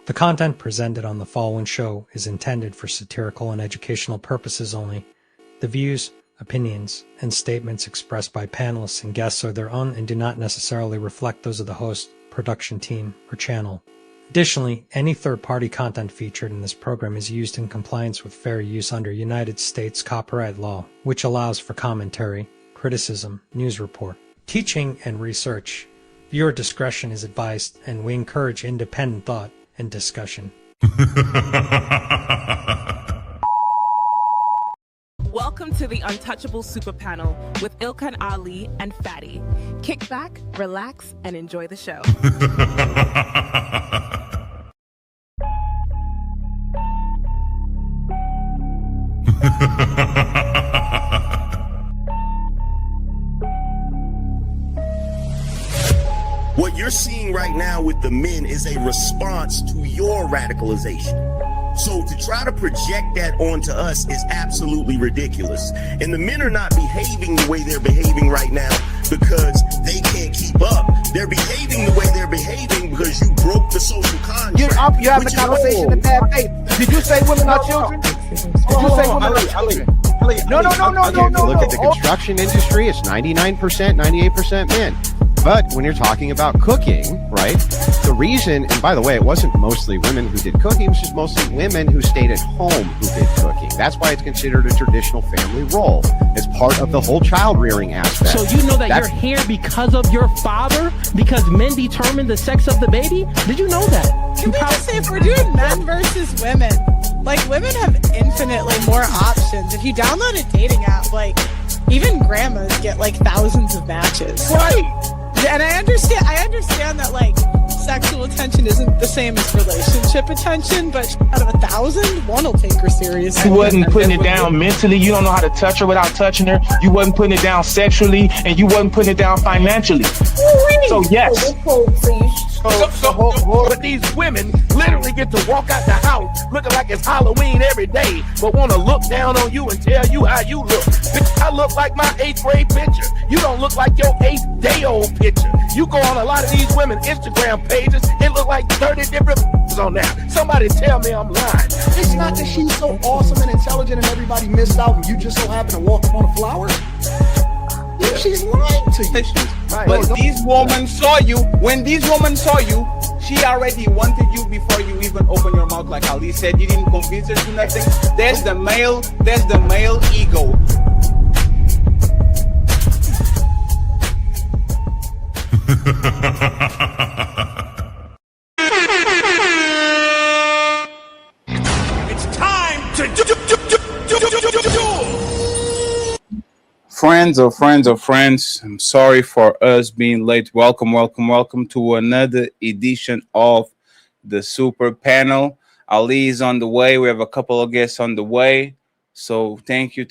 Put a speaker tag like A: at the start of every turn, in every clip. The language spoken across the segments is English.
A: The content presented on the following show is intended for satirical and educational purposes only. The views, opinions, and statements expressed by panelists and guests are their own and do not necessarily reflect those of the host, production team, or channel. Additionally, any third-party content featured in this program is used in compliance with fair use under United States copyright law, which allows for commentary, criticism, news report, teaching, and research. Viewer discretion is advised, and we encourage independent thought and discussion.
B: Welcome to the Untouchable Super Panel with Ilkan Ali and Fatty. Kick back, relax, and enjoy the show.
C: What you're seeing right now with the men is a response to your radicalization. So to try to project that onto us is absolutely ridiculous. And the men are not behaving the way they're behaving right now because they can't keep up. They're behaving the way they're behaving because you broke the social contract.
D: You're having a conversation in bad faith. Did you say women are children? Did you say women are children? No.
E: Look at the construction industry. It's 99%, 98% men. But when you're talking about cooking, right, the reason, and by the way, it wasn't mostly women who did cooking, it was just mostly women who stayed at home who did cooking. That's why it's considered a traditional family role. It's part of the whole child rearing aspect.
F: So you know that you're here because of your father? Because men determine the sex of the baby? Did you know that?
G: Can we just say, if we're doing men versus women, like, women have infinitely more options. If you download a dating app, like, even grandmas get, like, thousands of matches.
C: Right.
G: And I understand that, like, sexual attention isn't the same as relationship attention, but out of 1,000, one will take her seriously.
H: You wasn't putting it down mentally. You don't know how to touch her without touching her. You wasn't putting it down sexually, and you wasn't putting it down financially. So yes.
D: But these women literally get to walk out the house looking like it's Halloween every day, but want to look down on you and tell you how you look. Bitch, I look like my 8th grade picture. You don't look like your 8th day old picture. You go on a lot of these women's Instagram pages, it look like 30 different on there. Somebody tell me I'm lying.
I: It's not that she's so awesome and intelligent and everybody missed out and you just so happen to walk upon a flower. Yeah. She's lying to you. But this woman saw you. When this woman saw you, she already wanted you before you even open your mouth. Like Ali said, you didn't convince her to nothing. There's the male ego.
C: It's time to do.
J: Friends, I'm sorry for us being late. Welcome to another edition of the Super Panel. Ali is on the way. We have a couple of guests on the way. So thank you.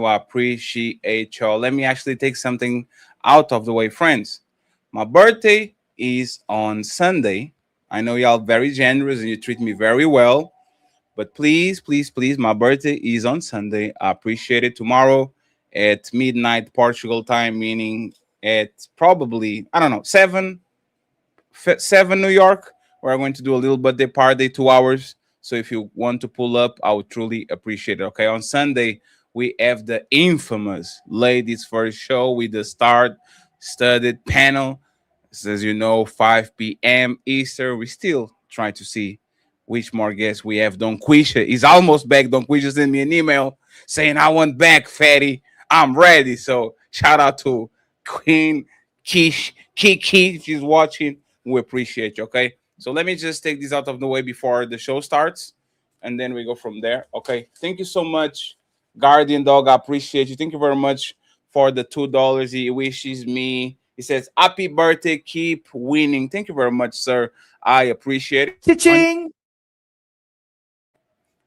J: I appreciate y'all. Let me actually take something out of the way, friends. My birthday is on Sunday. I know y'all very generous and you treat me very well. But please, my birthday is on Sunday. I appreciate it. Tomorrow at midnight Portugal time, meaning at probably, I don't know, 7 New York. We're going to do a little birthday party, 2 hours. So if you want to pull up, I would truly appreciate it. Okay, on Sunday, we have the infamous Ladies First show with the star-studded panel. As you know, 5 p.m. Eastern. We still trying to see which more guests we have. Don Quisha is almost back. Don Quisha sent me an email saying, I want back, fatty. I'm ready. So shout out to Queen Kiki. If she's watching, we appreciate you. Okay. So let me just take this out of the way before the show starts. And then we go from there. Okay. Thank you so much, Guardian Dog. I appreciate you. Thank you very much for the $2. He wishes me. He says, happy birthday. Keep winning. Thank you very much, sir. I appreciate it.
I: Cha-ching!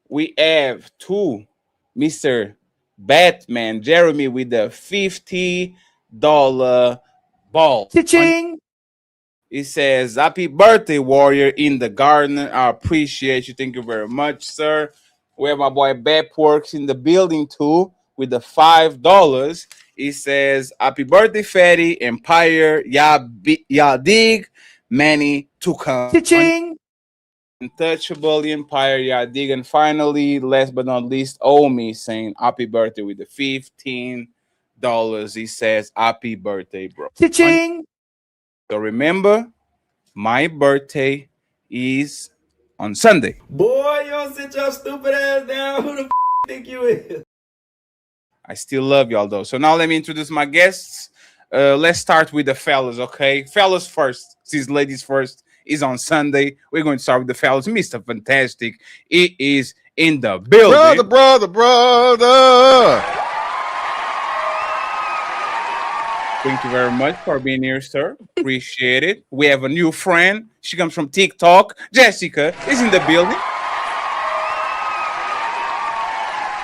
J: We have Mr. Batman Jeremy with the $50 ball.
I: Cha-ching!
J: It says, happy birthday, warrior in the garden. I appreciate you. Thank you very much, sir. We have my boy Works in the building too with the $5. It says, happy birthday, fatty, empire, ya dig, many to come.
I: Cha-ching!
J: Untouchable, Empire, yeah, dig. And finally, last but not least, Omi saying happy birthday with the $15. He says, happy birthday, bro.
I: Cha-ching!
J: So remember, my birthday is on Sunday.
K: Boy, you don't sit your stupid ass down. Who the think you is?
J: I still love y'all though. So now let me introduce my guests. Let's start with the fellas, okay? Fellas first, since ladies first is on Sunday. We're going to start with the fellas. Mr. Fantastic, it is in the building.
E: Brother.
J: Thank you very much for being here, sir. Appreciate it. We have a new friend. She comes from TikTok. Jessica is in the building.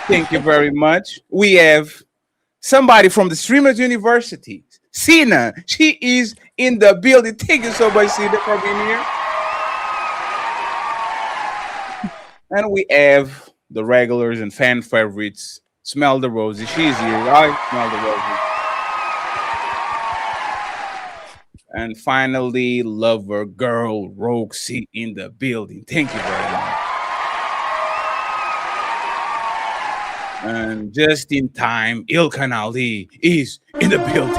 J: Thank you very much. We have somebody from the Streamers University. Sina, she is in the building. Thank you so much, Sina, for being here. And we have the regulars and fan favorites. Smell the roses. She's here. I smell the roses. And finally, lover girl Roxy in the building. Thank you very much. And just in time, Ilkan Ali is in the building.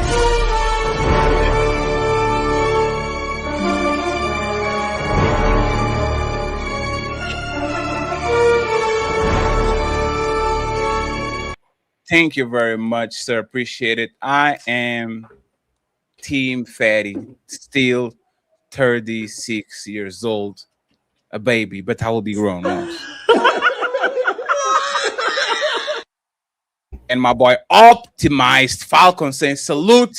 J: Thank you very much, sir. Appreciate it. I am Team Fatty, still 36 years old, a baby, but I will be grown now. And my boy Optimized Falcon saying, salute.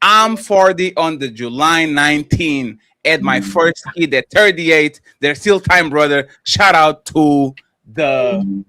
J: I'm 40 on the July 19. Had my first kid at 38. There's still time, brother. Shout out to the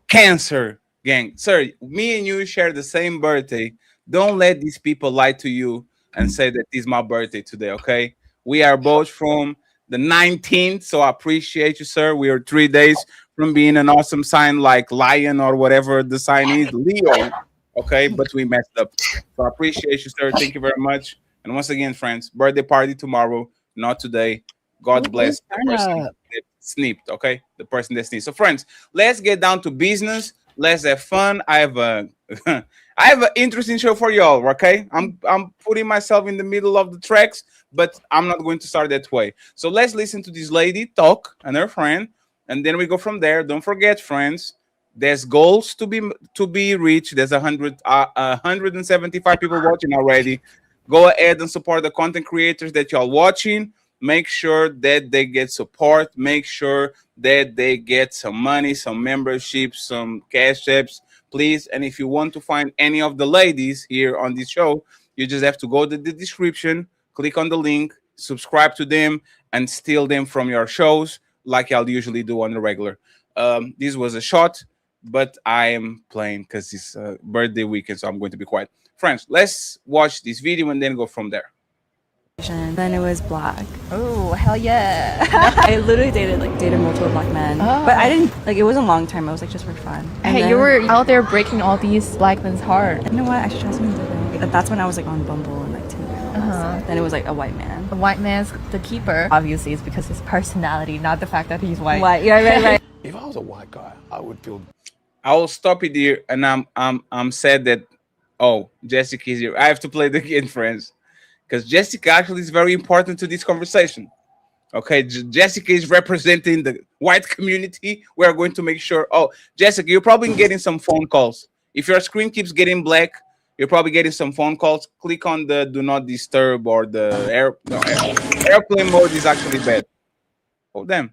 J: cancer gang. Sir, me and you share the same birthday. Don't let these people lie to you and say that this is my birthday today, okay? We are both from the 19th, so I appreciate you, sir. We are 3 days from being an awesome sign like lion or whatever the sign is, Leo, okay? But we messed up. So I appreciate you, sir. Thank you very much. And once again, friends, birthday party tomorrow, not today. God bless the person that snipped, okay? The person that sneezed. So, friends, let's get down to business. Let's have fun. I have a I have an interesting show for y'all. Okay, I'm putting myself in the middle of the tracks, but I'm not going to start that way. So let's listen to this lady talk and her friend, and then we go from there. Don't forget, friends. There's goals to be reached. There's 175 people watching already. Go ahead and support the content creators that y'all watching. Make sure that they get support. Make sure that they get some money, some memberships, some cash apps, please. And if you want to find any of the ladies here on this show, you just have to go to the description, click on the link, subscribe to them, and steal them from your shows like I'll usually do on the regular. This was a shot, but I am playing because it's birthday weekend, so I'm going to be quiet. Friends, let's watch this video and then go from there.
L: Then it was black.
M: Oh, hell yeah.
L: I literally dated multiple black men. But I didn't, it wasn't long term. It was just for fun. And
M: Hey,
L: then,
M: you were out there breaking all these black men's heart.
L: You know what? I should try something different. That's when I was on Bumble and Tinder. Then it was a white man.
M: The white man's the keeper. Obviously, it's because his personality, not the fact that he's white.
L: White, yeah, right.
D: If I was a white guy, I would feel.
J: I will stop it here, and I'm sad that Jessica is here. I have to play the game, friends, because Jessica actually is very important to this conversation. Okay, Jessica is representing the white community. We are going to make sure. Oh, Jessica, you're probably getting some phone calls. If your screen keeps getting black, you're probably getting some phone calls. Click on the do not disturb or the airplane mode is actually bad. Oh, damn.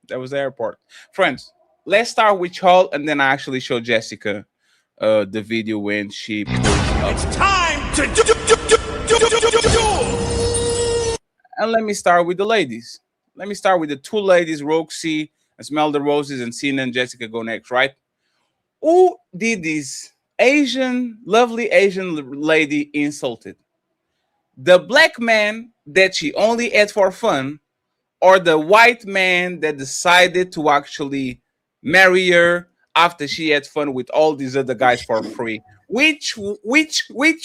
J: That was the airport. Friends, let's start with y'all, and then I actually show Jessica the video when she pulls up.
D: It's time to do.
J: And let me start with the ladies. Let me start with the two ladies, Roxy and Smell the Roses, and Cena and Jessica go next, right? Who did this lovely Asian lady insulted? The black man that she only had for fun, or the white man that decided to actually marry her after she had fun with all these other guys for free? Which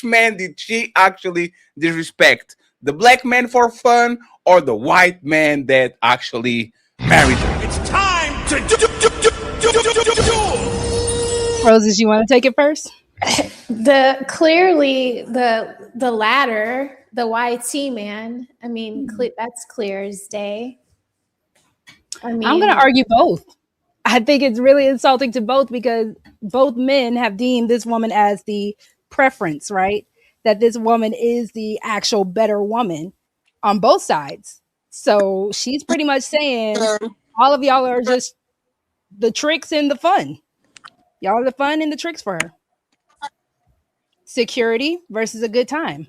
J: man did she actually disrespect? The black man for fun, or the white man that actually married her?
D: It's time to do.
N: Roses, you want to take it first?
O: Clearly the latter, the YT man. I mean, that's clear as day. I mean,
N: I'm going to argue both. I think it's really insulting to both because both men have deemed this woman as the preference, right? That this woman is the actual better woman on both sides. So she's pretty much saying all of y'all are just the tricks and the fun. Y'all are the fun and the tricks for her. Security versus a good time.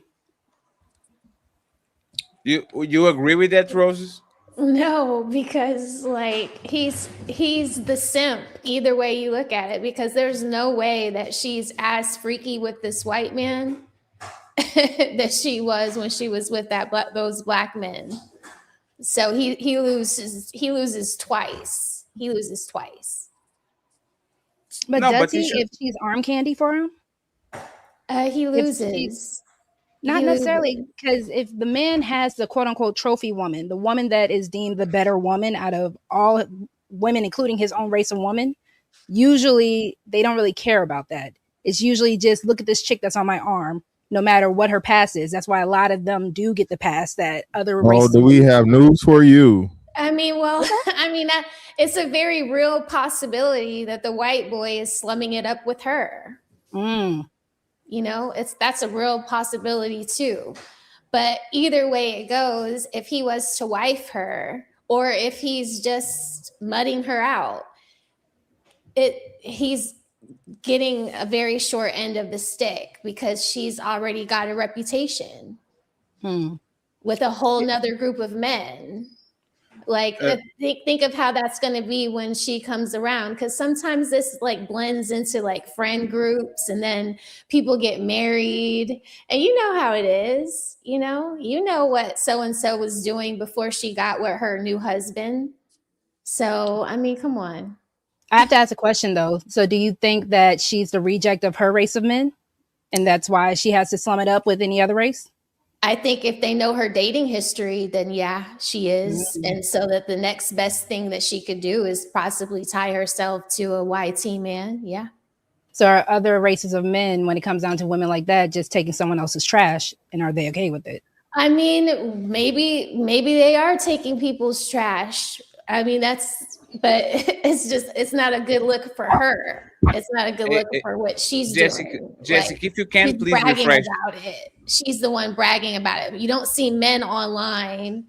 J: You agree with that, Roses?
O: no, because he's the simp either way you look at it, because there's no way that she's as freaky with this white man that she was when she was with those black men. So he loses twice. He loses twice.
N: But does he if she's arm candy for him?
O: He loses.
N: Not necessarily, because if the man has the quote unquote trophy woman, the woman that is deemed the better woman out of all women, including his own race of woman, usually they don't really care about that. It's usually just look at this chick that's on my arm, no matter what her past is. That's why a lot of them do get the pass that other races.
P: Do we have news for you?
O: I mean, it's a very real possibility that the white boy is slumming it up with her. You know, that's a real possibility too. But either way it goes, if he was to wife her or if he's just mudding her out, he's getting a very short end of the stick because she's already got a reputation with a whole nother group of men. Think of how that's going to be when she comes around, because sometimes this blends into friend groups, and then people get married, and you know how it is. You know what so and so was doing before she got with her new husband. So I mean, come on.
N: I have to ask a question though. So do you think that she's the reject of her race of men, and that's why she has to slum it up with any other race?
O: I think if they know her dating history, then yeah, she is. And so that the next best thing that she could do is possibly tie herself to a YT man. Yeah.
N: So are other races of men, when it comes down to women like that, just taking someone else's trash, and are they okay with it?
O: I mean, maybe they are taking people's trash. I mean, but it's not a good look for her. It's not a good look for what she's doing.
J: Jessica, if you can,
O: she's
J: please
O: bragging
J: refresh.
O: about it. She's the one bragging about it. You don't see men online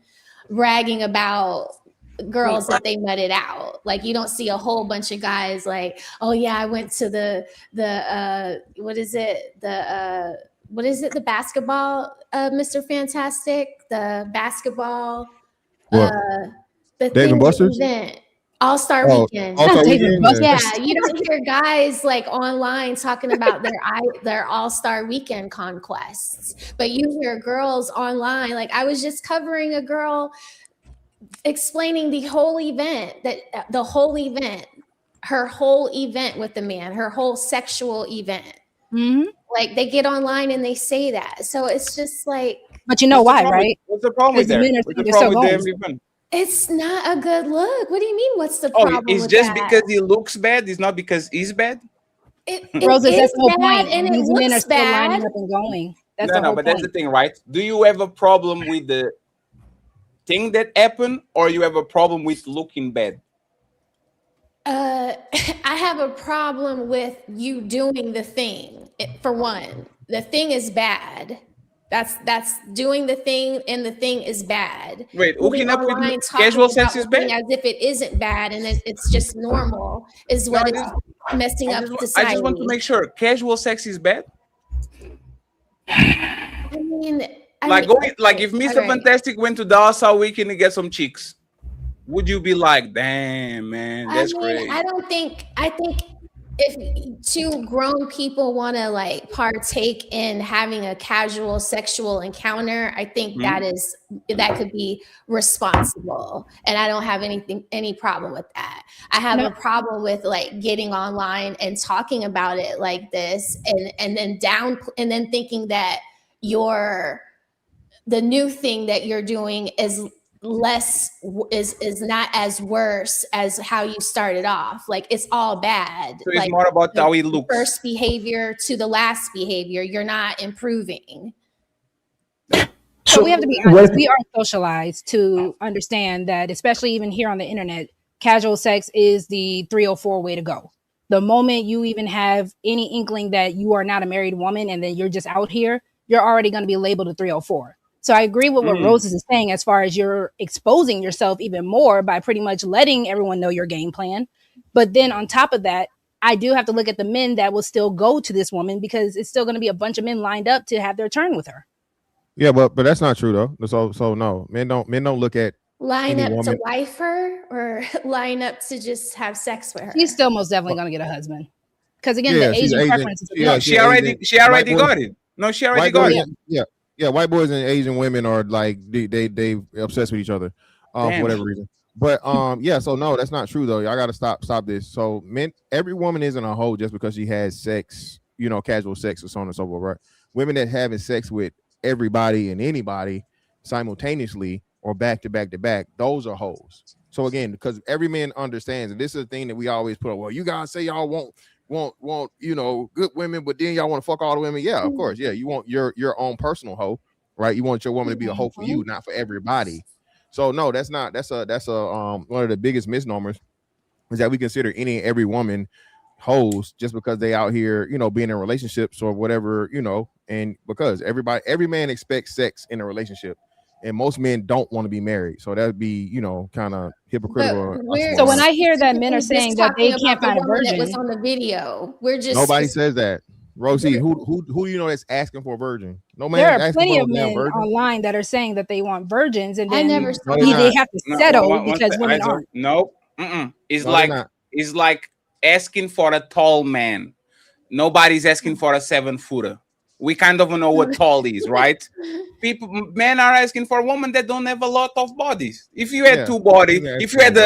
O: bragging about girls that they mudded out. Like, you don't see a whole bunch of guys like, oh yeah, I went to the what is it? The basketball, Mr. Fantastic, the basketball,
P: What?
O: the
P: Dave and Buster's
O: event, All-Star Weekend.
P: All-Star
N: Dave and
P: Weekend,
N: Buster's.
O: Yeah, you don't hear guys like online talking about their All-Star Weekend conquests, but you hear girls online. Like, I was just covering a girl explaining her whole event with the man, her whole sexual event.
N: Mm-hmm.
O: Like, they get online and they say that. So it's just like,
N: but you know why, right?
J: What's the problem with that? What's the problem with the event?
O: It's not a good look. What do you mean? What's the problem?
J: It's
O: with
J: just
O: that?
J: because he looks bad. It's not because he's bad.
N: Roses, that's the whole point.
O: And it
N: These men are
O: looks
N: still
O: bad.
N: lining up and going. That's
J: No, but that's the thing, right? Do you have a problem with the thing that happened, or you have a problem with looking bad?
O: I have a problem with you doing the thing. For one, the thing is bad. That's doing the thing, and the thing is bad.
J: Wait, hooking up with
O: Online
J: casual
O: talking
J: sex
O: about
J: is bad?
O: the thing as if it isn't bad and it's just normal is what is messing up society.
J: I just want to make sure. Casual sex is bad?
O: I mean,
J: if Mr. Fantastic went to the All-Star Weekend and get some chicks, would you be like, damn, man, that's great?
O: I think if two grown people want to like partake in having a casual sexual encounter, I think that could be responsible, and I don't have any problem with that. I have a problem with like getting online and talking about it like this, and then thinking that the new thing that you're doing is not as worse as how you started off. Like, it's all bad.
J: So it's more about how he looks.
O: First behavior to the last behavior, you're not improving.
N: So we have to be honest. We are socialized to understand that, especially even here on the internet, casual sex is the 304 way to go. The moment you even have any inkling that you are not a married woman and then you're just out here, you're already going to be labeled a 304. So I agree with what Roses is saying as far as you're exposing yourself even more by pretty much letting everyone know your game plan. But then on top of that, I do have to look at the men that will still go to this woman, because it's still going to be a bunch of men lined up to have their turn with her.
P: Yeah, but that's not true though. So no, men don't look at
O: Line up
P: woman.
O: to wife her, or line up to just have sex with her.
N: She's still most definitely going to get a husband. Because again, the Asian preference is
J: she already got it. No, she already got it.
P: Yeah, white boys and Asian women are like they obsessed with each other for whatever reason. But so no, that's not true though. Y'all gotta stop this. So every woman isn't a hoe just because she has sex, casual sex or so on and so forth, right? Women that having sex with everybody and anybody simultaneously or back to back to back, those are hoes. So again, because every man understands, and this is a thing that we always put up. Well, you guys say y'all want good women, but then y'all want to fuck all the women. Yeah, of course. Yeah, you want your own personal hoe, right? You want your woman to be a hoe for you, not for everybody. So no, that's one of the biggest misnomers is that we consider any and every woman hoes just because they out here, being in relationships or whatever, and because every man expects sex in a relationship. And most men don't want to be married. So that'd be, kind of hypocritical.
N: So when I hear that men are saying that they can't find a virgin,
O: that was on the video.
P: Nobody says that. Rosie, who do you know that's asking for a virgin? No man.
N: There are plenty of men online that are saying that they want virgins, and then
O: they
N: have to settle because women aren't.
J: No, it's like asking for a tall man. Nobody's asking for a 7-footer. We kind of know what tall is, right? Men are asking for a woman that don't have a lot of bodies. If you had two bodies, if you had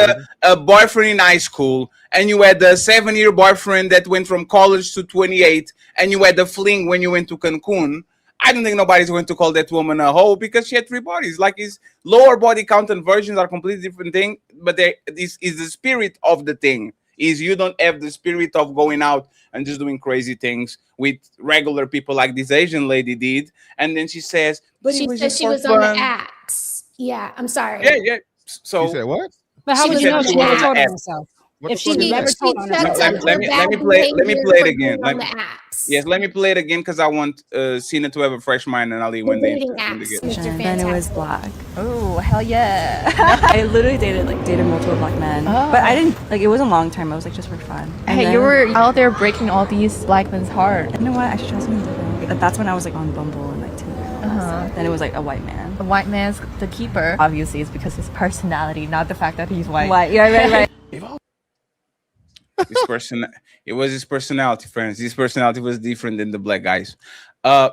J: a boyfriend in high school and you had a 7-year boyfriend that went from college to 28 and you had a fling when you went to Cancun, I don't think nobody's going to call that woman a hoe because she had 3 bodies. Like, his lower body count and virgins are completely different thing, but this is the spirit of the thing. is you don't have the spirit of going out and just doing crazy things with regular people like this Asian lady did. And then she says, but
O: she
J: it was
O: said
J: just
O: she
J: for
O: was on the
J: fun.
O: apps. Yeah, I'm sorry.
J: Yeah. So
P: you said what?
N: But how
O: She
N: would
O: was
N: you
J: said
N: know
O: on
N: she
J: she
O: the
J: was
N: never
J: on the
N: told
O: app.
N: on
J: app.
N: herself?
P: What
N: If
P: the
N: she
P: fuck is
N: never
P: that?
O: She
N: told on
J: No,
O: checked
N: herself, how
O: up
N: would you
O: her
N: know?
J: let me
O: bad
J: play it
O: behavior
J: again.
O: for being on the apps.
J: Yes, let me play it again because I want Cena to have a fresh mind and Ali
O: The
J: when
O: dating
J: they get.
O: apps, Mr.
L: Then it was
O: Fantastic.
L: black.
M: Oh, hell yeah.
L: I literally dated multiple black men, but I didn't like. It wasn't a long time. I was like just for fun. And
M: Hey,
L: then,
M: you were out there breaking all these black men's heart.
L: You know what? I should try something different. That's when I was like on Bumble and like Tinder. Then it was like a white man.
M: The white man's the keeper. Obviously, it's because his personality, not the fact that he's white.
L: White, yeah, right.
J: His person, it was his personality, friends. His personality was different than the black guys. Oh,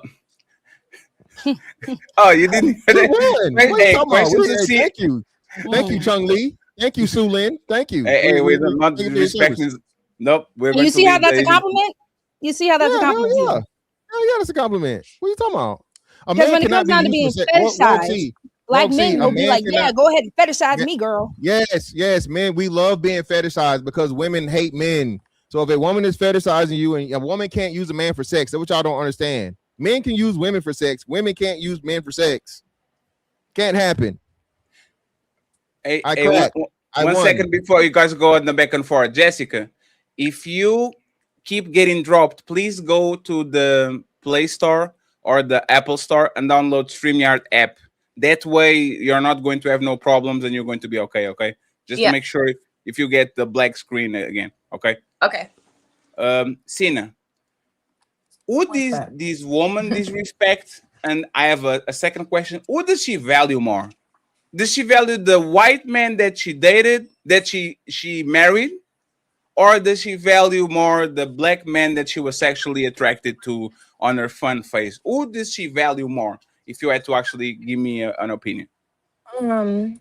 J: you didn't hear
P: We
J: that?
P: won. What are you
J: Hey,
P: talking about?
J: question to see.
P: Thank you. Thank you, Chung Lee. Thank you, Su Lin. Thank you.
J: Hey, we're not
P: thank you for your service.
J: disrespecting. Nope, we're
N: And
J: going
N: you
J: to
N: see how
J: leave
N: that's a
J: the
N: compliment? You see how that's a
P: Yeah, hell
N: compliment?
P: yeah.
N: to you?
P: Hell yeah, that's a compliment. What are you talking about? A
N: Because
P: man
N: when it
P: cannot
N: comes
P: be
N: down to
P: used
N: being
P: for sex.
N: fetishized, black men
P: A
N: will be
P: man
N: like,
P: cannot.
N: yeah, go ahead and fetishize
P: Yeah.
N: me, girl.
P: Yes, man. We love being fetishized because women hate men. So if a woman is fetishizing you and a woman can't use a man for sex, that's what y'all don't understand. Men can use women for sex. Women can't use men for sex. Can't happen.
J: Hey,
P: I
J: hey,
P: cracked. I
J: one
P: won.
J: second before you guys go on the back and forth. Jessica, if you keep getting dropped, please go to the Play Store or the Apple Store and download StreamYard app. That way, you're not going to have no problems and you're going to be okay. Okay, just to
M: Yeah.
J: make sure if you get the black screen again. Okay.
M: Okay.
J: Sina, would this woman disrespect? And I have a second question. Who does she value more? Does she value the white man that she dated, that she married, or does she value more the black man that she was sexually attracted to on her fun phase? Who does she value more? If you had to actually give me an opinion.
Q: I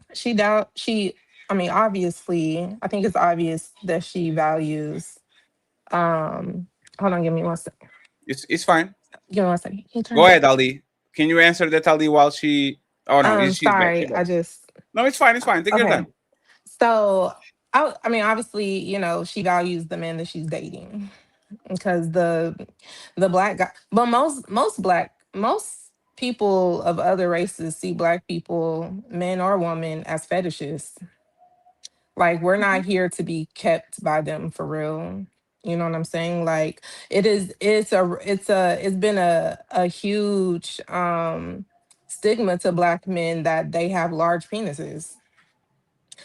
Q: mean, obviously, I think it's obvious that she values hold on, give me one second.
J: It's fine.
Q: Give me one second. Can you turn
J: Go
Q: it
J: ahead,
Q: down?
J: Ali. Can you answer that, Ali, while she? Oh no, she's back. She's
Q: Sorry,
J: back. No, it's fine. It's fine. Take your
Q: okay.
J: time.
Q: So I mean, obviously, you know, she values the man that she's dating because the black guy, but most people of other races see black people, men or women, as fetishes. Like we're not here to be kept by them for real. You know what I'm saying? Like it's been a huge stigma to black men that they have large penises.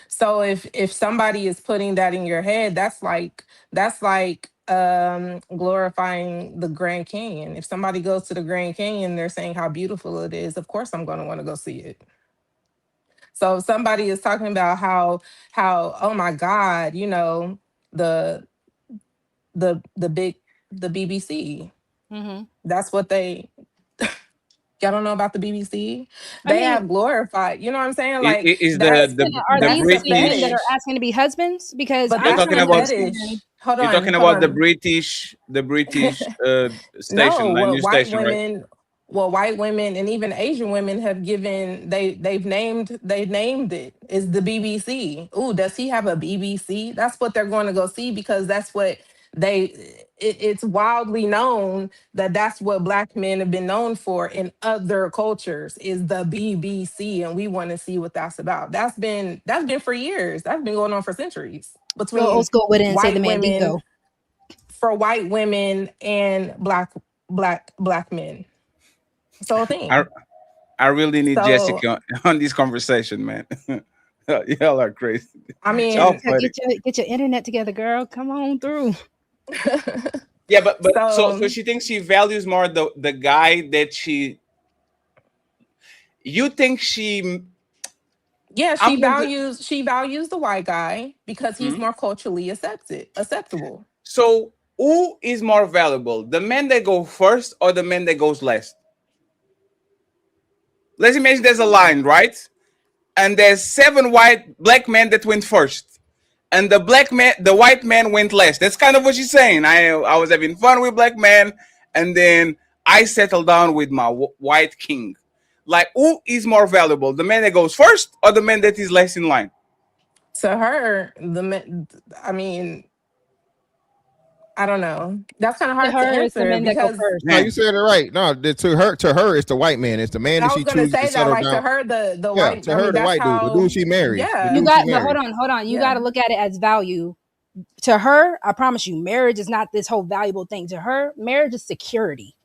Q: So if somebody is putting that in your head, that's like glorifying the Grand Canyon. If somebody goes to the Grand Canyon, they're saying how beautiful it is. Of course I'm going to want to go see it. So if somebody is talking about how oh my God, you know, the the big the BBC.
N: Mm-hmm.
Q: That's what they y'all don't know about the BBC.
N: I
Q: They
N: mean,
Q: have glorified, you know what I'm saying? Like
J: Is
Q: that's
N: are
J: the
N: these
Q: that's
N: the
Q: a
N: same men that
J: British?
N: are
Q: fetish.
N: asking to be husbands? Because
Q: But
J: You're
N: I'm
Q: that's
J: talking
N: trying
Q: a
N: to
J: about
Q: fetish.
N: understand.
J: you're talking
Q: Hold
J: about
Q: on.
J: the British
Q: No,
J: station, like
Q: what
J: news
Q: white
J: station, right?
Q: women, well, white women and even Asian women have given they've named it is the BBC. Ooh, does he have a BBC? That's what they're going to go see because that's what it's wildly known that that's what black men have been known for in other cultures is the BBC, and we want to see what that's about. That's been for years. That's been going on for centuries
N: So old
Q: between
N: school wouldn't say the
Q: white
N: Mandingo.
Q: women for white women and black men. It's the whole
J: I
Q: thing.
J: I really need
Q: So
J: Jessica on this conversation, man. Y'all are crazy.
Q: I
J: Y'all
Q: mean,
J: funny.
N: Get your internet together, girl. Come on through.
J: Yeah, but so
Q: so
J: she thinks she values more the guy that she. You think she?
Q: yeah,
J: I'm going to.
Q: she values the white guy because he's
J: Mhm.
Q: more culturally acceptable.
J: So who is more valuable, the man that go first or the man that goes last? Let's imagine there's a line, right? And there's 7 black men that went first, and the white man went last. That's kind of what she's saying. I was having fun with black men, and then I settled down with my white king. Like, who is more valuable, the man that goes first or the man that is last in line?
Q: To her, I mean, I don't know. That's kind of
N: To
Q: hard to
N: her, it's the
Q: answer
N: men that go
Q: because
N: first.
P: No, you said it right. No, to her, it's the white man. It's the man that
Q: I was
P: she
Q: gonna
P: chooses to
Q: say that,
P: settle
Q: like to
P: down.
Q: her, the
P: Yeah,
Q: white.
P: to
Q: I
P: her,
Q: mean,
P: the
Q: that's
P: white dude, the dude
Q: how.
P: she marries, the
Q: Yeah,
N: You
P: dude she
N: got, but
P: marries.
N: hold on. You got
Q: yeah.
N: to look at it as value. To her, I promise you, marriage is not this whole valuable thing. To her, marriage is security.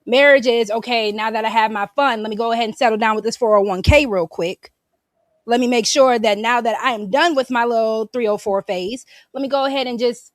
N: Marriage is okay. Now that I have my fun, let me go ahead and settle down with this 401k real quick. Let me make sure that now that I am done with my little 304 phase, let me go ahead and just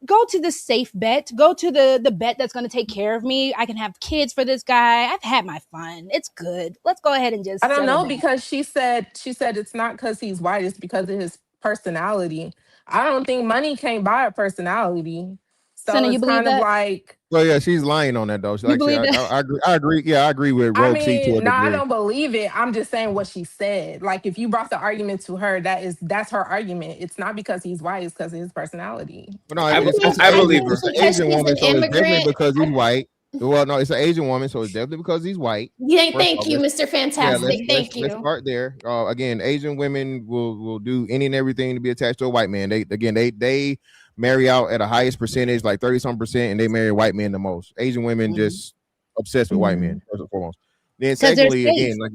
N: go to the safe bet. Go to the bet that's going to take care of me. I can have kids for this guy. I've had my fun. It's good. Let's go ahead and
Q: I
N: just
Q: don't
N: settle
Q: know
N: down.
Q: because she said it's not because he's white, it's because of his personality. I don't think money can't buy a personality. So
N: Sonny, you
Q: it's
N: believe
Q: kind of
N: that?
Q: like,
P: Well, yeah, she's lying on that though.
N: You
P: Like I
N: believe
P: said,
N: that?
P: I agree. I agree. Yeah, I agree with
Q: I
P: Rogue C to a
Q: mean, no, I
P: degree.
Q: don't believe it. I'm just saying what she said. Like if you brought the argument to her, that's her argument. It's not because he's white, it's because of his personality.
P: But no,
O: I
P: it's
O: think
P: an
J: I
O: I
P: Asian.
J: believe
O: think
J: her.
P: It's an
O: because
P: Asian
O: she's
P: woman,
O: an
P: so it's definitely
O: immigrant.
P: because he's white. Well, no, it's an Asian woman, so it's definitely because he's white.
O: Yeah,
P: First
O: thank
P: off,
O: you,
P: let's
O: Mr.
P: yeah,
O: Fantastic. Thank
P: let's
O: you.
P: start there. Again, Asian women will do any and everything to be attached to a white man. They marry out at a highest percentage, like 30-some%, and they marry white men the most. Asian women just obsessed with white men first and foremost. Then
N: Because they're
P: secondly,
N: safe.
P: again, like,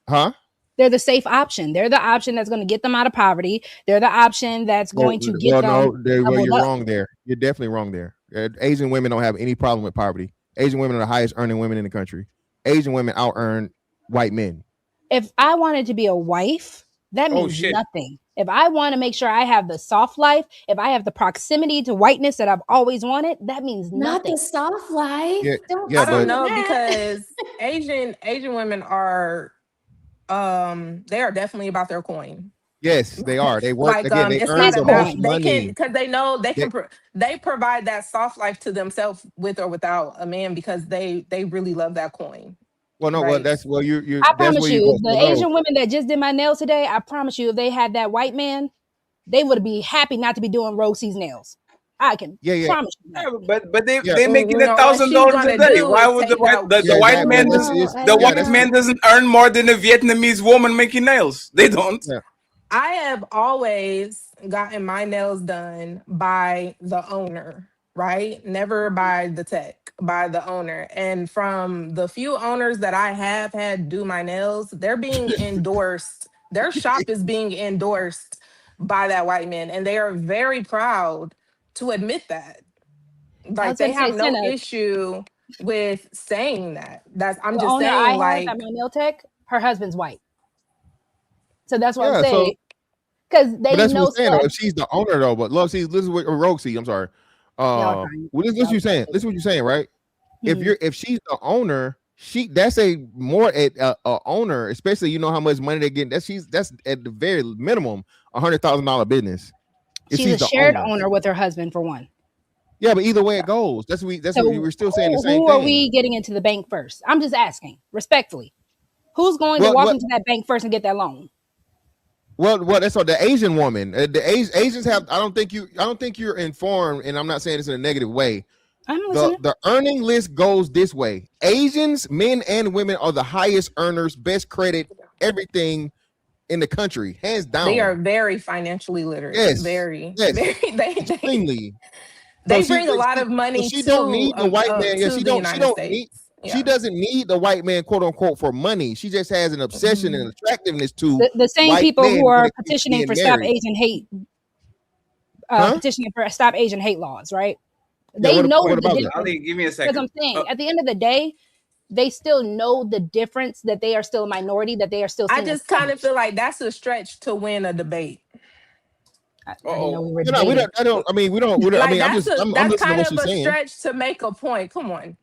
P: huh?
N: They're the safe option. They're the option that's going to get them out of poverty. They're the option that's going to get them
P: No,
N: leveled
P: you're
N: up.
P: wrong there. You're definitely wrong there. Asian women don't have any problem with poverty. Asian women are the highest earning women in the country. Asian women out earn white men.
N: If I wanted to be a wife, that
J: Oh
N: means
J: shit.
N: nothing. If I want to make sure I have the soft life, if I have the proximity to whiteness that I've always wanted, that means
O: Not
N: nothing.
O: the soft life.
P: Yeah,
O: Don't
P: yeah,
Q: I don't
O: say
P: but
Q: know
O: that.
Q: because Asian women are they are definitely about their coin.
P: yes, they are. They work
Q: Like
P: again. They
Q: it's
P: earn
Q: not
N: His
P: the most
Q: about
N: coin.
Q: they can
P: money.
Q: because they know
P: They,
Q: they provide that soft life to themselves with or without a man because they really love that coin,
P: well, no, well,
Q: right?
P: that's well, you
N: I
P: that's
N: promise
P: where you
N: you,
P: go. So
N: the
P: no,
N: Asian women that just did my nails today, I promise you, if they had that white man, they would be happy not to be doing Rogue C's nails. I can
P: yeah,
N: promise you that.
J: Yeah, but
P: yeah,
J: they making
Q: You know what she's
J: $1,000 a
Q: gonna
J: day.
Q: do
J: Why
Q: is
J: would the
Q: take
J: white
Q: that.
P: yeah,
J: white
P: exactly.
J: man
P: And this
J: doesn't
P: is
O: I
J: the
P: yeah,
J: white
P: that's
J: man
O: know.
J: doesn't earn more than a Vietnamese woman making nails? They don't.
P: yeah.
Q: I have always gotten my nails done by the owner, right? Never by the tech, by the owner. And from the few owners that I have had do my nails, they're being endorsed. Their shop is being endorsed by that white man. And they are very proud to admit that.
N: I
Q: Like
N: was
Q: they
N: going to say,
Q: have no
N: Senna,
Q: issue with saying that. That's I'm
N: the
Q: just
N: owner I
Q: saying,
N: have at
Q: like,
N: my nail tech, her husband's white. So that's what I'm
P: Yeah, so
N: saying. Because
P: but
N: they
P: that's what we're
N: know
P: saying though.
N: stuff.
P: If she's the owner though, but love, see, this is what Rogue see. I'm sorry.
N: Y'all are trying.
P: Well, this is what
N: Y'all
P: you're saying. This is what you're saying, right? If she's the owner, that's a more a owner, especially you know how much money they get. That's at the very minimum $100,000 business. If
N: She's a
P: she's the
N: shared
P: owner,
N: owner with her husband for one.
P: yeah, but either way it goes, that's what
N: So
P: we're still saying the same
N: who are
P: thing.
N: we getting into the bank first? I'm just asking, respectfully. Who's going to
P: Well,
N: walk
P: well,
N: into that bank first and get that loan?
P: well, that's what the Asian woman. Asians have. I don't think you're informed, and I'm not saying this in a negative way.
N: I'm listening.
P: The earning list goes this way: Asians, men and women, are the highest earners, best credit, everything in the country, hands
Q: they are
P: down.
Q: very financially literate.
P: Yes,
Q: Very,
P: yes,
Q: very.
P: extremely. So
Q: They bring a lot of
P: so
Q: money
P: she don't need the white man. Yeah,
Q: to the
P: she
Q: United
P: don't need.
Q: States.
P: She
Q: Yeah.
P: doesn't need the white man, quote unquote, for money. She just has an obsession and attractiveness to
N: The same
P: white
N: people
P: men
N: who
P: when
N: are
P: it comes to
N: petitioning
P: being
N: for stop
P: married.
N: Asian hate,
P: Huh?
N: petitioning for stop Asian hate laws, right?
P: Yeah.
N: They know
P: What
N: the
P: about that?
N: difference.
J: Ali, give me a
N: Because I'm
J: second.
N: saying, at the end of the day, they still know the difference that they are still a minority, that they are still
Q: I
N: seen as
Q: just kind of
N: savage.
Q: feel like that's a stretch to win a debate.
N: I didn't know we were
P: No, we
N: debating.
P: don't. I don't. I mean, we don't. I
Q: Like
P: mean, I'm
Q: that's
P: listening to
Q: kind
P: what
Q: of
P: she's
Q: a
P: saying.
Q: stretch to make a point. Come on.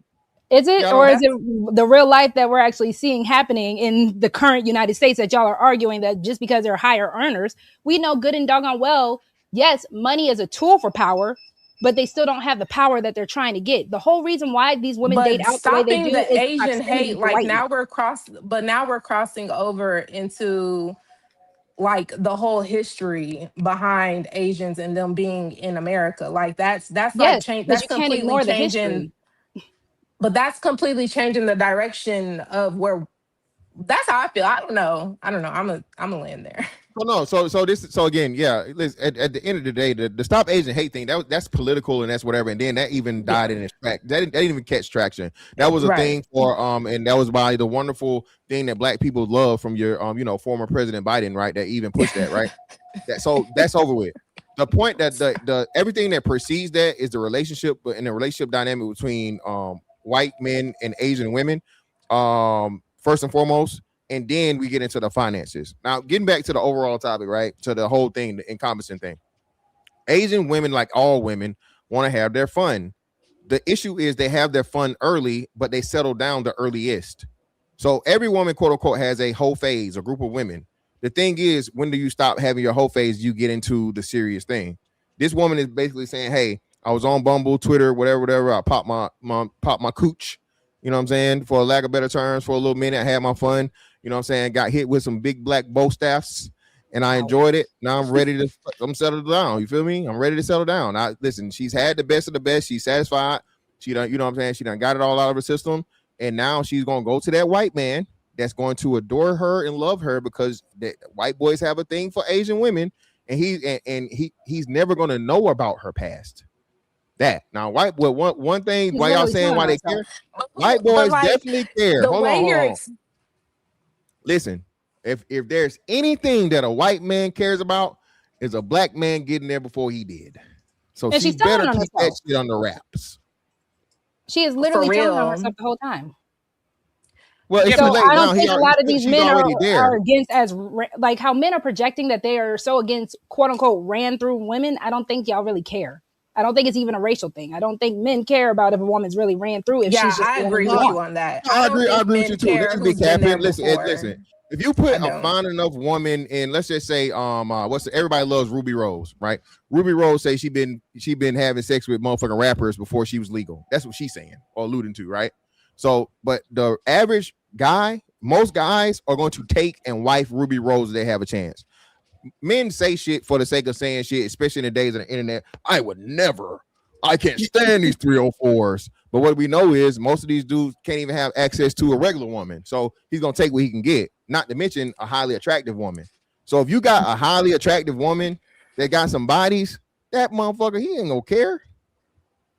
N: Is it,
P: Yeah, I
N: or
P: don't.
N: is it the real life that we're actually seeing happening in the current United States that y'all are arguing that just because they're higher earners, we know good and doggone well, yes, money is a tool for power, but they still don't have the power that they're trying to get. The whole reason why these women date
Q: But
N: out the way they
Q: stopping
N: do
Q: the
N: is
Q: Asian
N: proximity
Q: hate,
N: to
Q: like
N: whiteness.
Q: now we're crossing over into like the whole history behind Asians and them being in America. Like that's like
N: Yes,
Q: change
N: but
Q: that's
N: you can't
Q: completely
N: ignore the
Q: changing,
N: history.
Q: but that's completely changing the direction of where that's how I feel. I don't know. I'm a land there.
P: So again, yeah. Listen, at the end of the day, the Stop Asian Hate thing, that's political and that's whatever. And then that even died in its track. That didn't even catch traction. That was a
Q: Right.
P: thing for and that was by the wonderful thing that Black people love from your former President Biden, right? That even pushed that, right? That's over with. The point that the everything that precedes that is the relationship and the relationship dynamic between white men and Asian women, first and foremost, and then we get into the finances. Now, getting back to the overall topic, right? To the whole thing, the encompassing thing. Asian women, like all women, want to have their fun. The issue is they have their fun early, but they settle down the earliest. So every woman, quote unquote, has a whole phase, a group of women. The thing is, when do you stop having your whole phase? You get into the serious thing. This woman is basically saying, "Hey, I was on Bumble, Twitter, whatever. I popped my cooch. You know what I'm saying? For a lack of better terms, for a little minute, I had my fun. You know what I'm saying? Got hit with some big black bow staffs, and I enjoyed it. Now I'm ready to. I'm settled down. You feel me? I'm ready to settle down. Listen. She's had the best of the best. She's satisfied. She done. You know what I'm saying? She done got it all out of her system, and now she's gonna go to that white man that's going to adore her and love her because the white boys have a thing for Asian women, and he's never going to know about her past. That now white boy one thing why y'all saying why they care? White boys definitely care. Hold on. Listen, if there's anything that a white man cares about, is a black man getting there before he did. So she better keep that shit under wraps.
N: She is literally telling on herself the whole time.
P: Well,
N: so I don't think a lot of these men are against like how men are projecting that they are so against quote unquote ran through women. I don't think y'all really care. I don't think it's even a racial thing. I don't think men care about if a woman's really ran through. If she's just
Q: I agree with you on that.
P: I agree with you too. Listen. If you put a fine enough woman in, let's just say, everybody loves Ruby Rose, right? Ruby Rose say she been having sex with motherfucking rappers before she was legal. That's what she's saying or alluding to, right? So, but the average guy, most guys are going to take and wife Ruby Rose if they have a chance. Men say shit for the sake of saying shit, especially in the days of the internet. I can't stand these 304s. But what we know is most of these dudes can't even have access to a regular woman. So he's going to take what he can get, not to mention a highly attractive woman. So if you got a highly attractive woman that got some bodies, that motherfucker, he ain't going to care.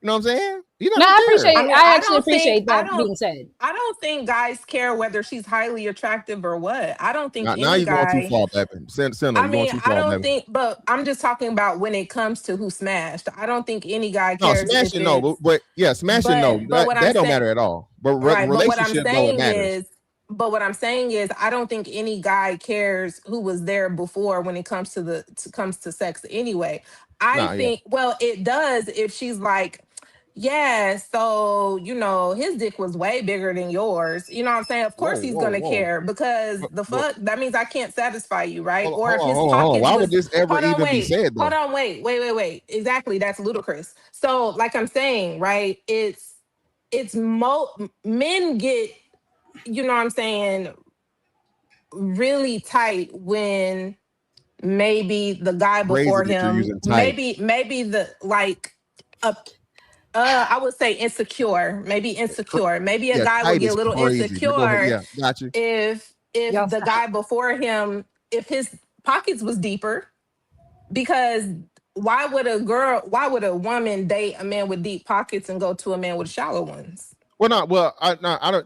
P: You know what I'm saying?
N: I actually appreciate that being said.
Q: I don't think guys care whether she's highly attractive or what. I don't think
P: now you're going too far, Pepin.
Q: I don't think, but I'm just talking about when it comes to who smashed. I don't think any guy cares.
P: No, smashing no, but smashing no. That don't matter at all. But relationship no, it matters.
Q: But what I'm saying is, I don't think any guy cares who was there before when it comes to sex anyway. I think, well, it does if she's like, yeah, so, his dick was way bigger than yours. You know what I'm saying? Of course he's going to care because that means I can't satisfy you, right? Or if his pockets
P: why would this ever even be said, though?
Q: Hold on, wait. Exactly, that's ludicrous. So, like I'm saying, right, men get, you know what I'm saying, really tight when maybe the guy before him, maybe the I would say insecure. Maybe a guy would get a little insecure if the guy before him, if his pockets was deeper, because why would a woman date a man with deep pockets and go to a man with shallow ones?
P: I don't.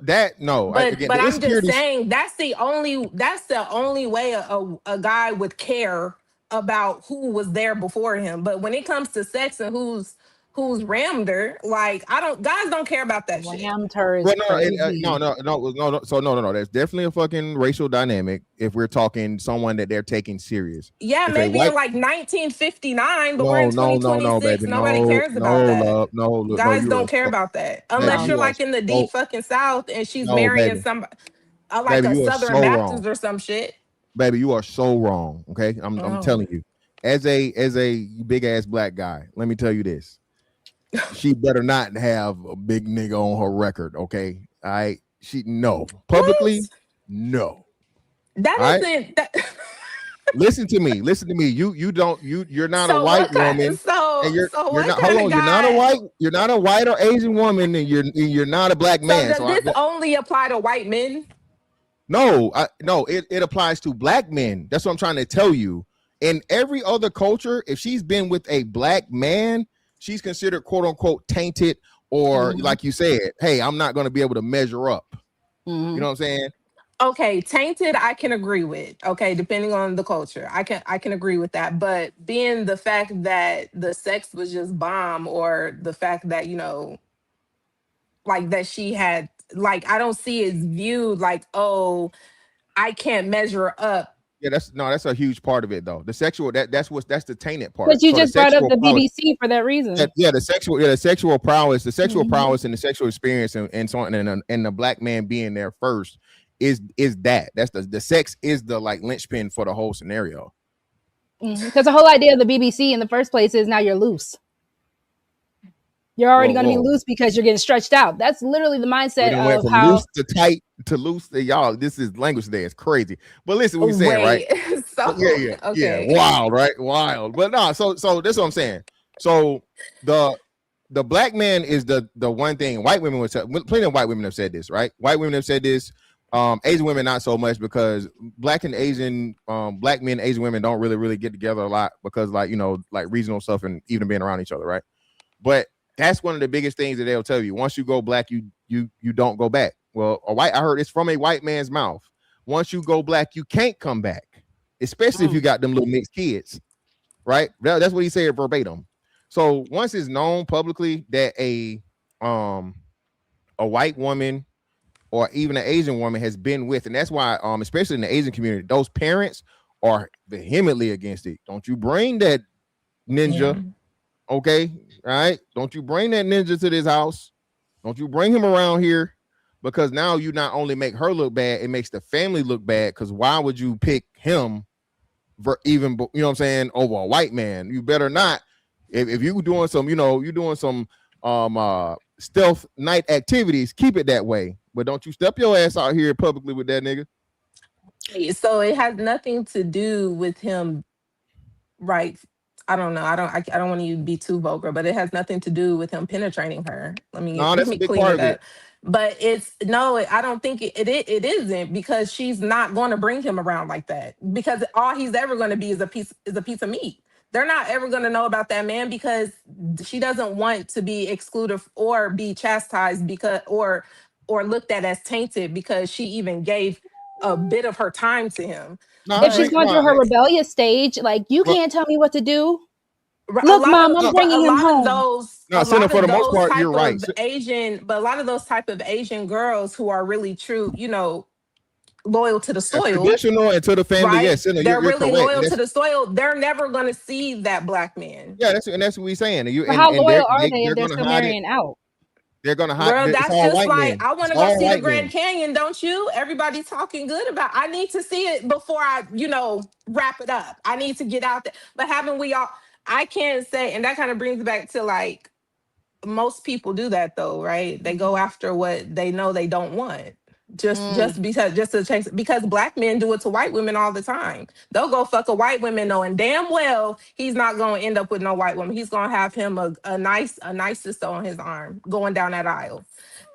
P: That no.
Q: But I'm just saying that's the only way a guy would care about who was there before him. But when it comes to sex and who's rammed her, like guys don't care about that shit.
N: Rammed her is crazy.
P: No. So no. There's definitely a fucking racial dynamic if we're talking someone that they're taking serious.
Q: Yeah, if maybe in like 1959, but we're in 2026.
P: Baby,
Q: nobody cares about that.
P: Love,
Q: guys don't care about that unless you're like in the deep fucking South and she's marrying somebody like a Southern Baptist or some shit.
P: Baby, you are so wrong. Okay, I'm telling you, as a big ass black guy, let me tell you this. She better not have a big nigga on her record, okay? All right. Publicly, no.
Q: That isn't that.
P: Listen to me. You're not a white woman. You're not a white or Asian woman, and you're not a black man.
Q: So does this only apply to white men?
P: No, it applies to black men. That's what I'm trying to tell you. In every other culture, if she's been with a black man, she's considered quote unquote tainted, or like you said, hey, I'm not going to be able to measure up. You know what I'm saying?
Q: Okay, tainted, I can agree with. Okay, depending on the culture, I can agree with that. But being the fact that the sex was just bomb, or the fact that like that she had, like, I don't see it viewed like, oh, I can't measure up.
P: Yeah, that's a huge part of it though. The sexual that's the tainted part.
N: But you
P: So
N: just brought up the BBC for that reason.
P: The sexual prowess, and the sexual experience, and so on, and the black man being there first is that's the sex is the like linchpin for the whole scenario.
N: Because the whole idea of the BBC in the first place is now you're loose. You're already going to be loose because you're getting stretched out. That's literally the mindset
P: Went
N: of
P: from
N: how
P: loose to tight to loose to y'all. This is language today. It's crazy. But listen, we saying right. Yeah, wild, right? Wild. But no, so this is what I'm saying. So the black man is the one thing white women would say. Plenty of white women have said this, right? White women have said this. Asian women not so much, because black and Asian black men, Asian women don't really get together a lot because like regional stuff and even being around each other, right? But that's one of the biggest things that they'll tell you. Once you go black, you don't go back. Well, I heard it's from a white man's mouth. Once you go black, you can't come back, especially if you got them little mixed kids, right? That's what he said verbatim. So once it's known publicly that a white woman or even an Asian woman has been with, and that's why especially in the Asian community, those parents are vehemently against it. Don't you bring that ninja. Yeah. Okay, all right. Don't you bring that ninja to this house. Don't you bring him around here, because now you not only make her look bad, it makes the family look bad. Because why would you pick him even, you know what I'm saying, over a white man? You better not. If you doing some, you're doing some stealth night activities, keep it that way. But don't you step your ass out here publicly with that nigga.
Q: So it has nothing to do with him, right? I don't know. I don't want to be too vulgar, but it has nothing to do with him penetrating her. Let me clean it up. But I don't think it isn't, because she's not going to bring him around like that, because all he's ever going to be is a piece of meat. They're not ever going to know about that man, because she doesn't want to be excluded or be chastised because or looked at as tainted because she even gave a bit of her time to him.
N: If she's going through her rebellious stage, like, you can't tell me what to do. Look, Mom, I'm bringing him home.
P: For the most part, you're right.
Q: But a lot of those type of Asian girls who are really true, loyal to the soil,
P: traditional and to the family.
Q: Right?
P: Yes,
Q: they're really loyal to the soil. They're never going to see that black man.
P: Yeah, that's what we're saying.
N: How loyal are they if they're still marrying out?
P: They're gonna hide.
Q: Girl, that's just like, I want to go see the Grand Canyon, don't you? Everybody's talking good about. I need to see it before I, wrap it up. I need to get out there. But haven't we all? I can't say, and that kind of brings back to like, most people do that though, right? They go after what they know they don't want. Just to change, because black men do it to white women all the time. They'll go fuck a white woman knowing damn well he's not going to end up with no white woman. He's going to have him a nice sister on his arm going down that aisle.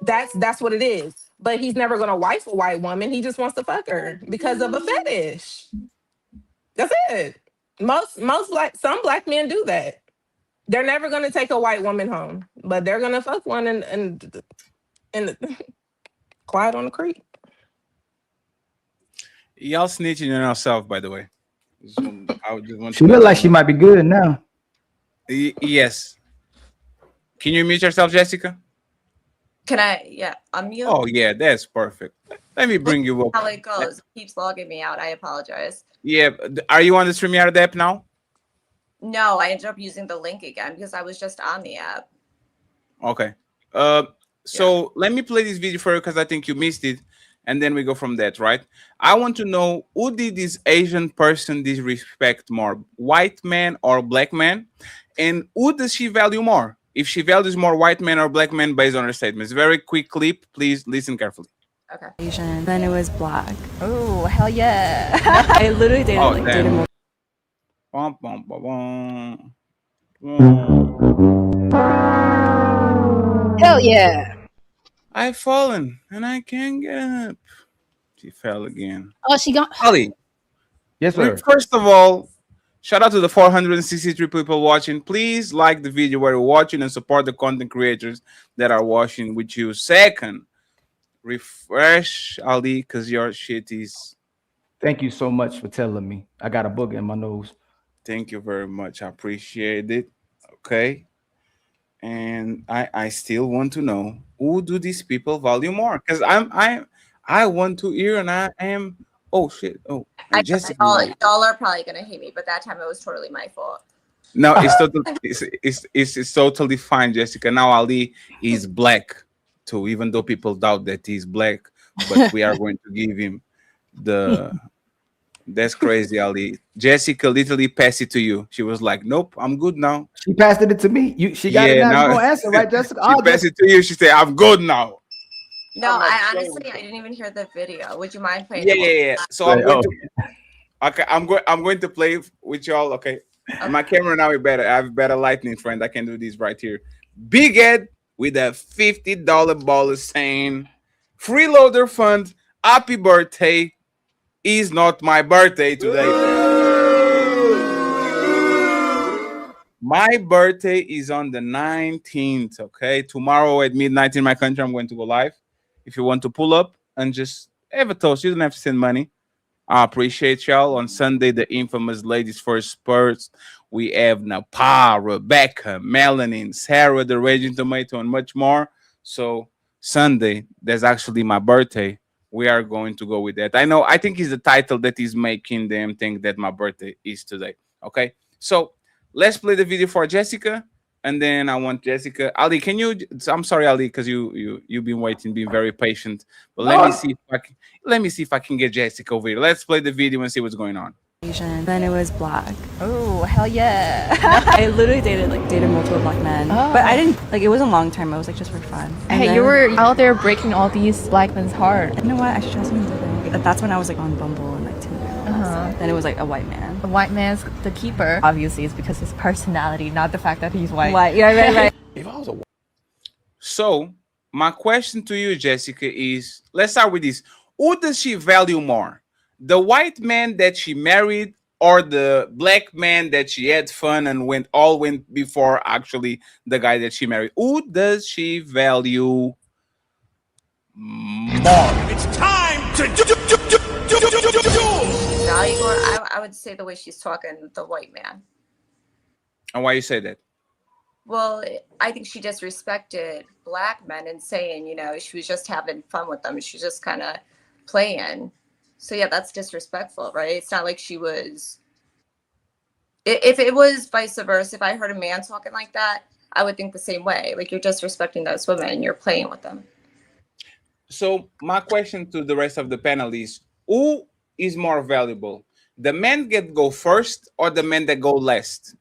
Q: That's what it is. But he's never going to wife a white woman. He just wants to fuck her because of a fetish. That's it. Some black men do that. They're never going to take a white woman home, but they're going to fuck one and quiet on the creek.
J: Y'all snitching on yourself, by the way.
R: She look like she might be good now.
J: Yes. Can you mute yourself, Jessica?
L: Can I? Yeah, unmute.
J: Oh yeah, that's perfect. Let me bring you up.
L: How it goes? It keeps logging me out. I apologize.
J: Yeah, are you on the StreamYard app now?
L: No, I ended up using the link again because I was just on the app.
J: Okay. So let me play this video for you because I think you missed it, and then we go from that, right? I want to know, who did this Asian person disrespect more, white man or black man? And who does she value more? If she values more white men or black men based on her statements. Very quick clip. Please listen carefully.
L: Okay. Asian. Then it was black. Oh, hell yeah. I literally dated more.
J: Bum, bum, bum, bum.
N: Hell yeah.
J: I've fallen and I can't get up. She fell again.
N: Oh, she gone.
J: Ali,
R: Yes, sir.
J: first of all, shout out to the 463 people watching. Please like the video where you're watching and support the content creators that are watching with you. Second, refresh Ali because your shit is.
R: Thank you so much for telling me. I got a booger in my nose.
J: Thank you very much. I appreciate it. Okay. And I still want to know, who do these people value more? Because I want to hear, and I am. Oh shit. Oh, and Jessica.
S: Y'all are probably gonna hate me, but that time it was totally my fault.
J: No, it's totally it's totally fine, Jessica. Now Ali is black too, even though people doubt that he's black, but we are going to give him the. That's crazy, Ali. Jessica literally passed it to you. She was like, "Nope, I'm good now."
R: She passed it to me. She got it now. You gonna answer, right, Jessica?
J: She passed it to you. She said, "I'm good now."
S: No, I honestly I didn't even hear the video. Would you mind playing?
J: Yeah. So I'm going to. Okay, I'm going to play with y'all. Okay. My camera now is better. I have better lighting, friend. I can do this right here. Big Ed with a $50 baller saying, "Freeloader fund, happy birthday. Is not my birthday today." My birthday is on the 19th. Okay. Tomorrow at midnight in my country, I'm going to go live. If you want to pull up and just have a toast, you don't have to send money. I appreciate y'all. On Sunday, the infamous Ladies First Spurs. We have Napa, Rebecca, Melanin, Sarah, the Raging Tomato, and much more. So Sunday, that's actually my birthday. We are going to go with that. I think it's the title that is making them think that my birthday is today. Okay. So let's play the video for Jessica. And then I want Jessica. Ali, can you? I'm sorry, Ali, because you've been waiting, being very patient. But let me see if I can get Jessica over here. Let's play the video and see what's going on.
L: Asian. Then it was black.
M: Oh, hell yeah.
L: I literally dated multiple black men.
M: Oh.
L: But I didn't it wasn't long term. It was just for fun. And
M: Hey,
L: then,
M: you were out there breaking all these black men's heart.
L: You know what? I should try something different. That's when I was on Bumble and Tinder. Then it was a white man.
M: The white man's the keeper. Obviously, it's because his personality, not the fact that he's white.
L: White, yeah, right.
J: If I was a So my question to you, Jessica, is let's start with this. Who does she value more? The white man that she married or the black man that she had fun and went before actually the guy that she married? Who does she value more?
C: It's time to
S: Value more. I would say the way she's talking, the white man.
J: And why you say that?
S: Well, I think she disrespected black men and saying, she was just having fun with them. She was just kind of playing. So yeah, that's disrespectful, right? It's not like she was. If it was vice versa, if I heard a man talking like that, I would think the same way. Like, you're disrespecting those women and you're playing with them.
J: So my question to the rest of the panel is, who is more valuable? The men that go first or the men that go last?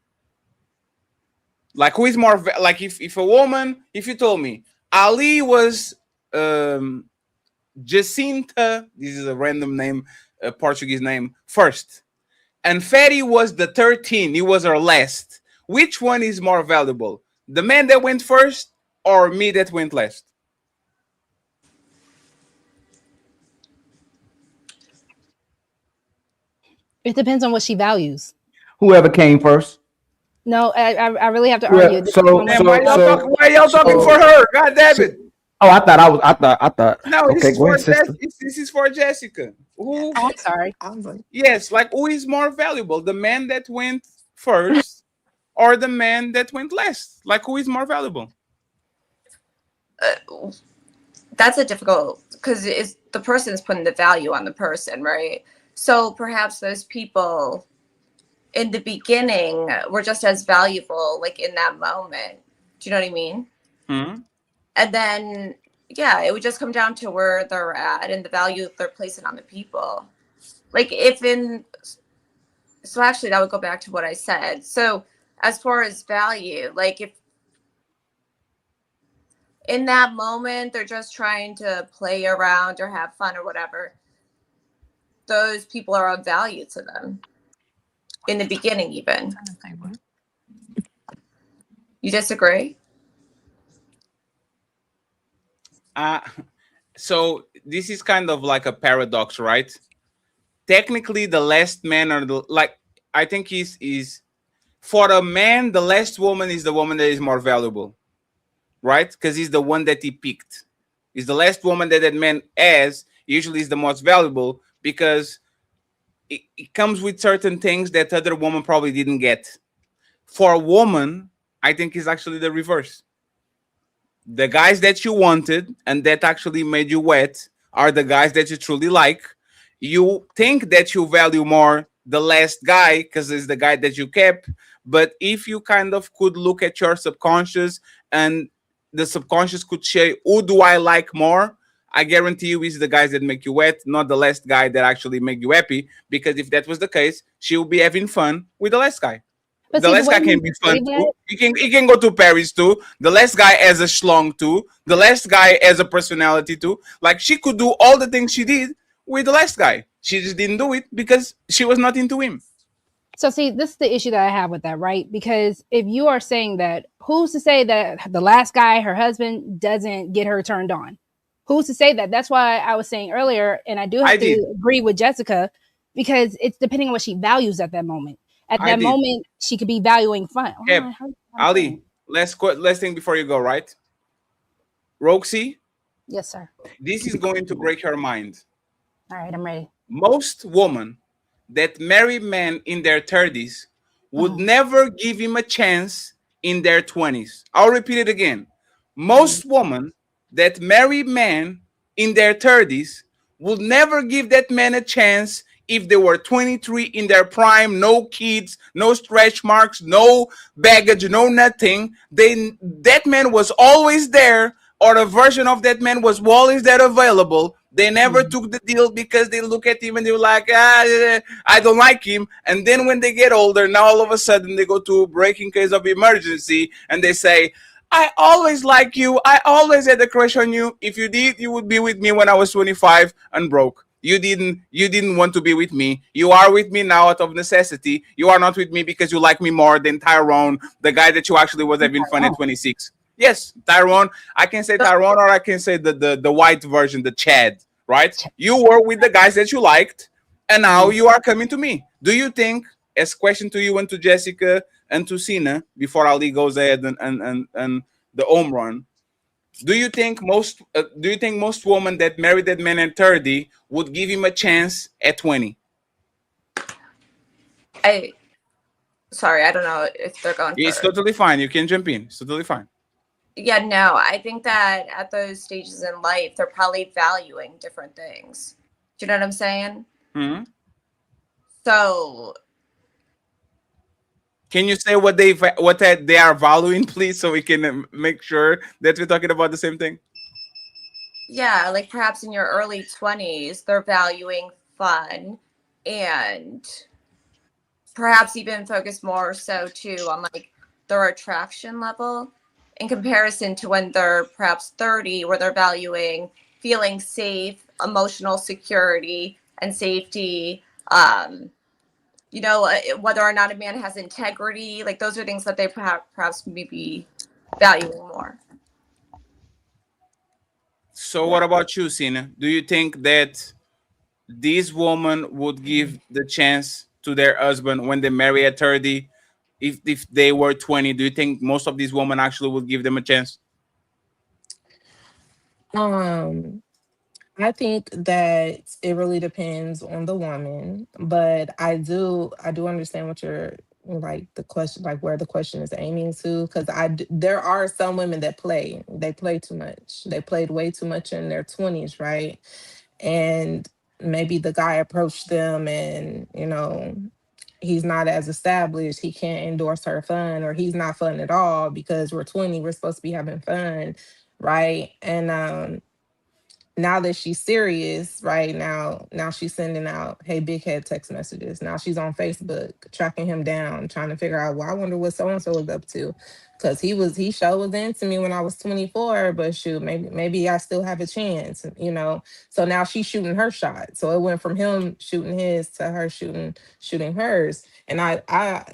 J: Like, who is more like if a woman, if you told me Ali was Jacinta, this is a random name, a Portuguese name, first, and Fatty was the 13, he was her last, which one is more valuable? The man that went first or me that went last?
N: It depends on what she values.
R: Whoever came first.
N: No, I really have to argue.
J: Why y'all talking for her? God damn it!
R: Oh, I thought.
J: No,
R: okay, go ahead, sister.
J: This is for Jessica. Who?
N: I'm sorry.
J: Yes, like, who is more valuable? The man that went first or the man that went last? Like, who is more valuable?
S: That's a difficult, because the person is putting the value on the person, right? So perhaps those people in the beginning were just as valuable, like in that moment. Do you know what I mean?
J: Mm-hmm.
S: And then, yeah, it would just come down to where they're at and the value they're placing on the people. Like, so actually that would go back to what I said. So as far as value, like, if in that moment they're just trying to play around or have fun or whatever, those people are of value to them. In the beginning, even. You disagree?
J: So this is kind of like a paradox, right? Technically, the last man or the like, I think is for a man, the last woman is the woman that is more valuable, right? Because he's the one that he picked. Is the last woman that that man has usually is the most valuable because it comes with certain things that other woman probably didn't get. For a woman, I think is actually the reverse. The guys that you wanted and that actually made you wet are the guys that you truly like. You think that you value more the last guy because it's the guy that you kept. But if you kind of could look at your subconscious and the subconscious could say, who do I like more? I guarantee you it's the guys that make you wet, not the last guy that actually make you happy. Because if that was the case, she will be having fun with the last guy.
N: But
J: The
N: see, the
J: last
N: way
J: guy can
N: you
J: be
N: say
J: fun too.
N: that,
J: He can go to Paris too. The last guy has a schlong too. The last guy has a personality too. Like she could do all the things she did with the last guy. She just didn't do it because she was not into him.
N: so see, this is the issue that I have with that, right? Because if you are saying that, who's to say that the last guy, her husband, doesn't get her turned on? Who's to say that? That's why I was saying earlier, and I do have
J: I
N: to
J: did.
N: agree with Jessica, because it's depending on what she values at that moment. At
J: I
N: that
J: did.
N: moment, she could be valuing fun. Oh,
J: Yep.
N: I heard
J: Ali, last thing before you go, right? Roxy,
N: yes, sir.
J: this is going to break your mind.
N: All right, I'm ready.
J: Most women that marry men in their 30s would never give him a chance in their 20s. I'll repeat it again. Most women that marry men in their 30s would never give that man a chance if they were 23 in their prime, no kids, no stretch marks, no baggage, no nothing. That man was always there, or a version of that man was always there available. They never took the deal because they look at him and they were like, I don't like him. And then when they get older, now all of a sudden they go to breaking case of emergency and they say, I always like you. I always had a crush on you. If you did, you would be with me when I was 25 and broke. You didn't want to be with me. You are with me now out of necessity. You are not with me because you like me more than Tyrone, the guy that you actually was having fun at 26. Yes, Tyrone. I can say Tyrone, or I can say the white version, the Chad, right? You were with the guys that you liked, and now you are coming to me. Do you think, as question to you and to Jessica and to Sina, before Ali goes ahead and the home run, do you think most women that married that man at 30 would give him a chance at 20?
S: Sorry, I don't know if they're going
J: It's
S: first.
J: totally fine. You can jump in. It's totally fine.
S: Yeah, no, I think that at those stages in life, they're probably valuing different things. Do you know what I'm saying?
J: Mhm.
S: So,
J: Can you say what they are valuing, please, so we can make sure that we're talking about the same thing?
S: yeah, like perhaps in your early 20s, they're valuing fun and perhaps even focus more so too on like their attraction level in comparison to when they're perhaps 30, where they're valuing feeling safe, emotional security, and safety. Whether or not a man has integrity, like those are things that they perhaps maybe valuing more.
J: So what about you, Sina? Do you think that this woman would give the chance to their husband when they marry at 30? If they were 20, do you think most of these women actually would give them a chance?
Q: Um, I think that it really depends on the woman, but I do understand what you're like the question, like where the question is aiming to, because there are some women that they play too much. They played way too much in their 20s, right? And maybe the guy approached them and he's not as established, he can't endorse her fun, or he's not fun at all because we're 20, we're supposed to be having fun, right? And now that she's serious, right now she's sending out, hey, big head text messages. Now she's on Facebook tracking him down, trying to figure out, well, I wonder what so and so is up to. Because he sure was into me when I was 24, but shoot, maybe I still have a chance. So now she's shooting her shot. So it went from him shooting his to her shooting hers. And I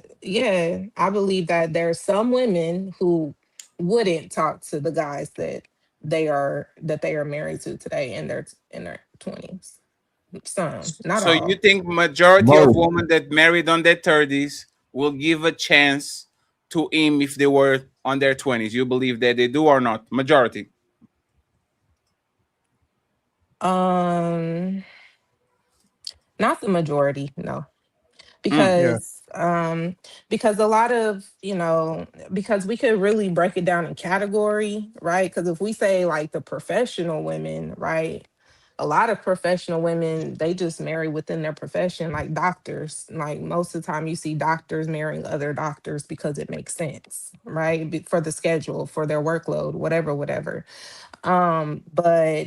Q: believe that there's some women who wouldn't talk to the guys that they are married to today in their 20s. Some, not
J: So
Q: all.
J: you think majority of
R: Most.
J: women that married on their 30s will give a chance to him if they were on their 20s? You believe that they do or not? Majority.
Q: Not the majority, no.
P: Yeah.
Q: Because a lot of, because we could really break it down in category, right? Because if we say like the professional women, right, a lot of professional women, they just marry within their profession, like doctors. Like most of the time you see doctors marrying other doctors because it makes sense, right? For the schedule, for their workload, whatever. But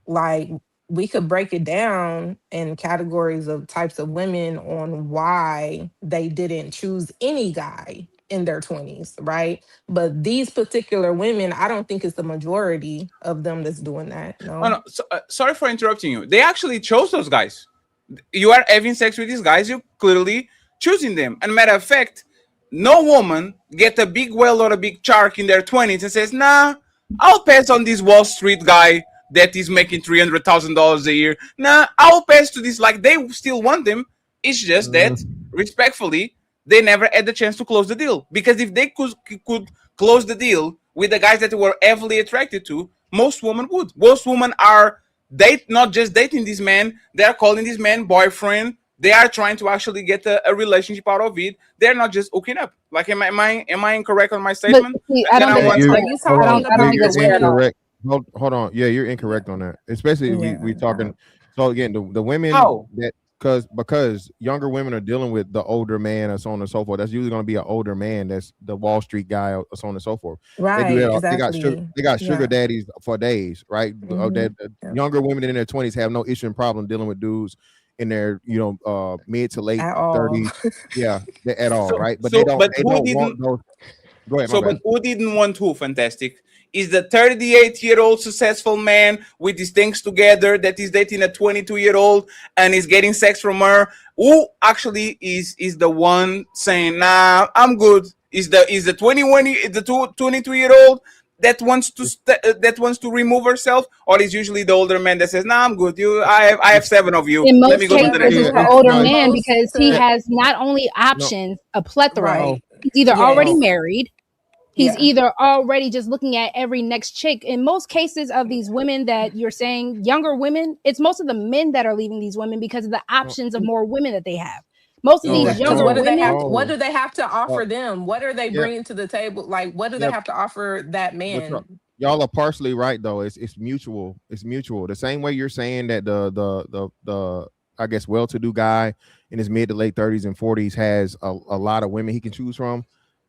Q: like we could break it down in categories of types of women on why they didn't choose any guy in their 20s, right? But these particular women, I don't think it's the majority of them that's doing that.
J: Oh,
Q: No.
J: no. Sorry for interrupting you. They actually chose those guys. You are having sex with these guys. You're clearly choosing them. And matter of fact, no woman get a big whale or a big shark in their 20s and says, "Nah, I'll pass on this Wall Street guy that is making $300,000 a year. Nah, I'll pass to this." Like, they still want them. It's just that, respectfully, they never had the chance to close the deal. Because if they could close the deal with the guys that they were heavily attracted to, most women would. Most women are not just dating this man, they're calling this man boyfriend. They are trying to actually get a relationship out of it. They're not just hooking up. Like, am I incorrect on my
N: But
J: statement?
N: see,
J: And
N: I
J: then
N: don't
J: I
N: think
J: want
N: that's
P: You
N: fair.
Q: Are you
P: hold on.
Q: talking
N: I don't
P: Yeah,
Q: about
N: think
P: you're
Q: the
N: that's fair at all.
Q: women?
P: incorrect. Hold on. Yeah, you're incorrect on that. Especially we
Q: Yeah.
P: talking. So again, the women
J: How?
P: that because younger women are dealing with the older man and so on and so forth. That's usually going to be an older man. That's the Wall Street guy or so on and so forth. They do
Q: Right,
P: that.
Q: exactly.
P: They got sugar
Q: Yeah.
P: daddies for days, right?
Q: Hmm.
P: That younger women in their 20s have no issue and problem dealing with dudes in their mid to late
Q: At all.
P: 30s. Yeah, at all,
J: So,
P: right? But
J: so but
P: they
J: who
P: don't want
J: didn't?
P: those. Go ahead, my
J: So, but
P: bad.
J: who didn't want who? Fantastic. Is the 38-year-old successful man with his things together that is dating a 22-year-old and is getting sex from her? Who actually is the one saying, "Nah, I'm good"? Is the 22-year-old that wants to that wants to remove herself, or is usually the older man that says, "Nah, I'm good. I have 7 of you.
N: In
J: Let me
N: most
J: go to the
N: cases,
J: next
N: it's
J: one."
N: the
Q: Has
N: older
Q: the
P: No,
N: man
Q: most
N: because he
Q: to
N: has not only
P: no,
N: options, a plethora.
P: no,
Q: right.
N: He's either already
Q: Yes.
P: no.
N: married, he's
Q: Yeah.
N: either already just looking at every next chick. In most cases of these women that you're saying, younger women, it's most of the men that are leaving these women because of the options of more women that they have. Most of
P: No,
N: these
P: it's
Q: Because
N: younger
Q: what do they
N: women,
Q: have to, what
P: no.
Q: do they have to
P: Uh,
Q: offer them? What are they
P: yeah,
Q: bringing to the table? Like, what do they
P: yeah.
Q: have to offer that
P: But
Q: man?
P: y'all are partially right though. It's mutual. It's mutual. The same way you're saying that the I guess well-to-do guy in his mid to late 30s and 40s has a lot of women he can choose from.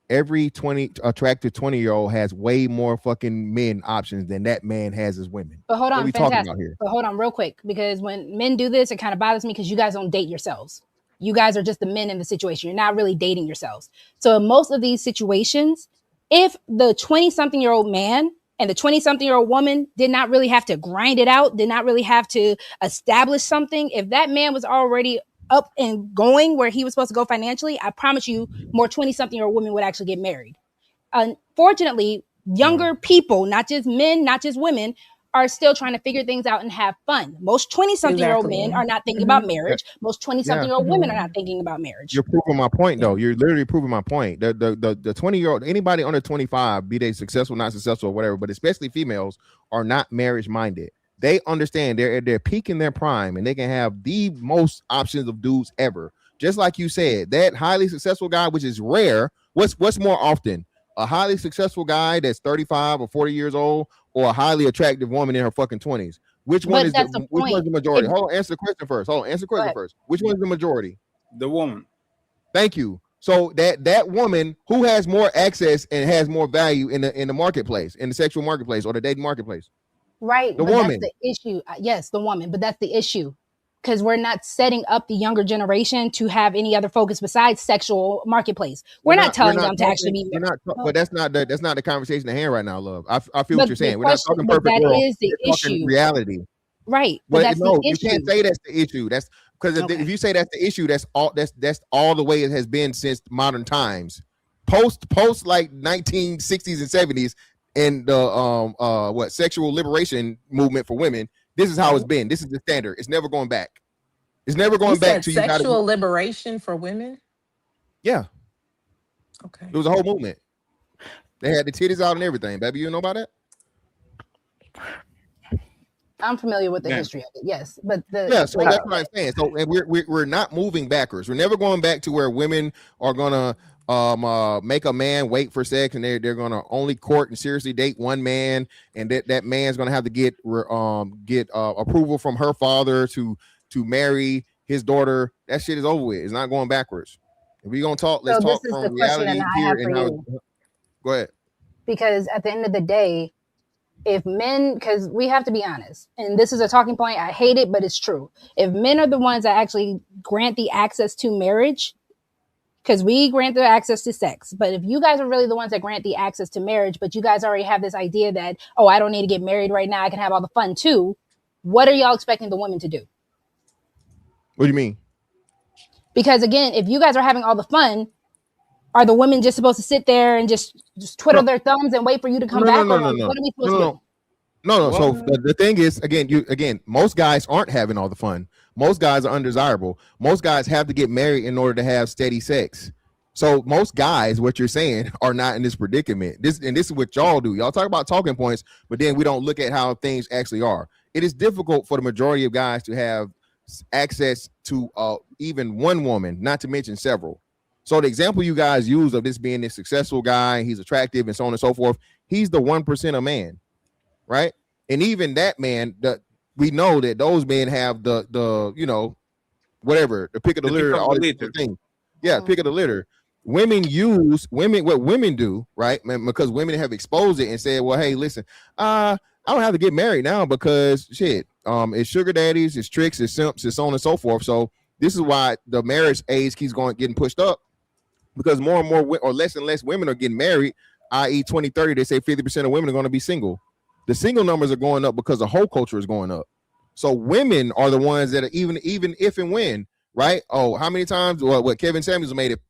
P: Every 20 attractive 20-year-old has way more fucking men options than that man has as women.
N: but hold
P: What are
N: on,
P: we talking about
N: fantastic.
P: here?
N: But hold on, real quick, because when men do this, it kind of bothers me because you guys don't date yourselves. You guys are just the men in the situation. You're not really dating yourselves. So in most of these situations, if the 20-something-year-old man and the 20-something-year-old woman did not really have to grind it out, did not really have to establish something, if that man was already up and going where he was supposed to go financially, I promise you, more 20-something-year-old women would actually get married. Unfortunately,
P: No.
N: younger people, not just men, not just women, are still trying to figure things out and have fun. Most 20-something-year-old men
Q: Exactly.
N: are not thinking
Q: Hmm.
N: about marriage. Most
P: Yeah.
N: 20-something-year-old women are not thinking about marriage.
P: You're proving my point,
Q: Yeah.
P: though. You're literally proving my point. The 20-year-old, anybody under 25, be they successful, not successful, or whatever, but especially females, are not marriage minded. They understand they're at their peak in their prime, and they can have the most options of dudes ever. Just like you said, that highly successful guy, which is rare. What's more often? A highly successful guy that's 35 or 40 years old, or a highly attractive woman in her fucking 20s? Which one
N: But
P: is
N: that's the
P: which one is
N: point.
P: the majority?
N: If,
P: Hold on, answer the question first. Answer the
N: go
P: question
N: ahead.
P: first. Which one is the majority?
J: The woman.
P: Thank you. So that woman who has more access and has more value in the marketplace, in the sexual marketplace or the dating marketplace,
N: Right,
P: the
N: but that's
P: woman.
N: the issue. Yes, the woman, but that's the issue. Because we're not setting up the younger generation to have any other focus besides sexual marketplace. We're not
P: We're
N: telling
P: not
N: them to actually
P: talking.
N: be
P: We're
N: married.
P: but that's not the conversation at hand right now, love. I feel what
N: But
P: you're
N: the
P: saying. We're not
N: question,
P: talking
N: but
P: perfect
N: that
P: world.
N: is the
P: We're talking
N: issue.
P: reality.
N: Right, but
P: Well,
N: that's the
P: no, you can't
N: issue.
P: say that's the issue. That's because if
N: Okay.
P: you say that's the issue, that's all the way it has been since modern times. Post like 1960s and 70s, and the sexual liberation movement for women, this is how it's been. This is the standard. It's never going back. It's never going back to you got
Q: sexual liberation for women.
P: Yeah.
Q: Okay.
P: It was a whole movement. They had the titties out and everything, baby. You know about that?
N: I'm familiar with the history of it, yes, but
P: so that's what I'm saying. So and we're not moving backwards. We're never going back to where women are gonna make a man wait for sex, and they're gonna only court and seriously date one man, and that man's gonna have to get approval from her father to marry his daughter. That shit is over with. It's not going backwards. If we're gonna talk, let's talk from reality here and how. Go ahead.
N: Because at the end of the day, if men, because we have to be honest, and this is a talking point, I hate it, but it's true. If men are the ones that actually grant the access to marriage, because we grant the access to sex, but if you guys are really the ones that grant the access to marriage, but you guys already have this idea that, oh, I don't need to get married right now, I can have all the fun too, what are y'all expecting the women to do?
P: What do you mean?
N: Because again, if you guys are having all the fun, are the women just supposed to sit there and just twiddle their thumbs and wait for you to come back? What are we supposed to do?
P: No. So the thing is, again, most guys aren't having all the fun. Most guys are undesirable. Most guys have to get married in order to have steady sex. So most guys, what you're saying, are not in this predicament. This is what y'all do. Y'all talk about talking points, but then we don't look at how things actually are. It is difficult for the majority of guys to have access to even one woman, not to mention several. So the example you guys use of this being this successful guy, he's attractive and so on and so forth, he's the 1% of man, right? And even that man, we know that those men have the whatever, the pick of the litter, all these things. Yeah, pick of the litter. What women do, right? Because women have exposed it and said, well, hey, listen, I don't have to get married now because shit, it's sugar daddies, it's tricks, it's simps, it's so on and so forth. So this is why the marriage age keeps getting pushed up. Because more and more or less and less women are getting married, i.e. 2030, they say 50% of women are going to be single. The single numbers are going up because the whole culture is going up. So women are the ones that are even if and when, right? Oh, how many times? What Kevin Samuels made it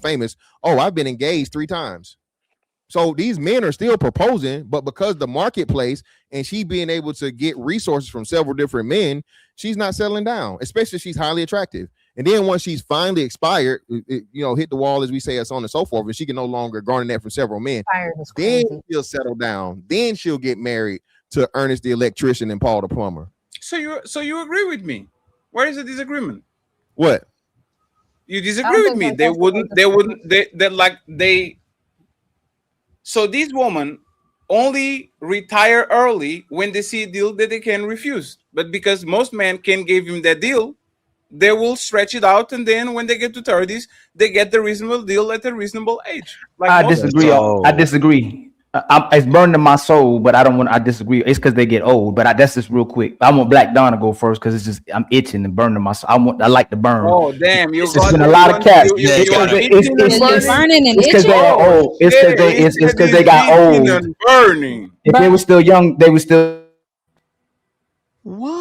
P: famous. Oh, I've been engaged 3 times. So these men are still proposing, but because the marketplace and she being able to get resources from several different men, she's not settling down, especially if she's highly attractive. And then once she's finally expired, hit the wall, as we say, and so on and so forth, and she can no longer garner that from several men, then she'll settle down. Then she'll get married to Ernest the electrician and Paul the plumber.
J: So you agree with me? Where is the disagreement?
P: What?
J: You disagree with me? So these women only retire early when they see a deal that they can refuse. But because most men can give him that deal, they will stretch it out, and then when they get to 30s, they get the reasonable deal at a reasonable age.
R: I disagree. It's burned in my soul, but I disagree. It's because they get old. But that's just real quick. I want Black Dawn to go first because I'm itching and burning my soul. I like to burn.
J: Oh damn!
R: It's been a lot of cats. It's burning and itching. It's because they are old. It's because they got old.
J: Burning.
R: If they were still young, they would still.
D: What?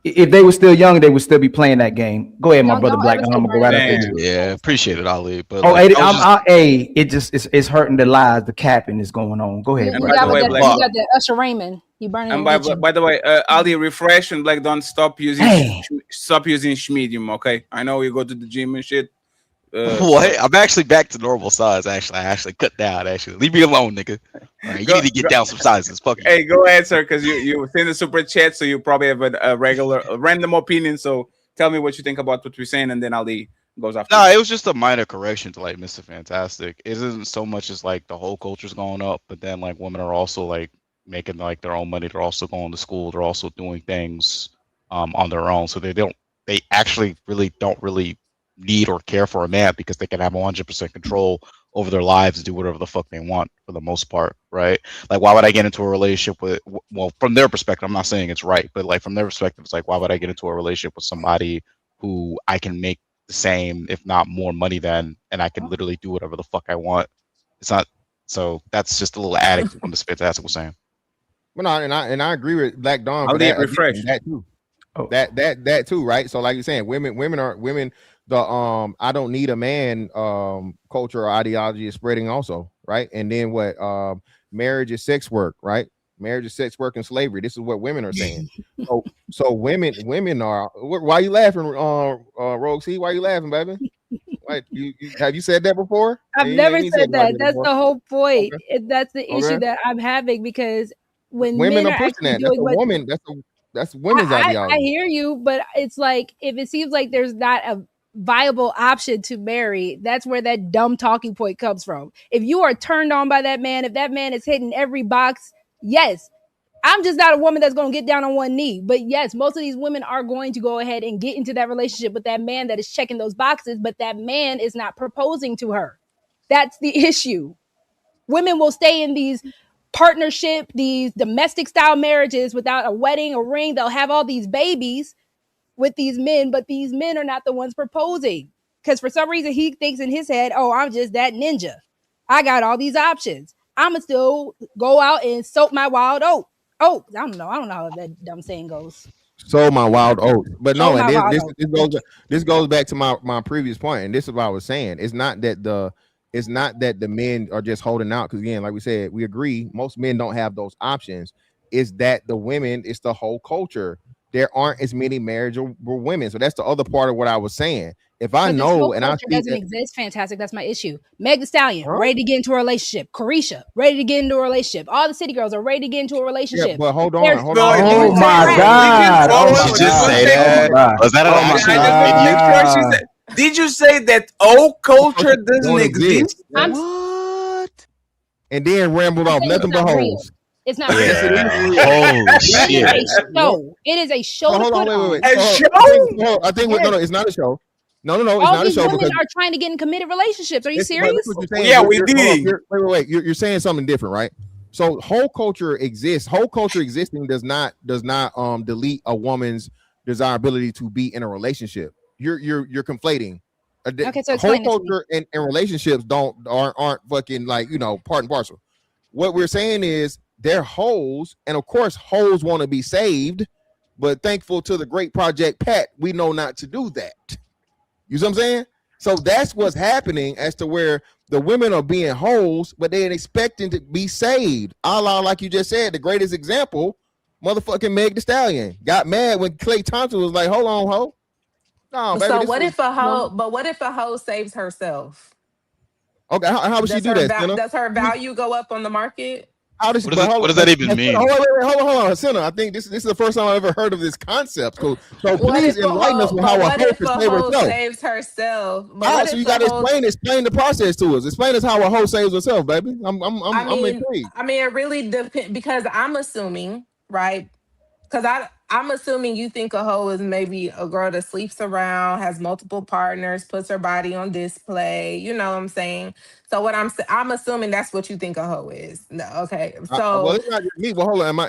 R: If they were still young, they would still be playing that game. Go ahead, my brother Black. I'm gonna go right after you.
D: Yeah, appreciate it, Ali. But
R: it's hurting the lies. The capping is going on. Go ahead.
N: You got that Usher Raymond. You burning.
J: And by the way, Ali, refresh and Black, don't stop using Schmedium. Okay, I know you go to the gym and shit.
D: What? I'm actually back to normal size. Actually, I actually cut down. Actually, leave me alone, nigga. All right, you need to get down some sizes. Fuck you.
J: Hey, go ahead, sir, because you send a super chat, so you probably have a random opinion. So tell me what you think about what we're saying, and then Ali goes after.
D: No, it was just a minor correction to like Mr. Fantastic. It isn't so much as like the whole culture's going up, but then like women are also like making like their own money. They're also going to school. They're also doing things on their own. So they actually really don't really need or care for a man because they can have 100% control over their lives and do whatever the fuck they want for the most part, right? Like, why would I get into a relationship with, well, from their perspective, I'm not saying it's right, but like from their perspective, it's like, why would I get into a relationship with somebody who I can make the same, if not more money than, and I can literally do whatever the fuck I want? It's not, so that's just a little addict to what Mr. Fantastic was saying.
P: Well, no, and I agree with Black Dawn.
J: I'll get refreshed.
P: That too. That too, right? So like you're saying, women the I don't need a man culture or ideology is spreading also, right? And then what marriage is sex work, right? Marriage is sex work and slavery. This is what women are saying. So women are. Why are you laughing, Rogue C? Why are you laughing, baby? Like you have you said that before?
N: I've
P: You
N: never
P: ain't
N: said that. That's
P: before.
N: the whole point.
P: Okay.
N: That's the issue
P: Okay.
N: that I'm having, because when
P: Women
N: men
P: are
N: are
P: pushing
N: actually
P: that. That's
N: doing
P: a
N: what
P: woman. That's women's
N: I
P: ideology.
N: hear you, but it's like, if it seems like there's not a viable option to marry, that's where that dumb talking point comes from. If you are turned on by that man, if that man is hitting every box, yes. I'm just not a woman that's going to get down on one knee. But yes, most of these women are going to go ahead and get into that relationship with that man that is checking those boxes, but that man is not proposing to her. That's the issue. Women will stay in these partnership, these domestic style marriages without a wedding or ring. They'll have all these babies with these men, but these men are not the ones proposing. Because for some reason he thinks in his head, oh, I'm just that ninja. I got all these options. I'ma still go out and soak my wild oat. Oh, I don't know how that dumb saying goes.
P: Sold my wild oats, but
N: Sold
P: no, and
N: my
P: then
N: wild oats.
P: this goes back to my previous point, and this is what I was saying. It's not that the men are just holding out, because again, like we said, we agree most men don't have those options. It's that the women, it's the whole culture. There aren't as many marriageable women, so that's the other part of what I was saying. If I
N: But this whole
P: know and I
N: culture
P: see
N: doesn't
P: that,
N: exist. Fantastic. That's my issue. Meg Thee Stallion, ready to get into a relationship. Carisha, ready to get into a relationship. All the city girls are ready to get into a
P: yeah,
N: relationship.
P: but hold
N: They're
P: on.
R: Oh my God! Oh my God!
J: Was that an
R: Oh my
J: accident? Just want to make sure she
R: God!
J: said. Did you say that old culture doesn't
P: don't
J: exist?
N: I'm
J: What?
P: And then rambled
N: I'm
P: off
N: saying
P: nothing
N: it's
P: but
N: not real.
P: hoes.
N: It's not
P: Yes,
N: real.
P: it is real.
T: Holy
N: It
T: shit.
N: is a show. It is a show
P: So
N: to
P: hold on,
N: put on.
P: wait.
J: A
P: So,
J: show?
P: I think
N: Yes.
P: no, it's not a show. No, it's
N: All
P: not a
N: these
P: show
N: women
P: because
N: are trying to get in committed relationships. Are you
P: listen,
N: serious?
P: listen what you're saying.
J: Yeah, we
P: hold
J: did.
P: on, wait. You're saying something different, right? So whole culture exists. Whole culture existing does not delete a woman's desirability to be in a relationship. You're conflating.
N: Okay, so
P: Whole
N: explain this to me.
P: culture and relationships aren't fucking like part and parcel. What we're saying is they're hoes, and of course hoes want to be saved, but thankful to the great Project Pat, we know not to do that. You see what I'm saying? So that's what's happening as to where the women are being hoes, but they're expecting to be saved. Allah, like you just said, the greatest example, motherfucking Meg Thee Stallion got mad when Klay Thompson was like, "Hold on, ho." No, baby.
Q: So
P: This
Q: what
P: was
Q: if a hoe? But what if a hoe saves herself?
P: okay. How would she do that?
Q: Does her value go up on the market?
P: How does
T: What does that even mean?
P: Hold on, Sinner. I think this is the first time I've ever heard of this concept. So please enlighten us with how a hoe can save herself.
Q: Saves herself?
P: So you got to explain the process to us. Explain us how a hoe saves herself, baby. I'm intrigued.
Q: I mean, it really depends, because I'm assuming, right? Because I'm assuming you think a hoe is maybe a girl that sleeps around, has multiple partners, puts her body on display. You know what I'm saying? So what I'm assuming that's what you think a hoe is. No, okay. So
P: well, it's not just me. Well, hold on.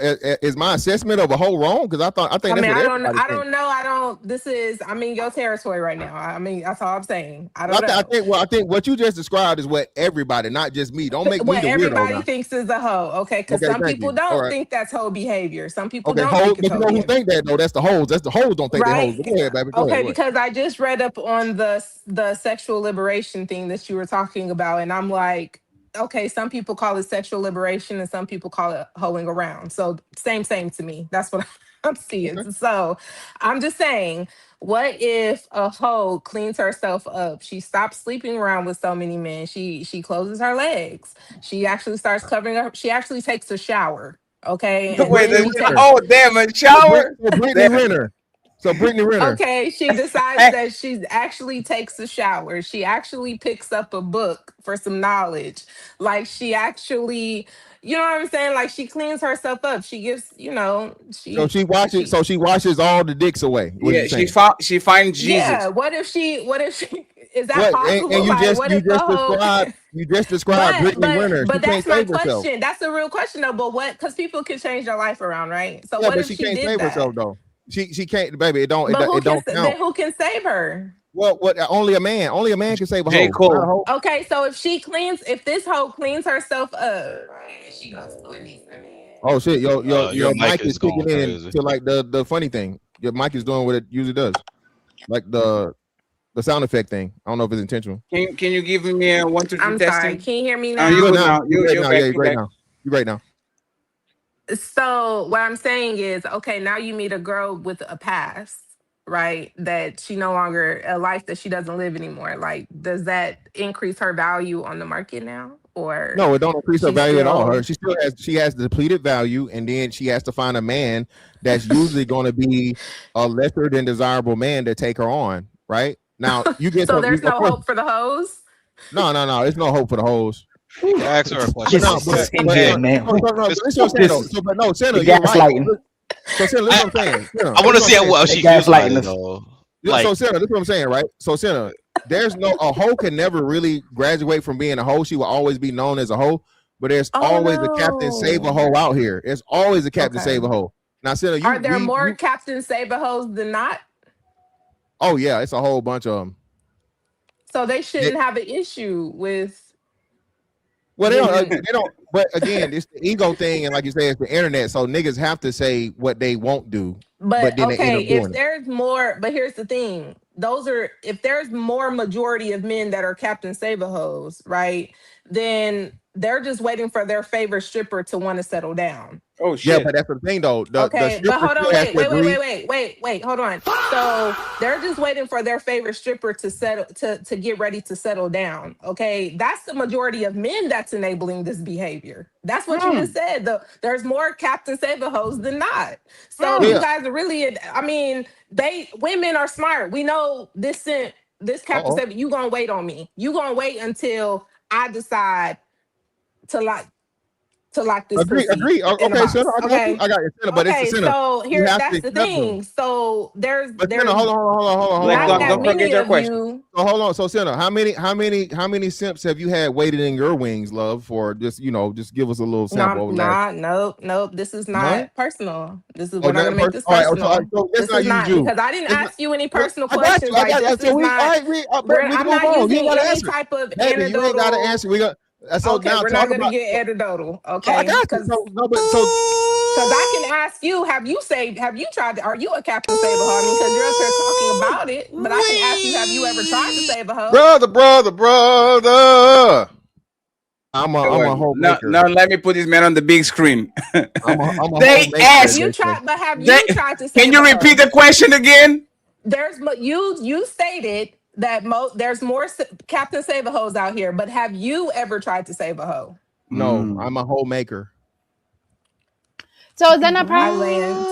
P: Is my assessment of a hoe wrong? Because I think that's what everybody thinks.
Q: This is, your territory right now. I mean, that's all I'm saying. I don't know.
P: I think what you just described is what everybody, not just me. Don't make me
Q: what
P: the weirdo.
Q: Everybody thinks is a hoe. Okay, because some people don't think that's hoe behavior. Some people don't
P: hoes,
Q: think it's
P: but you
Q: hoe
P: know who
Q: behavior.
P: think that though? That's the hoes. That's the hoes don't think they're hoes. But go ahead, baby. Go ahead.
Q: Because I just read up on the sexual liberation thing that you were talking about, and I'm like, okay, some people call it sexual liberation and some people call it hoeing around. So same to me. That's what I'm seeing. Okay. So I'm just saying, what if a hoe cleans herself up? She stops sleeping around with so many men. She closes her legs. She actually starts covering up. She actually takes a shower. Okay.
J: Wait, damn, a shower.
P: Brittany Renner.
Q: Okay, she decides that she actually takes a shower. She actually picks up a book for some knowledge. Like she actually, you know what I'm saying? Like she cleans herself up. She gives,
P: So she washes all the dicks away.
J: Yeah, she finds Jesus.
Q: Yeah. What if she? Is that possible?
P: And you just described Brittany Renner.
Q: But
P: she
Q: that's
P: can't
Q: my
P: save
Q: question.
P: Herself.
Q: That's a real question though. But what? Because people can change their life around, right? So
P: yeah,
Q: what
P: but
Q: if
P: she
Q: can't
P: save herself though? She can't, baby. It don't count.
Q: Then who can save her?
P: Well, only a man. Only a man can save a
J: J.
P: hoe.
J: Cole.
Q: Okay, so if this hoe cleans herself up.
P: Oh shit, your mic is kicking
T: crazy.
P: in to like the funny thing. Your mic is doing what it usually does. Like the the sound effect thing. I don't know if it's intentional.
J: Can you give me a 1, 2, 3
Q: I'm
J: testing?
Q: sorry. Can you hear me now?
P: You
J: You're
P: good
J: good
P: now?
J: now.
P: You great
J: You're
P: now?
J: back.
P: Yeah, you
J: You're
P: great
J: back.
P: now. You great now?
Q: So what I'm saying is, okay, now you meet a girl with a past, right? That she no longer a life that she doesn't live anymore. Like, does that increase her value on the market now, or
P: No, it don't increase her
Q: she's
P: value at all.
Q: still
P: She has depleted value, and then she has to find a man that's usually going to be a lesser than desirable man to take her on. Right now, you get
Q: so
P: some.
Q: there's
P: Of
Q: no
P: course,
Q: hope for the hoes?
P: no. There's no hope for the hoes.
T: You can ask her a
P: But
T: question.
P: no,
R: This is NJ, man.
P: this is Senna, you're right.
R: Gaslighting.
P: So Senna, listen what I'm saying. Senna,
T: I want to
P: listen
T: see
P: what I'm
T: how well
P: saying.
T: she feels about it
R: Gaslighting.
T: though.
P: Yeah,
T: Like,
P: so Senna, this is what I'm saying, right? So Senna, there's no a hoe can never really graduate from being a hoe. She will always be known as a hoe, but there's always a Captain Save a Hoe out here. There's always a Captain Save a Hoe. Now, Senna,
Q: Are there more Captain Saber hoes than not?
P: Oh yeah, it's a whole bunch of them.
Q: So they shouldn't have an issue with.
P: Well, they don't. But again, it's the ego thing, and like you say, it's the internet. So niggas have to say what they won't do,
Q: But
P: then they end
Q: okay,
P: up doing
Q: if
P: it.
Q: there's more, but here's the thing: if there's more majority of men that are Captain Saber hoes, right? Then they're just waiting for their favorite stripper to want to settle down.
J: Oh
P: Yeah, but that's the thing though. The
Q: Okay, but
P: stripper
Q: hold on,
P: still has to agree.
Q: wait, hold on. So they're just waiting for their favorite stripper to settle to get ready to settle down. Okay, that's the majority of men that's enabling this behavior. That's what you just said. There's more Captain Saber hoes than not. So you guys are really, I mean, women are smart. We know this Captain Saber. You gonna wait on me? You gonna wait until I decide to lock this
P: Agree.
Q: pussy
P: Okay,
Q: in a box.
P: Senna, I got you. I got you, Senna, but it's a Senna.
Q: So here,
P: You have
Q: that's
P: to
Q: the
P: accept
Q: thing.
P: them.
Q: So there's
P: Senna, hold on.
Q: not that many of you.
P: So hold on. So Senna, how many simps have you had waited in your wings, love, for just just give us a little sample over there.
Q: Nope. This is not personal. This is we're not
P: not
Q: gonna make this
P: all right,
Q: personal.
P: so let's
Q: This
P: not
Q: is not
P: use you.
Q: because I didn't ask you any personal
P: I got
Q: questions.
P: you. I got
Q: Like, this is not. I'm not using any type of
P: Baby, you ain't gotta
Q: anecdotal.
P: answer. We got so
Q: Okay,
P: now
Q: we're
P: talk
Q: not gonna
P: about.
Q: get anecdotal.
P: I
Q: Okay,
P: got you.
Q: because
P: Because
Q: I can ask you, have you tried to, are you a Captain Save a Hoe? I mean, because you're up here talking about it, but I can ask you, have you ever tried to save a hoe?
P: brother. I'm a homemaker.
J: Now let me put this man on the big screen.
P: I'm a
J: They
P: homemaker.
J: asked.
Q: Have you tried to save
J: Can you
Q: a
J: repeat
Q: hoe?
J: the question again?
Q: You stated that there's more Captain Save a Hoes out here, but have you ever tried to save a hoe?
P: No, I'm a homemaker.
N: So is that not problem?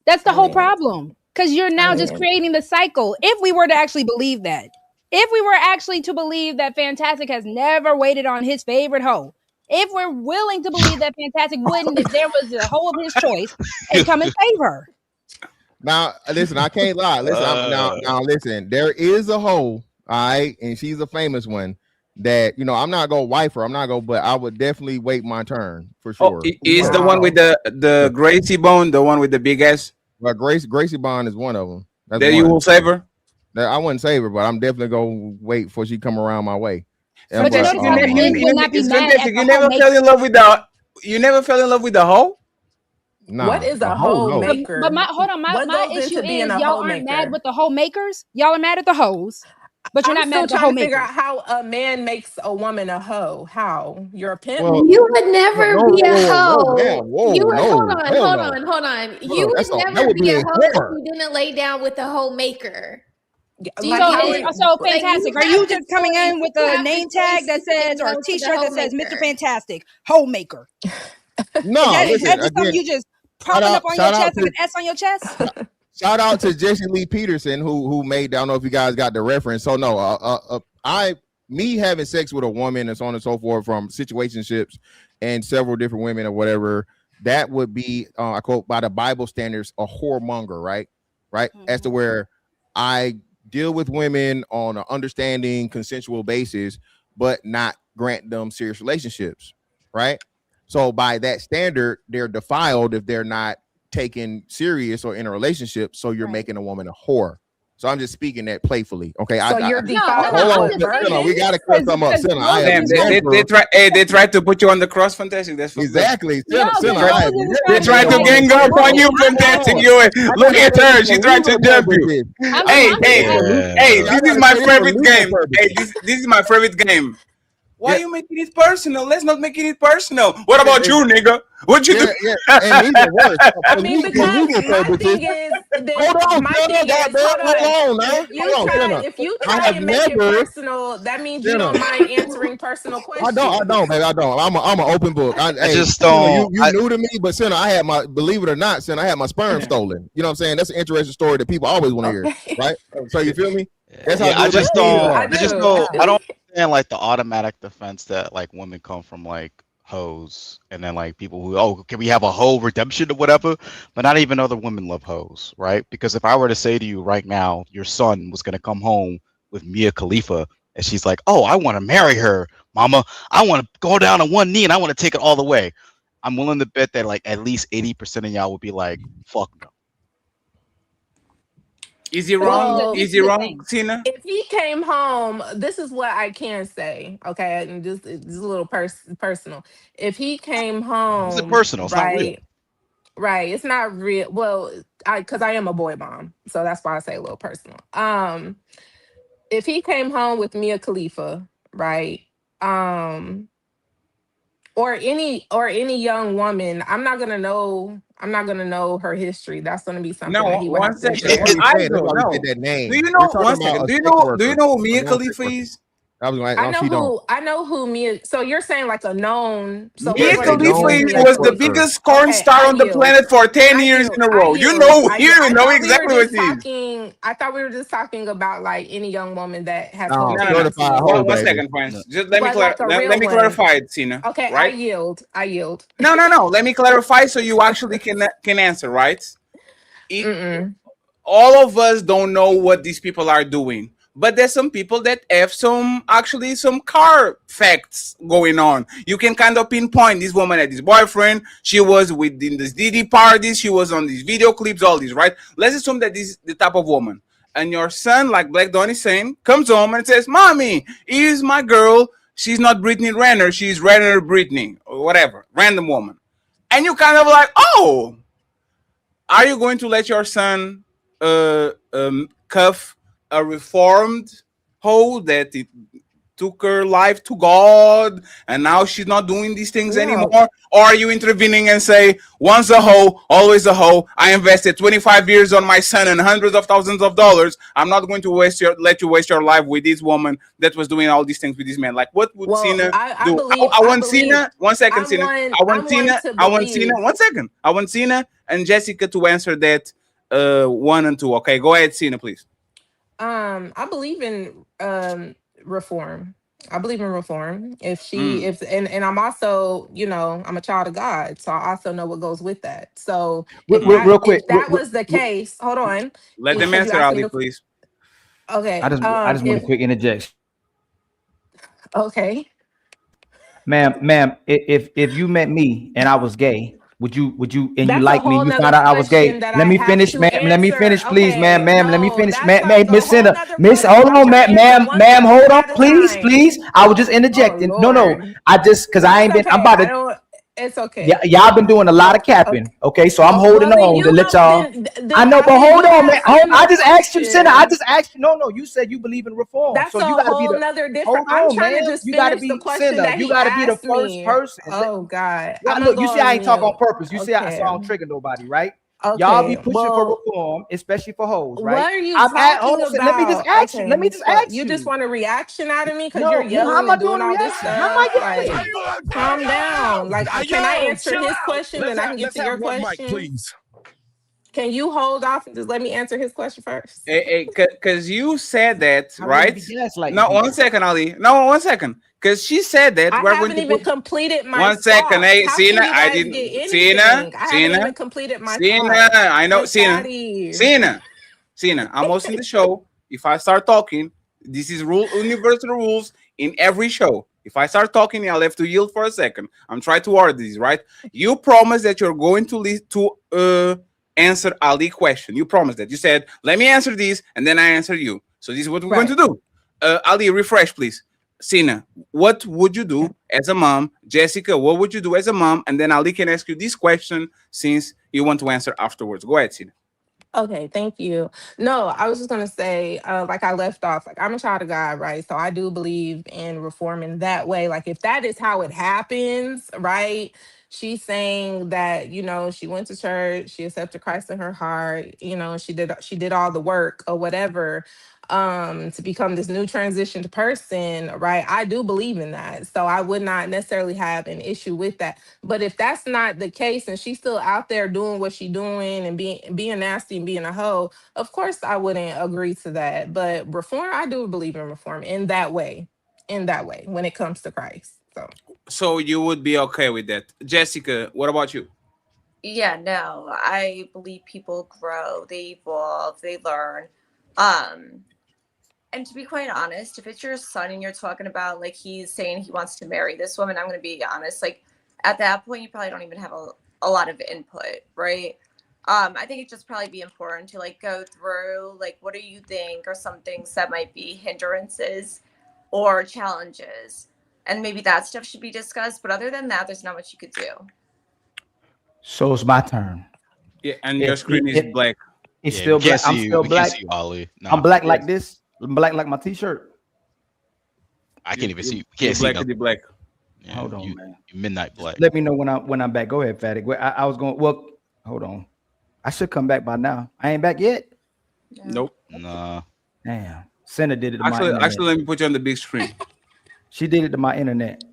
N: That's the whole problem. Because you're now just creating the cycle. If we were to actually believe that, if we were actually to believe that Fantastic has never waited on his favorite hoe, if we're willing to believe that Fantastic wouldn't, if there was a hoe of his choice, and come and save her.
P: Now, listen, I can't lie. Listen, now, listen. There is a hoe, all right, and she's a famous one. That I'm not gonna wife her. I'm not gonna, but I would definitely wait my turn for sure.
J: Is the one with the Gracie Bone the one with the big ass?
P: Well, Gracie Bond is one of them.
J: That you will save her?
P: I wouldn't save her, but I'm definitely gonna wait for she come around my way.
N: But you notice how the men will not be mad at the
J: You never fell in love with the hoe?
P: Nah,
Q: what is a hoe maker?
N: But my issue is y'all aren't mad with the hoe makers. Y'all are mad at the hoes, but you're not mad at the hoe
Q: makers. Figure
N: makers.
Q: out how a man makes a woman a hoe. How? You're a pimp.
S: You would never be a hoe. Hold on. You would never be a hoe if you didn't lay down with a hoe maker.
N: So Fantastic. Are you just coming in with a name tag that says, or a T-shirt that says "Mr. Fantastic Homemaker"?
P: No,
N: is that just something you just propping up on your chest, like an S on your chest?
P: Shout out to Jesse Lee Peterson who made. I don't know if you guys got the reference. So no, me having sex with a woman and so on and so forth from situationships and several different women or whatever, that would be I quote by the Bible standards a whoremonger, right? Mm-hmm. As to where I deal with women on an understanding, consensual basis, but not grant them serious relationships, right? So by that standard, they're defiled if they're not taken serious or in a relationship. So you're making a woman a whore. So I'm just speaking that playfully. Okay.
Q: So you're default.
P: Hold on, Senna, we gotta clear something up. Senna, I have
J: They tried to put you on the cross, fantastic. That's
P: exactly.
J: Senna,
P: Senna,
J: they tried to gang up on you, fantastic. You look at her. She tried to jump you. Hey, this is my favorite game. Hey, this is my favorite game. Why are you making it personal? Let's not make it personal. What about you, nigga? What you do?
P: And even worse.
Q: I mean, because my thing is, if you try and make it personal, that means you don't mind answering personal questions.
P: I don't, baby. I don't. I'm an open book. I
T: just don't.
P: You new to me, but Senna, I had my, believe it or not, Senna, I had my sperm stolen. You know what I'm saying? That's an interesting story that people always want to hear, right? So you feel me? That's how
T: I just don't. I don't
U: understand like the automatic defense that like women come from like hoes, and then like people who can we have a hoe redemption or whatever, but not even other women love hoes, right? Because if I were to say to you right now your son was going to come home with Mia Khalifa and she's like, oh, I want to marry her, mama, I want to go down on one knee and I want to take it all the way, I'm willing to bet that like at least 80% of y'all would be like, fuck no.
J: Is he wrong? Is he wrong, Tina?
Q: If he came home, this is what I can say. Okay, and just it's a little personal. If he came home,
U: is it personal? It's not real.
Q: Right. It's not real. Well, because I am a boy mom, so that's why I say a little personal. If he came home with Mia Khalifa, right? Or any young woman, I'm not gonna know her history. That's gonna be something that he would have to share.
P: I don't know. That name.
J: Do you know? One second. Do you know who Mia Khalifa is?
P: I
Q: know who Mia. So you're saying like a known. So
J: Mia Khalifa was the biggest corn star on the planet for 10 years in a row. You know exactly what she is.
Q: I thought we were just talking about like any young woman that has.
J: No. 1 second, friends. Just let me clarify it, Tina.
Q: Okay,
J: right?
Q: I yield.
J: No. Let me clarify so you actually can answer, right? All of us don't know what these people are doing. But there's some people that have some car facts going on. You can kind of pinpoint this woman had this boyfriend. She was within this DD parties. She was on these video clips, all these, right? Let's assume that this is the type of woman. And your son, like Black Don is saying, comes home and says, Mommy, here's my girl. She's not Brittany Renner. She's Renner Brittany or whatever. Random woman. And you kind of like, oh, are you going to let your son cuff a reformed hoe that it took her life to God and now she's not doing these things anymore? Or are you intervening and say, once a hoe, always a hoe? I invested 25 years on my son and hundreds of thousands of dollars. I'm not going to let you waste your life with this woman that was doing all these things with this man. Like, what would Cena do? I want Cena. 1 second, Cena. I want Cena. I want Cena and Jessica to answer that 1 and 2. Okay, go ahead, Cena, please.
Q: I believe in reform. I believe in reform. And I'm also, I'm a child of God, so I also know what goes with that. So
R: real quick,
Q: if that was the case, hold on.
J: Let them answer, Ali, please.
Q: Okay.
R: I just want a quick interjection.
Q: Okay.
R: Ma'am, if you met me and I was gay, would you and
Q: That's
R: you like me, you found out I was gay. Let me finish, ma'am. Let me finish, please, ma'am. Let me finish, ma'am. Miss Cinder. Hold on, ma'am, hold on, please. I was just interjecting. No. Because I ain't been, I'm about to.
Q: It's okay.
R: Yeah, y'all been doing a lot of capping. Okay, so I'm holding on to let y'all. I know, but hold on, man. I just asked you, Senator. I just asked you. No, you said you believe in reform.
Q: That's
R: so
Q: a
R: you gotta
Q: whole
R: be
Q: nother different. I'm trying to just finish the question that
R: you gotta be the first person.
Q: Oh God!
R: Look, you see, I ain't talk on purpose. You see, I don't trigger nobody, right?
Q: Okay,
R: y'all be pushing for reform, especially for hoes, right?
Q: What are you talking about?
R: Let me just ask you. Let me just ask you.
Q: You just want a reaction out of me because you're yelling and doing all this stuff.
R: How am I
Q: like, calm down. Like, can I answer his question and I can get to your question?
D: Mic, please.
Q: Can you hold off and just let me answer his question first?
J: Because you said that, right? No, 1 second, Ali. No, 1 second. Because she said that
Q: I haven't even completed my
J: 1 second. Hey, Cena, I didn't. Cena,
Q: haven't even completed my
J: Cena, I know. Cena, I'm hosting the show. If I start talking, this is universal rules in every show. If I start talking, I'll have to yield for a second. I'm trying to order these, right? You promise that you're going to answer Ali question. You promised that. You said, let me answer these, and then I answer you. So this is what we're going to do. Ali, refresh, please. Sina, what would you do as a mom? Jessica, what would you do as a mom? And then Ali can ask you this question since you want to answer afterwards. Go ahead, Sina.
Q: Okay, thank you. No, I was just gonna say, like I left off, like I'm a child of God, right? So I do believe in reforming that way. Like if that is how it happens, right? She's saying that, she went to church, she accepted Christ in her heart, she did all the work or whatever, to become this new transitioned person, right? I do believe in that. So I would not necessarily have an issue with that. But if that's not the case and she's still out there doing what she's doing and being nasty and being a hoe, of course I wouldn't agree to that. But reform, I do believe in reform in that way, when it comes to Christ.
J: So you would be okay with that. Jessica, what about you?
S: Yeah, no, I believe people grow, they evolve, they learn. And to be quite honest, if it's your son and you're talking about like he's saying he wants to marry this woman, I'm going to be honest, like at that point you probably don't even have a lot of input, right? I think it'd just probably be important to like go through like what do you think are some things that might be hindrances or challenges, and maybe that stuff should be discussed. But other than that, there's not much you could do.
R: So it's my turn.
J: Yeah, and your screen is black.
R: It's still black. I'm still black. I'm black like this. I'm black like my t-shirt.
U: I can't even see. Can't see nothing.
J: Black.
U: Yeah,
R: hold on, man.
U: Midnight black.
R: Let me know when I'm back. Go ahead, Fatty. I was going. Well, hold on. I should come back by now. I ain't back yet.
J: Nope.
U: Nah.
R: Damn. Senna did it to my internet.
J: Actually, let me put you on the big screen.
R: She did it to my internet.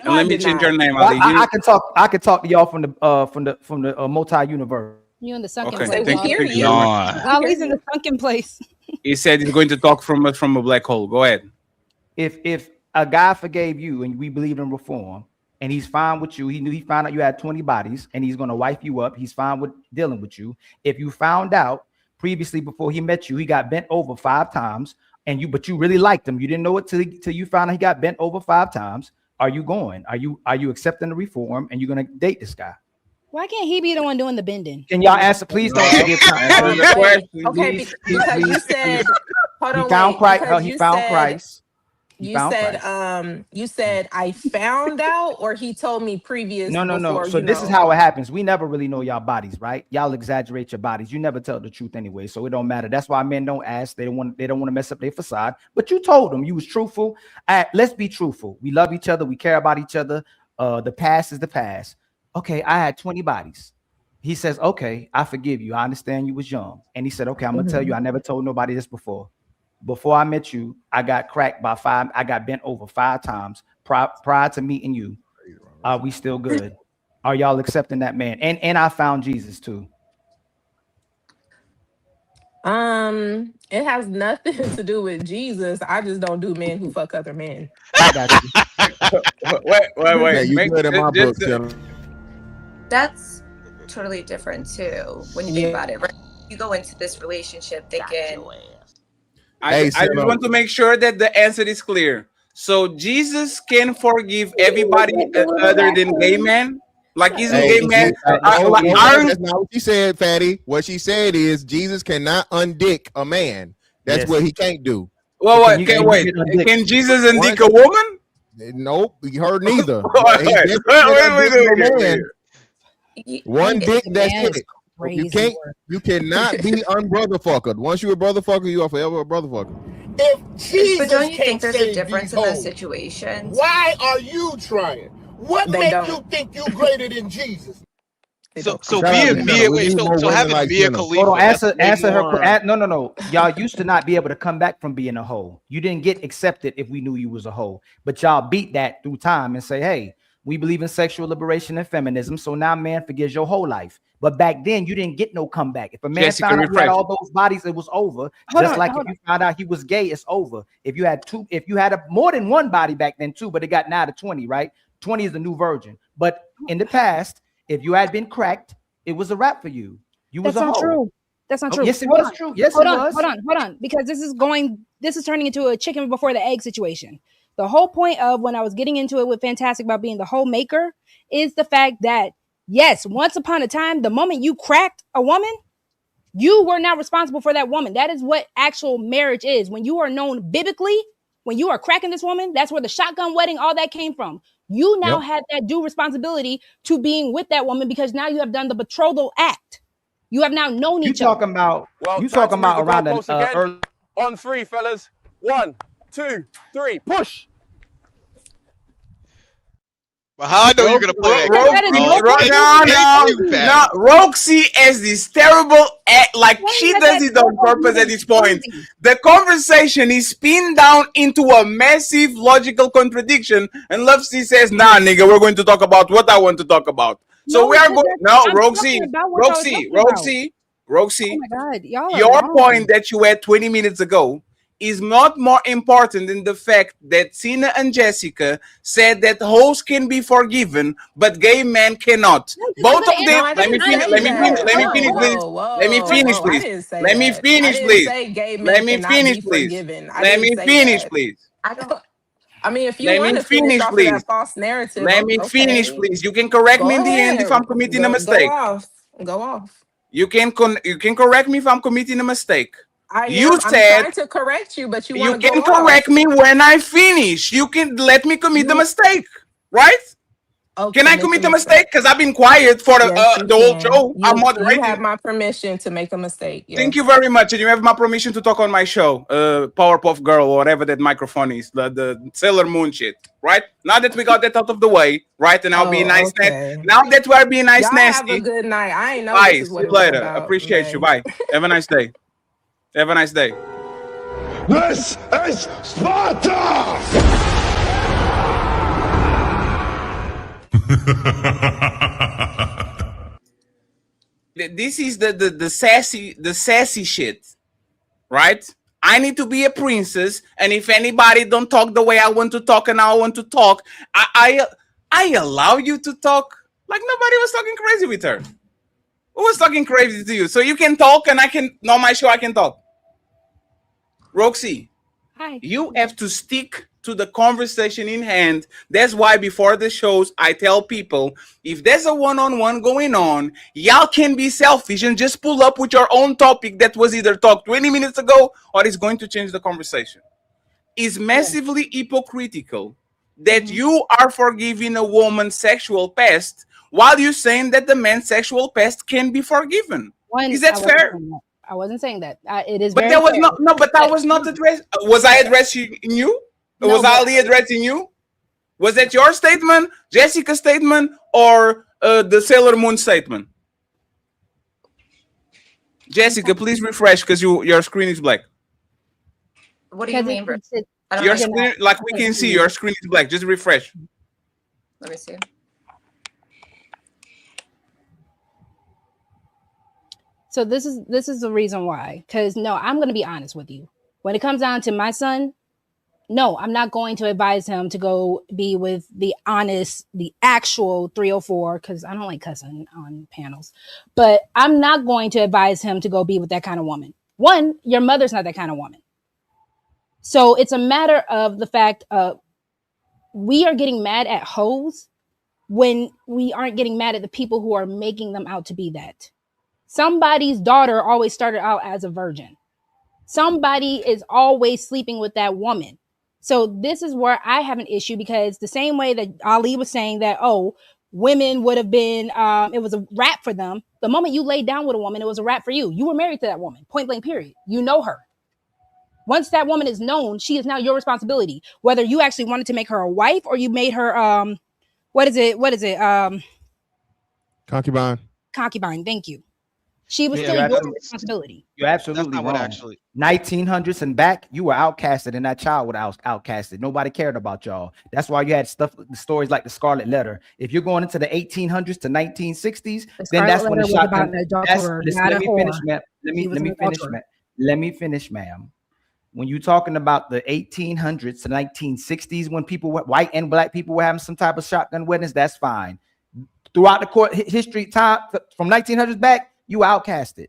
J: And let me change your name,
R: Well,
J: Ali.
R: I can talk. I can talk to y'all from the multi-universe.
N: You in the sunken
J: Okay,
N: place.
J: thank you very much.
N: Ali's in the sunken place.
J: He said he's going to talk from a black hole. Go ahead.
R: If a guy forgave you and we believe in reform, and he's fine with you, he found out you had 20 bodies, and he's gonna wife you up. He's fine with dealing with you. If you found out previously before he met you, he got bent over 5 times, but you really liked him. You didn't know it till you found out he got bent over 5 times. Are you going? Are you accepting the reform and you're gonna date this guy?
N: Why can't he be the one doing the bending?
R: Can y'all answer? Please don't give time.
Q: Okay, because you said, hold on,
R: he found Christ. He found Christ.
Q: You said I found out, or he told me previous.
R: No. So this is how it happens. We never really know y'all bodies, right? Y'all exaggerate your bodies. You never tell the truth anyway, so it don't matter. That's why men don't ask. They don't want to mess up their facade. But you told them. You was truthful. Let's be truthful. We love each other. We care about each other. The past is the past. Okay, I had 20 bodies. He says, okay, I forgive you. I understand you was young. And he said, okay, I'm gonna tell you, I never told nobody this before. Before I met you, I got cracked by 5. I got bent over 5 times prior to meeting you. Are we still good? Are y'all accepting that man? And I found Jesus too.
Q: It has nothing to do with Jesus. I just don't do men who fuck other men.
R: I got you.
J: wait.
P: Yeah, you good in my book,
S: That's totally different too when you think about it, right? You go into this relationship thinking.
J: I just want to make sure that the answer is clear. So Jesus can forgive everybody other than gay men? Like he's a gay man?
P: That's not what she said, Fatty. What she said is Jesus cannot undick a man. That's what he can't do.
J: Well, what? Can Jesus undick a woman?
P: Nope, you heard neither.
J: Wait.
P: One dick, that's it. You cannot be unbrother fucker. Once you're a brother fucker, you are forever a brother fucker.
D: If Jesus
S: but don't you think
D: can't
S: there's a
D: save
S: difference
D: these
S: in those
D: hoes,
S: situations?
D: why are you trying? What
Q: They
D: makes
Q: don't.
D: you think you greater than Jesus?
U: So having Mia Khalifa.
R: Hold on, answer her. No. Y'all used to not be able to come back from being a hoe. You didn't get accepted if we knew you was a hoe. But y'all beat that through time and say, hey, we believe in sexual liberation and feminism. So now man forgives your whole life. But back then you didn't get no comeback. If a man found out you had all those bodies, it was over. If you found out he was gay, it's over. If you had more than one body back then too, but it got now to 20, right? 20 is the new virgin. But in the past, if you had been cracked, it was a wrap for you. You was a hoe.
N: True. That's not true.
R: Yes, it was true. Yes, it was.
N: Hold on. Because this is turning into a chicken before the egg situation. The whole point of when I was getting into it with Fantastic about being the whole maker is the fact that, yes, once upon a time, the moment you cracked a woman, You were not responsible for that woman. That is what actual marriage is. When you are known biblically, when you are cracking this woman, that's where the shotgun wedding, all that came from. You now had that due responsibility to being with that woman because now you have done the betrothal act. You have now known each other.
D: You talking about around the early... On 3, fellas. 1, 2, 3, push.
U: But how I know you're gonna play
J: No, Roxy is this terrible like she does it on purpose at this point. The conversation is pinned down into a massive logical contradiction, and Lovesy says, "Nah, nigga, we're going to talk about what I want to talk about." So we are going. No, Roxy.
N: Oh my God, y'all are
J: Your
N: wrong.
J: point that you had 20 minutes ago is not more important than the fact that Cena and Jessica said that hoes can be forgiven, but gay men cannot. Both of them. Let me finish, please.
Q: I mean, if you want to finish off of that false narrative,
J: let me finish, please. You can correct me in the end if I'm committing a mistake.
Q: Go off.
J: You can correct me if I'm committing a mistake.
Q: I'm
J: said
Q: trying to correct you, but you
J: you
Q: want to
J: can
Q: go
J: correct me when I finish. You can let me commit the mistake, right? Can I commit a mistake? Because I've been quiet for the whole show. I'm moderating.
Q: You have my permission to make a mistake. Yes.
J: Thank you very much, and you have my permission to talk on my show, Powerpuff Girl, or whatever that microphone is, the Sailor Moon shit, right? Now that we got that out of the way, right? And I'll be nice. Now that we're being nice, nasty.
Q: Have a good night. I ain't know
J: Bye.
Q: this is what
J: See
Q: it
J: you later.
Q: was about.
J: Appreciate you. Bye. Have a nice day. Have a nice day.
A: This is Sparta!
J: This is the sassy shit, right? I need to be a princess, and if anybody don't talk the way I want to talk and I want to talk, I allow you to talk. Like nobody was talking crazy with her. Who was talking crazy to you? So you can talk and I can, on my show I can talk. Roxy,
N: hi.
J: You have to stick to the conversation in hand. That's why before the shows, I tell people, if there's a one-on-one going on, y'all can be selfish and just pull up with your own topic that was either talked 20 minutes ago or is going to change the conversation. It's massively hypocritical that you are forgiving a woman's sexual past while you're saying that the man's sexual past can be forgiven. Is that fair?
N: I wasn't saying that. It is,
J: but
N: very
J: that was
N: fair.
J: but that was not addressed. Was I addressing you?
N: No,
J: was Ali addressing you? Was that your statement, Jessica's statement, or the Sailor Moon statement? Jessica, please refresh because your screen is black.
S: What do you mean?
J: Your screen, like we can see, your screen is black. Just refresh.
S: Let me see.
N: So this is the reason why. Because no, I'm going to be honest with you. When it comes down to my son, no, I'm not going to advise him to go be with the actual 304, because I don't like cussing on panels. But I'm not going to advise him to go be with that kind of woman. One, your mother's not that kind of woman. So it's a matter of the fact of we are getting mad at hoes when we aren't getting mad at the people who are making them out to be that. Somebody's daughter always started out as a virgin. Somebody is always sleeping with that woman. So this is where I have an issue, because the same way that Ali was saying that, oh, women would have been, it was a wrap for them. The moment you laid down with a woman, it was a wrap for you. You were married to that woman, point blank, period. You know her. Once that woman is known, she is now your responsibility. Whether you actually wanted to make her a wife or you made her, what is it?
P: Concubine.
N: Concubine, thank you. She was still your responsibility.
R: You're absolutely wrong. 1900s and back, you were outcasted, and that child was outcasted. Nobody cared about y'all. That's why you had stories like the Scarlet Letter. If you're going into the 1800s to 1960s, then that's when the shotgun. Let me finish, ma'am. When you're talking about the 1800s to 1960s, when white and black people were having some type of shotgun weddings, that's fine. Throughout the court history time from 1900s back, you outcasted.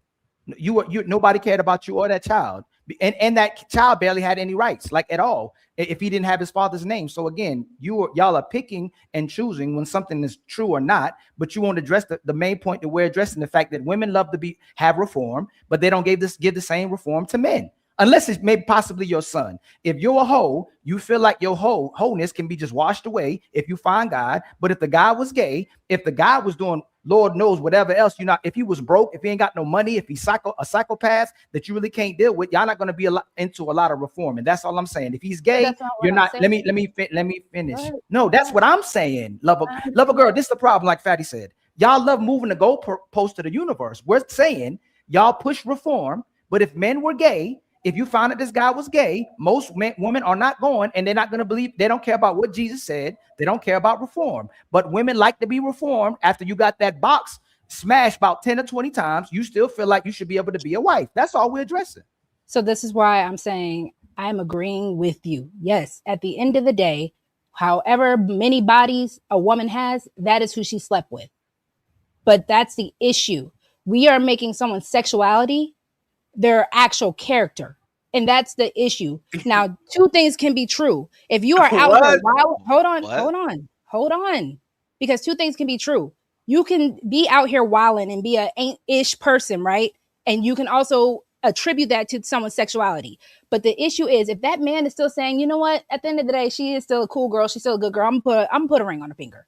R: Nobody cared about you or that child. And that child barely had any rights, like at all, if he didn't have his father's name. So again, y'all are picking and choosing when something is true or not, but you won't address the main point that we're addressing, the fact that women love to have reform, but they don't give the same reform to men. Unless it's maybe possibly your son. If you're a hoe, you feel like your wholeness can be just washed away if you find God. But if the guy was gay, if the guy was doing Lord knows whatever else, if he was broke, if he ain't got no money, if he's a psychopath that you really can't deal with, y'all not going to be into a lot of reform. And that's all I'm saying. If he's gay, you're not. Let me finish. No, that's what I'm saying. Love a girl. This is the problem. Like Fatty said, y'all love moving the goalpost to the universe. We're saying y'all push reform, but if men were gay, if you found that this guy was gay, most women are not going, and they're not going to believe. They don't care about what Jesus said. They don't care about reform. But women like to be reformed. After you got that box smashed about 10 or 20 times, you still feel like you should be able to be a wife. That's all we're addressing.
N: So this is why I'm saying I'm agreeing with you. Yes, at the end of the day, however many bodies a woman has, that is who she slept with. But that's the issue. We are making someone's sexuality their actual character. And that's the issue. Now, two things can be true. If you are out here wild, hold on. Because two things can be true. You can be out here wilding and be a ain't-ish person, right? And you can also attribute that to someone's sexuality. But the issue is, if that man is still saying, you know what, at the end of the day, she is still a cool girl, she's still a good girl, I'm gonna put a ring on her finger.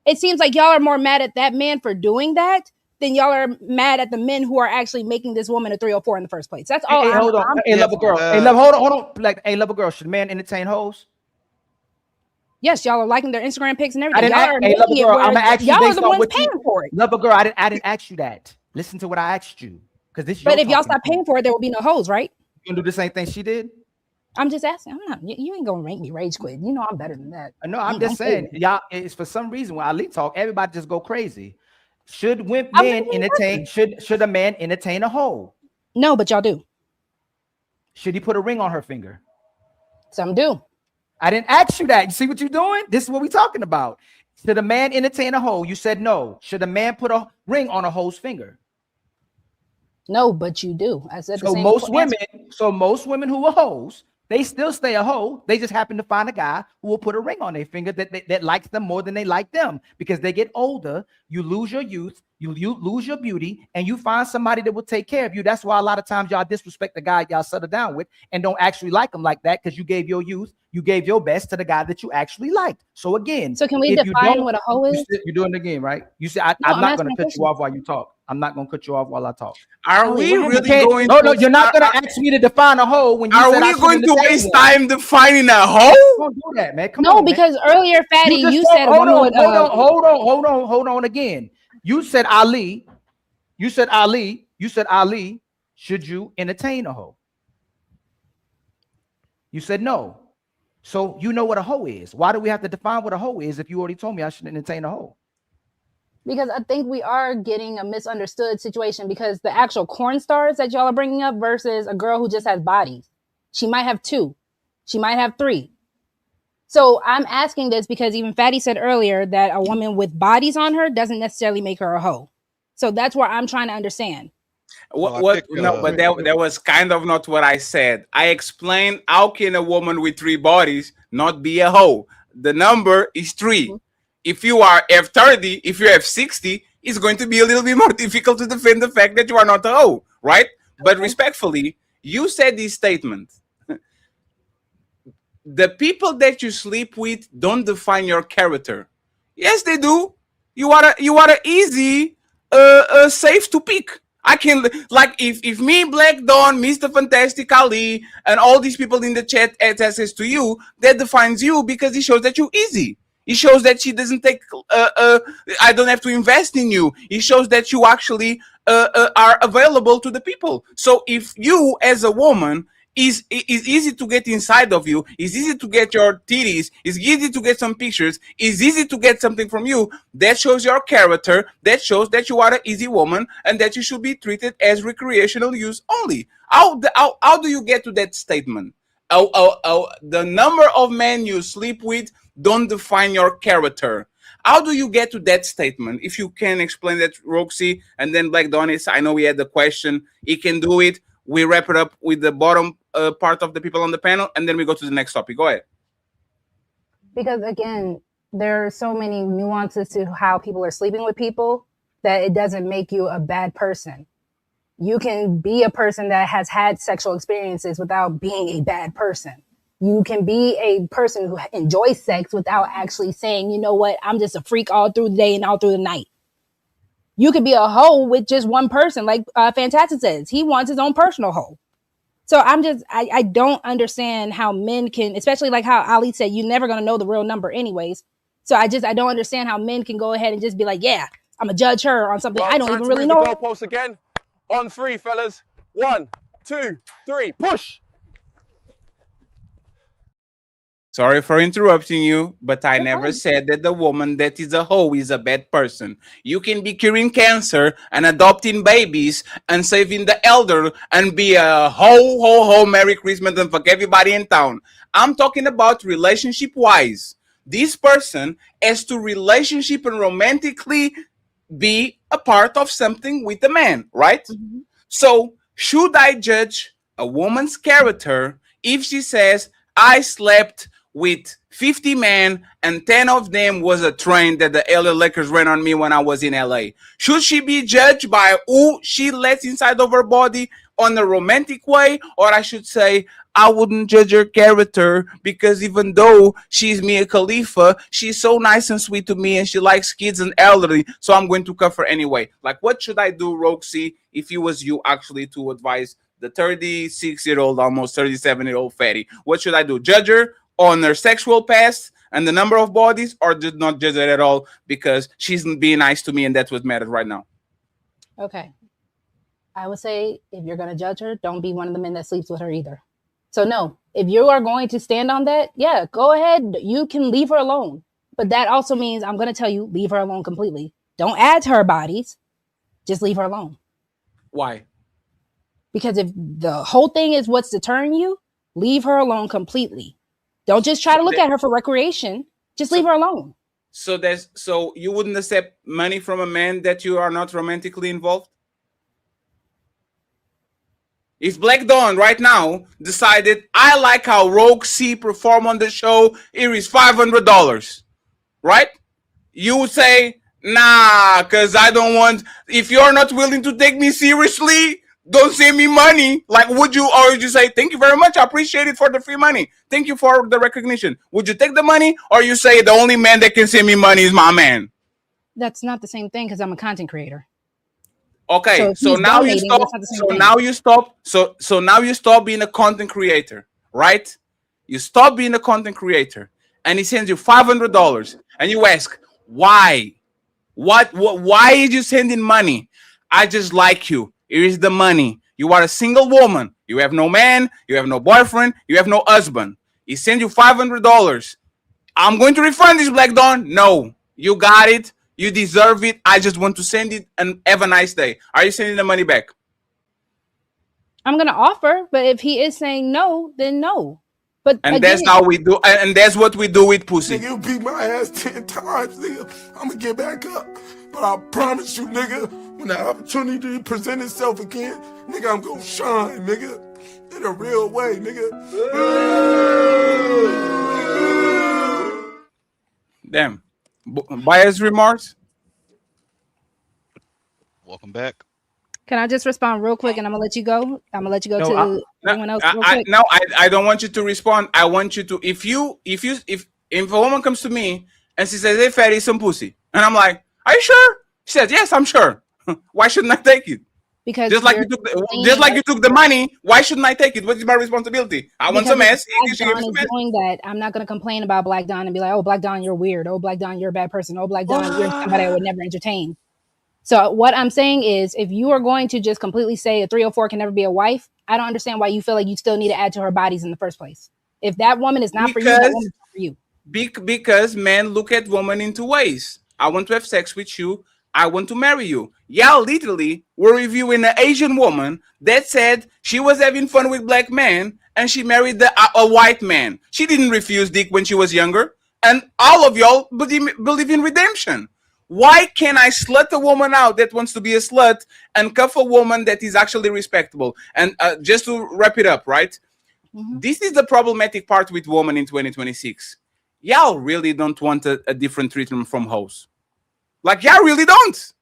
N: It seems like y'all are more mad at that man for doing that then y'all are mad at the men who are actually making this woman a 304 in the first place. That's all.
R: Hey, hold on. Hey, love a girl. Hold on. Like, hey, love a girl. Should men entertain hoes?
N: Yes, y'all are liking their Instagram pics and everything.
R: Y'all are making it where y'all
N: are the ones paying for it.
R: Love a girl. I didn't ask you that. Listen to what I asked you, because this.
N: But if y'all stop paying for it, there will be no hoes, right?
R: You gonna do the same thing she did?
N: I'm just asking. I'm not. You ain't gonna make me rage quit. You know I'm better than that.
R: No, I'm just saying. Y'all, it's for some reason when Ali talk, everybody just go crazy. Should men entertain? Should a man entertain a hoe?
N: No, but y'all do.
R: Should he put a ring on her finger?
N: Some do.
R: I didn't ask you that. You see what you're doing? This is what we're talking about. Should a man entertain a hoe? You said no. Should a man put a ring on a hoe's finger?
N: No, but you do. I said
R: so most women who are hoes, they still stay a hoe. They just happen to find a guy who will put a ring on their finger that likes them more than they like them. Because they get older, you lose your youth, you lose your beauty, and you find somebody that will take care of you. That's why a lot of times y'all disrespect the guy y'all settle down with and don't actually like him like that, because you gave your youth, you gave your best to the guy that you actually liked. So again,
N: so can we define what a hoe is?
R: You're doing it again, right? You say I'm not going to cut you off while you talk. I'm not going to cut you off while I talk.
J: Are we really going?
R: No, you're not going to ask me to define a hoe when you
J: are
R: said
J: we going to waste time defining a hoe?
R: Don't do that, man. Come
N: no,
R: on,
N: because
R: man.
N: earlier, Fatty, you said
R: hold on again. You said Ali. You said Ali. Should you entertain a hoe? You said no. So you know what a hoe is. Why do we have to define what a hoe is if you already told me I should entertain a hoe?
N: Because I think we are getting a misunderstood situation, because the actual corn stars that y'all are bringing up versus a girl who just has bodies. She might have 2. She might have 3. So I'm asking this because even Fatty said earlier that a woman with bodies on her doesn't necessarily make her a hoe. So that's where I'm trying to understand.
J: But that was kind of not what I said. I explained how can a woman with 3 bodies not be a hoe. The number is 3. Mm-hmm. If you have 30, if you have 60, it's going to be a little bit more difficult to defend the fact that you are not a hoe, right? Okay. But respectfully, you said this statement. The people that you sleep with don't define your character. Yes, they do. You are a easy, safe to pick. I can, like, if me, Black Dawn, Mr. Fantastic, Ali, and all these people in the chat have access to you, that defines you because it shows that you're easy. It shows that she doesn't take, I don't have to invest in you. It shows that you actually are available to the people. So if you as a woman is easy to get inside of you, it's easy to get your titties, it's easy to get some pictures, it's easy to get something from you, that shows your character, that shows that you are an easy woman and that you should be treated as recreational use only. How do you get to that statement? The number of men you sleep with don't define your character. How do you get to that statement? If you can explain that, Roxy, and then Black Donis, I know we had the question. He can do it. we wrap it up with the bottom part of the people on the panel, and then we go to the next topic. Go ahead.
N: Because again, there are so many nuances to how people are sleeping with people that it doesn't make you a bad person. You can be a person that has had sexual experiences without being a bad person. You can be a person who enjoys sex without actually saying, you know what, I'm just a freak all through the day and all through the night. You could be a hoe with just one person, like Fantastic says. He wants his own personal hoe. So I don't understand how men can, especially like how Ali said, you're never going to know the real number anyways. So I don't understand how men can go ahead and just be like, yeah, I'm going to judge her on something I don't even really know.
B: Goalpost again. On 3, fellas. 1, 2, 3, push.
J: Sorry for interrupting you, but I never said that the woman that is a hoe is a bad person. You can be curing cancer and adopting babies and saving the elder and be a ho, Merry Christmas and fuck everybody in town. I'm talking about relationship-wise. This person has to relationship and romantically be a part of something with a man, right? Mm-hmm. So should I judge a woman's character if she says, I slept with 50 men and 10 of them was a train that the LA Lakers ran on me when I was in LA? Should she be judged by who she lets inside of her body on a romantic way? Or I should say, I wouldn't judge her character because even though she's Mia Khalifa, she's so nice and sweet to me and she likes kids and elderly, so I'm going to cuff her anyway. Like, what should I do, Roxy, if it was you actually to advise the 36-year-old, almost 37-year-old fatty? What should I do? Judge her on her sexual past and the number of bodies, or did not judge her at all because she's being nice to me and that's what matters right now?
N: Okay. I would say if you're going to judge her, don't be one of the men that sleeps with her either. So no, if you are going to stand on that, yeah, go ahead. You can leave her alone. But that also means I'm going to tell you, leave her alone completely. Don't add to her bodies. Just leave her alone.
J: Why?
N: Because if the whole thing is what's deterring you, leave her alone completely. Don't just try to look at her for recreation. Just leave her alone.
J: So you wouldn't accept money from a man that you are not romantically involved? If Black Dawn right now decided, I like how Rogue C perform on the show, here is $500, right? You would say, nah, because I don't want, if you're not willing to take me seriously, don't send me money. Like, would you, or would you say, thank you very much, I appreciate it for the free money. Thank you for the recognition. Would you take the money, or you say the only man that can send me money is my man?
N: That's not the same thing because I'm a content creator.
J: Okay, so now you stop. So now you stop being a content creator, right? You stop being a content creator, and he sends you $500, and you ask, why? What? Why is you sending money? I just like you. Here is the money. You are a single woman. You have no man. You have no boyfriend. You have no husband. He sends you $500. I'm going to refund this, Black Dawn. No, you got it. You deserve it. I just want to send it and have a nice day. Are you sending the money back?
N: I'm going to offer, but if he is saying no, then no. But
J: and again, that's how we do, and that's what we do with pussy.
A: Nigga, you beat my ass 10 times, nigga. I'm gonna get back up. But I promise you, nigga, when the opportunity presents itself again, nigga, I'm gonna shine, nigga. In a real way, nigga.
J: Damn. Bias remarks?
U: Welcome back.
N: Can I just respond real quick and I'm gonna let you go? I'm gonna let you go to everyone else real quick.
J: I don't want you to respond. I want you to, if a woman comes to me and she says, hey, fatty, some pussy. And I'm like, are you sure? She says, yes, I'm sure. Why shouldn't I take it?
N: Because
J: just like you took the money, why shouldn't I take it? What is my responsibility? I want some ass.
N: Black Dawn is doing that. I'm not gonna complain about Black Dawn and be like, oh, Black Dawn, you're weird. Oh, Black Dawn, you're a bad person. Oh, Black Dawn, you're somebody I would never entertain. So what I'm saying is, if you are going to just completely say a 304 can never be a wife, I don't understand why you feel like you still need to add to her bodies in the first place. If that woman is not for you, that woman's not for you.
J: Because men look at women in two ways. I want to have sex with you. I want to marry you. Yeah, literally, we're reviewing an Asian woman that said she was having fun with black men and she married a white man. She didn't refuse dick when she was younger. And all of y'all believe in redemption. Why can't I slut a woman out that wants to be a slut and cuff a woman that is actually respectable? And just to wrap it up, right? This is the problematic part with women in 2026. Y'all really don't want a different treatment from hoes. Like, y'all really don't.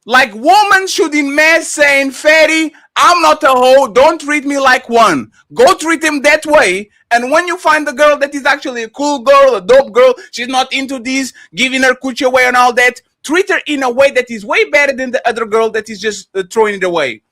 J: Like, women should in mass saying, Fatty, I'm not a hoe. Don't treat me like one. Go treat him that way. And when you find a girl that is actually a cool girl, a dope girl, she's not into this, giving her coochie away and all that, treat her in a way that is way better than the other girl that is just throwing it away.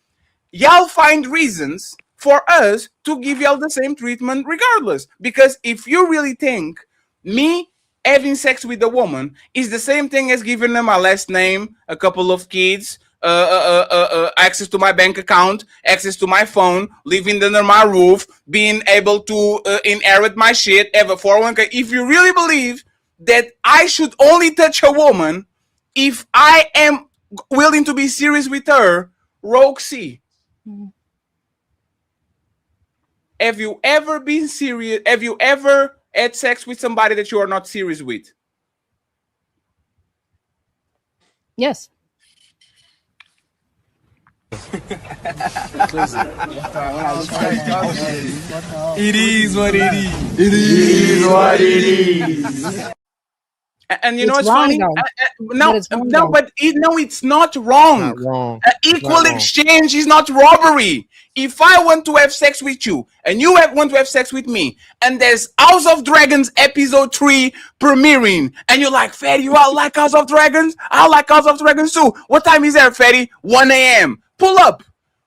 J: Y'all find reasons for us to give y'all the same treatment regardless. Because if you really think me having sex with a woman is the same thing as giving them my last name, a couple of kids, access to my bank account, access to my phone, living under my roof, being able to inherit my shit, have a 401k. If you really believe that I should only touch a woman if I am willing to be serious with her, Roxy, have you ever been serious? Have you ever had sex with somebody that you are not serious with?
N: Yes.
K: It is what it is.
R: It is what it is.
J: And you know
N: It's
J: what's funny?
N: wrong,
J: But it's not wrong.
P: Not wrong.
J: Equal
P: Not wrong.
J: exchange is not robbery. If I want to have sex with you and you want to have sex with me, and there's House of Dragons episode 3 premiering, and you're like, Fatty, you all like House of Dragons? I like House of Dragons too. What time is there, Fatty? 1 a.m. Pull up.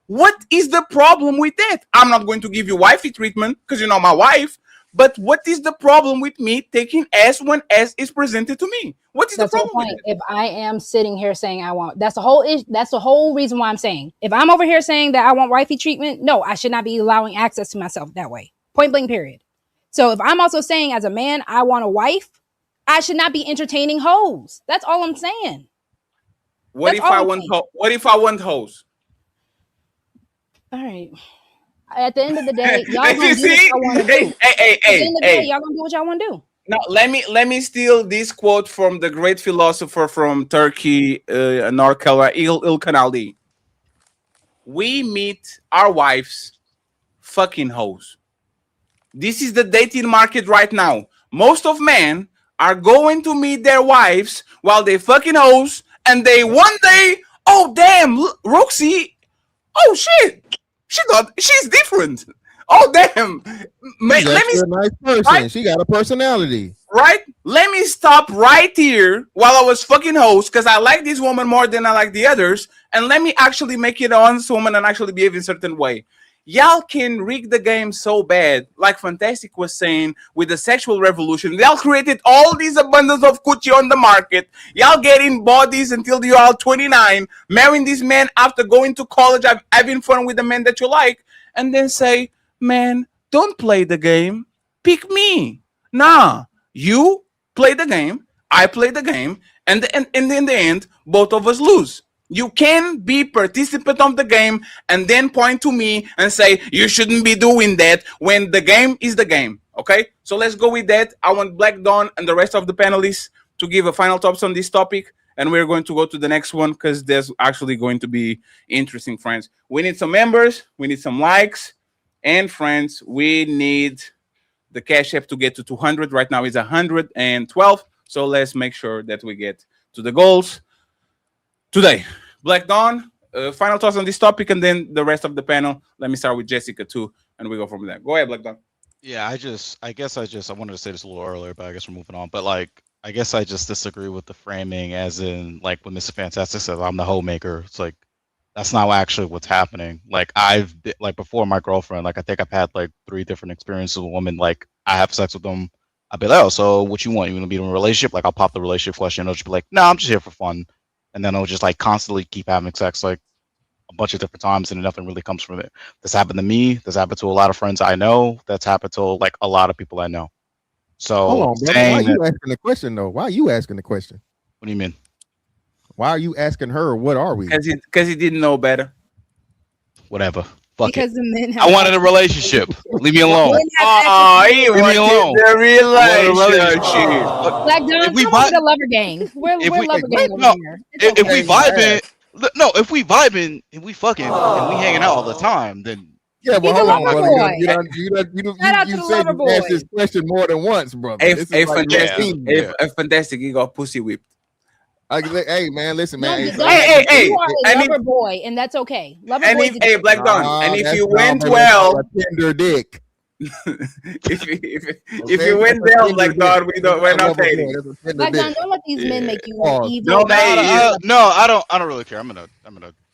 J: What is the problem with that? I'm not going to give you wifey treatment because you're not my wife. But what is the problem with me taking ass when ass is presented to me? What is
N: That's
J: the problem with
N: point.
J: it?
N: If I am sitting here saying I want, that's the whole reason why I'm saying. If I'm over here saying that I want wifey treatment, no, I should not be allowing access to myself that way. Point blank, period. So if I'm also saying as a man I want a wife, I should not be entertaining hoes. That's all I'm saying.
J: What if I want hoes?
N: All right. At the end of the day, y'all gonna
J: You
N: do
J: see?
N: what y'all want to do. At the end of the day,
J: Hey.
N: y'all gonna do what y'all want to do.
J: Now let me steal this quote from the great philosopher from Turkey, North Carolina, İlkan Ali. We meet our wives fucking hoes. This is the dating market right now. Most of men are going to meet their wives while they fucking hoes, and they one day, oh damn, Roxy, oh shit, she's different. Oh damn,
P: She's actually a nice person.
J: Right?
P: She got a personality.
J: Right? Let me stop right here while I was fucking host because I like this woman more than I like the others, and let me actually make it an honest woman and actually behave in a certain way. Y'all can rig the game so bad, like Fantastic was saying, with the sexual revolution. Y'all created all these abundance of coochie on the market. Y'all getting bodies until you are 29, marrying these men after going to college, having fun with the men that you like, and then say, man, don't play the game. Pick me. Nah, you play the game, I play the game, and in the end, both of us lose. You can be participant of the game and then point to me and say you shouldn't be doing that when the game is the game. Okay, so let's go with that. I want Black Dawn and the rest of the panelists to give a final thoughts on this topic, and we're going to go to the next one because there's actually going to be interesting, friends. We need some members, we need some likes, and friends, we need the Cash App to get to 200. Right now it's 112. So let's make sure that we get to the goals today. Black Dawn, final thoughts on this topic, and then the rest of the panel. Let me start with Jessica too, and we go from there. Go ahead, Black Dawn.
U: Yeah, I wanted to say this a little earlier, but I guess we're moving on. But like, I guess I just disagree with the framing, as in like when Mr. Fantastic says I'm the homemaker. It's like that's not actually what's happening. Like I've been, like before my girlfriend, like I think I've had like 3 different experiences with women. Like I have sex with them. I'll be like, oh, so what you want? You want to be in a relationship? Like I'll pop the relationship question. They'll just be like, no, I'm just here for fun. And then I'll just like constantly keep having sex like a bunch of different times, and nothing really comes from it. This happened to me. This happened to a lot of friends I know. That's happened to like a lot of people I know. So
P: hold on, brother. Why are you asking the question though? Why are you asking the question?
U: What do you mean?
P: Why are you asking her? What are we?
J: Because he didn't know better.
U: Whatever. Fuck
N: because
U: it.
N: the men have
U: I wanted a
N: access-
U: relationship. Leave me alone.
N: Men have access
J: Oh,
N: to
J: he
U: Leave me
J: wanted
U: alone.
J: the
U: I want a
J: relationship.
U: But
N: Black
U: if
N: Don,
U: we
N: come over
U: vibe,
N: to Lover Gang.
U: if
N: We're
U: we
N: Lover Gang over
U: no,
N: here. It's
U: if
N: okay.
U: we vibing, no, if we vibing and we fucking and we hanging out all the time, then
P: Yeah, but
N: He's a
P: hold on,
N: lover
P: brother.
N: boy. Shout out to
P: You
N: the
P: said
N: lover
P: you asked
N: boy.
P: this question more than once, brother.
J: Hey,
P: This is
J: hey,
P: like
J: fantastic.
P: routine.
J: Hey, fantastic. He got pussy whipped.
P: Hey, man, listen, man. Hey,
N: Don't,
P: so
N: don't,
P: hey,
N: you are a
J: and if-
N: lover boy, and that's okay. Lover
J: And
N: boys.
J: if, hey, Black Don, and if you went well,
P: tender dick.
J: if you went well, Black Don, we're not dating.
N: Black Don, don't let these men make you
P: Pause.
N: evil.
J: No, hey,
U: no, I don't really care. I'm gonna.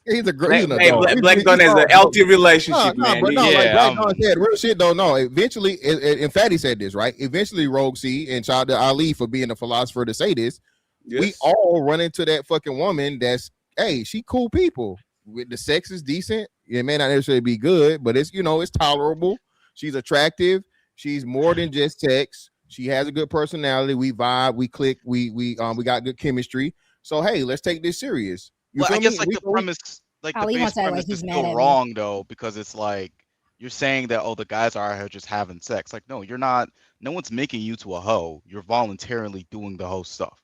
P: He's
J: Black,
P: an
J: hey,
P: adult.
J: Black Don has a healthy relationship, man.
P: But no,
J: He-
P: like
U: Yeah,
P: Black Don said, real shit though. No, eventually, and Fatty said this, right? Eventually, Rogue C and shout out to Ali for being the philosopher to say this. We
J: Yes.
P: all run into that fucking woman that's, hey, she cool people. With the sex is decent. It may not necessarily be good, but it's it's tolerable. She's attractive. She's more than just sex. She has a good personality. We vibe. We click. We got good chemistry. So hey, let's take this serious. You
U: Well,
P: feel
U: I guess
P: me?
U: like
P: We
U: the
P: go-
U: premise, like the
N: Ali
U: base
N: wants to act
U: premise
N: like
U: is
N: he's mad
U: still
N: at me.
U: wrong though, because it's like you're saying that the guys are out here just having sex. Like no, you're not. No one's making you to a hoe. You're voluntarily doing the hoe stuff.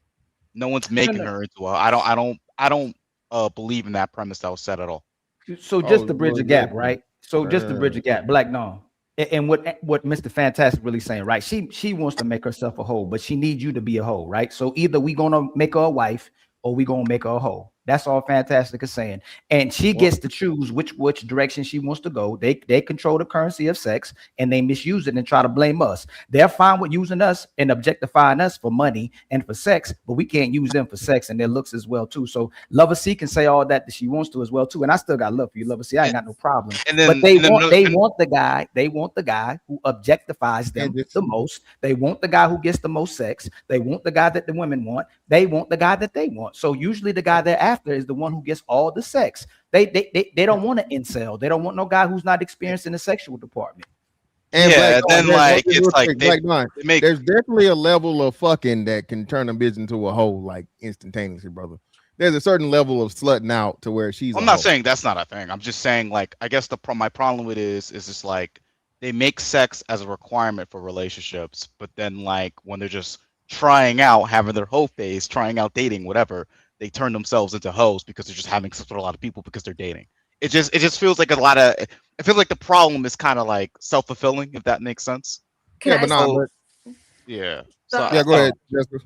U: No one's making her into a. I don't believe in that premise that was said at all.
R: So just to bridge the gap, right? So just to bridge the gap, Black Dawn. And what Mr. Fantastic really saying, right? She wants to make herself a hoe, but she needs you to be a hoe, right? So either we gonna make her a wife or we gonna make her a hoe. That's all Fantastic is saying. And she gets to choose which direction she wants to go. They control the currency of sex and they misuse it and try to blame us. They're fine with using us and objectifying us for money and for sex, but we can't use them for sex and their looks as well too. So Lover C can say all that she wants to as well too. And I still got love for you, Lover C. I ain't got no problem.
U: And then,
R: But they want the guy who objectifies them the most. They want the guy who gets the most sex. They want the guy that the women want. They want the guy that they want. So usually the guy they're after is the one who gets all the sex. They don't want an incel. They don't want no guy who's not experienced in the sexual department.
P: And
U: yeah, then like it's like
P: there's definitely a level of fucking that can turn a bitch into a hoe like instantaneously, brother. There's a certain level of slutting out to where she's.
U: I'm not saying that's not a thing. I'm just saying like I guess my problem with it is just like they make sex as a requirement for relationships, but then like when they're just trying out, having their hoe phase, trying out dating, whatever, they turn themselves into hoes because they're just having sex with a lot of people because they're dating. It just feels like a lot of. I feel like the problem is kind of like self-fulfilling, if that makes sense.
S: Can I say-
U: Yeah.
S: So-
U: So
P: Yeah, go ahead, Jessica.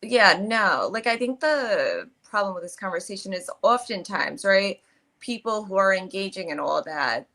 S: Yeah, no. Like I think the problem with this conversation is oftentimes, right? People who are engaging in all that,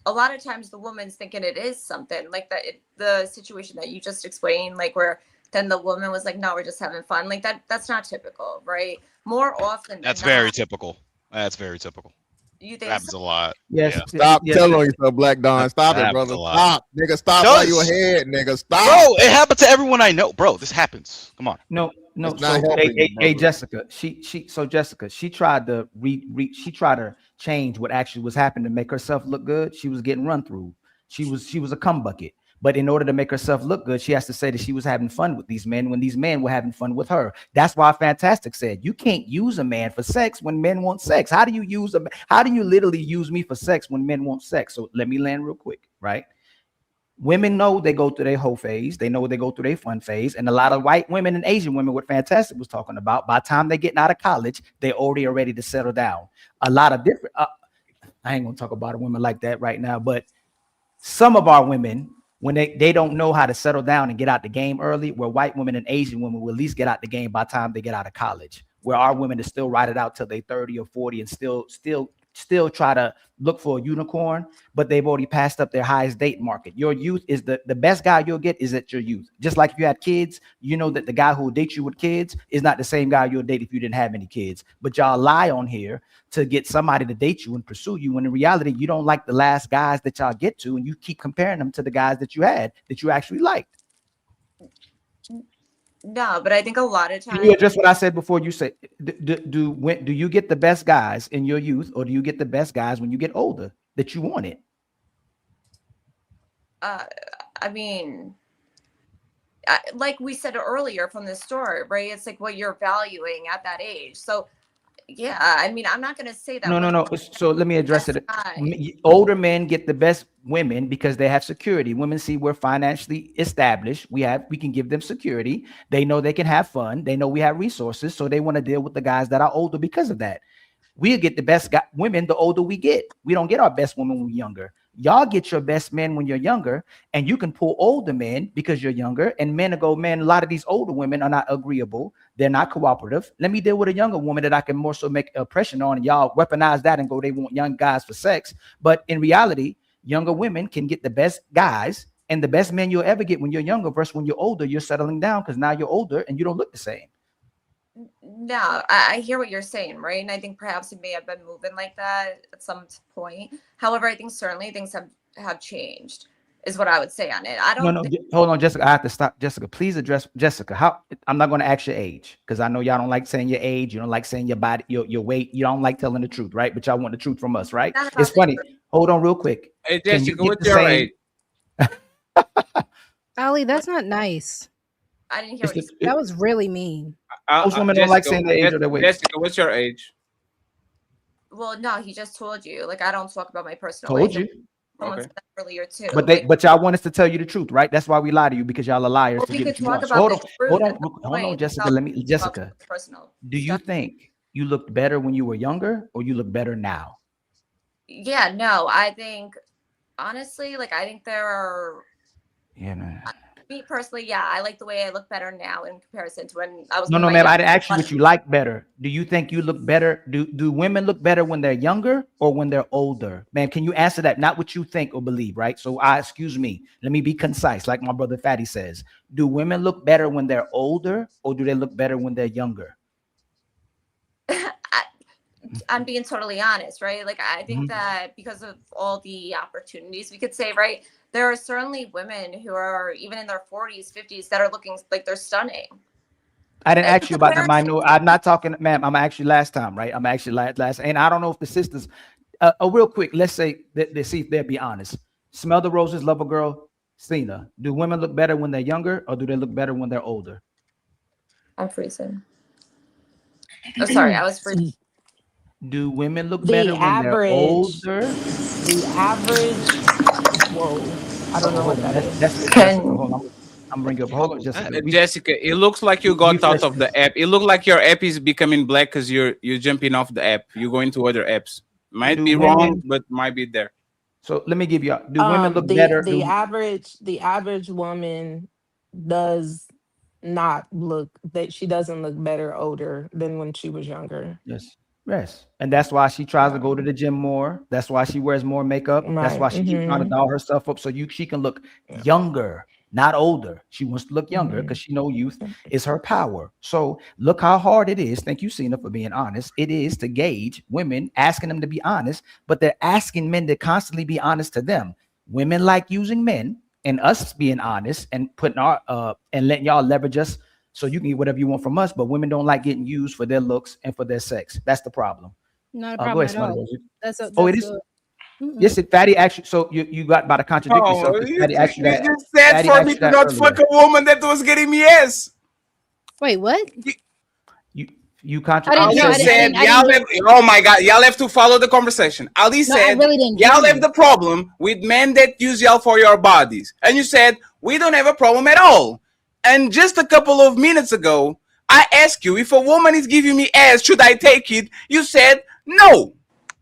S: a lot of times the woman's thinking it is something like that. The situation that you just explained, like where then the woman was like, "No, we're just having fun." Like that. That's not typical, right? More often.
U: That's
S: than
U: very
S: not,
U: typical. That's very typical.
S: You
U: That
S: think
U: happens a lot.
R: Yes.
U: Yeah.
P: Stop
R: Yes.
P: telling on yourself, Black Don. Stop
U: That
P: it,
U: happens
P: brother.
U: a lot.
P: Stop, nigga. Stop
U: Does.
P: while you ahead, nigga. Stop.
U: Bro, it happened to everyone I know. Bro, this happens. Come on.
R: No.
P: It's
R: So
P: not helping you,
R: hey,
P: brother.
R: Jessica. She tried to she tried to change what actually was happening to make herself look good. She was getting run through. She was a cum bucket. But in order to make herself look good, she has to say that she was having fun with these men when these men were having fun with her. That's why Fantastic said you can't use a man for sex when men want sex. How do you literally use me for sex when men want sex? So let me land real quick, right? Women know they go through their whole phase. They know they go through their fun phase. And a lot of white women and Asian women, what Fantastic was talking about, by the time they're getting out of college, they already are ready to settle down. A lot of different, I ain't gonna talk about a woman like that right now, but some of our women, when they don't know how to settle down and get out the game early, where white women and Asian women will at least get out the game by the time they get out of college, where our women is still ride it out till they 30 or 40 and still try to look for a unicorn, but they've already passed up their highest date market. Your youth is the best guy you'll get is at your youth. Just like if you had kids, you know that the guy who will date you with kids is not the same guy you'll date if you didn't have any kids. But y'all lie on here to get somebody to date you and pursue you, when in reality, you don't like the last guys that y'all get to, and you keep comparing them to the guys that you had that you actually liked.
S: No, but I think a lot of
R: Can
S: times.
R: you address what I said before? You say, do you get the best guys in your youth, or do you get the best guys when you get older that you wanted?
S: I mean, like we said earlier from the story, right? It's like what you're valuing at that age. So Yeah, I mean, I'm not gonna say that
R: No, no,
S: women
R: no. So let me address it.
S: guy.
R: Older men get the best women because they have security. Women see we're financially established. We can give them security. They know they can have fun. They know we have resources, so they want to deal with the guys that are older because of that. We'll get the best women the older we get. We don't get our best women when we're younger. Y'all get your best men when you're younger, and you can pull older men because you're younger. And men will go, man, a lot of these older women are not agreeable. They're not cooperative. Let me deal with a younger woman that I can more so make a pressure on. And y'all weaponize that and go, they want young guys for sex. But in reality, younger women can get the best guys and the best men you'll ever get when you're younger versus when you're older. You're settling down because now you're older and you don't look the same.
S: No, I hear what you're saying, right? And I think perhaps it may have been moving like that at some point. However, I think certainly things have changed, is what I would say on it. I don't.
R: No, hold on, Jessica. I have to stop. Jessica, please address Jessica. How I'm not going to ask your age because I know y'all don't like saying your age. You don't like saying your body, your weight. You don't like telling the truth, right? But y'all want the truth from us, right? It's funny. Hold on, real quick.
J: Hey, Jessica, what's your age?
N: Ali, that's not nice.
S: I didn't hear what you said.
N: That was really mean.
R: Most women don't like saying their age or their weight.
J: Jessica, what's your age?
S: Well, no, he just told you. Like, I don't talk about my personal
R: Told
S: life.
R: you.
S: Someone said that earlier too.
R: But y'all want us to tell you the truth, right? That's why we lie to you because y'all are liars.
S: Well,
R: to
S: we
R: get
S: could
R: what you
S: talk
R: want.
S: about
R: Hold
S: the
R: on,
S: truth
R: hold
S: at
R: on,
S: the
R: hold on,
S: point
R: Jessica.
S: without
R: Jessica,
S: personal
R: do you think you looked better when you were younger or you look better now?
S: Yeah, no, I think honestly, like I think there are.
R: Yeah, man.
S: Me personally, yeah, I like the way I look better now in comparison to when I was.
R: No, ma'am. I didn't ask you what you like better. Do you think you look better? Do women look better when they're younger or when they're older? Man, can you answer that? Not what you think or believe, right? So excuse me. Let me be concise, like my brother Fatty says. Do women look better when they're older or do they look better when they're younger?
S: I'm being totally honest, right? Like I think that because of all the opportunities we could say, right? There are certainly women who are even in their 40s, 50s that are looking like they're stunning.
R: I didn't ask you about the minor. I'm not talking, ma'am. I'm actually last time, right? I'm actually last, and I don't know if the sisters. Real quick, let's say they see if they'll be honest. Smell the roses, love a girl. Cena, do women look better when they're younger or do they look better when they're older?
S: I'm freezing. Oh, sorry, I was freezing.
R: Do women look better when they're older?
Q: The average. Whoa, I don't know what that is.
R: That's Jessica. Hold on. I'm bringing up. Hold on, Jessica.
J: Jessica, it looks like you got out of the app. It looks like your app is becoming black because you're jumping off the app. You're going to other apps. Might be wrong, but might be there.
R: So let me give you. Do women look better?
Q: The average woman does not look that she doesn't look better older than when she was younger.
R: Yes. And that's why she tries to go to the gym more. That's why she wears more makeup. That's why she keeps trying to doll herself up so she can look younger, not older. She wants to look younger because she knows youth is her power. So look how hard it is. Thank you, Cena, for being honest. It is to gauge women, asking them to be honest, but they're asking men to constantly be honest to them. Women like using men and us being honest and putting our and letting y'all leverage us. So you can get whatever you want from us, but women don't like getting used for their looks and for their sex. That's the problem.
N: Not a problem at all.
R: It is. Yes, Fatty actually. So you got about to contradict yourself. Fatty
J: you just said for me to not fuck a woman that was getting me ass.
N: Wait, what?
R: You contradicted.
J: Ali said y'all have. Oh my God, y'all have to follow the conversation. Ali said y'all have the problem with men that use y'all for your bodies, and you said we don't have a problem at all. And just a couple of minutes ago, I asked you if a woman is giving me ass, should I take it? You said no.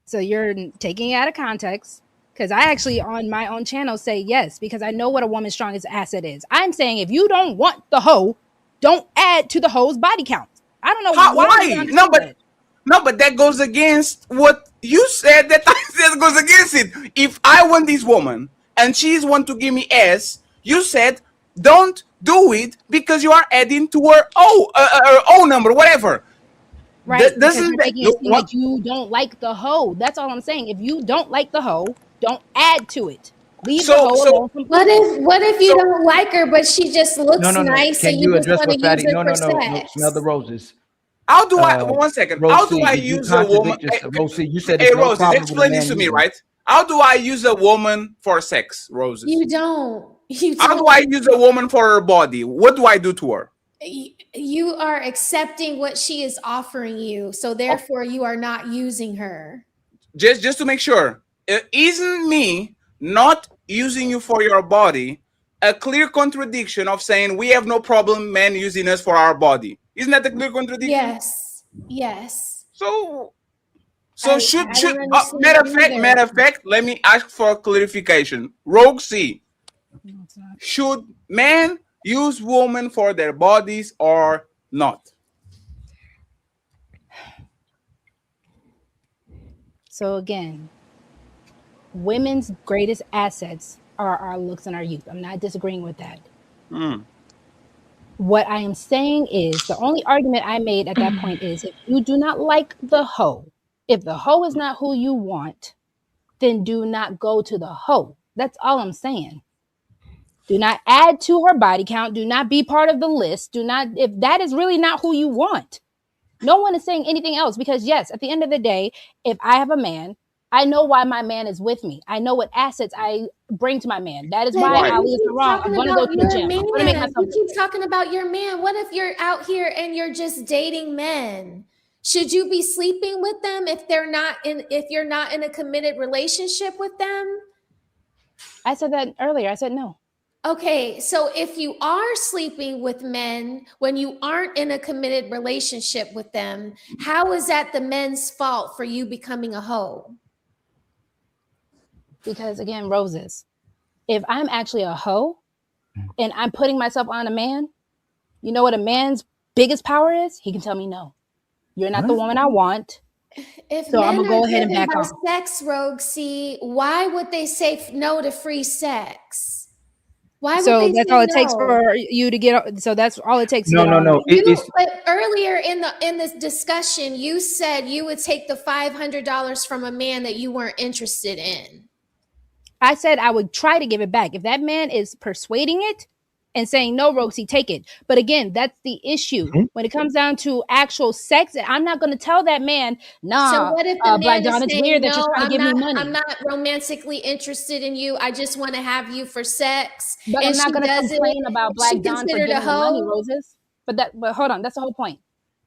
N: So you're taking it out of context because I actually on my own channel say yes because I know what a woman's strongest asset is. I'm saying if you don't want the hoe, don't add to the hoe's body count. I don't know
J: why. No, but that goes against what you said. That I said goes against it. If I want this woman and she's want to give me ass, you said don't do it because you are adding to her O number, whatever.
N: Right? Doesn't you're making it seem like you don't like the hoe. That's all I'm saying. If you don't like the hoe, don't add to it. Leave the hoe alone.
O: What if you don't like her, but she just looks nice
R: Can
O: and you just
R: address
O: want to
R: what
O: use
R: Fatty?
O: her for sex?
R: No. Smell the roses.
J: How do I? 1 second. How do I use a woman?
R: Rosie, you said
J: hey, Roses, explain this to me, right? How do I use a woman for sex, Roses?
O: You don't.
J: How do I use a woman for her body? What do I do to her?
O: You are accepting what she is offering you, so therefore you are not using her.
J: Just to make sure, isn't me not using you for your body a clear contradiction of saying we have no problem men using us for our body? Isn't that a clear contradiction?
O: Yes.
J: So
O: I
J: should
O: don't understand
J: matter of fact, let me ask for clarification. Rogue C, should men use women for their bodies or not?
N: So again, women's greatest assets are our looks and our youth. I'm not disagreeing with that. What I am saying is the only argument I made at that point is if you do not like the hoe, if the hoe is not who you want, then do not go to the hoe. That's all I'm saying. Do not add to her body count. Do not be part of the list. Do not, if that is really not who you want. No one is saying anything else because, yes, at the end of the day, if I have a man, I know why my man is with me. I know what assets I bring to my man. That is why Ali is wrong. I'm going to go to the gym. I'm going to make myself.
O: You keep talking about your man. What if you're out here and you're just dating men? Should you be sleeping with them if you're not in a committed relationship with them?
N: I said that earlier. I said no.
O: Okay, so if you are sleeping with men when you aren't in a committed relationship with them, how is that the men's fault for you becoming a hoe?
N: Because again, roses, if I'm actually a hoe and I'm putting myself on a man, you know what a man's biggest power is? He can tell me no. You're not the woman I want.
O: If
N: so I'm
O: men
N: gonna go
O: are
N: ahead and
O: driven
N: back
O: by
N: off.
O: sex, Rogue C, why would they say no to free sex? Why
N: So
O: would they
N: that's
O: say
N: all it
O: no?
N: takes for you to get. So that's all it takes to
R: No,
N: get
R: no,
N: on.
R: no.
O: But earlier in this discussion, you said you would take the $500 from a man that you weren't interested in.
N: I said I would try to give it back. If that man is persuading it and saying, no, Roxy, take it. But again, that's the issue. When it comes down to actual sex, I'm not going to tell that man, nah,
O: So what if the
N: Black
O: man
N: Dawn,
O: is
N: it's
O: saying,
N: weird that you're
O: no,
N: trying to give me money.
O: I'm not romantically interested in you. I just want to have you for sex.
N: But
O: and
N: I'm not
O: she
N: going to
O: does
N: complain
O: it.
N: about Black
O: She
N: Dawn for
O: considered a
N: giving me money,
O: hoe.
N: Roses. But hold on, that's the whole point.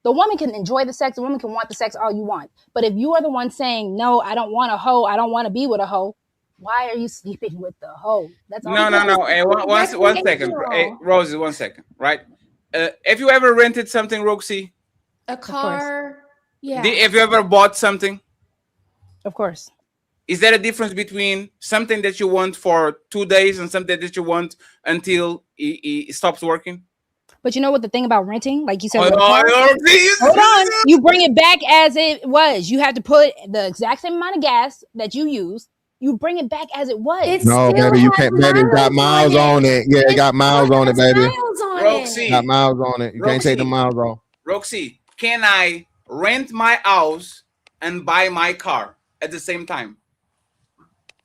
N: The woman can enjoy the sex. The woman can want the sex all you want. But if you are the one saying, no, I don't want a hoe, I don't want to be with a hoe, why are you sleeping with the hoe? That's all.
J: No. Hey, one second. Hey, Rosie, 1 second. Right? Have you ever rented something, Roxy?
O: A car? Yeah.
J: Have you ever bought something?
N: Of course.
J: Is there a difference between something that you want for 2 days and something that you want until it stops working?
N: But you know what the thing about renting, like you said,
J: hold
N: on, you bring it back as it was. You have to put the exact same amount of gas that you use. You bring it back as it was.
P: No, baby, you can't. Baby, it got miles on it. Yeah, it got miles on it, baby.
J: Roxy,
P: got miles on it. You can't take the miles off.
J: Roxy, can I rent my house and buy my car at the same time?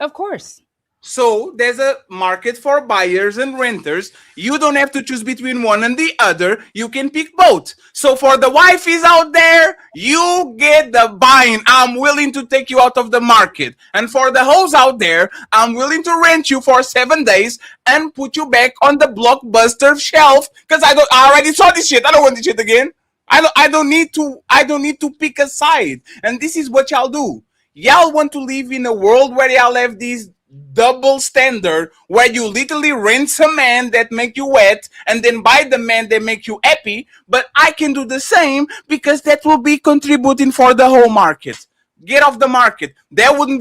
N: Of course.
J: So there's a market for buyers and renters. You don't have to choose between one and the other. You can pick both. So for the wifeys out there, you get the buying. I'm willing to take you out of the market. And for the hoes out there, I'm willing to rent you for 7 days and put you back on the Blockbuster shelf because I already saw this shit. I don't want this shit again. I don't need to pick a side. And this is what y'all do. Y'all want to live in a world where y'all have these double standard where you literally rinse a man that make you wet and then buy the man that make you happy, but I can do the same because that will be contributing for the whole market. Get off the market. There wouldn't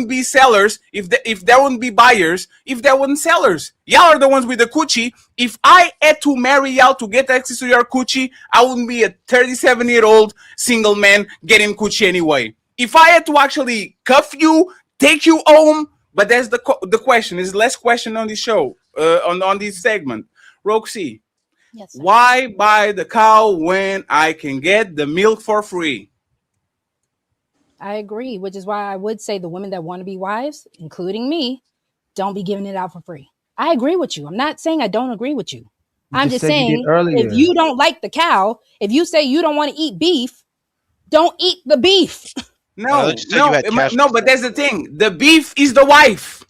J: be sellers if there wouldn't be buyers if there wouldn't sellers. Y'all are the ones with the coochie. If I had to marry y'all to get access to your coochie, I wouldn't be a 37-year-old single man getting coochie anyway. If I had to actually cuff you, take you home, but that's the question. There's less question on this show, on this segment. Roxy, yes, why buy the cow when I can get the milk for free?
N: I agree, which is why I would say the women that want to be wives, including me, don't be giving it out for free. I agree with you. I'm not saying I don't agree with you. I'm just saying if you don't like the cow, if you say you don't want to eat beef, don't eat the beef.
J: No, but that's the thing. The beef is the wife.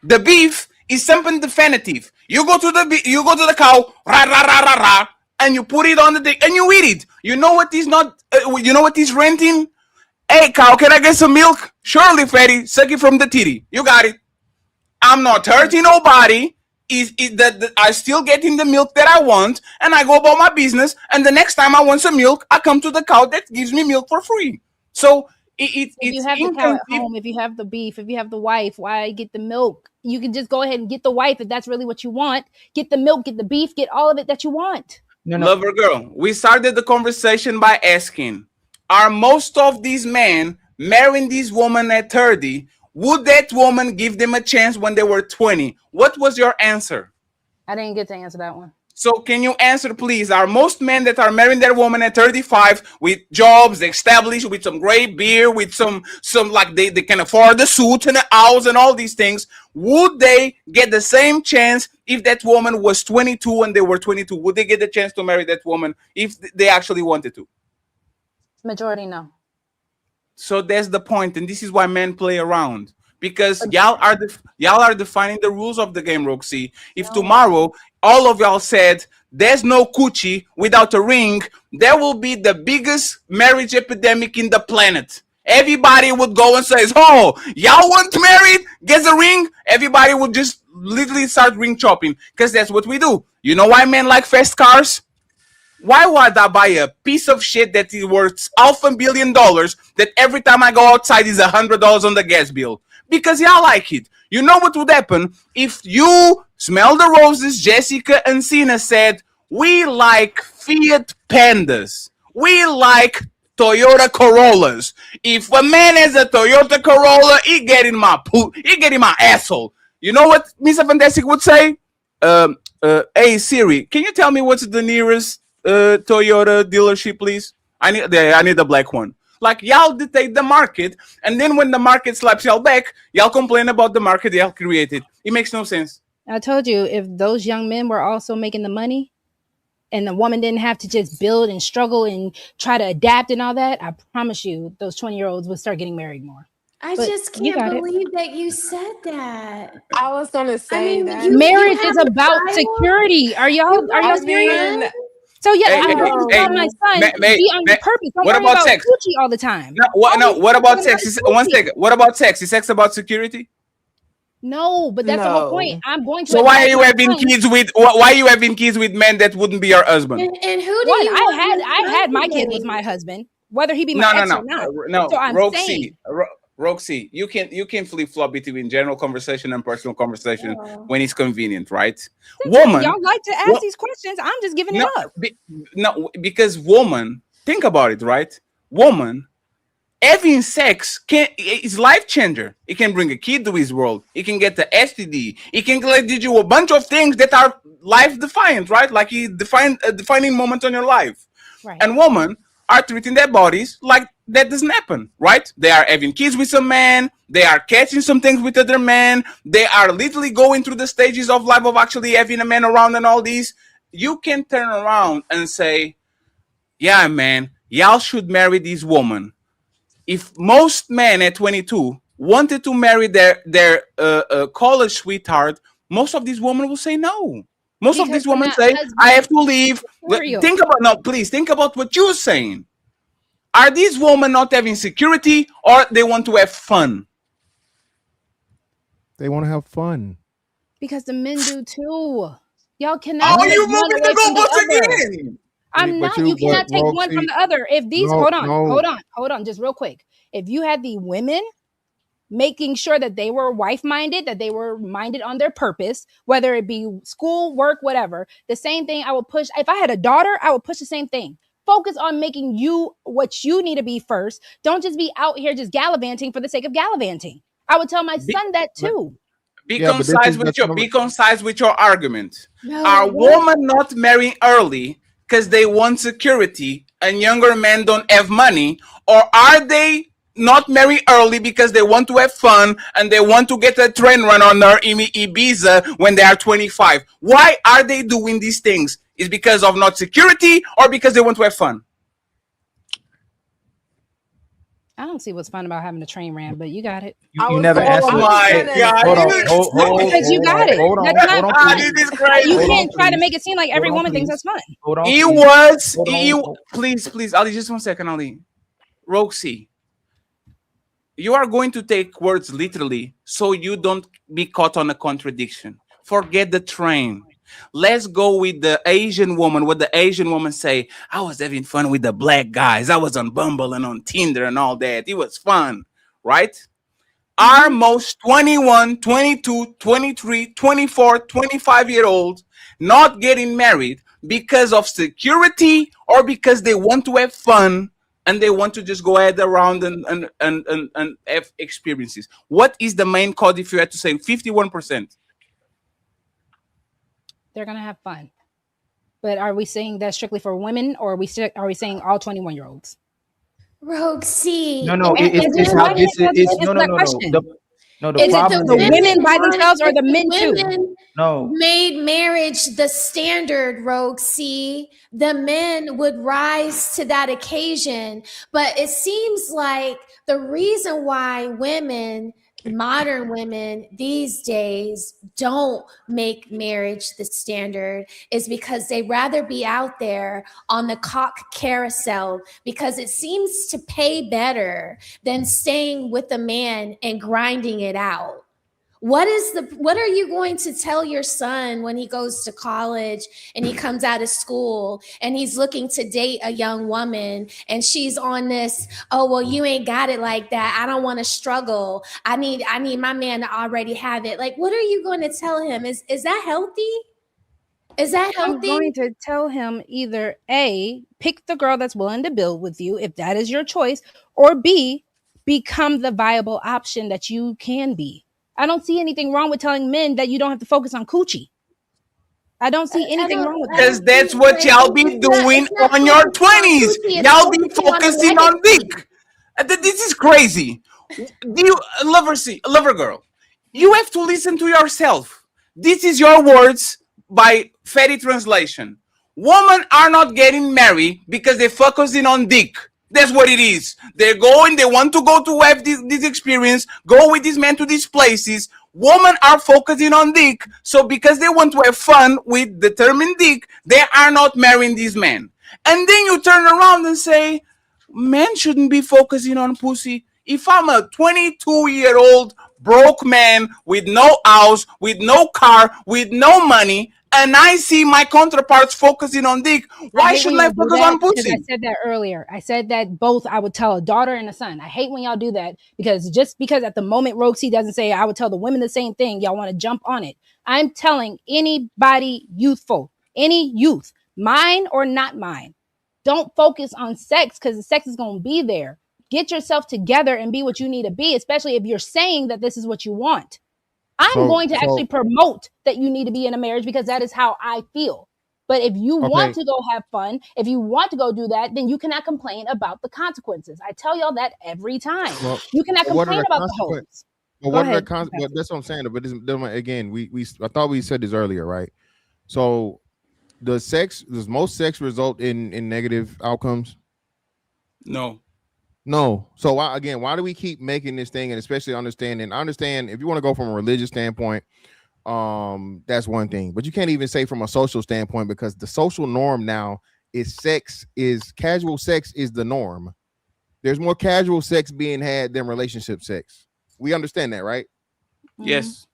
J: The beef is something definitive. You go to the cow, rah rah rah rah rah, and you put it on the dick and you eat it. You know what is not? You know what is renting? Hey cow, can I get some milk? Surely, fatty, suck it from the titty. You got it. I'm not hurting nobody. Is that I still getting the milk that I want, and I go about my business. And the next time I want some milk, I come to the cow that gives me milk for free. So
N: if you have the cow at home, if you have the beef, if you have the wife, why get the milk? You can just go ahead and get the wife if that's really what you want. Get the milk, get the beef, get all of it that you want.
J: Lover girl, we started the conversation by asking, are most of these men marrying these women at 30? Would that woman give them a chance when they were 20? What was your answer?
N: I didn't get to answer that one.
J: So can you answer, please? Are most men that are marrying their woman at 35 with jobs established, with some great beer, with some like they can afford the suit and the house and all these things, would they get the same chance if that woman was 22 and they were 22? Would they get the chance to marry that woman if they actually wanted to?
N: Majority no.
J: So that's the point, and this is why men play around, because y'all are defining the rules of the game, Roxy. If tomorrow all of y'all said there's no coochie without a ring, there will be the biggest marriage epidemic in the planet. Everybody would go and say, "Oh, y'all want married? Get a ring." Everybody would just literally start ring chopping, because that's what we do. You know why men like fast cars? Why would I buy a piece of shit that is worth $500 million that every time I go outside is $100 on the gas bill? Because y'all like it. You know what would happen if you smell the roses? Jessica and Cena said, we like Fiat Pandas. We like Toyota Corollas. If a man has a Toyota Corolla, he getting my asshole. You know what Mr. Fantastic would say? Hey Siri, can you tell me what's the nearest Toyota dealership, please? I need the black one. Like, y'all dictate the market, and then when the market slaps y'all back, y'all complain about the market y'all created. It makes no sense.
N: I told you, if those young men were also making the money and the woman didn't have to just build and struggle and try to adapt and all that, I promise you those 20-year-olds would start getting married more.
O: I just can't believe that you said that.
Q: I was gonna say that
N: marriage is about security. Are y'all serious? So yeah, I'm going to tell my son be on your purpose. Don't worry about sex all the time.
J: What about sex? One second. What about sex? Is sex about security?
N: No, but that's the whole point. I'm going to.
J: So why are you having kids with? Why are you having kids with men that wouldn't be your husband?
O: And who do you?
N: I had my kid with my husband, whether he be my ex or not.
J: No,
N: so I'm saying.
J: Roxy, you can flip flop between general conversation and personal conversation when it's convenient, right?
N: Woman, y'all like to ask these questions. I'm just giving it up.
J: Because woman, think about it, right? Woman, having sex is life changer. It can bring a kid to his world. It can get the STD. It can lead you a bunch of things that are life defiant, right? Like a defining moment on your life.
N: Right.
J: And women are treating their bodies like that doesn't happen, right? They are having kids with some man. They are catching some things with other men. They are literally going through the stages of life of actually having a man around and all these. You can turn around and say, yeah, man, y'all should marry this woman. If most men at 22 wanted to marry their college sweetheart, most of these women will say no. Most of these women say, I have to leave. Think about what you're saying. Are these women not having security, or they want to have fun?
P: They want to have fun.
N: Because the men do too. Y'all cannot.
J: Oh, you moving the goalposts again?
N: I'm not. You cannot take one from the other. If these, hold on, just real quick. If you had the women making sure that they were wife-minded, that they were minded on their purpose, whether it be school, work, whatever, the same thing I would push. If I had a daughter, I would push the same thing. Focus on making you what you need to be first. Don't just be out here just gallivanting for the sake of gallivanting. I would tell my son that too.
J: Be concise with your argument. Are women not marrying early because they want security and younger men don't have money, or are they not marry early because they want to have fun and they want to get a train run on their Ibiza when they are 25? Why are they doing these things? Is because of not security or because they want to have fun?
N: I don't see what's fun about having a train ran, but you got it.
R: You never answered.
B: Oh my God!
R: Hold on.
N: Because you got it.
R: Hold on.
N: That's not
R: Hold on,
N: fun.
R: please.
B: This is crazy.
N: You
R: Hold on,
N: can't try to
R: please.
N: make it seem like every
R: Hold on,
N: woman thinks
R: please.
N: that's fun.
R: Hold on.
B: He
R: please.
B: was.
R: Hold
B: He,
R: on.
B: please, Ali, just 1 second, Ali. Roxy, you are going to take words literally so you don't be caught on a contradiction. Forget the train. Let's go with the Asian woman. What the Asian woman say? I was having fun with the black guys. I was on Bumble and on Tinder and all that. It was fun, right? Are most 21, 22, 23, 24, 25-year-olds not getting married because of security or because they want to have fun and they want to just go ahead around and have experiences? What is the main code if you had to say 51%?
N: They're gonna have fun. But are we saying that strictly for women, or are we saying all 21-year-olds?
O: Roxy.
R: No.
N: And
R: It's
N: then
R: how
N: why
R: this
N: can't
R: is.
N: y'all answer that question?
R: The
O: Is it
R: problem
N: the
R: is
N: women by themselves or
O: if
N: the men too?
O: women
R: no.
O: made marriage the standard, Roxy, the men would rise to that occasion. But it seems like the reason why women, modern women these days, don't make marriage the standard is because they rather be out there on the cock carousel, because it seems to pay better than staying with a man and grinding it out. What are you going to tell your son when he goes to college and he comes out of school and he's looking to date a young woman and she's on this, oh well, you ain't got it like that, I don't want to struggle, I need my man to already have it. Like, what are you going to tell him? Is that healthy? Is that
N: I'm
O: healthy?
N: going to tell him either A, pick the girl that's willing to build with you if that is your choice, or B, become the viable option that you can be. I don't see anything wrong with telling men that you don't have to focus on coochie. I don't see anything wrong with that.
B: Because that's what y'all be doing on your 20s. Y'all be focusing on dick. This is crazy. Do you lover girl? You have to listen to yourself. This is your words by Fatty Translation. Women are not getting married because they're focusing on dick. That's what it is. They're going, they want to go to have this experience, go with this man to these places. Women are focusing on dick. So because they want to have fun with determined dick, they are not marrying these men. And then you turn around and say, men shouldn't be focusing on pussy. If I'm a 22-year-old broke man with no house, with no car, with no money, and I see my counterparts focusing on dick, why shouldn't I focus on
N: Because I
B: pussy?
N: said that earlier. I said that both I would tell a daughter and a son. I hate when y'all do that, because just because at the moment Roxy doesn't say I would tell the women the same thing, y'all want to jump on it. I'm telling anybody youthful, any youth, mine or not mine, don't focus on sex, because the sex is going to be there. Get yourself together and be what you need to be, especially if you're saying that this is what you want. I'm going to actually promote that you need to be in a marriage, because that is how I feel. But if you want to go have fun, if you want to go do that, then you cannot complain about the consequences. I tell y'all that every time. You cannot complain about the hoes.
P: But what are the consequences? That's what I'm saying. But again, I thought we said this earlier, right? So does most sex result in negative outcomes?
B: No.
P: So why do we keep making this thing? And especially I understand if you want to go from a religious standpoint, that's one thing, but you can't even say from a social standpoint, because the social norm now is casual sex is the norm. There's more casual sex being had than relationship sex. We understand that, right?
B: Yes.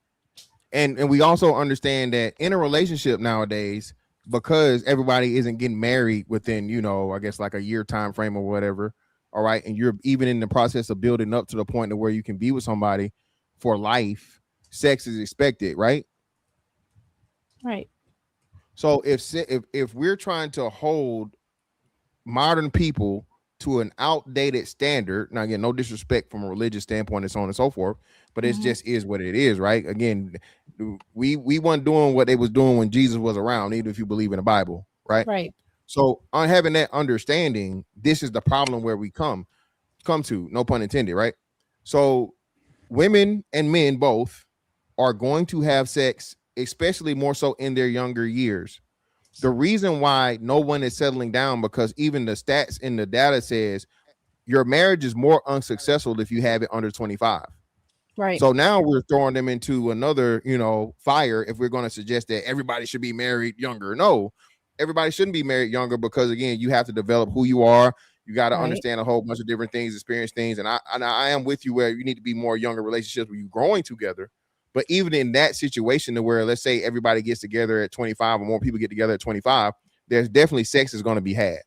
P: And we also understand that in a relationship nowadays, because everybody isn't getting married within, I guess like a year time frame or whatever. All right. And you're even in the process of building up to the point to where you can be with somebody for life. Sex is expected, right?
N: Right.
P: So if we're trying to hold modern people to an outdated standard, now again, no disrespect from a religious standpoint and so on and so forth, but it just is what it is, right? Again, we weren't doing what they was doing when Jesus was around, even if you believe in the Bible, right?
N: Right.
P: So on having that understanding, this is the problem where we come to, no pun intended, right? So women and men both are going to have sex, especially more so in their younger years. The reason why no one is settling down, because even the stats in the data says your marriage is more unsuccessful if you have it under 25.
N: Right.
P: So now we're throwing them into another, fire if we're going to suggest that everybody should be married younger. No, everybody shouldn't be married younger because, again, you have to develop who you are. You got to understand a whole bunch of different things, experience things. And I am with you where you need to be more younger relationships where you're growing together. But even in that situation where, let's say, everybody gets together at 25 or more people get together at 25, there's definitely sex is going to be had,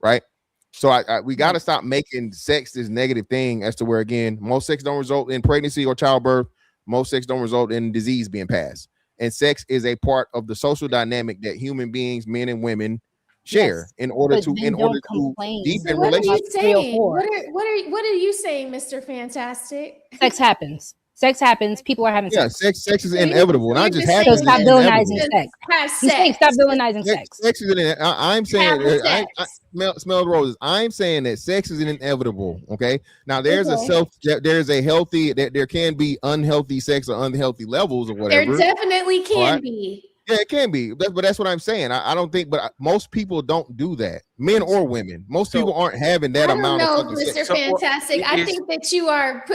P: right? So we got to stop making sex this negative thing as to where, again, most sex don't result in pregnancy or childbirth. Most sex don't result in disease being passed. And sex is a part of the social dynamic that human beings, men and women, share in order to deepen
O: What are you
P: relationships.
O: saying? What are you saying, Mr. Fantastic?
N: Sex happens. Sex happens. People are having sex.
P: Sex is inevitable. Not just
N: So
P: happens.
N: stop villainizing sex.
O: Have
N: He's saying
O: sex.
N: stop villainizing sex.
P: Sex is I'm saying
O: Have
P: I
O: sex.
P: smell the roses. I'm saying that sex is inevitable. Okay. Now there's
O: Okay.
P: there's a healthy there can be unhealthy sex or unhealthy levels or whatever.
O: There definitely can
P: Right?
O: be.
P: Yeah, it can be. But that's what I'm saying. I don't think, but most people don't do that, men or women. Most people aren't having that
O: I don't
P: amount
O: know,
P: of fucking
O: Mr.
P: sex.
O: Fantastic. I think that you are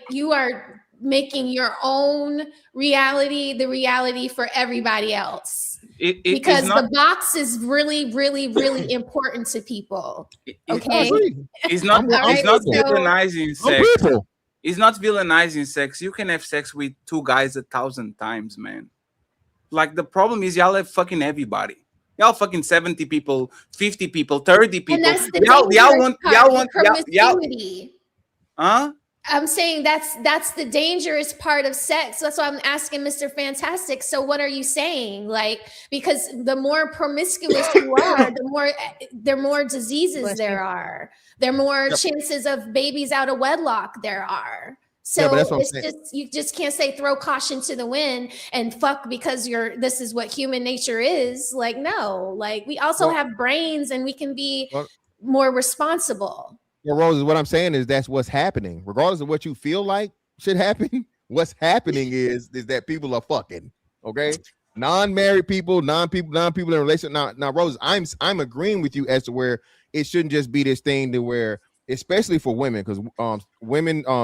O: you are making your own reality the reality for everybody else. Because the box is really, really, really important to people. Okay.
B: It's not villainizing sex.
P: people.
B: It's not villainizing sex. You can have sex with two guys 1,000 times, man. Like the problem is y'all have fucking everybody. Y'all fucking 70 people, 50 people, 30 people.
O: And that's the
B: y'all want
O: promiscuity.
B: Huh?
O: I'm saying that's the dangerous part of sex. That's why I'm asking Mr. Fantastic. So what are you saying? Like, because the more promiscuous you are, the more diseases there are. There are more chances of babies out of wedlock there are. So
P: but that's what I'm
O: it's
P: saying.
O: just you just can't say throw caution to the wind and fuck because this is what human nature is. Like, no, like we also have brains and we can be more responsible.
P: Well, Rose, what I'm saying is that's what's happening. Regardless of what you feel like should happen, what's happening is that people are fucking. Okay, non-married people, non-people in a relationship. Now, Rose, I'm agreeing with you as to where it shouldn't just be this thing to where, especially for women, because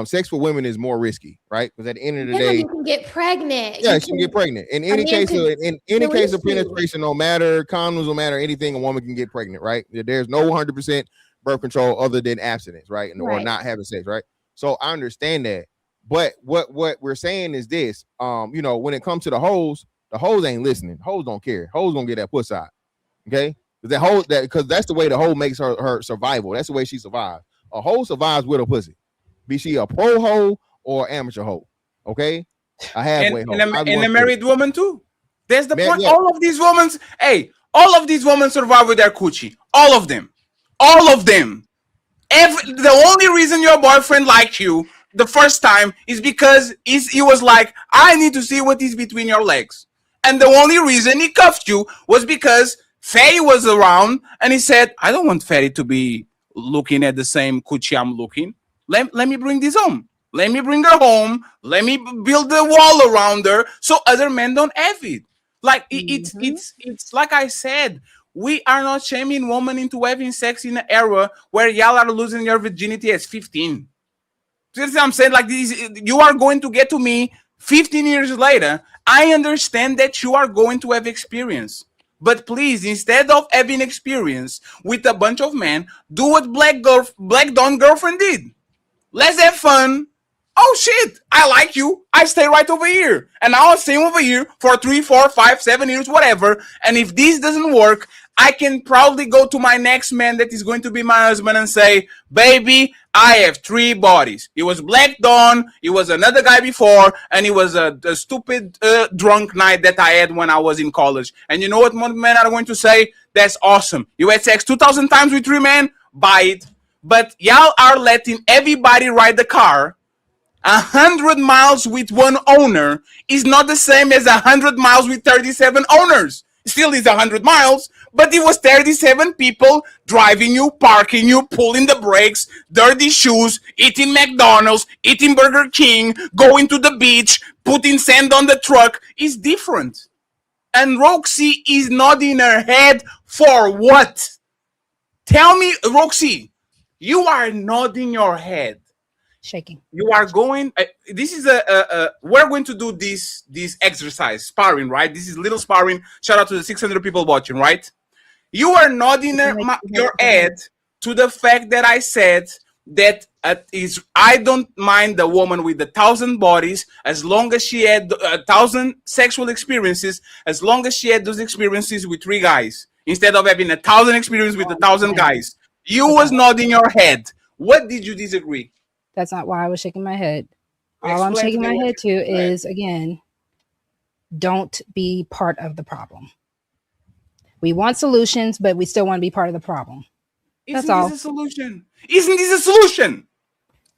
P: sex for women is more risky, right? Because at the end of the day,
O: you can get pregnant.
P: Yeah, she can get pregnant. In any case of penetration, no matter condoms, no matter anything, a woman can get pregnant, right? There's no 100% birth control other than abstinence, right? Or not having sex, right? So I understand that. But what we're saying is this, when it comes to the hoes ain't listening. Hoes don't care. Hoes gonna get that pussy out. Okay? Because that's the way the hoe makes her survival. That's the way she survives. A hoe survives with a pussy. Be she a pro hoe or amateur hoe. Okay? A halfway hoe.
B: And a married woman too. There's the point. All of these women survive with their coochie. All of them. The only reason your boyfriend liked you the first time is because he was like, I need to see what is between your legs. And the only reason he cuffed you was because Fatty was around and he said, I don't want Fatty to be looking at the same coochie I'm looking. Let me bring this home. Let me bring her home. Let me build the wall around her so other men don't have it. Like it's like I said, we are not shaming women into having sex in an era where y'all are losing your virginity at 15. See what I'm saying? Like you are going to get to me 15 years later. I understand that you are going to have experience. But please, instead of having experience with a bunch of men, do what Black Dawn girlfriend did. Let's have fun. Oh shit, I like you. I stay right over here. And I'll stay over here for 3, 4, 5, 7 years, whatever. And if this doesn't work, I can probably go to my next man that is going to be my husband and say, baby, I have 3 bodies. It was Black Dawn, it was another guy before, and it was a stupid drunk night that I had when I was in college. And you know what men are going to say? That's awesome. You had sex 2,000 times with 3 men? Buy it. But y'all are letting everybody ride the car. 100 miles with one owner is not the same as 100 miles with 37 owners. Still is 100 miles, but it was 37 people driving you, parking you, pulling the brakes, dirty shoes, eating McDonald's, eating Burger King, going to the beach, putting sand on the truck. Is different. And Roxy is nodding her head for what? Tell me, Roxy, You are nodding your head.
N: Shaking.
B: You are going. This is we're going to do this exercise, sparring, right? This is little sparring. Shout out to the 600 people watching, right? You are nodding your head to the fact that I said that I don't mind the woman with 1,000 bodies as long as she had 1,000 sexual experiences, as long as she had those experiences with 3 guys instead of having 1,000 experiences with 1,000 guys. You was nodding your head. What did you disagree?
N: That's not why I was shaking my head. All I'm shaking my head to is, again, don't be part of the problem. We want solutions, but we still want to be part of the problem. That's all.
B: Isn't this a solution? Isn't this a solution?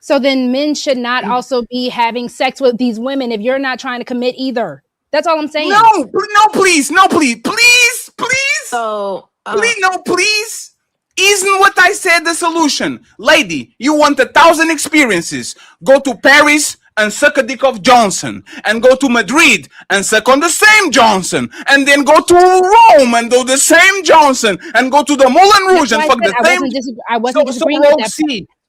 N: So then men should not also be having sex with these women if you're not trying to commit either. That's all I'm saying.
B: No, please.
Q: So,
B: please, no, please. Isn't what I said the solution? Lady, you want 1,000 experiences. Go to Paris and suck a dick of Johnson. And go to Madrid and suck on the same Johnson. And then go to Rome and do the same Johnson. And go to the Moulin Rouge and fuck the same.
N: I wasn't disagreeing with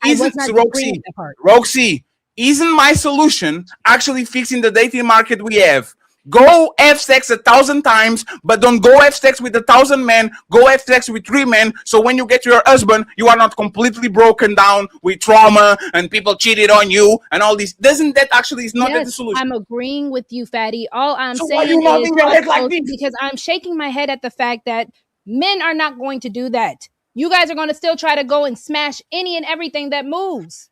B: that part. Roxy, isn't my solution actually fixing the dating market we have? Go have sex 1,000 times, but don't go have sex with 1,000 men. Go have sex with 3 men. So when you get your husband, you are not completely broken down with trauma and people cheated on you and all this. Doesn't that actually is not the solution?
N: I'm agreeing with you, Fatty. All I'm saying
B: why you nodding your head like this?
N: Because I'm shaking my head at the fact that men are not going to do that. You guys are going to still try to go and smash any and everything that moves.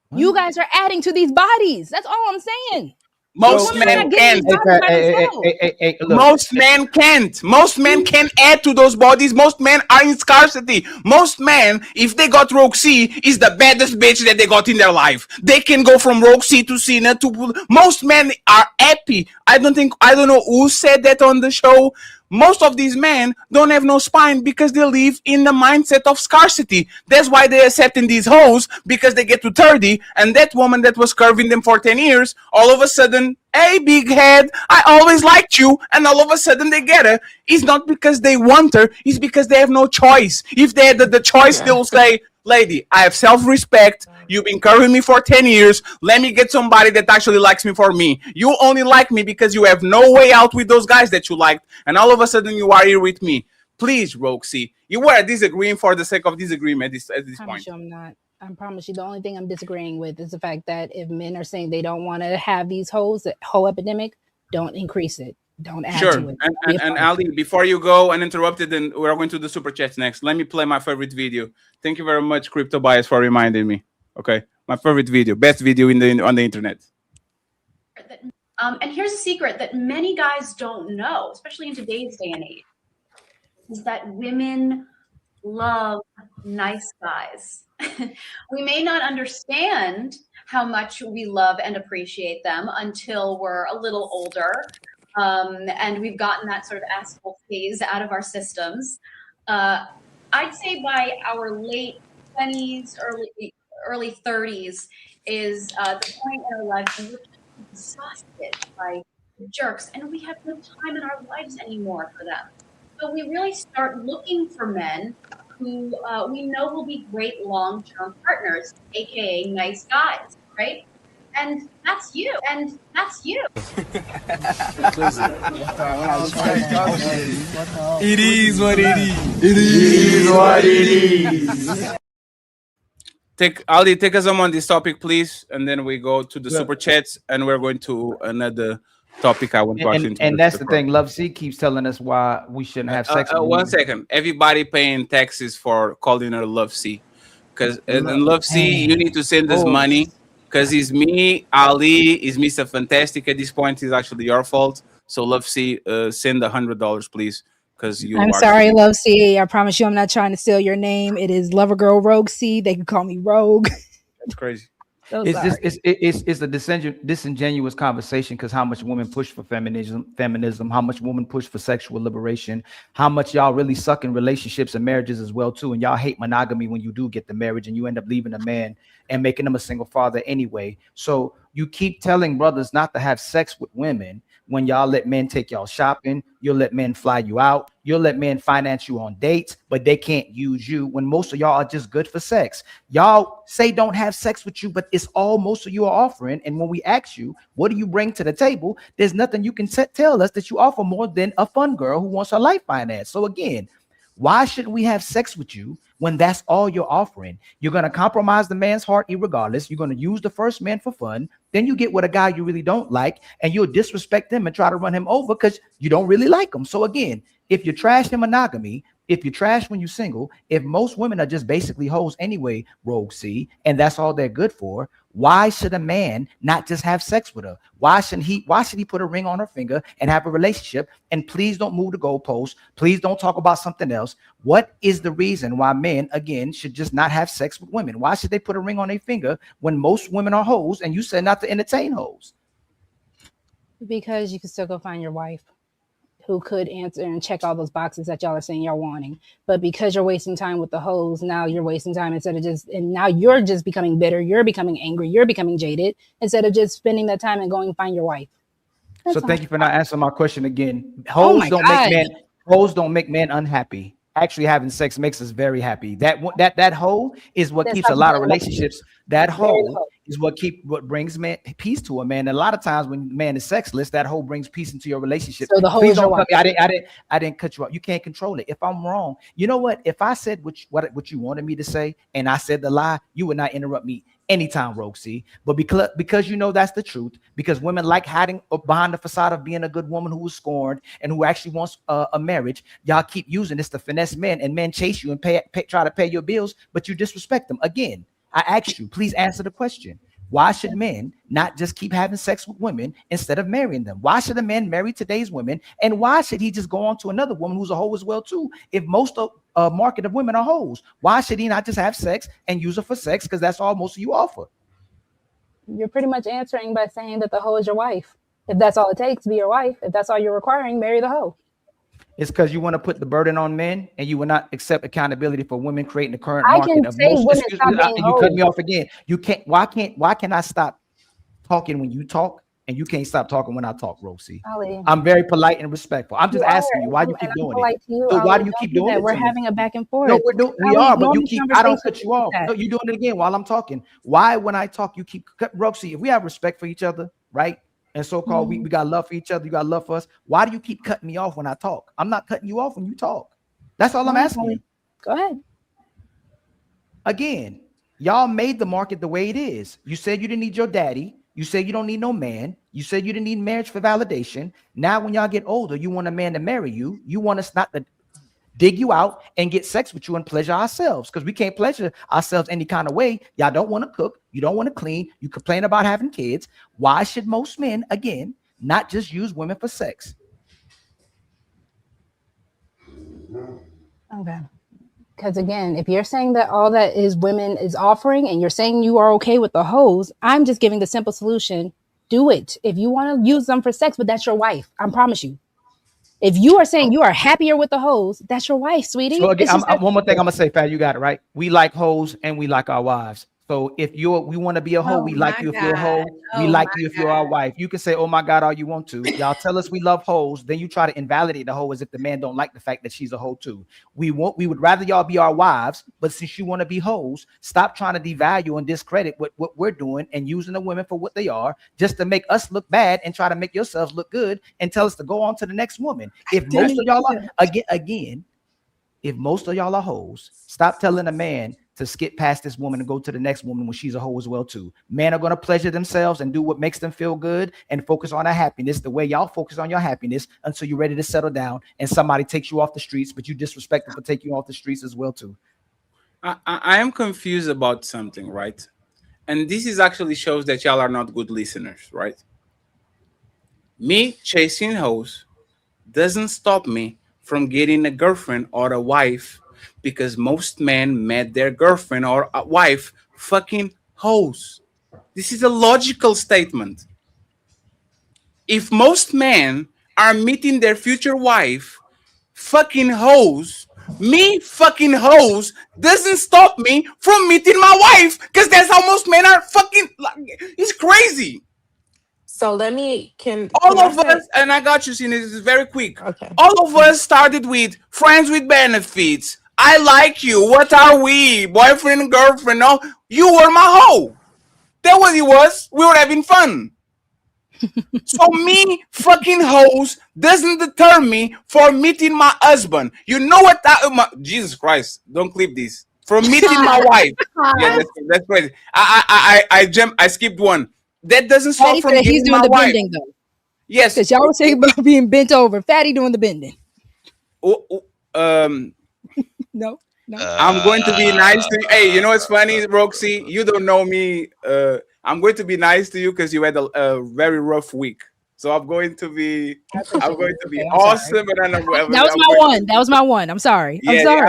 N: What? You guys are adding to these bodies. That's all I'm saying.
B: Most men can't. Most men can't. Most men can add to those bodies. Most men are in scarcity. Most men, if they got Roxy, is the baddest bitch that they got in their life. They can go from Roxy to Cena to. Most men are happy. I don't know who said that on the show. Most of these men don't have no spine because they live in the mindset of scarcity. That's why they're accepting these hoes, because they get to 30 and that woman that was curving them for 10 years, all of a sudden, hey, big head, I always liked you, and all of a sudden they get her. It's not because they want her, it's because they have no choice. If they had the choice, they will say, lady, I have self-respect. You've been curving me for 10 years. Let me get somebody that actually likes me for me. You only like me because you have no way out with those guys that you liked. And all of a sudden you are here with me. Please, Roxy, you were disagreeing for the sake of disagreement at this point.
N: I'm not. I promise you, the only thing I'm disagreeing with is the fact that if men are saying they don't want to have these hoes, that whole epidemic, don't increase it. Don't add to it.
B: And Ali, before you go uninterrupted, and we're going to the super chats next. Let me play my favorite video. Thank you very much, Crypto Bias, for reminding me. Okay, my favorite video, best video on the internet.
F: And here's a secret that many guys don't know, especially in today's day and age, is that women love nice guys. We may not understand how much we love and appreciate them until we're a little older. And we've gotten that sort of asshole phase out of our systems. I'd say by our late 20s, early 30s is the point in our lives when we're exhausted by jerks and we have no time in our lives anymore for them. So we really start looking for men who we know will be great long-term partners, aka nice guys, right? And that's you.
K: It is what it is. It is what it is.
B: Ali, take us on this topic, please, and then we go to the super chats, and we're going to another topic. I want to
R: into. And that's the thing. Love C keeps telling us why we shouldn't have sex.
B: 1 second. Everybody paying taxes for calling her Love C, because in Love C, you need to send us money. Because it's me, Ali, is Mr. Fantastic. At this point, it's actually your fault. So, Love C, send $100, please. Because you.
N: I'm sorry, Love C. I promise you, I'm not trying to steal your name. It is Lover Girl Rogue C. They can call me Rogue.
B: That's crazy.
R: It's a disingenuous conversation, because how much women push for feminism, how much women push for sexual liberation, how much y'all really suck in relationships and marriages as well too, and y'all hate monogamy when you do get the marriage and you end up leaving a man and making him a single father anyway. So You keep telling brothers not to have sex with women when y'all let men take y'all shopping, you'll let men fly you out, you'll let men finance you on dates, but they can't use you when most of y'all are just good for sex. Y'all say don't have sex with you, but it's all most of you are offering. And when we ask you, what do you bring to the table? There's nothing you can tell us that you offer more than a fun girl who wants her life financed. So again, why shouldn't we have sex with you when that's all you're offering? You're going to compromise the man's heart irregardless. You're going to use the first man for fun. Then you get with a guy you really don't like and you'll disrespect him and try to run him over because you don't really like him. So again, if you trash in monogamy, if you trash when you're single, if most women are just basically hoes anyway, Rogue C, and that's all they're good for, why should a man not just have sex with her? Why should he put a ring on her finger and have a relationship? And please don't move the goalpost. Please don't talk about something else. What is the reason why men, again, should just not have sex with women? Why should they put a ring on their finger when most women are hoes and you said not to entertain hoes?
N: Because you can still go find your wife who could answer and check all those boxes that y'all are saying you're wanting. But because you're wasting time with the hoes, now you're wasting time and now you're just becoming bitter, you're becoming angry, you're becoming jaded, instead of just spending that time and going and find your wife.
R: So thank you for not answering my question again.
N: Oh
R: Hoes don't make men unhappy. Actually, having sex makes us very happy. That hoe is what keeps a lot of relationships. That hoe is what brings man peace to a man. And a lot of times when a man is sexless, that hoe brings peace into your relationship.
N: So the hoe is your wife.
R: I didn't cut you off. You can't control it. If I'm wrong, you know what? If I said what you wanted me to say and I said the lie, you would not interrupt me anytime, Rogue C. But because you know that's the truth, because women like hiding behind the facade of being a good woman who was scorned and who actually wants a marriage, y'all keep using this to finesse men, and men chase you and try to pay your bills, but you disrespect them. Again, I asked you, please answer the question. Why should men not just keep having sex with women instead of marrying them? Why should a man marry today's women? And why should he just go on to another woman who's a hoe as well too? If most of market of women are hoes, why should he not just have sex and use her for sex? Because that's all most of you offer.
N: You're pretty much answering by saying that the hoe is your wife. If that's all it takes to be your wife, if that's all you're requiring, marry the hoe.
R: It's because you want to put the burden on men and you will not accept accountability for women creating the current
N: I
R: market
N: can
R: of
N: say
R: most.
N: women
R: Excuse
N: stop
R: me,
N: being
R: you cut
N: hoes.
R: me off again. You can't. Why can I stop talking when you talk and you can't stop talking when I talk, Rosie?
N: Ali,
R: I'm very polite and respectful. I'm just asking you why you keep
N: and I'm
R: doing
N: polite
R: it.
N: to you,
R: So why
N: Ali,
R: do you
N: don't
R: keep
N: do
R: doing
N: that.
R: it?
N: We're
R: To me?
N: having a back and forth.
R: No, we
N: Ali,
R: are, but you
N: normal
R: keep. I don't
N: conversation
R: cut you
N: is
R: off.
N: that.
R: No, you're doing it again while I'm talking. Why, when I talk, you keep Rosie? If we have respect for each other, right? And so-called we got love for each other. You got love for us. Why do you keep cutting me off when I talk? I'm not cutting you off when you talk. That's all I'm asking you.
N: Go ahead.
R: Again, y'all made the market the way it is. You said you didn't need your daddy. You said you don't need no man. You said you didn't need marriage for validation. Now, when y'all get older, you want a man to marry you. You want us not to dig you out and get sex with you and pleasure ourselves, because we can't pleasure ourselves any kind of way. Y'all don't want to cook. You don't want to clean. You complain about having kids. Why should most men, again, not just use women for sex?
N: Okay. Because again, if you're saying that all that is women is offering and you're saying you are okay with the hoes, I'm just giving the simple solution. Do it. If you want to use them for sex, but that's your wife. I promise you. If you are saying you are happier with the hoes, that's your wife, sweetie.
R: So again,
N: It's just
R: one more thing I'm gonna say, Pat, you got it right. We like hoes and we like our wives. So if we want to be a hoe, we like you if you're a hoe. We like you if you're our wife. You can say, "Oh my God," all you want to. Y'all tell us we love hoes, then you try to invalidate the hoe as if the man don't like the fact that she's a hoe too. We would rather y'all be our wives, but since you want to be hoes, stop trying to devalue and discredit what we're doing and using the women for what they are, just to make us look bad and try to make yourselves look good and tell us to go on to the next woman. If most of y'all are again. If most of y'all are hoes, stop telling a man to skip past this woman and go to the next woman when she's a hoe as well too. Men are going to pleasure themselves and do what makes them feel good and focus on their happiness the way y'all focus on your happiness until you're ready to settle down and somebody takes you off the streets, but you disrespect them for taking you off the streets as well too.
J: I am confused about something, right? And this is actually shows that y'all are not good listeners, right? Me chasing hoes doesn't stop me from getting a girlfriend or a wife, because most men met their girlfriend or a wife fucking hoes. This is a logical statement. If most men are meeting their future wife fucking hoes, me fucking hoes doesn't stop me from meeting my wife, because that's how most men are fucking. It's
B: crazy.
Q: So let me
B: All
Q: I
B: of
Q: say
B: us, and I got you, Cine, this is very quick.
Q: okay.
B: All of us started with friends with benefits. I like you. What are we? Boyfriend, girlfriend? No, you were my hoe. That what it was. We were having fun. So me fucking hoes doesn't deter me for meeting my husband. You know what? Jesus Christ! Don't clip this. From meeting my wife. Yeah, that's crazy. I skipped one. That doesn't stop
N: Fatty
B: from
N: said he's
B: getting
N: doing
B: my
N: the
B: wife.
N: bending though.
B: Yes.
N: Because y'all were saying about being bent over. Fatty doing the bending.
B: Um.
N: No.
B: I'm going to be nice to you. Hey, you know what's funny, Roxy? You don't know me. I'm going to be nice to you because you had a very rough week. So I'm going to be awesome, and then
N: That was my one. That was my one. I'm sorry. I'm
B: yeah,
N: sorry.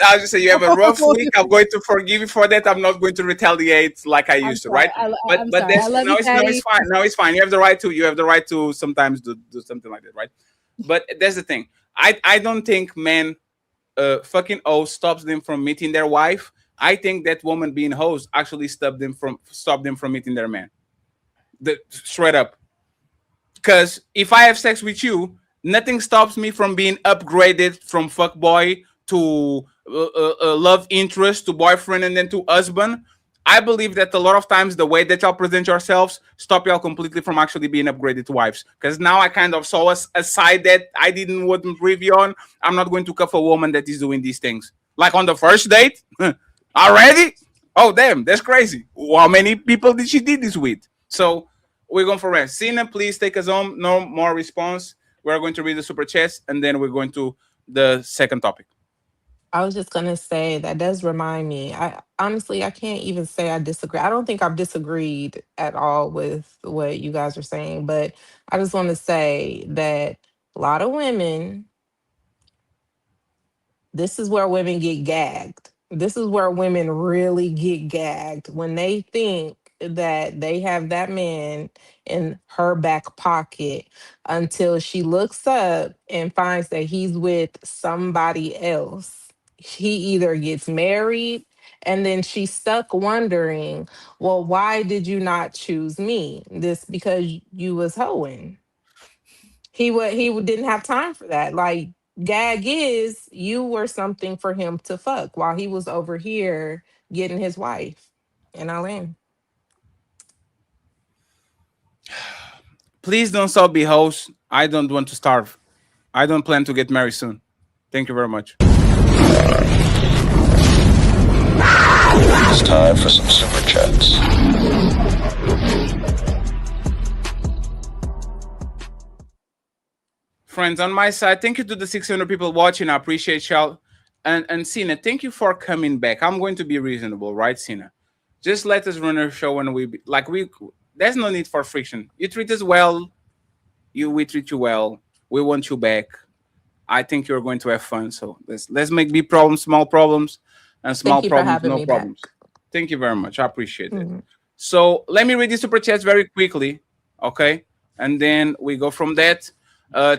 B: I'll just say you have a rough week. I'm going to forgive you for that. I'm not going to retaliate like I used to, right?
N: I'm
B: But
N: sorry.
B: that's
N: I love
B: no,
N: you,
B: it's no,
N: Fatty.
B: it's fine. No, it's fine. You have the right to. You have the right to sometimes do something like that, right? But that's the thing. I don't think men fucking O stops them from meeting their wife. I think that woman being host actually stop them from meeting their man. Straight up. Because if I have sex with you, nothing stops me from being upgraded from fuckboy to love interest to boyfriend and then to husband. I believe that a lot of times the way that y'all present yourselves stop y'all completely from actually being upgraded to wives. Because now I kind of saw a side that I didn't want to review on. I'm not going to cuff a woman that is doing these things. Like on the first date, already? Oh damn, that's crazy. How many people did she did this with? So we're going for rest. Cena, please take us home. No more response. We're going to read the super chats and then we're going to the second topic.
Q: I was just gonna say that does remind me. I honestly I can't even say I disagree. I don't think I've disagreed at all with what you guys are saying, but I just want to say that a lot of women, this is where women get gagged. This is where women really get gagged when they think that they have that man in her back pocket until she looks up and finds that he's with somebody else. He either gets married and then she's stuck wondering, well, why did you not choose me? This because you was hoeing. Didn't have time for that. Like gag is you were something for him to fuck while he was over here getting his wife. And I land.
B: Please don't stop be host. I don't want to starve. I don't plan to get married soon. Thank you very much.
G: It's time for some super chats.
B: Friends, on my side, thank you to the 600 people watching. I appreciate y'all. And Cena, thank you for coming back. I'm going to be reasonable, right, Cena? Just let us run our show when there's no need for friction. You treat us well, we treat you well. We want you back. I think you're going to have fun. So let's make big problems, small problems, and small
Q: Thank you for
B: problems,
Q: having
B: no
Q: me back.
B: problems. Thank you very much. I appreciate it.
Q: Mhm.
B: So let me read the super chats very quickly, okay? And then we go from that.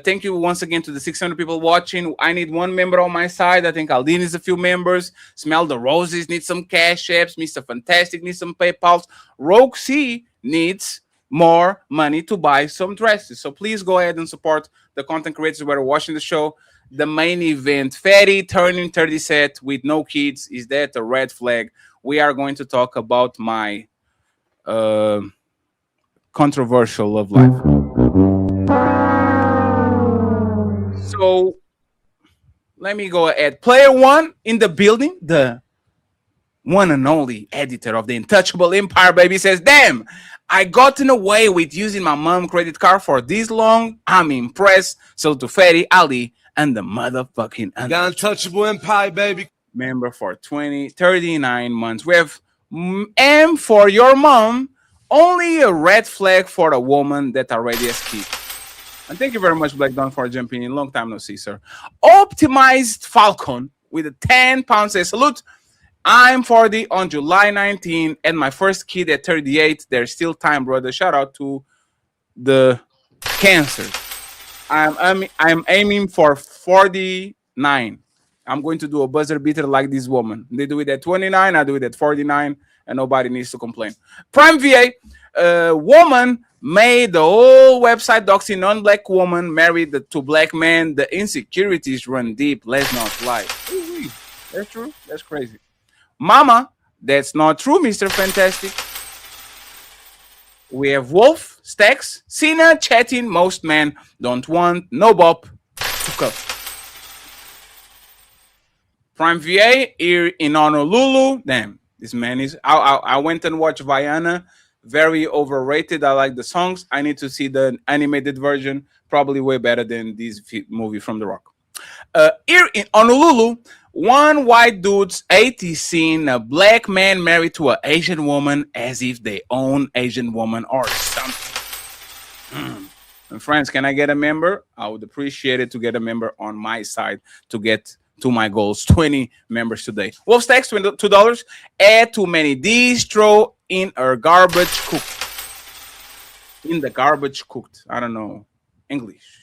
B: Thank you once again to the 600 people watching. I need one member on my side. I think Aldine needs a few members. Smell the Roses needs some cash apps. Mr. Fantastic needs some PayPals. Roxy needs more money to buy some dresses. So please go ahead and support the content creators who are watching the show. The main event, Fatty turning 30 set with no kids. Is that a red flag? We are going to talk about my controversial love life. So let me go ahead. Player one in the building, the one and only editor of the Untouchable Empire, baby, says, damn, I gotten away with using my mom credit card for this long. I'm impressed. So to Fatty, Ali, and the motherfucking
A: Untouchable Empire, baby.
B: Member for 39 months. We have M for your mom. Only a red flag for a woman that already has kids. And thank you very much, Black Dawn, for jumping in. Long time no see, sir. Optimized Falcon with a 10 pounds says, salute. I'm 40 on July 19 and my first kid at 38. There's still time, brother. Shout out to the cancer. I'm aiming for 49. I'm going to do a buzzer beater like this woman. They do it at 29, I do it at 49, and nobody needs to complain. Prime VA, A woman made the whole website doxing non-black woman married to black men. The insecurities run deep. Let's not lie. Ooh-wee. That's true. That's crazy. Mama, that's not true, Mr. Fantastic. We have Wolf, Stacks, Cena, chatting. Most men don't want no bop to cup. Prime VA here in Honolulu. Damn, this man is. I went and watched Viana. Very overrated. I like the songs. I need to see the animated version. Probably way better than this movie from The Rock. Here in Honolulu, one white dude's 80 seen a black man married to an Asian woman as if they own Asian woman or something. And friends, can I get a member? I would appreciate it to get a member on my side to get to my goals. 20 members today. Wolf Stacks, $2. Add too many D's, throw in a garbage cooked. In the garbage cooked. I don't know English.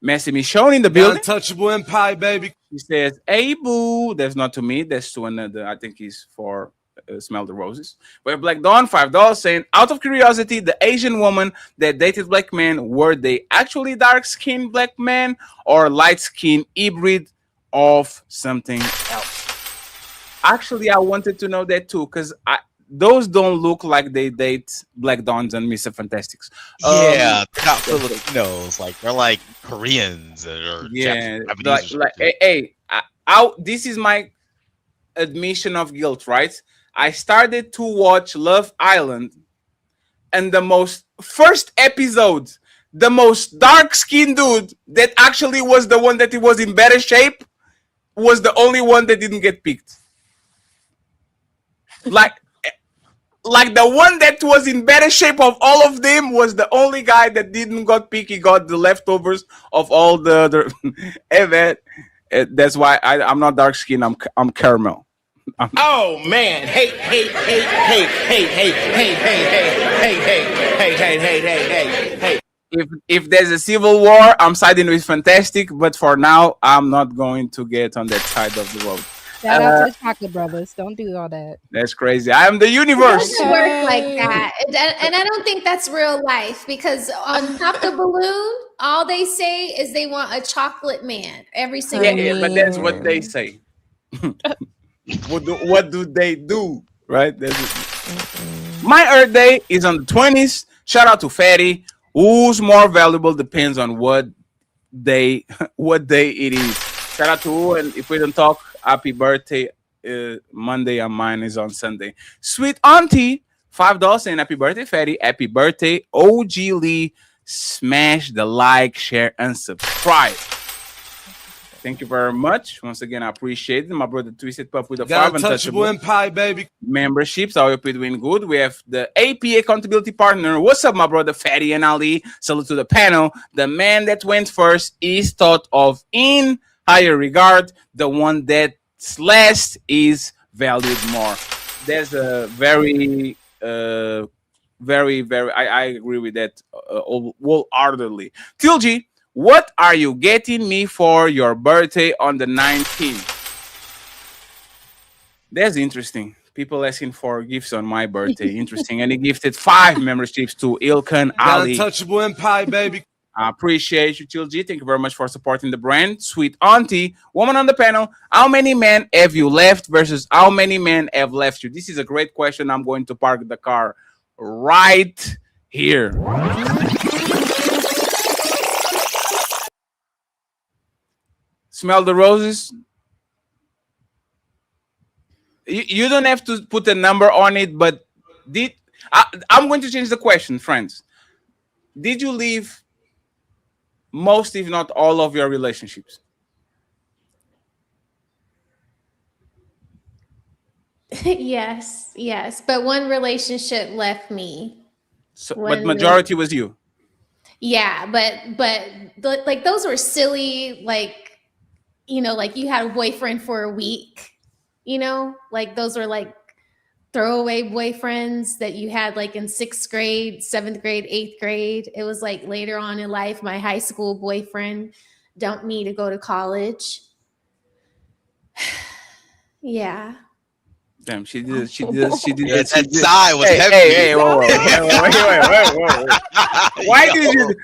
B: Messi Michonne in the building.
K: Untouchable Empire, baby.
B: He says, "Hey boo." That's not to me. That's to another. I think he's for Smell the Roses. We have Black Dawn, $5 saying, out of curiosity, the Asian woman that dated black men, were they actually dark-skinned black men or light-skinned hybrid of something else? Actually, I wanted to know that too, because those don't look like they date Black Dawns and Mr. Fantastics.
U: Yeah, they're not Filipinos. Like they're like Koreans or Japanese.
B: This is my admission of guilt, right? I started to watch Love Island, and the first episode, the most dark-skinned dude that actually was the one that he was in better shape was the only one that didn't get picked. Like the one that was in better shape of all of them was the only guy that didn't got picked. He got the leftovers of all the other. That's why I'm not dark skinned. I'm caramel.
D: Oh man! Hey!
B: If there's a civil war, I'm siding with Fantastic. But for now, I'm not going to get on that side of the road.
N: Shout out to the Chocolate Brothers. Don't do all that.
B: That's crazy. I am the universe.
O: It doesn't work like that. And I don't think that's real life, because on Pop the Balloon, all they say is they want a chocolate man every single day.
B: Yeah, but that's what they say. What do they do? Right? My Earth Day is on the 20th. Shout out to Fatty. Who's more valuable depends on what day it is. Shout out to who, and if we don't talk, happy birthday Monday, and mine is on Sunday. Sweet Auntie, $5 and happy birthday, Fatty. Happy birthday, OG Lee. Smash the like, share, and subscribe. Thank you very much. Once again, I appreciate it. My brother Twisted Pup with a $5
K: Untouchable Empire, baby.
B: Memberships. I hope you're doing good. We have the AP accountability partner. What's up, my brother Fatty and Ali? Salute to the panel. The man that went first is thought of in higher regard. The one that's last is valued more. There's a very, I agree with that wholeheartedly. Tilgy, what are you getting me for your birthday on the 19th? That's interesting. People asking for gifts on my birthday. Interesting. And he gifted 5 memberships to Ilkan Ali.
K: Untouchable Empire, baby.
B: I appreciate you, Till G. Thank you very much for supporting the brand. Sweet Auntie, woman on the panel, how many men have you left versus how many men have left you? This is a great question. I'm going to park the car right here. Smell the roses. You don't have to put a number on it, but I'm going to change the question, friends. Did you leave most, if not all, of your relationships?
O: Yes. But one relationship left me.
B: But majority was you.
O: Yeah, but like those were silly, like, like you had a boyfriend for a week, like those were like throwaway boyfriends that you had like in 6th grade, 7th grade, 8th grade. It was like later on in life, my high school boyfriend dumped me to go to college. Yeah.
B: Damn, she did.
U: Yeah, that sigh was heavy.
B: Hey, whoa. Why did you?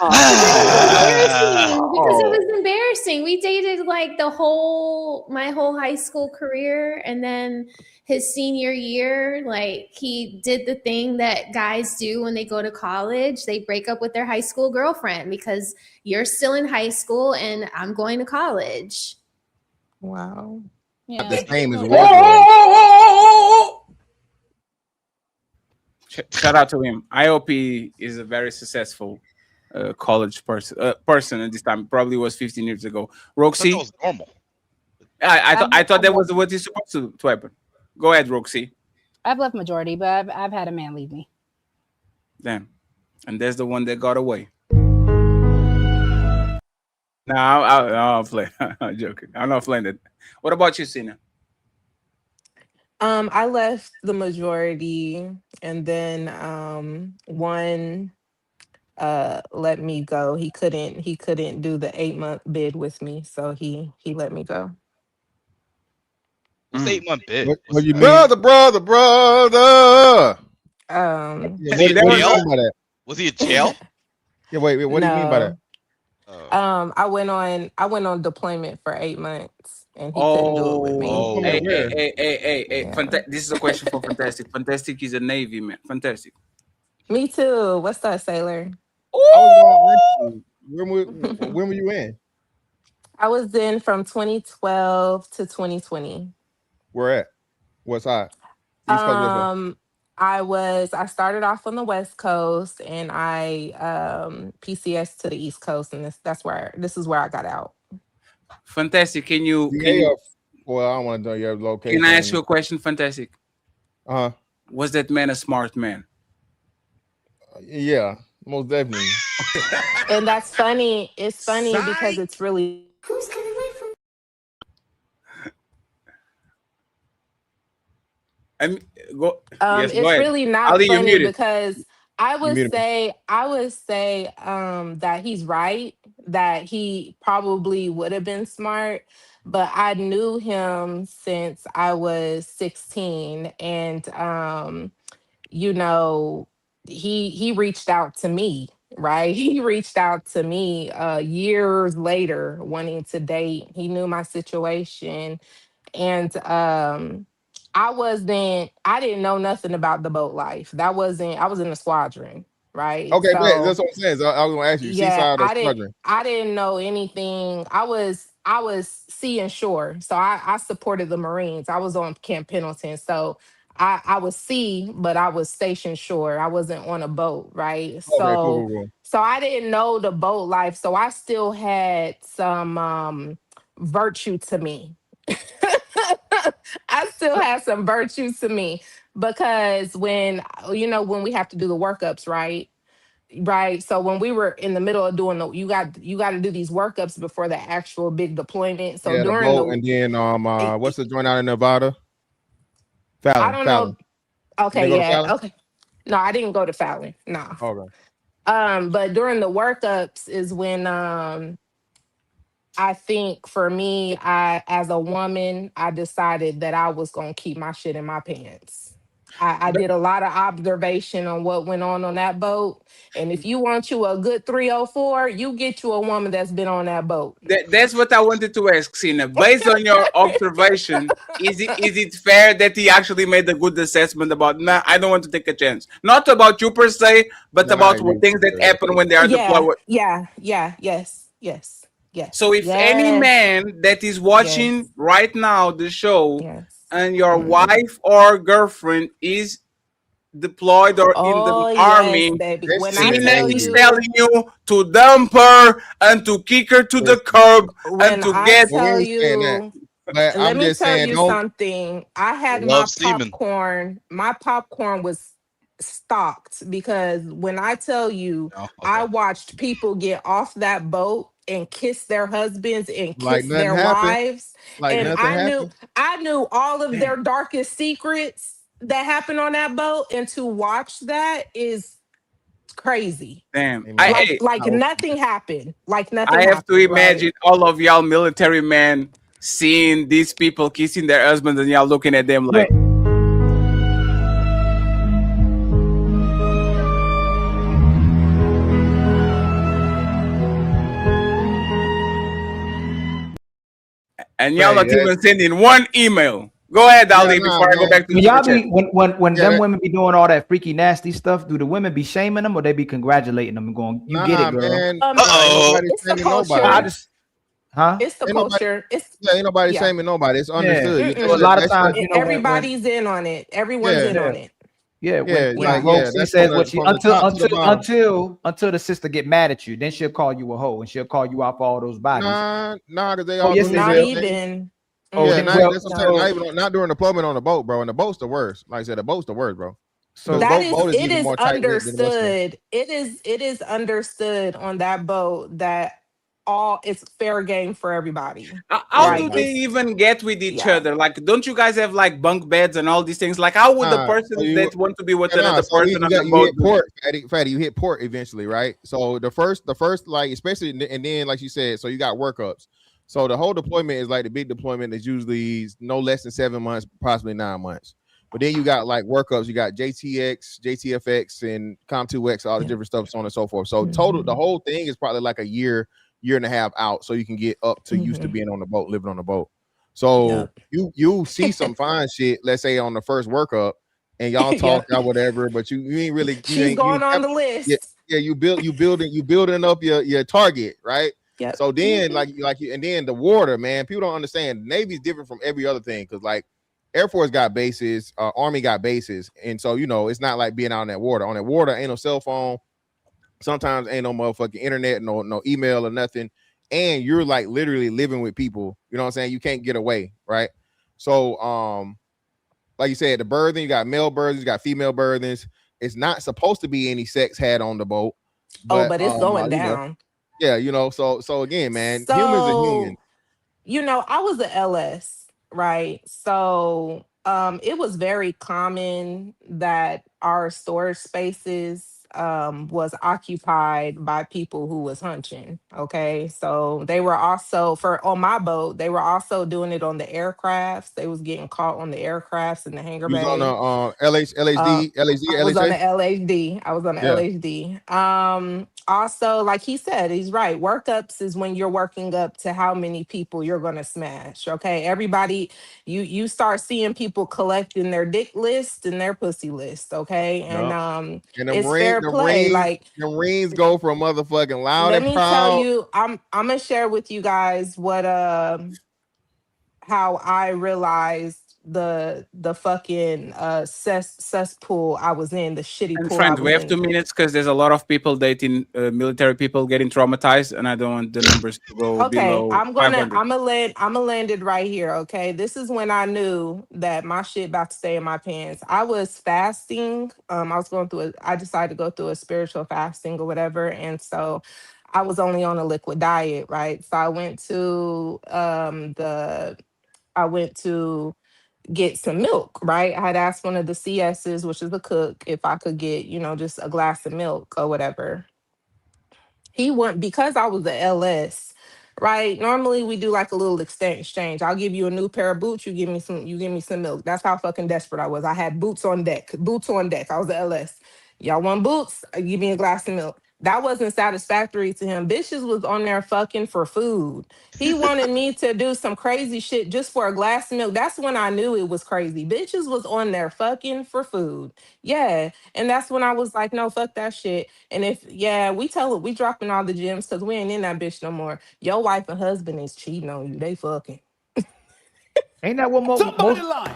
O: Embarrassing because it
B: Oh.
O: was embarrassing. We dated like my whole high school career, and then his senior year, like he did the thing that guys do when they go to college. They break up with their high school girlfriend because you're still in high school and I'm going to college.
Q: Wow.
P: Not the same as
B: Shout out to him. I hope he is a very successful college person at this time. Probably was 15 years ago. Roxy,
U: that was normal.
B: I thought that was what is supposed to happen. Go ahead, Roxy.
N: I've left majority, but I've had a man leave me.
B: Damn, and there's the one that got away. No, I'm playing. I'm joking. I'm not playing it. What about you, Sina?
Q: I left the majority, and then one let me go. He couldn't do the 8-month bid with me, so he let me go.
U: What's 8-month bid?
P: What you mean?
U: Brother.
Q: Um,
U: Was he in
P: what do you
U: jail?
P: mean by that?
U: Was he in jail?
P: Yeah, wait. What do you mean by that?
Q: I went on deployment for 8 months, and he couldn't do it with me.
B: Hey. This is a question for Fantastic. Fantastic is a Navy man. Fantastic.
Q: Me too. What's up, sailor?
P: When were you in?
Q: I was in from 2012 to 2020.
P: Where at? What side? East Coast, West Coast?
Q: I started off on the West Coast, and I PCS to the East Coast, and this is where I got out.
B: Fantastic. Can you
P: well, I don't want to know your location.
B: Can I ask you a question, Fantastic? Was that man a smart man?
P: Yeah, most definitely.
Q: And that's funny. It's funny because it's really
B: go
Q: it's
B: ahead.
Q: really not
B: Ali, you're
Q: funny
B: muted.
Q: because I would
P: muted
Q: say that he's right, that he probably would have been smart, but I knew him since I was 16, and you know, he reached out to me, right? He reached out to me years later wanting to date. He knew my situation, and I didn't know nothing about the boat life. I was in the squadron, right?
P: Okay, but
Q: So
P: that's what I'm saying. So I was gonna ask you,
Q: yeah,
P: seaside or squadron?
Q: I didn't know anything. I was sea and shore. So I supported the Marines. I was on Camp Pendleton. So I was sea, but I was stationed shore. I wasn't on a boat, right?
P: Okay, cool.
Q: So I didn't know the boat life. So I still had some virtue to me. I still have some virtue to me because when we have to do the workups, right? Right. So when we were in the middle of doing you got to do these workups before the actual big deployment. So
P: Yeah, the
Q: during
P: boat, and then what's the joint out in Nevada? Fallon.
Q: I don't know. Okay,
P: go to
Q: yeah.
P: Fallon?
Q: Okay. No, I didn't go to Fallon. No.
P: Okay.
Q: But during the workups is when I think for me, as a woman, I decided that I was gonna keep my shit in my pants. I did a lot of observation on what went on that boat. And if you want you a good 304, you get you a woman that's been on that boat.
B: That's what I wanted to ask, Sina. Based on your observation, is it fair that he actually made a good assessment about, nah, I don't want to take a chance? Not about you per se, but about things that happen when they are deployed.
Q: Yes.
B: So if any man that is watching right now the show and your wife or girlfriend is deployed or in the army, Sina is telling you to dump her and to kick her to the curb and to get.
Q: Let me tell you something. I had my
U: semen.
Q: popcorn. My popcorn was stocked because when I tell you, I watched people get off that boat and kiss their husbands and kiss their wives, and I knew all of their darkest secrets that happened on that boat, and to watch that is crazy.
B: Damn,
Q: like nothing happened. Like nothing.
B: I have to
Q: happened,
B: imagine all of y'all military men seeing these people kissing their husbands and y'all looking at them like. and y'all not even sending one email. Go ahead, Ali, before I go back to
R: when
B: the
R: y'all
B: super
R: be
B: chat.
R: when them women be doing all that freaky nasty stuff, do the women be shaming them or they be congratulating them and going, "You get it, girl"?
P: Man. Ain't nobody
Q: It's the
P: shaming
Q: culture.
P: nobody.
R: Huh?
Q: It's the
P: Ain't nobody,
Q: culture. It's
P: ain't nobody shaming nobody. It's understood.
Q: Mm-mm.
R: So a lot of times, you know,
Q: Everybody's in on it. Everyone's in on it.
R: when
P: like
R: Rosie
P: that's from
R: says
P: the
R: what she
P: from the top to the bottom.
R: until the sister get mad at you, then she'll call you a hoe and she'll call you out for all those bodies.
P: Nah, because they
R: Oh,
P: all
R: yes,
P: do
R: they
P: the
Q: Not
R: will.
P: same thing.
Q: even.
R: Oh,
P: Yeah,
R: then,
P: not,
R: well,
P: that's what I'm saying. Not during deployment on the boat, bro. And the boat's the worst. Like I said, the boat's the worst, bro. Because
Q: That
P: boat is
Q: it
P: even
Q: is
P: more tight knit than what's the.
Q: understood. It is understood on that boat that it's fair game for everybody.
B: How
Q: Right.
B: do they even get with each
Q: Yeah.
B: other? Like, don't you guys have like bunk beds and all these things? Like, how would the person that want to be with another
P: So
B: person on the
P: you
B: boat
P: hit
B: do
P: port, fatty. You hit port eventually, right? So the first, like, especially, and then like you said, so you got workups. So the whole deployment is like the big deployment is usually no less than 7 months, possibly 9 months. But then you got like workups. You got JTX, JTFX, and Com2X, all the different stuff, so on and so forth. So total, the whole thing is probably like a year and a half out, so you can get up to used to being on the boat, living on the boat. So you see some fine shit, let's say on the first workup, and y'all talk or whatever, but you ain't really
Q: She's going on the list.
P: Yeah, you building up your target, right?
Q: Yep.
P: So then and then the water, man, people don't understand. Navy's different from every other thing because like Air Force got bases, Army got bases, and so you know it's not like being out in that water. On that water, ain't no cell phone. Sometimes ain't no motherfucking internet, no email or nothing. And you're like literally living with people. You know what I'm saying? You can't get away, right? So like you said, the berthing, you got male berthings, you got female berthings. It's not supposed to be any sex had on the boat, but
Q: But it's going
P: you know,
Q: down.
P: yeah, you know, so again, man, humans are
Q: So,
P: humans.
Q: you know, I was a LS, right? So, it was very common that our storage spaces was occupied by people who was hunching. Okay, so they were also on my boat. They were also doing it on the aircrafts. They was getting caught on the aircrafts in the hangar
P: You was on
Q: bay.
P: the LHD,
Q: I was on the
P: LHA?
Q: LHD. I was on the
P: Yeah.
Q: LHD. Also, like he said, he's right. Workups is when you're working up to how many people you're gonna smash. Okay. Everybody, you start seeing people collecting their dick list and their pussy list. Okay. And
P: And
Q: it's fair play. Like,
P: the rings go from motherfucking loud
Q: let
P: and
Q: me tell
P: proud.
Q: you, I'm gonna share with you guys what how I realized the fucking cesspool I was in, the shitty
B: And
Q: pool I
B: friends, we
Q: was
B: have
Q: in.
B: 2 minutes because there's a lot of people dating military people getting traumatized, and I don't want the numbers to go
Q: Okay,
B: below 500.
Q: I'm gonna land it right here. Okay, this is when I knew that my shit about to stay in my pants. I was fasting. I was going through I decided to go through a spiritual fasting or whatever, and so I was only on a liquid diet, right? So I went to get some milk, right? I had asked one of the CSs, which is a cook, if I could get, just a glass of milk or whatever. He went because I was the LS, right? Normally we do like a little exchange. I'll give you a new pair of boots, you give me some milk. That's how fucking desperate I was. I had boots on deck. Boots on deck. I was the LS. Y'all want boots? Give me a glass of milk. That wasn't satisfactory to him. Bitches was on there fucking for food. He wanted me to do some crazy shit just for a glass of milk. That's when I knew it was crazy. Bitches was on there fucking for food. Yeah. And that's when I was like, no, fuck that shit. And we dropping all the gems because we ain't in that bitch no more. Your wife and husband is cheating on you. They fucking.
R: Ain't that what
D: Somebody lying.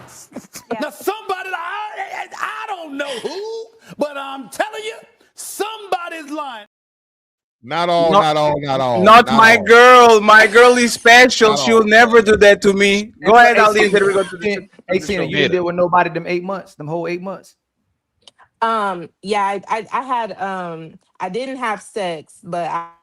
D: Now, somebody, I don't know who, but I'm telling you, somebody's lying.
P: Not all.
B: Not my
P: all.
B: girl. My girl is special.
P: Not
B: She'll
P: all.
B: never do that to me. Go ahead, Ali. Then we go to the
R: Hey,
B: show.
R: you didn't deal with nobody them 8 months, them whole 8 months.
Q: Yeah, I had I didn't have sex, but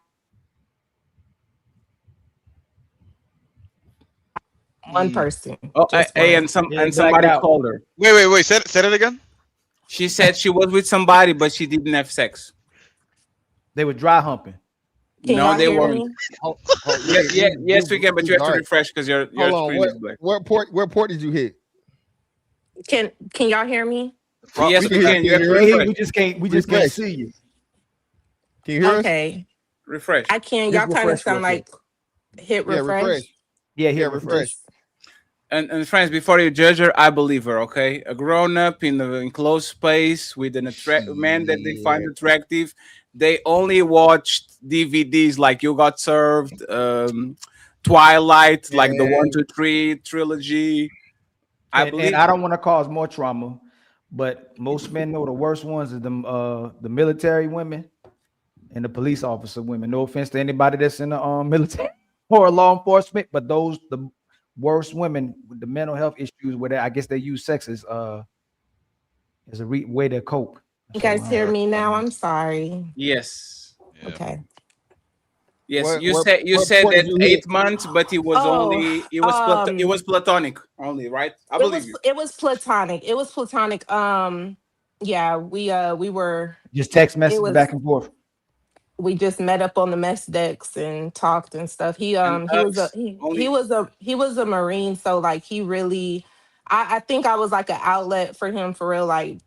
Q: one person.
B: Oh,
Q: Just
B: hey,
Q: one.
B: and somebody called her.
U: Wait. Say it again.
B: She said she was with somebody, but she didn't have sex.
R: They were dry humping.
Q: Can
B: No,
Q: y'all
B: they
Q: hear
B: weren't.
Q: me?
B: Yes, we can, but you have to refresh because your
P: Hold on.
B: screen is black.
P: What port did you hit?
Q: Can y'all hear me?
B: Yes, we can. You have to refresh.
R: We just can't see you.
P: Can you hear us?
Q: Okay.
B: Refresh.
Q: I can.
R: Just
Q: Y'all kind of
R: refresh real
Q: sound like hit
P: Yeah,
Q: refresh.
R: Yeah,
P: Get
R: here
P: refreshed.
B: And friends, before you judge her, I believe her. Okay, a grown up in an enclosed space with an man that they find attractive. They only watched DVDs like You Got Served, Twilight, like the
R: Yeah.
B: 1, 2, 3 trilogy. I
R: And
B: believe
R: I
B: her.
R: don't want to cause more trauma, but most men know the worst ones is the military women and the police officer women. No offense to anybody that's in the military or law enforcement, but those the worst women with the mental health issues where I guess they use sex as a way to cope.
Q: You
R: So
Q: guys hear me now? I'm sorry.
B: Yes.
Q: Okay.
B: Yes, you
P: What
B: said
P: point did
B: that
P: you hit?
B: 8 months, but it was only it was platonic only, right? I believe you.
Q: It was platonic. It was platonic. Yeah, we were.
R: just text
Q: It
R: messages
Q: was.
R: back and forth.
Q: We just met up on the mess decks and talked and stuff.
B: And
Q: He was a
B: us only.
Q: he was a Marine, so like he really I think I was like an outlet for him for real, like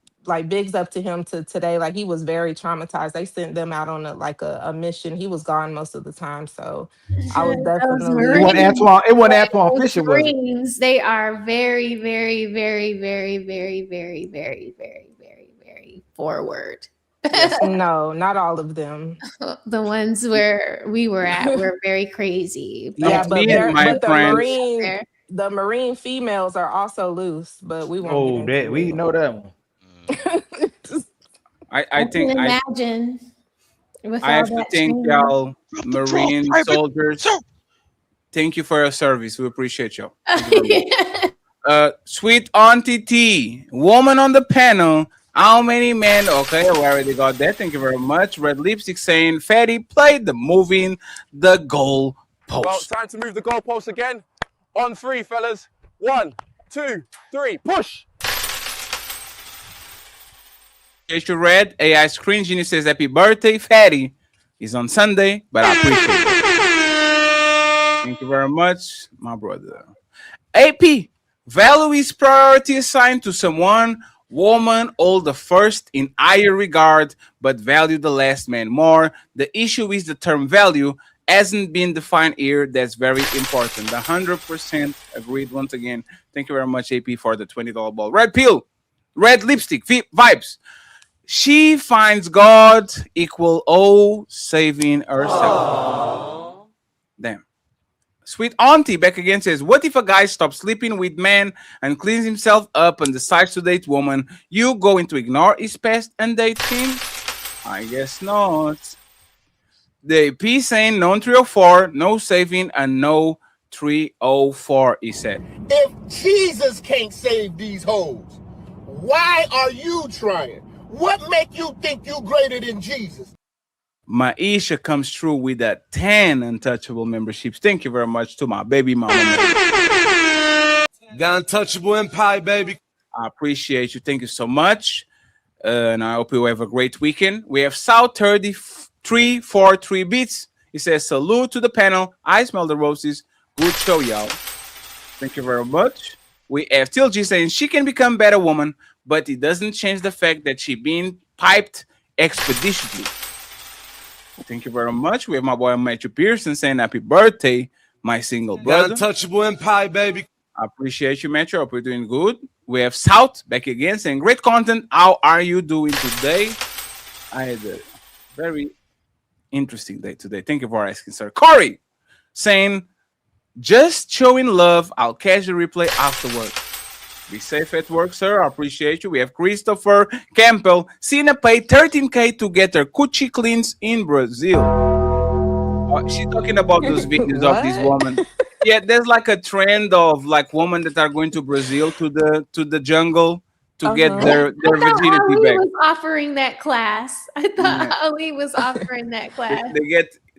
Q: bigs up to him to today. Like he was very traumatized. They sent them out on a mission. He was gone most of the time. So I was
O: Those
R: It
Q: definitely
R: wasn't
O: Marines,
R: Antoine. It wasn't Antoine
O: those
R: Fisher, was it?
O: Marines, they are very, very, very, very, very, very, very, very, very, very forward.
Q: no, not all of them.
O: The ones where we were at were very crazy.
Q: Yeah,
B: Not
Q: but
B: me and my friends.
Q: the Marine females are also loose, but we won't get
R: Oh, that
Q: into
R: we
Q: it.
R: know that one.
B: I
O: I
B: think
O: can imagine with
B: I
O: all
B: have to
O: that
B: thank
O: training.
B: y'all, Marine soldiers. Thank you for your service. We appreciate you. Sweet Auntie T, woman on the panel. How many men? Okay, we already got that. Thank you very much. Red Lipstick saying, Fatty played the moving the goal
H: Well,
B: post.
H: time to move the goalpost again. On 3, fellas. 1, 2, 3, push.
B: You read AI Screen Genie says, Happy birthday, Fatty. Is on Sunday, but I appreciate it. Thank you very much, my brother. AP, value is priority assigned to someone, woman, hold the first in higher regard, but value the last man more. The issue is the term value hasn't been defined here. That's very important. 100% agreed once again. Thank you very much, AP, for the $20 ball. Red pill, red lipstick, vibes. She finds God equal saving herself. Damn. Sweet Auntie back again says, what if a guy stops sleeping with men and cleans himself up and decides to date woman? You going to ignore his past and date him? I guess not. The AP saying no 304, no saving, and no 304, he said.
V: If Jesus can't save these hoes, why are you trying? What make you think you greater than Jesus?
B: Maisha comes through with that 10 Untouchable memberships. Thank you very much to my baby mama.
W: The Untouchable Empire, baby.
B: I appreciate you. Thank you so much. And I hope you have a great weekend. We have South 3343 beats. He says, salute to the panel. I smell the roses. Good show, y'all. Thank you very much. We have Till G saying she can become better woman, but it doesn't change the fact that she being piped expeditiously. Thank you very much. We have my boy Matthew Pearson saying happy birthday, my single brother.
W: The Untouchable Empire, baby.
B: I appreciate you, Matthew. Hope you're doing good. We have South back again saying great content. How are you doing today? I had a very interesting day today. Thank you for asking, sir. Corey saying just showing love. I'll catch the replay afterward. Be safe at work, sir. I appreciate you. We have Christopher Campbell. Cena paid 13K to get her coochie cleans in Brazil. She's talking about those videos of this woman. Yeah, there's like a trend of like women that are going to Brazil to the jungle to get their virginity
O: Ali
B: back.
O: was offering that class. I thought Ali was offering that class.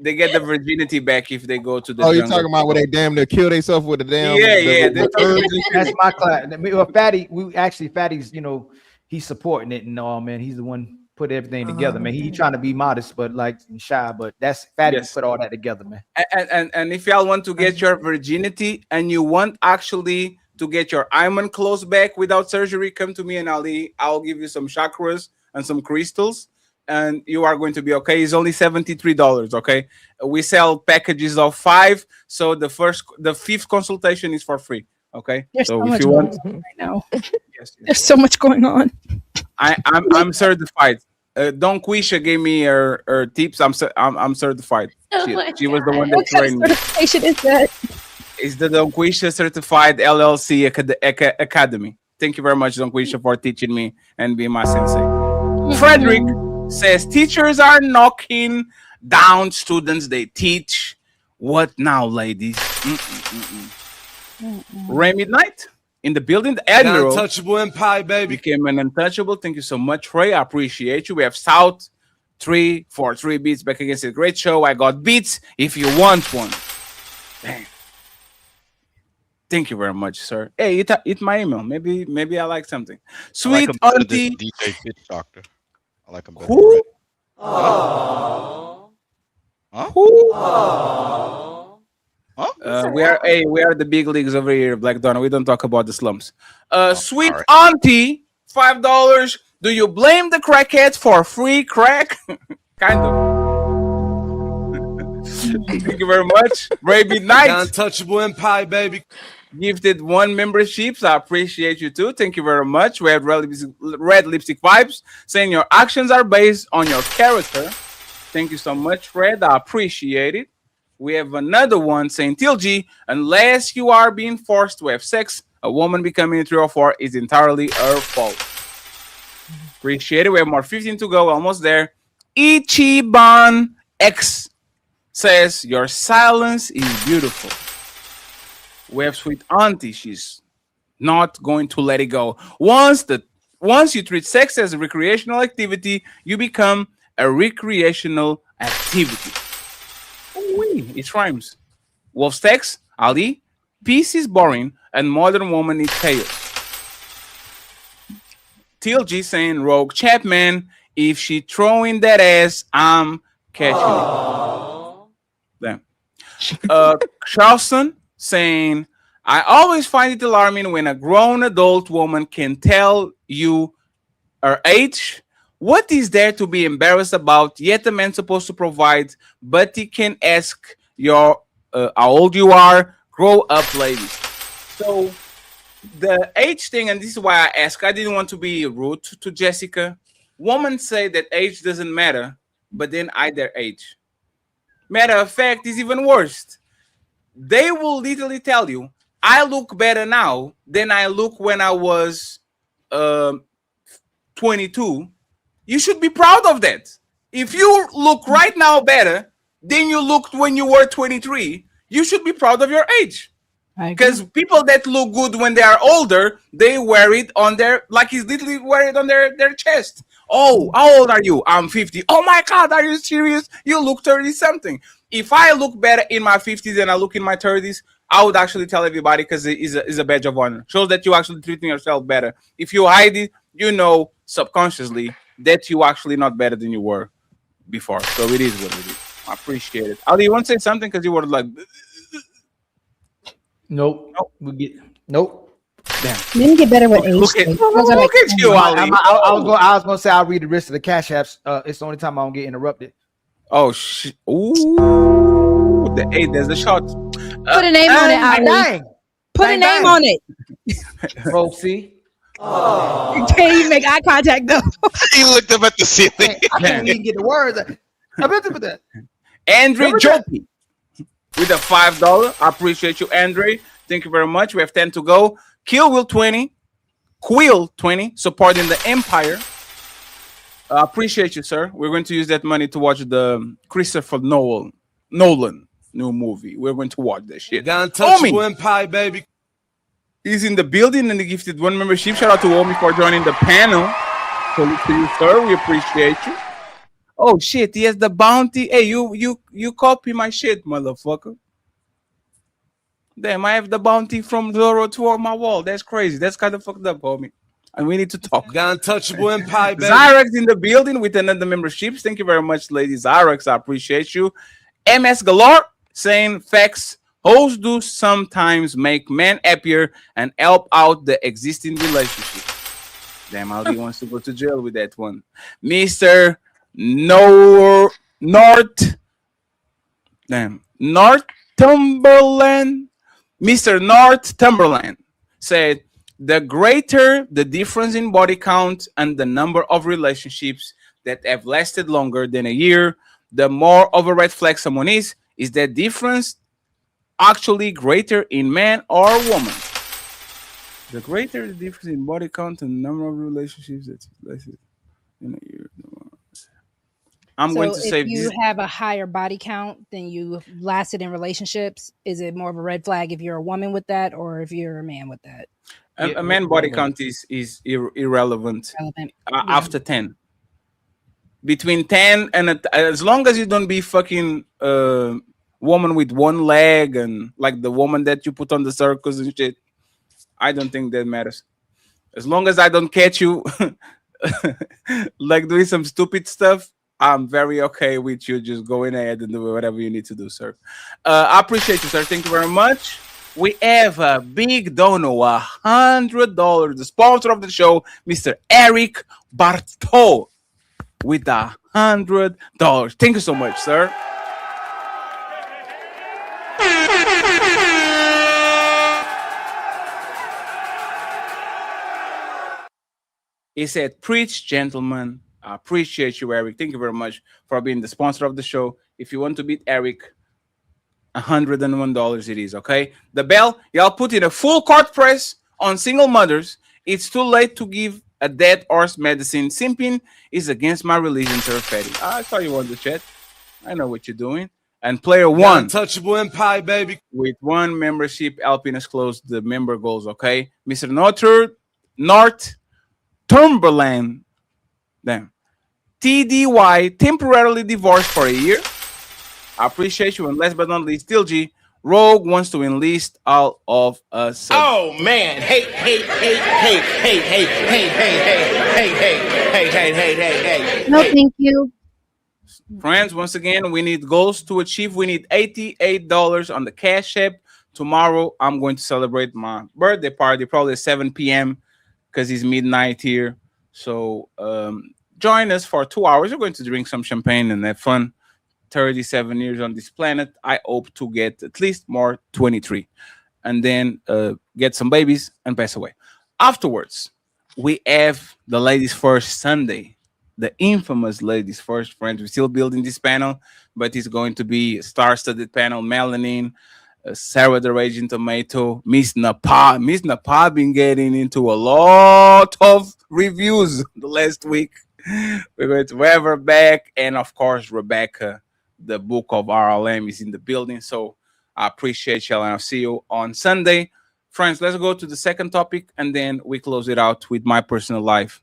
B: They get the virginity back if they go to the
P: jungle.
B: jungle.
P: You talking about where they damn near kill themselves with the damn
R: That's my class. Fatty, Fatty's, he's supporting it and all, man. He's the one put everything together, man. He trying to be modest, but like shy, but that's Fatty put all that together, man.
B: And if y'all want to get your virginity and you want actually to get your hymen closed back without surgery, come to me and I'll give you some chakras and some crystals.
J: and you are going to be okay. It's only $73. Okay, we sell packages of 5, so the fifth consultation is for free. Okay,
N: There's
J: so
N: so
J: if
N: much
J: you
N: going
J: want,
N: on right now.
J: yes,
N: There's so much going on.
J: I'm certified. Don Quisha gave me her tips. I'm certified. She was the one that
N: What kind of
J: trained me.
N: certification is that?
J: It's the Don Quisha Certified LLC Academy. Thank you very much, Don Quisha, for teaching me and being my sensei. Frederick says teachers are knocking down students they teach. What now, ladies? Ray Midnight in the building. The Admiral
W: Untouchable Empire, baby.
J: became an untouchable. Thank you so much, Ray. I appreciate you. We have South 3 for 3 beats back against a great show. I got beats if you want one. Damn. Thank you very much, sir. Hey, eat my email. Maybe I like something. Sweet
U: I like him better than
J: auntie.
U: DJ Bitch Doctor. I like him better.
J: Who?
U: Huh?
J: We are the big leagues over here, Black Donna. We don't talk about the slums. Sweet
U: right.
J: auntie, $5. Do you blame the crackheads for free crack? Kind of. Thank you very much. Brave Night.
W: Untouchable Empire, baby.
J: Gifted 1 memberships. I appreciate you too. Thank you very much. We have red lipstick vibes saying your actions are based on your character. Thank you so much, Fred. I appreciate it. We have another one saying TLG, unless you are being forced to have sex, a woman becoming a 3 or 4 is entirely her fault. Appreciate it. We have more 15 to go. Almost there. Ichiban X says your silence is beautiful. We have Sweet Auntie. She's not going to let it go. Once you treat sex as a recreational activity, you become a recreational activity. Ooh, it rhymes. Wolf's text, Ali, peace is boring and modern woman is chaos. TLG saying Rogue Chapman, if she throwing that ass, I'm catching it. Damn. Charleston saying, I always find it alarming when a grown adult woman can tell you her age. What is there to be embarrassed about? Yet a man supposed to provide, but he can ask your how old you are. Grow up, ladies. So the age thing, and this is why I ask. I didn't want to be rude to Jessica. Women say that age doesn't matter, but then hide their age. Matter of fact, it's even worse. They will literally tell you, I look better now than I look when I was 22. You should be proud of that. If you look right now better than you looked when you were 23, you should be proud of your age. Because people that look good when they are older, they wear it on their, like he's literally wear it on their chest. Oh, how old are you? I'm 50. Oh my God, are you serious? You look 30 something. If I look better in my 50s than I look in my 30s, I would actually tell everybody because it is a badge of honor. Shows that you actually treating yourself better. If you hide it, you know subconsciously that you actually not better than you were before. So it is what it is. I appreciate it. Ali, you want to say something? Because you were like...
K: Nope. Nope.
J: Damn.
N: Men get better with age.
J: Look at you, Ali.
K: I was gonna say I'll read the rest of the cash apps. It's the only time I don't get interrupted.
J: Oh shit! Ooh, there's a shot.
N: Put a name on it, Ali.
K: Dang.
N: Put a name on it.
K: Rosie.
N: Can't even make eye contact though.
U: He looked up at the ceiling.
K: I can't even get the words. I bet you put that.
J: Andre Jopi with a $5. I appreciate you, Andre. Thank you very much. We have 10 to go. Kill Will 20, Quill 20, supporting the Empire. I appreciate you, sir. We're going to use that money to watch the Christopher Nolan new movie. We're going to watch that shit.
W: Untouchable Empire, baby.
J: He's in the building and he gifted 1 membership. Shout out to Omi for joining the panel. Salute to you, sir. We appreciate you. Oh shit, he has the bounty. Hey, you copy my shit, motherfucker. Damn, I have the bounty from Zoro to on my wall. That's crazy. That's kind of fucked up, homie. And we need to talk.
W: Untouchable Empire, baby.
J: Zyrex in the building with another memberships. Thank you very much, lady Zyrex. I appreciate you. MS Galore saying facts. Hoes do sometimes make men happier and help out the existing relationship. Damn, Ali wants to go to jail with that one. Mr.
B: North Northumberland, Mr. Northumberland said, the greater the difference in body count and the number of relationships that have lasted longer than a year, the more of a red flag someone is. Is that difference actually greater in man or woman? The greater the difference in body count and the number of relationships that lasted in a year. I'm going
N: So
B: to
N: if
B: say
N: you
B: this.
N: have a higher body count than you've lasted in relationships, is it more of a red flag if you're a woman with that or if you're a man with that?
B: A man body count is irrelevant after 10. Between 10 and as long as you don't be fucking woman with one leg and like the woman that you put on the circus and shit, I don't think that matters. As long as I don't catch you like doing some stupid stuff, I'm very okay with you just going ahead and doing whatever you need to do, sir. I appreciate you, sir. Thank you very much. We have a big donor, $100. The sponsor of the show, Mr. Eric Bartol, with $100. Thank you so much, sir. He said, preach, gentlemen. I appreciate you, Eric. Thank you very much for being the sponsor of the show. If you want to beat Eric, $101 it is, okay? The bell, y'all put in a full court press on single mothers. It's too late to give a dead horse medicine. Simping is against my religion, sir. Fatty. I thought you wanted to chat. I know what you're doing. And player one,
W: Untouchable Empire, baby.
B: with one membership helping us close the member goals, okay? Mr. Northumberland, damn. TDY, temporarily divorced for a year. I appreciate you. And last but not least, still G, Rogue wants to enlist all of us.
V: Oh man, hey.
N: No, thank you.
B: Friends, once again, we need goals to achieve. We need $88 on the Cash App. Tomorrow, I'm going to celebrate my birthday party, probably at 7 p.m. because it's midnight here. So join us for 2 hours. We're going to drink some champagne and have fun. 37 years on this planet. I hope to get at least more 23 and then get some babies and pass away. Afterwards, we have the Ladies First Sunday, the infamous Ladies First. Friends, we're still building this panel, but it's going to be a star-studded panel. Melanin, Sarah the Raging Tomato, Miss Napa. Miss Napa been getting into a lot of reviews the last week. We're going to have her back, and of course, Rebecca. The book of RLM is in the building. So I appreciate y'all, and I'll see you on Sunday. Friends, let's go to the second topic, and then we close it out with my personal life.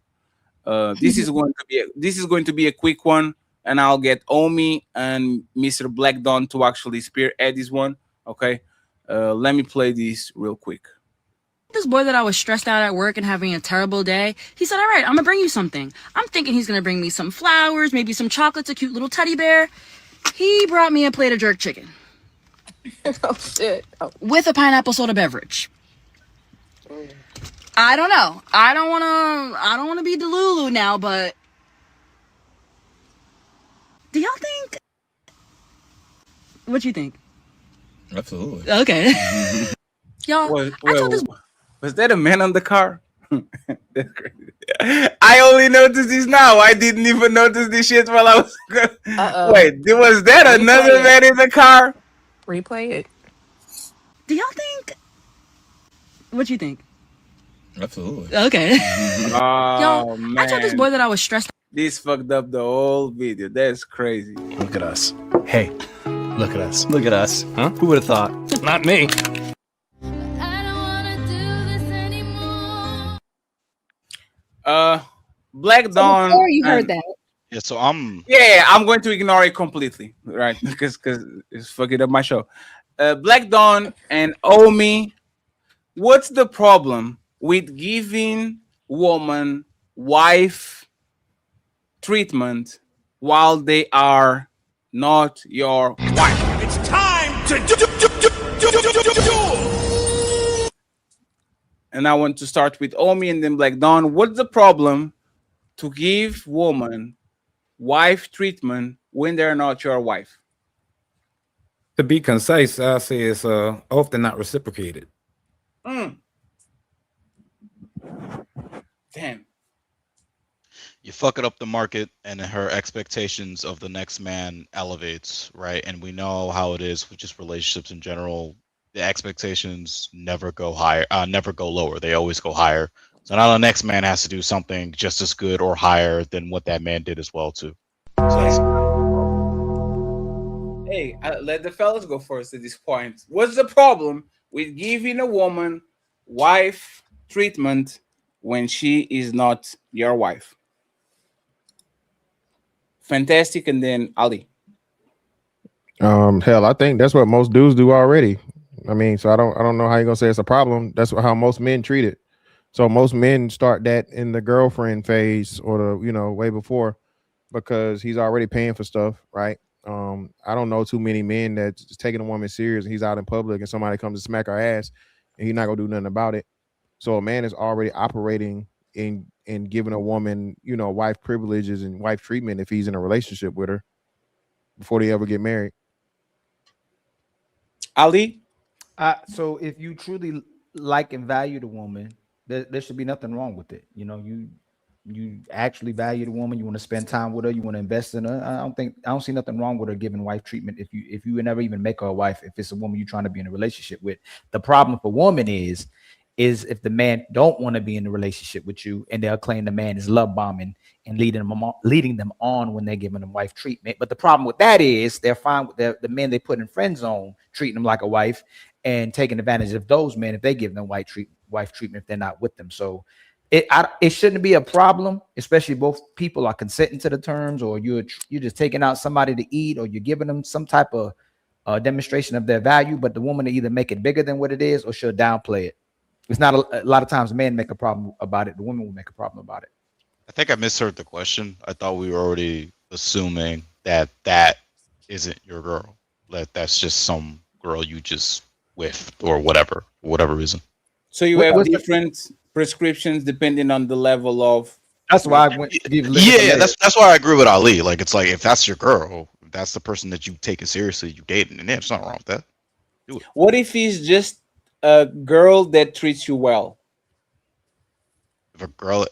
B: This is going to be a quick one, and I'll get Omi and Mr. Black Dawn to actually spearhead this one. Okay. Let me play this real quick.
E: This boy that I was stressed out at work and having a terrible day, he said, all right, I'm gonna bring you something. I'm thinking he's gonna bring me some flowers, maybe some chocolates, a cute little teddy bear. He brought me a plate of jerk chicken.
Q: Oh shit. Oh.
E: With a pineapple soda beverage. I don't know. I don't wanna be Delulu now, but do y'all think? What you think?
I: Absolutely.
E: Okay. Y'all,
B: was that a man on the car? That's crazy. I only noticed this now. I didn't even notice this shit while I was. Wait, was that another man in the car?
Q: Replay it.
E: Do y'all think? What you think?
I: Absolutely.
E: Okay.
B: Oh man!
E: I told this boy that I was stressed.
B: This fucked up the whole video. That's crazy.
K: Look at us. Hey, look at us. Look at us. Huh? Who would have thought? Not me.
B: Black Dawn.
N: Before you heard that.
U: Yeah, so I'm
B: going to ignore it completely, right? Because it's fucking up my show. Black Dawn and Omi, what's the problem with giving woman wife treatment while they are not your wife?
V: It's time to do.
B: And I want to start with Omi and then Black Dawn. What's the problem to give woman
J: wife treatment when they're not your wife?
C: To be concise, I say it's often not reciprocated.
J: Damn.
U: You fuck it up the market, and her expectations of the next man elevates, right? And we know how it is with just relationships in general. The expectations never go higher, never go lower. They always go higher. So now the next man has to do something just as good or higher than what that man did as well too.
J: Hey, let the fellas go first at this point. What's the problem with giving a woman wife treatment when she is not your wife? Fantastic, and then Ali.
P: Hell, I think that's what most dudes do already. I mean, so I don't know how you're gonna say it's a problem. That's how most men treat it. So most men start that in the girlfriend phase or the way before, because he's already paying for stuff, right? I don't know too many men that's taking a woman serious and he's out in public and somebody comes to smack her ass and he's not gonna do nothing about it. So a man is already operating in giving a woman, wife privileges and wife treatment if he's in a relationship with her before they ever get married.
J: Ali?
R: So if you truly like and value the woman, there should be nothing wrong with it. You actually value the woman. You want to spend time with her. You want to invest in her. I don't see nothing wrong with her giving wife treatment. If you would never even make her a wife, if it's a woman you're trying to be in a relationship with. The problem for women is if the man don't want to be in a relationship with you, and they'll claim the man is love bombing and leading them on when they're giving them wife treatment. But the problem with that is they're fine with the men they put in friend zone treating them like a wife and taking advantage of those men if they give them wife treatment if they're not with them. So it shouldn't be a problem, especially both people are consenting to the terms, or you're just taking out somebody to eat, or you're giving them some type of demonstration of their value. But the woman will either make it bigger than what it is, or she'll downplay it. It's not a lot of times men make a problem about it. The women will make a problem about it.
U: I think I misheard the question. I thought we were already assuming that isn't your girl. That's just some girl you just with or whatever, for whatever reason.
J: So you have different prescriptions depending on the level of.
R: That's why I went.
U: Yeah, that's why I agree with Ali. Like, it's like if that's your girl, if that's the person that you take it seriously, you dating, and there's nothing wrong with that. Do it.
J: What if he's just a girl that treats you well?
U: If a girl,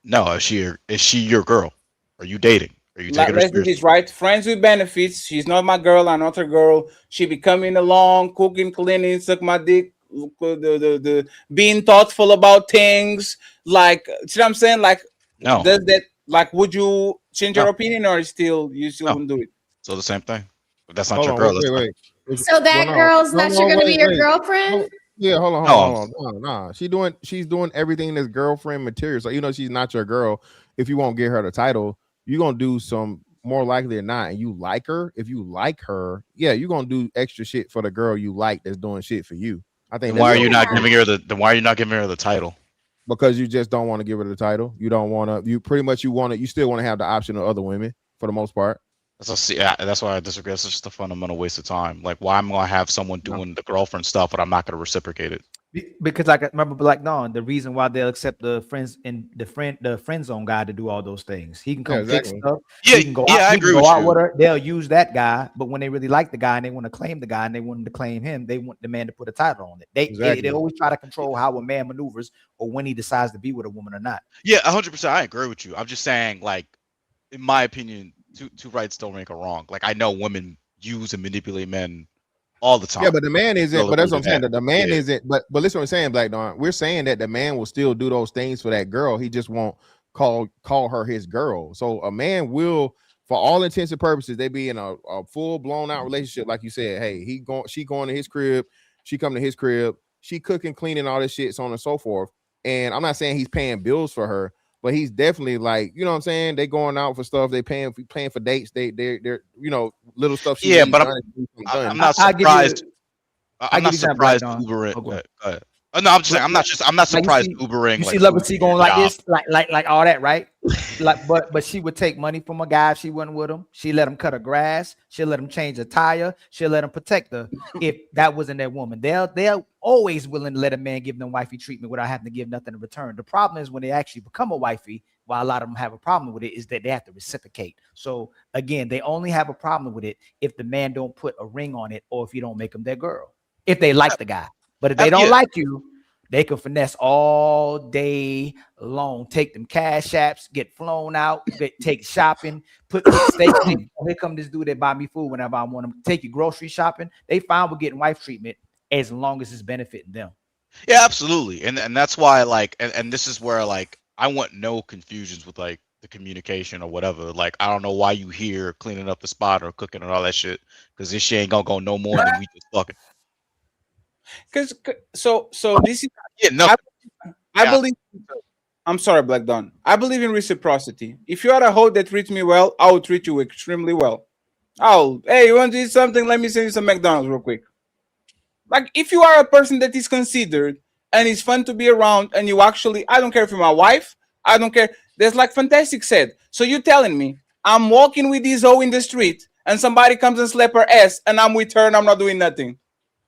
U: no, is she your girl? Are you dating? Are you taking her
J: Let's do
U: seriously?
J: this right. Friends with benefits. She's not my girl. I'm not her girl. She be coming along, cooking, cleaning, suck my dick, the being thoughtful about things. Like, see what I'm saying? Like,
U: No.
J: does that, like, would you change your opinion, or you still wouldn't do it?
U: So the same thing. If that's not
P: Hold
U: your
P: on,
U: girl,
P: wait.
O: So that girl's not going to be your girlfriend?
P: Yeah, hold on. Nah. She's doing everything that's girlfriend material. So she's not your girl. If you won't get her the title, you're gonna do some more likely than not, and you like her. If you like her, yeah, you're gonna do extra shit for the girl you like that's doing shit for you. I think.
U: Then why are you not giving her the title?
P: Because you just don't want to give her the title. You don't want to. You pretty much you still want to have the option of other women for the most part.
U: That's why I disagree. It's just a fundamental waste of time. Like, why am I gonna have someone doing the girlfriend stuff, but I'm not gonna reciprocate it?
R: Because I remember Black Dawn, the reason why they'll accept the friends and the friend zone guy to do all those things. He can come fix stuff.
U: Yeah,
R: he can go
U: I agree with you.
R: with her. They'll use that guy, but when they really like the guy and they want to claim the guy and they want to claim him, they want the man to put a title on it. They always try to control how a man maneuvers or when he decides to be with a woman or not.
U: Yeah, 100%. I agree with you. I'm just saying, like, in my opinion, two rights don't make a wrong. Like, I know women use and manipulate men all the time.
P: Yeah, but the man isn't. But that's what I'm saying. That the man isn't. But listen, what I'm saying, Black Dawn. We're saying that the man will still do those things for that girl. He just won't call her his girl. So a man will, for all intents and purposes, they be in a full blown out relationship, like you said. Hey, she going to his crib, she come to his crib, she cooking, cleaning, all this shit, so on and so forth. And I'm not saying he's paying bills for her, but he's definitely, like, you know what I'm saying? They going out for stuff. They paying for dates. They're little stuff.
U: Yeah, but I'm not surprised. I'm not surprised Uber. Go ahead. No, I'm just saying. I'm not surprised.
R: Like,
U: Ubering.
R: You
U: Like
R: see Legacy going like
U: job.
R: this, like all that, right? Like, but she would take money from a guy if she wasn't with him. She let him cut her grass. She'll let him change a tire. She'll let him protect her. If that wasn't that woman, they're always willing to let a man give them wifey treatment without having to give nothing in return. The problem is when they actually become a wifey. Why a lot of them have a problem with it is that they have to reciprocate. So again, they only have a problem with it if the man don't put a ring on it or if you don't make them their girl. If they like the guy, but if they don't like you, they can finesse all day long. Take them cash apps, get flown out, take shopping, put steak. Oh, here come this dude that buy me food whenever I want him. Take you grocery shopping. They fine with getting wife treatment as long as it's benefiting them.
U: Yeah, absolutely. And that's why like and this is where like I want no confusions with like the communication or whatever. Like I don't know why you here cleaning up the spot or cooking and all that shit because this shit ain't gonna go no more than we just fucking.
B: Because so this is
U: I
B: believe. I'm sorry, Black Dawn. I believe in reciprocity. If you are a hoe that treats me well, I will treat you extremely well. Hey, you want to eat something? Let me send you some McDonald's real quick. Like, if you are a person that is considered and is fun to be around, and you actually, I don't care if you're my wife, I don't care. There's like Fantastic said. So you're telling me I'm walking with this hoe in the street, and somebody comes and slap her ass, and I'm with her and I'm not doing nothing.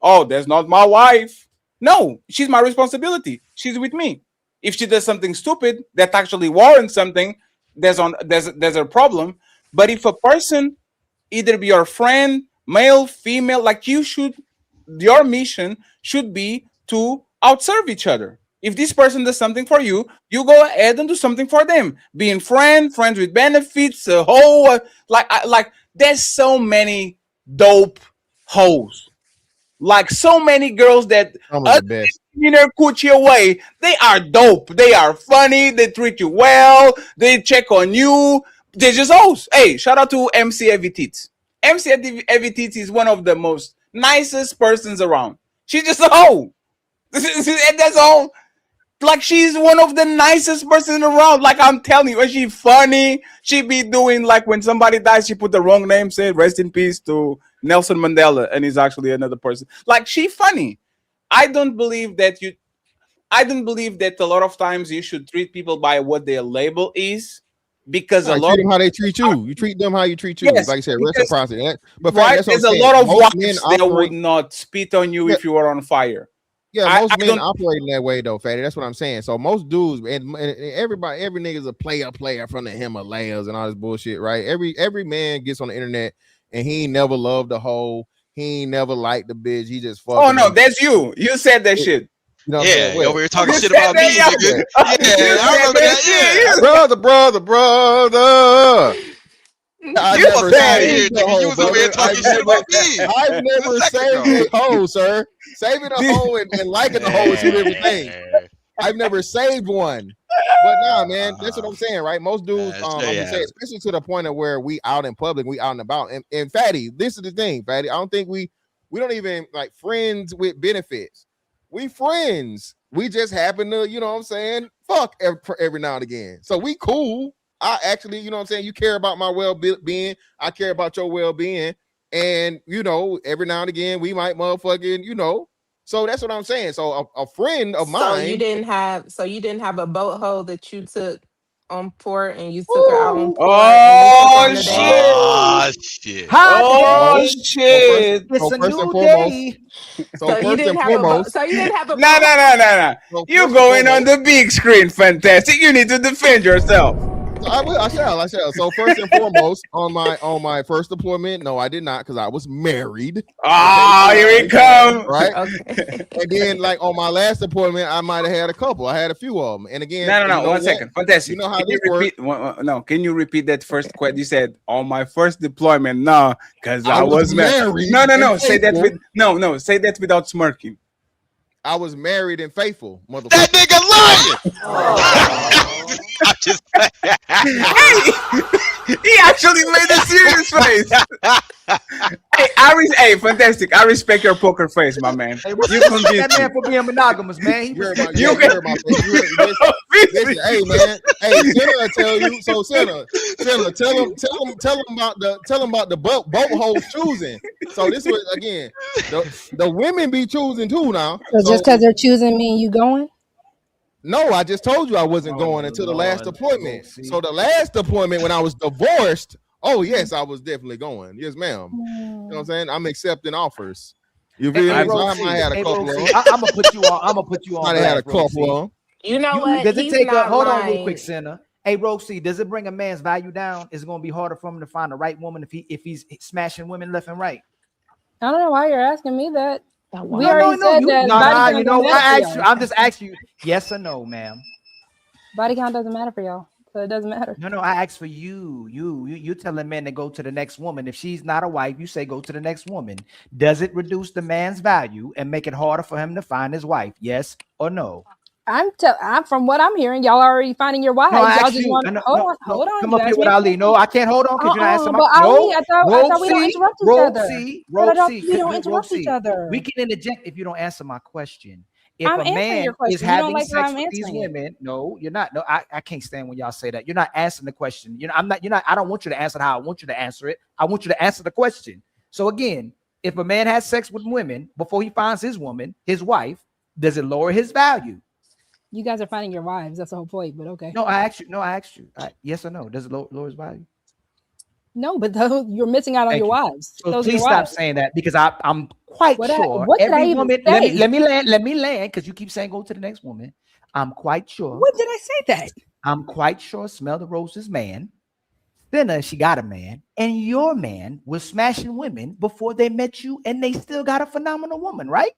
B: Oh, that's not my wife. No, she's my responsibility. She's with me. If she does something stupid that actually warrants something, there's a problem. But if a person, either be your friend, male, female, like your mission should be to outserve each other. If this person does something for you, you go ahead and do something for them. Being friends with benefits, a whole like there's so many dope hoes. Like so many girls that in their coochie away, they are dope. They are funny. They treat you well. They check on you. They just hoes. Hey, shout out to MC Evitits. MC Evitits is one of the most nicest persons around. She's just a hoe. That's all. Like she's one of the nicest person around. Like I'm telling you, and she funny. She be doing like when somebody dies, she put the wrong name, said rest in peace to Nelson Mandela, and he's actually another person. Like she funny. I don't believe that a lot of times you should treat people by what their label is. Because a lot
P: treat them how they treat you. You treat them how you treat you. Yes, like I said, reciprocity. But
B: right, there's a lot of wives that would not spit on you if you were on fire.
P: Yeah, most men operate in that way though, Fatty. That's what I'm saying. So most dudes and every nigga's a player from the Himalayas and all this bullshit, right? Every man gets on the internet and he ain't never loved a hoe. He ain't never liked the bitch. He just fucking.
B: Oh no, that's you. You said that shit.
U: You know over here talking shit about me, nigga. Yeah, I remember that.
P: Yeah, brother. I never saved a hoe,
U: you was over here talking shit about me.
P: I've never saved a hoe, sir. Saving a hoe and liking a hoe is two different things. I've never saved one. But nah, man, that's what I'm saying, right? Most dudes, I'm gonna say, especially to the point of where we out in public, we out and about. And Fatty, this is the thing, Fatty. I don't think we don't even like friends with benefits. We friends. We just happen to, you know what I'm saying, fuck every now and again. So we cool. I actually, you know what I'm saying, you care about my well-being. I care about your well-being. And, you know, every now and again, we might motherfucking, you know. So that's what I'm saying. So a friend of mine.
Q: So you didn't have a boat hoe that you took on port and you took her out on port.
U: Oh, shit.
B: Oh, shit.
P: It's a new day.
Q: So you didn't have a
B: No. You're going on the big screen, Fantastic. You need to defend yourself.
P: I shall. So first and foremost, on my first deployment, no, I did not because I was married.
B: Here we come.
P: Right. Okay. And then, like on my last deployment, I might have had a couple. I had a few of them. And again,
B: no. 1 second. Fantastic.
P: You know how this works?
B: No, can you repeat that first question? You said on my first deployment, no, because I was married. No. Say that Say that without smirking.
P: I was married and faithful, motherfucker.
U: That nigga lying. I'm just
B: he actually made a serious face. Hey, Fantastic. I respect your poker face, my man.
R: Hey, you that man for being monogamous, man.
P: Listen, hey, man. Hey, Senna tell you. So Senna, tell him about the boat hoes choosing. So this was again. The women be choosing too now.
N: So just because they're choosing me and you going?
P: No, I just told you I wasn't
R: Oh,
P: going until the last
R: Lord.
P: appointment.
R: See?
P: So the last appointment when I was divorced, oh yes, I was definitely going. Yes, ma'am. You know what I'm saying? I'm accepting offers. You feel me? So I might have a couple of them.
R: I'm gonna put you on. I'm gonna put you on.
P: Might have had a
R: blast,
P: couple
R: Rosie.
P: of them.
Q: You know what?
R: Does it
Q: He's
R: take a
Q: not
R: hold on real
Q: lying.
R: quick, Senna? Hey, Rosie, does it bring a man's value down? Is it gonna be harder for him to find the right woman if he's smashing women left and right?
N: I don't know why you're asking me that. We
R: No,
N: already said that body count
R: you
N: don't
R: know
N: matter
R: what?
N: for y'all.
R: I'm just asking you, yes or no, ma'am.
N: Body count doesn't matter for y'all, so it doesn't matter.
R: No, I asked for you. You telling men to go to the next woman. If she's not a wife, you say go to the next woman. Does it reduce the man's value and make it harder for him to find his wife? Yes or no?
N: I'm from what I'm hearing, y'all are already finding your wives.
R: No, I
N: y'all
R: asked
N: just
R: you.
N: want hold on.
R: Come
N: You
R: up here
N: asked
R: with
N: me a
R: Ali. No,
N: question.
R: I can't hold on because you're not answering my
N: But Ali, I thought we don't interrupt each other. We don't interrupt each other.
R: We can interject if you don't answer my question. If
N: I'm
R: a
N: answering
R: man
N: your question.
R: is
N: You don't
R: having
N: like how
R: sex
N: I'm
R: with these
N: answering it.
R: women, no, you're not. No, I can't stand when y'all say that. You're not answering the question. You know, I'm not. You're not. I don't want you to answer it how I want you to answer it. I want you to answer the question. So again, if a man has sex with women before he finds his woman, his wife, does it lower his value?
N: You guys are finding your wives. That's the whole point. But okay.
R: No, I asked you. Yes or no? Does it lower his value?
N: No, but you're missing out on your wives.
R: So
N: Those are
R: please
N: your
R: stop
N: wives.
R: saying that because I'm quite sure
N: what did I
R: every
N: even
R: woman.
N: say?
R: Let me land because you keep saying go to the next woman. I'm quite sure.
N: When did I say that?
R: I'm quite sure Smell the Roses man. Then she got a man, and your man was smashing women before they met you, and they still got a phenomenal woman, right?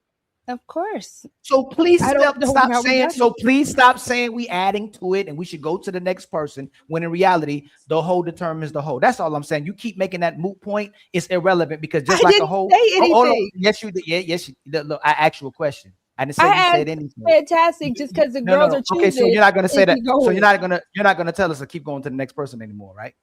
N: Of course.
R: So please
N: I don't know
R: stop
N: how we
R: saying.
N: got
R: So please stop saying we adding to it, and we should go to the next person. When in reality, the whole determines the whole. That's all I'm saying. You keep making that moot point. It's irrelevant because just
N: I
R: like a
N: didn't
R: whole.
N: say anything.
R: Yes, you did. Yeah, yes. Look, I asked you a question. I didn't say you
N: I
R: said
N: asked
R: anything.
N: fantastic just because the girls are choosing.
R: Okay, so you're not gonna say
N: if
R: that.
N: you go
R: So
N: with
R: you're
N: it.
R: not gonna tell us to keep going to the next person anymore, right?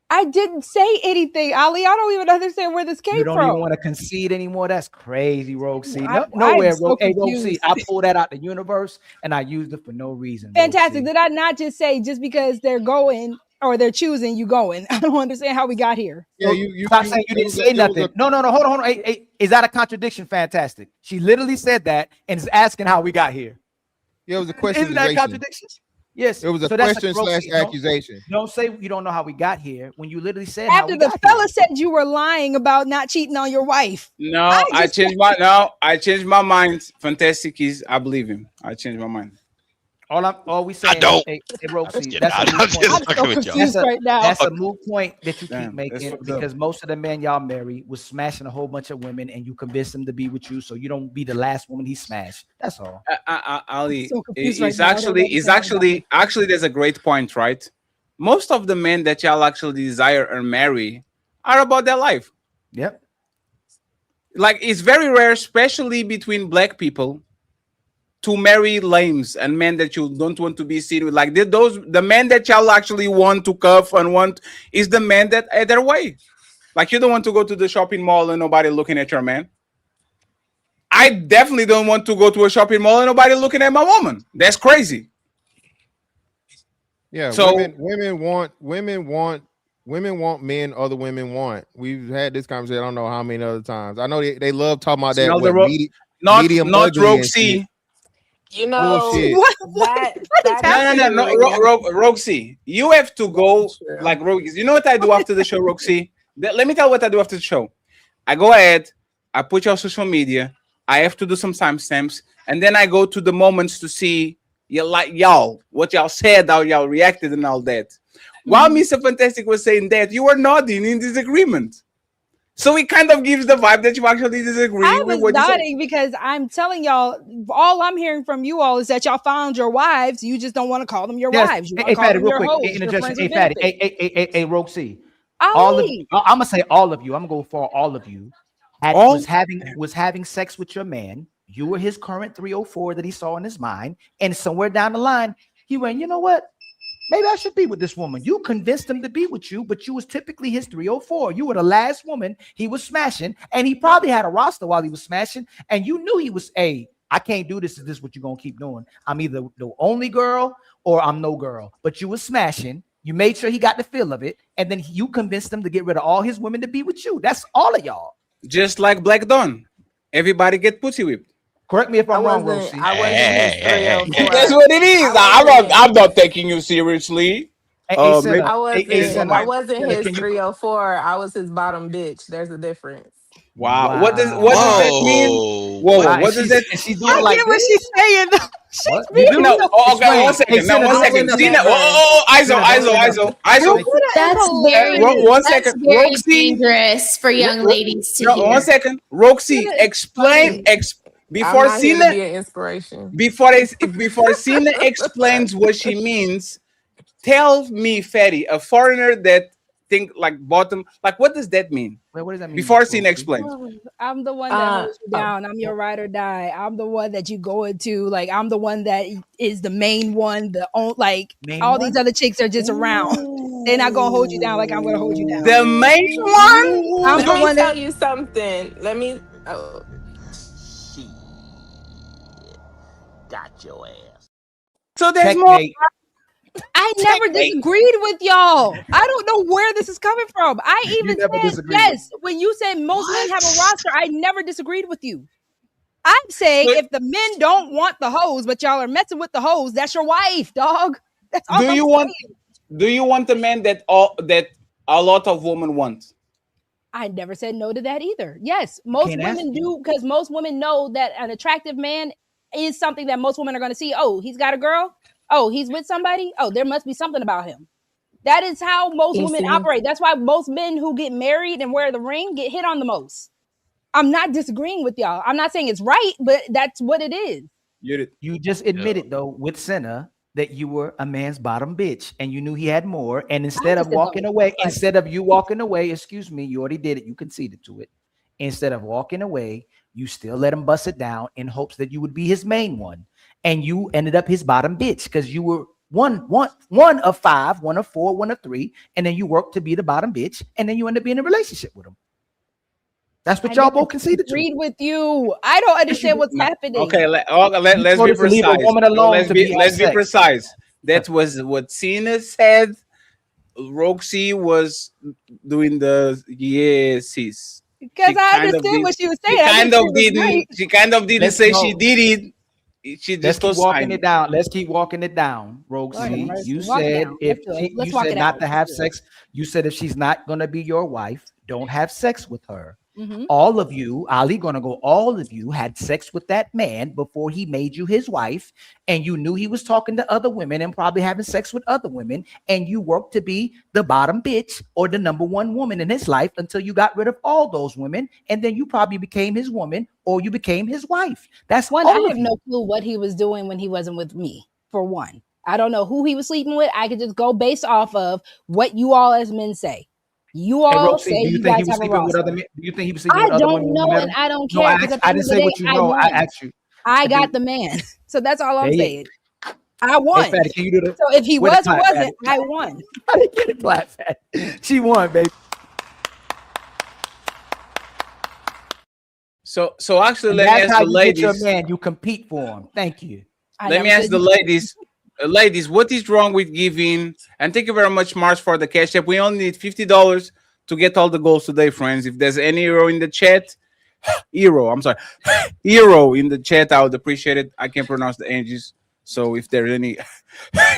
N: I didn't say anything, Ali. I don't even understand where this came
R: You don't
N: from.
R: even want to concede anymore. That's crazy, Rogue C.
N: I'm
R: Nowhere,
N: so
R: Hey, Rogue C.
N: confused.
R: I pulled that out the universe and I used it for no reason.
N: Fantastic. Did I not just say just because they're going or they're choosing, you going? I don't understand how we got here.
P: Yeah,
R: Stop saying you didn't say nothing. No. Hold on. Hey, is that a contradiction? Fantastic. She literally said that and is asking how we got here.
P: Yeah, it was a question.
R: Isn't that a contradiction? Yes.
P: It was a
R: So that's
P: question
R: Rogue
P: slash
R: C.
P: accusation.
R: Don't say you don't know how we got here when you literally said how
N: After
R: we
N: the
R: got
N: fella said you were lying about not cheating on your wife.
B: No, I changed my mind. Fantastic is I believe him. I changed my mind.
R: All we saying,
U: don't.
R: Hey, Rogue C,
U: that's a moot point.
N: I'm so confused right now.
R: That's a moot point that you keep
B: Damn, that's
R: making
B: fucked up.
R: because most of the men y'all marry was smashing a whole bunch of women, and you convinced them to be with you, so you don't be the last woman he smashed. That's all.
B: Ali,
N: so confused
B: it's
N: right now. I don't
B: actually there's a great point, right? Most of the men that y'all actually desire or marry are about their life.
R: Yep.
B: Like it's very rare, especially between black people, to marry lames and men that you don't want to be seen with. Like the men that y'all actually want to cuff and want is the men that are their way. Like you don't want to go to the shopping mall and nobody looking at your man. I definitely don't want to go to a shopping mall and nobody looking at my woman. That's crazy.
P: Yeah,
B: So
P: women want men other women want. We've had this conversation. I don't know how many other times. I know they love talking about that. Medium
B: not
P: ugly
B: Rogue
P: and
B: C.
P: shit.
Q: You know
B: Rogue C. You have to go like Rogue. You know what I do after the show, Rogue C? Let me tell you what I do after the show. I go ahead, I put your social media. I have to do some timestamps, and then I go to the moments to see what y'all said, how y'all reacted, and all that. While Mr. Fantastic was saying that, you were nodding in disagreement. So it kind of gives the vibe that you actually disagree
N: I
B: with
N: was
B: what you said.
N: nodding because I'm telling y'all, all I'm hearing from you all is that y'all found your wives. You just don't want to call them your wives. You want
R: Hey,
N: to call
R: Fatty,
N: them
R: real
N: your
R: quick.
N: hoes.
R: In
N: Your
R: adjustment.
N: friends
R: Hey,
N: with
R: Fatty.
N: benefits.
R: Hey, Rogue C.
N: Ali.
R: I'm gonna say all of you. I'm gonna go for all of you. Was having sex with your man. You were his current 304 that he saw in his mind, and somewhere down the line, he went, you know what? Maybe I should be with this woman. You convinced him to be with you, but you was typically his 304. You were the last woman he was smashing, and he probably had a roster while he was smashing, and you knew he was, hey, I can't do this. Is this what you're gonna keep doing? I'm either the only girl or I'm no girl. But you was smashing. You made sure he got the feel of it, and then you convinced him to get rid of all his women to be with you. That's all of y'all.
B: Just like Black Dawn. Everybody get pussy whipped.
R: Correct me if
Q: I
R: I'm wrong,
Q: wasn't.
R: Rosie.
Q: I wasn't his 304.
B: That's what it is.
Q: I wasn't.
B: I'm not taking you seriously.
R: Hey,
B: Maybe
Q: I
B: it's
Q: wasn't. I
B: fine.
Q: wasn't his
R: can you?
Q: 304. I was his bottom bitch. There's a difference.
B: Wow. What does that mean? Whoa,
R: Wow,
B: what does that?
R: and she's
E: I
R: doing like
E: get what
R: this?
E: she's saying.
R: What?
E: She's
R: You
E: being
R: do?
B: No. Oh, okay. One second.
R: Hey,
B: No,
R: Senna,
B: one
R: don't say
B: second.
R: nothing.
B: Tina.
R: Senna, don't say nothing.
B: ISO.
O: That's
B: One
O: that's
B: second.
O: very
B: Roxy.
O: dangerous for young ladies to
B: No,
O: hear.
B: 1 second. Roxy, explain.
Q: I'm
B: Before
Q: not here to
B: Cena,
Q: be an inspiration.
B: before Cena explains what she means, tell me, Fatty, a foreigner that think like bottom, like what does that mean?
R: Wait, what does that mean?
B: Before Cena explains.
N: I'm the one that holds you down. I'm your ride or die. I'm the one that you go into. Like I'm the one that is the main one.
R: Main
N: all
R: one?
N: these other chicks are just around. They're not gonna hold you down like I'm gonna hold you down.
B: The main one.
N: I'm
Q: Let
N: the
Q: me
N: one
Q: tell
N: that
Q: you something. Let me.
V: Got your ass.
B: So there's more.
N: I never disagreed with y'all. I don't know where this is coming from. I even
R: never
N: said
R: disagreed
N: yes when you said most men have a roster. I never disagreed with you. I'm saying if the men don't want the hoes, but y'all are messing with the hoes, that's your wife, dog. That's all
B: Do
N: I'm
B: you
N: saying.
B: want a man that a lot of women want?
N: I never said no to that either. Yes, most
R: can't ask
N: women do because most women know that an attractive man is something that most women are going to see. Oh, he's got a girl. Oh, he's with somebody. Oh, there must be something about him. That is how most
Q: You
N: women
Q: see?
N: operate. That's why most men who get married and wear the ring get hit on the most. I'm not disagreeing with y'all. I'm not saying it's right, but that's what it is.
R: You just admitted though with Senna that you were a man's bottom bitch and you knew he had more. And instead of walking away, excuse me, you already did it. You conceded to it. Instead of walking away, you still let him bust it down in hopes that you would be his main one. And you ended up his bottom bitch because you were one of five, one of four, one of three, and then you worked to be the bottom bitch, and then you end up being in a relationship with him. That's what y'all both conceded to.
N: Agreed with you. I don't understand what's happening.
B: Okay, let's be
R: us to leave a
B: precise.
R: woman alone
B: Let's
R: to
B: be
R: be sex.
B: precise. That was what Cena said. Roxy was doing the yeses.
N: Because I understood what she was saying.
B: She kind of didn't say she did it. She
R: Let's
B: just
R: keep walking
B: signed
R: it down. Let's keep walking it down, Roxy. You said if you said not to have sex. You said if she's not gonna be your wife, don't have sex with her. All of you, Ali gonna go. All of you had sex with that man before he made you his wife, and you knew he was talking to other women and probably having sex with other women, and you worked to be the bottom bitch or the number one woman in his life until you got rid of all those women, and then you probably became his woman or you became his wife. That's
N: one.
R: all
N: I have
R: of you.
N: no clue what he was doing when he wasn't with me. For one, I don't know who he was sleeping with. I could just go based off of what you all as men say. You
R: Hey,
N: all
R: Roxy,
N: say
R: do you
N: you
R: think he
N: guys
R: was
N: have a
R: sleeping with
N: roster.
R: other men? Do you think he was sleeping
N: I
R: with other
N: don't
R: women when you
N: know,
R: met
N: and
R: him?
N: I don't
R: No,
N: care because at the
R: I
N: end of
R: didn't
N: the
R: say
N: day,
R: what you
N: I
R: know. I
N: won.
R: asked you.
N: I got the man, so that's all I'm
R: Hey.
N: saying. I won.
R: Hey, Fatty, can you do the?
N: So if he
R: where the
N: was or
R: clap,
N: wasn't,
R: Fatty?
N: I won.
R: I didn't get it, clap, Fatty. She won, baby.
B: So actually,
R: And
B: let me
R: that's
B: ask
R: how
B: the
R: you get your
B: ladies.
R: man. You compete for him. Thank you.
B: Let me ask the ladies. Ladies, what is wrong with giving? And thank you very much, Mars, for the cash app. We only need $50 to get all the goals today, friends. If there's any hero in the chat, hero in the chat, I would appreciate it. I can't pronounce the Angels, so if there's any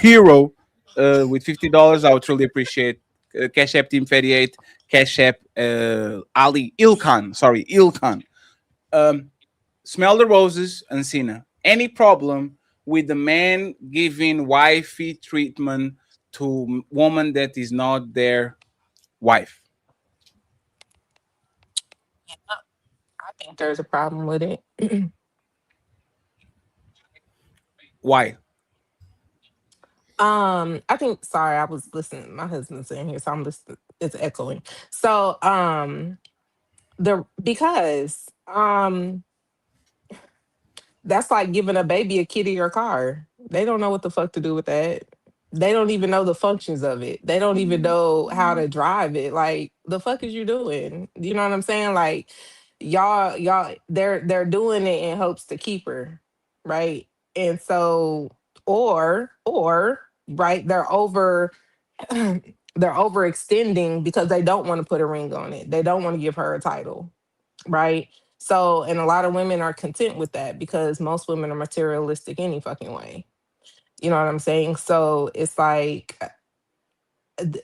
B: hero with $50, I would truly appreciate. Cash app Team 38, Cash app Ali Ilkan. Sorry, Ilkan. Smell the roses and Cena. Any problem with the man giving wifey treatment to woman that is not their wife?
Q: I think there's a problem with it.
B: Why?
Q: I think. Sorry, I was listening. My husband's in here, so I'm listening. It's echoing. So, that's like giving a baby a kitty or car. They don't know what the fuck to do with that. They don't even know the functions of it. They don't even know how to drive it. Like, the fuck is you doing? You know what I'm saying? Like, they're doing it in hopes to keep her, right? And so, or right, they're overextending because they don't want to put a ring on it. They don't want to give her a title, right? So, and a lot of women are content with that because most women are materialistic any fucking way. You know what I'm saying? So it's like,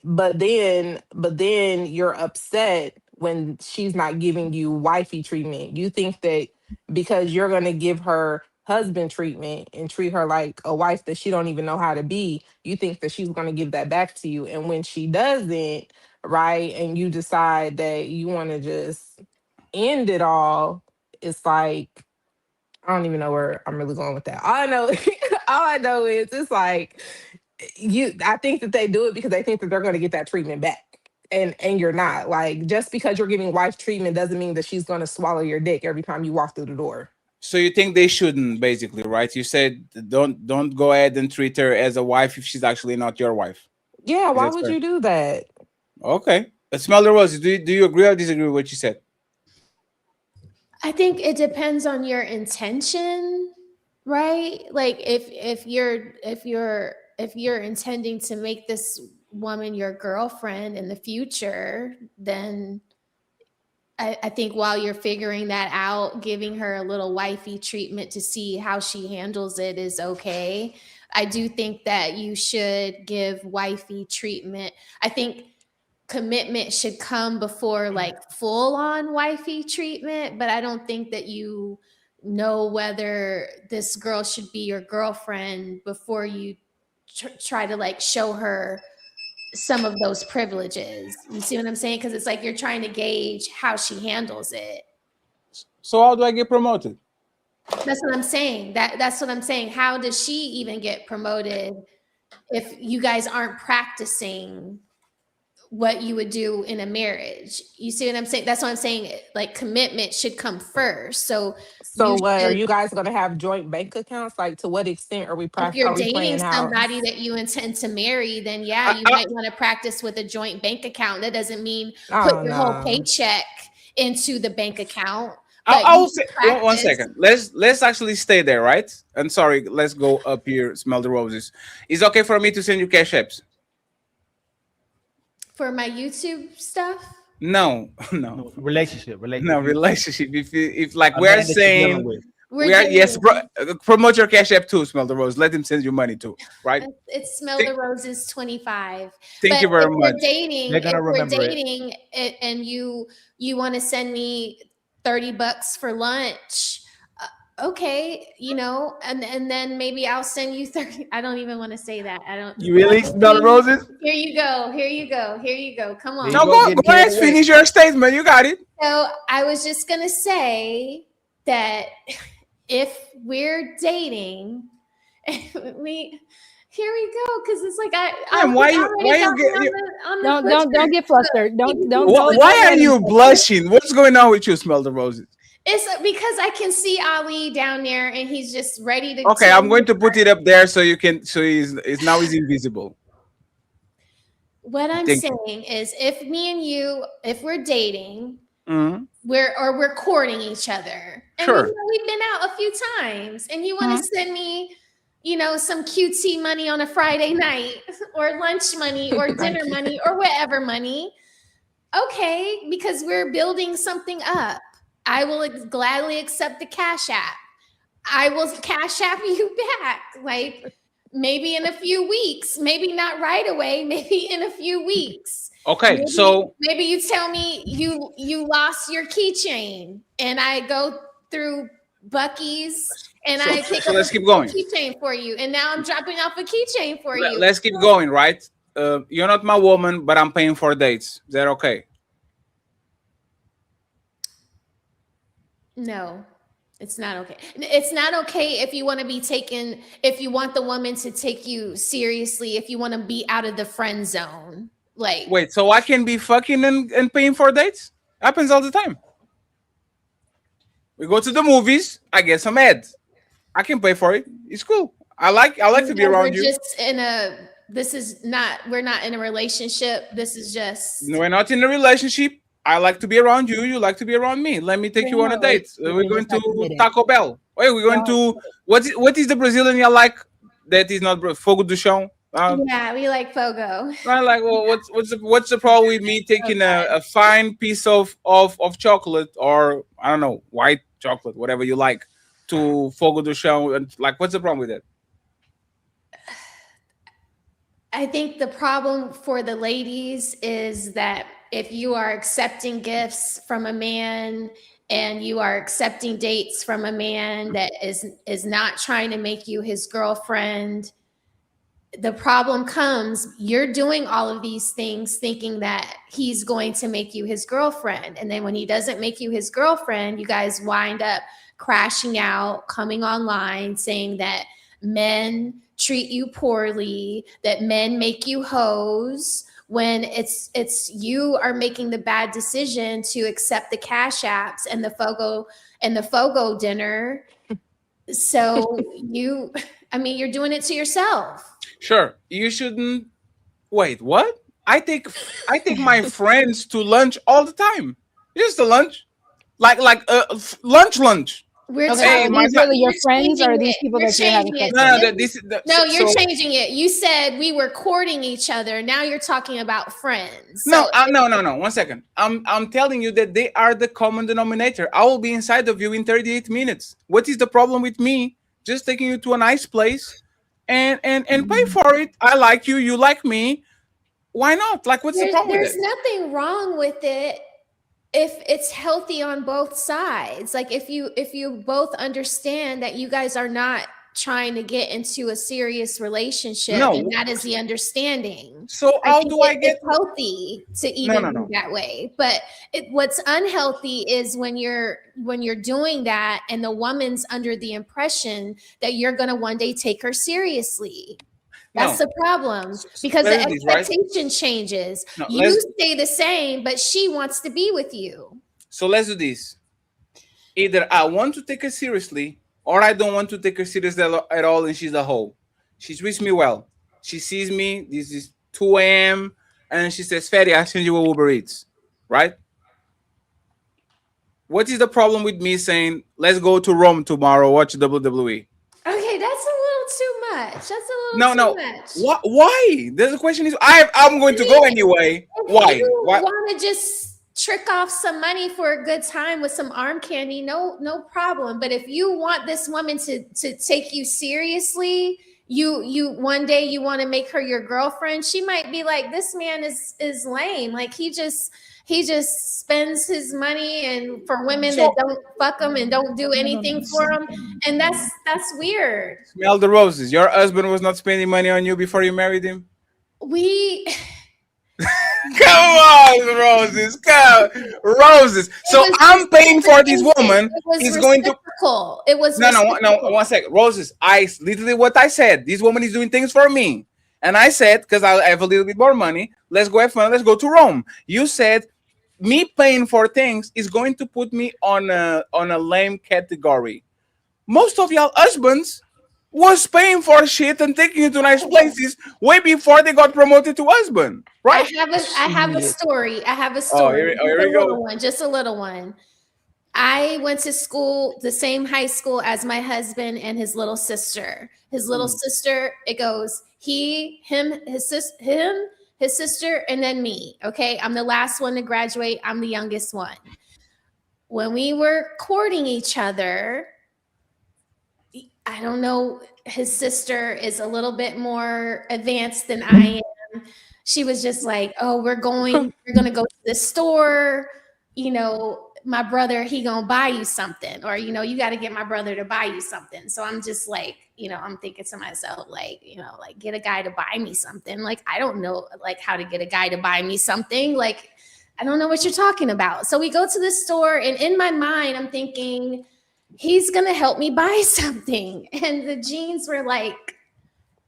Q: but then you're upset when she's not giving you wifey treatment. You think that because you're going to give her husband treatment and treat her like a wife that she don't even know how to be, you think that she's going to give that back to you. And when she doesn't, right, and you decide that you want to just end it all, it's like, I don't even know where I'm really going with that. All I know, all I know is it's like I think that they do it because they think that they're going to get that treatment back. And you're not. Like, just because you're giving wife treatment doesn't mean that she's going to swallow your dick every time you walk through the door.
J: So you think they shouldn't, basically, right? You said don't go ahead and treat her as a wife if she's actually not your wife.
Q: Yeah,
J: Is
Q: why
J: that
Q: would
J: fair?
Q: you do that?
J: Okay. Smell the roses. Do you agree or disagree with what you said?
O: I think it depends on your intention, right? Like if you're intending to make this woman your girlfriend in the future, then I think while you're figuring that out, giving her a little wifey treatment to see how she handles it is okay. I do think that you should give wifey treatment. I think commitment should come before like full on wifey treatment, but I don't think that you know whether this girl should be your girlfriend before you try to like show her some of those privileges. You see what I'm saying? Because it's like you're trying to gauge how she handles it.
J: So how do I get promoted?
O: That's what I'm saying. That's what I'm saying. How does she even get promoted if you guys aren't practicing what you would do in a marriage? You see what I'm saying? That's what I'm saying. Like commitment should come first. So
Q: So
O: you
Q: what, are
O: should,
Q: you guys going to have joint bank accounts? Like, to what extent are we
O: if you're
Q: playing
O: dating
Q: house?
O: somebody that you intend to marry, then yeah, you might want to practice with a joint bank account. That doesn't mean put
Q: Oh,
O: your whole
Q: no.
O: paycheck into the bank account.
J: I
O: But you
J: will
O: should
J: say one
O: practice.
J: second. Let's actually stay there, right? And sorry, let's go up here. Smell the roses. It's okay for me to send you cash apps?
O: For my YouTube stuff?
J: No, no.
R: Relationship.
J: No relationship. If like
R: A
J: we're
R: man that you're dealing
J: saying
R: with.
O: We're
J: we are, yes,
O: dating.
J: promote your cash app too. Smell the rose. Let him send you money too, right?
O: It's Smell the Roses 25.
J: Thank
O: But
J: you very
O: if we're
J: much.
O: dating,
R: They're gonna remember it.
O: and you want to send me $30 for lunch, okay, you know, and then maybe I'll send you 30. I don't even want to say that. I don't.
R: You really smell the roses?
O: Here you go. Here you go. Here you go. Come on.
J: No, go ahead. Finish your statement. You got it.
O: So I was just gonna say that if we're dating, we here we go, because it's like I
J: Man, why
O: was
J: you
O: already talking
J: get
O: on the
N: Don't get flustered. Don't
J: why are you blushing? What's going on with you? Smell the roses.
O: It's because I can see Ali down there and he's just ready to
J: Okay,
O: tell
J: I'm
O: me
J: going to put it up there so you can. So he's now he's invisible.
O: what I'm
J: Thank you.
O: saying is if me and you, if we're dating,
J: Mhm.
O: we're courting each other. And
J: Sure.
O: we've been out a few times and you want to send me, you know, some cutesy money on a Friday night or lunch money or dinner money or whatever money. Okay, because we're building something up. I will gladly accept the Cash App. I will Cash App you back. Like maybe in a few weeks, maybe not right away, maybe in a few weeks.
J: Okay, so
O: maybe you tell me you lost your keychain and I go through Bucky's and I pick
J: so
O: up
J: let's
O: a
J: keep going.
O: keychain for you, and now I'm dropping off a keychain for you.
J: Let's keep going, right? You're not my woman, but I'm paying for dates. Is that okay?
O: No, it's not okay. It's not okay if you want to be taken, if you want the woman to take you seriously, if you want to be out of the friend zone. Like,
J: Wait, so I can be fucking and paying for dates? Happens all the time. We go to the movies. I get some ads. I can pay for it. It's cool. I like to be around you.
O: Just in a. This is not. We're not in a relationship. This is just.
J: No, we're not in a relationship. I like to be around you. You like to be around me. Let me take you on a date. We're going to Taco Bell. Wait, we're going to what is the Brazilian you like that is not fogo do chão?
O: Yeah, we like Fogo.
J: Right, like, well, what's the problem with me taking a fine piece of chocolate, or I don't know, white chocolate, whatever you like, to Fogo de Chão, and like, what's the problem with it?
O: I think the problem for the ladies is that if you are accepting gifts from a man and you are accepting dates from a man that is not trying to make you his girlfriend, the problem comes, you're doing all of these things thinking that he's going to make you his girlfriend. And then when he doesn't make you his girlfriend, you guys wind up crashing out, coming online, saying that men treat you poorly, that men make you hoes, when it's you are making the bad decision to accept the cash apps and the Fogo dinner. So you're doing it to yourself.
J: Sure, you shouldn't. Wait, what? I take my friends to lunch all the time. Just a lunch, like lunch.
O: We're
N: Okay,
O: talking.
N: are these really your
O: You're
N: friends, or are
O: changing
N: these
O: it.
N: people
O: You're
N: that you're having
O: changing
N: sex
O: it.
N: with?
O: No, you're
J: so-
O: changing it. You said we were courting each other. Now you're talking about friends.
J: No, no. 1 second. I'm telling you that they are the common denominator. I will be inside of you in 38 minutes. What is the problem with me just taking you to a nice place and pay for it? I like you, you like me. Why not? Like, what's the problem with
O: There's
J: it?
O: nothing wrong with it if it's healthy on both sides. Like if you both understand that you guys are not trying to get into a serious relationship,
J: No.
O: and that is the understanding.
J: So how
O: think
J: do I get
O: it's healthy to even
J: No.
O: be that way? But what's unhealthy is when you're doing that and the woman's under the impression that you're going to one day take her seriously. That's
J: No.
O: the problem, because the
J: let's do this, right?
O: expectation changes.
J: No,
O: You stay the same, but she wants to be with you.
J: So let's do this. Either I want to take her seriously, or I don't want to take her seriously at all, and she's a hoe. She treats me well. She sees me. This is 2 a.m. and she says, "Fatty, I send you a Uber Eats," right? What is the problem with me saying, "Let's go to Rome tomorrow, watch WWE"?
O: Okay, that's a little too much. That's a little
J: No.
O: too much.
J: Why? The question is, I'm going to go anyway. Why?
O: If you
J: Why?
O: want to just trick off some money for a good time with some arm candy, no problem. But if you want this woman to take you seriously, you one day you want to make her your girlfriend, she might be like, this man is lame. Like he just spends his money and for women that don't fuck him and don't do anything for him, and that's weird.
J: Smell the roses. Your husband was not spending money on you before you married him? Come on, roses. Come, roses. So I'm paying for this woman. Is going to.
O: It was
J: No. 1 second, roses. Literally what I said. This woman is doing things for me, and I said, because I have a little bit more money, let's go have fun. Let's go to Rome. You said me paying for things is going to put me on a lame category. Most of y'all husbands was paying for shit and taking you to nice places way before they got promoted to husband, right?
O: I have a story.
J: Oh, here we go.
O: Just a little one. I went to school, the same high school as my husband and his little sister. His little sister, it goes his sister, and then me. Okay, I'm the last one to graduate. I'm the youngest one. When we were courting each other, I don't know, his sister is a little bit more advanced than I am. She was just like, oh, we're going to go to the store. My brother, he gonna buy you something, or, you got to get my brother to buy you something. So I'm just like, I'm thinking to myself, like, get a guy to buy me something. Like, I don't know, like, how to get a guy to buy me something. Like, I don't know what you're talking about. So we go to the store, and in my mind, I'm thinking, he's going to help me buy something. And the jeans were like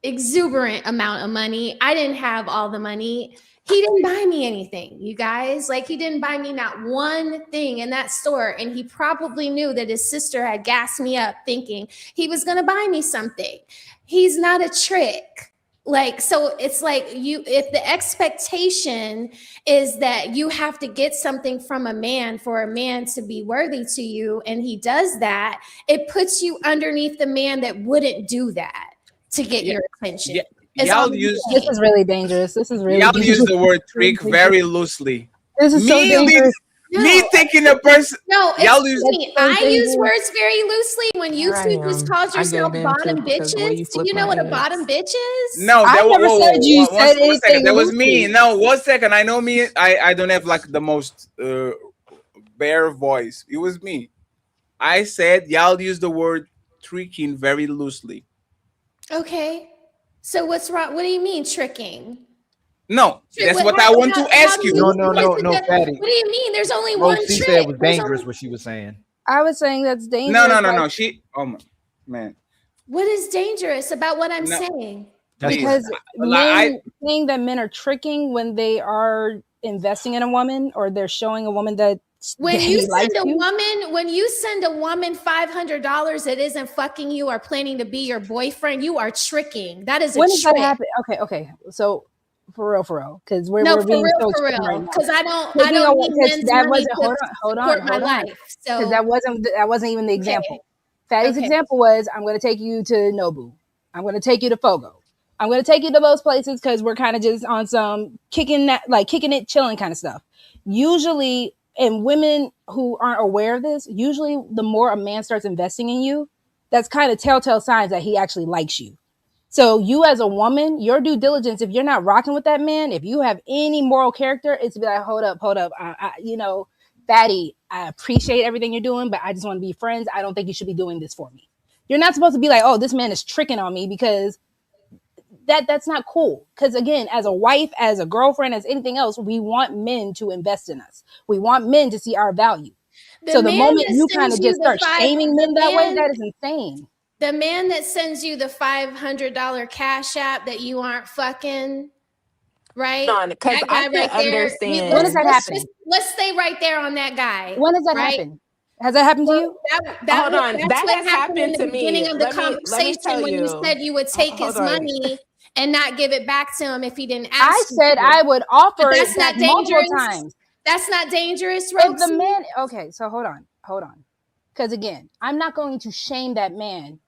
O: exuberant amount of money. I didn't have all the money. He didn't buy me anything, you guys. Like, he didn't buy me not one thing in that store. And he probably knew that his sister had gassed me up thinking he was going to buy me something. He's not a trick. Like, so it's like if the expectation is that you have to get something from a man for a man to be worthy to you, and he does that, it puts you underneath the man that wouldn't do that to get your attention.
B: Y'all use
N: This is really dangerous. This is really
B: y'all
N: dangerous.
B: use the word trick very loosely.
N: This is so dangerous.
B: Me taking a person.
O: No,
B: Y'all
O: excuse
B: use
O: me. I use words very loosely. When you
Q: Here I
O: two just
Q: am.
O: called
Q: I
O: yourself
Q: gave in too
O: bottom
Q: because the way you
O: bitches, do
Q: flip
O: you know
Q: my
O: what a
Q: eggs.
O: bottom bitch is?
B: No,
N: I
B: that
N: never said you
B: one
N: said
B: second.
N: anything
B: That was me.
N: loosely.
B: No, 1 second. I know me. I don't have like the most bare voice. It was me. I said y'all use the word tricking very loosely.
O: Okay. So what's wrong? What do you mean tricking?
B: No, that's what I want to
O: How
B: ask
O: do
B: you.
O: we,
R: No,
O: what
R: Fatty.
O: do you mean? There's only
R: Bro,
O: one
R: she
O: trick.
R: said it was
O: There's
R: dangerous
O: only,
R: what she was saying.
N: I was saying that's dangerous.
B: No.
N: like-
B: She. Oh my man.
O: what is dangerous about what I'm
B: No.
O: saying?
N: Because
B: I
N: men saying that men are tricking when they are investing in a woman or they're showing a woman that
O: When
N: he
O: you
N: likes
O: send a
N: you.
O: woman, $500 that isn't fucking you or planning to be your boyfriend, you are tricking. That is a
N: When does
O: trick.
N: that happen? Okay. So for real, because we're
O: No, for
N: being so
O: real,
N: extreme right now.
O: because I don't
N: Taking a-
O: need
N: 'cause
O: men's
N: that
O: money
N: wasn't
O: to
N: hold
O: support my
N: on.
O: life.
N: Because
O: So
N: that wasn't even the example. Fatty's
O: Okay.
N: example was, I'm going to take you to Nobu. I'm going to take you to Fogo. I'm going to take you to those places because we're kind of just on some kicking it, chilling kind of stuff. Usually, and women who aren't aware of this, usually the more a man starts investing in you, that's kind of telltale signs that he actually likes you. So you as a woman, your due diligence, if you're not rocking with that man, if you have any moral character, it's to be like, hold up. Fatty, I appreciate everything you're doing, but I just want to be friends. I don't think you should be doing this for me. You're not supposed to be like, oh, this man is tricking on me, because that's not cool. Because again, as a wife, as a girlfriend, as anything else, we want men to invest in us. We want men to see our value. So the
O: man
N: moment
O: that
N: you kind
O: sends
N: of
O: you
N: just
O: the
N: start shaming men that way, that is insane.
O: The man that sends you the $500 cash app that you aren't fucking, right?
Q: Because
O: That
Q: I
O: guy
Q: can
O: right there.
Q: understand.
N: When is that happening?
O: Let's stay right there on that guy.
N: When does that
O: right?
N: happen? Has that happened to you?
Q: Hold on.
O: That's
Q: That
O: what
Q: has
O: happened in
Q: happened
O: the
Q: to
O: beginning
Q: me.
O: of the
Q: Let me
O: conversation
Q: tell
O: when you said you would take his
Q: Hold on.
O: money and not give it back to him if he didn't
N: I
O: ask you
N: said
O: to.
N: I would offer
O: But
N: it
O: that's
N: that
O: not
N: multiple
O: dangerous.
N: times.
O: That's not dangerous,
N: If the
O: Rosie?
N: man, okay, so hold on. Because again, I'm not going to shame that man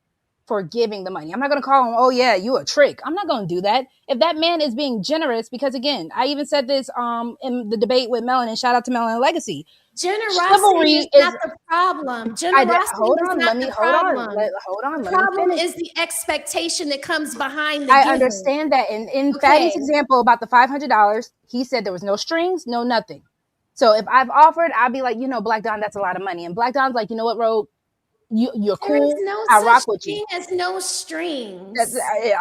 N: for giving the money. I'm not going to call him, oh yeah, you a trick. I'm not going to do that. If that man is being generous, because again, I even said this in the debate with Melanin, shout out to Melanin Legacy.
O: Generosity is not the problem. Generosity is not the problem. The problem is the expectation that comes behind the
N: I
O: giving.
N: understand that. And in
O: Okay.
N: Fatty's example about the $500, he said there was no strings, no nothing. So if I've offered, I'll be like, Black Don, that's a lot of money. And Black Don's like, you know what, Rogue? You're
O: There is
N: cool.
O: no
N: I
O: such
N: rock with you.
O: thing as no strings.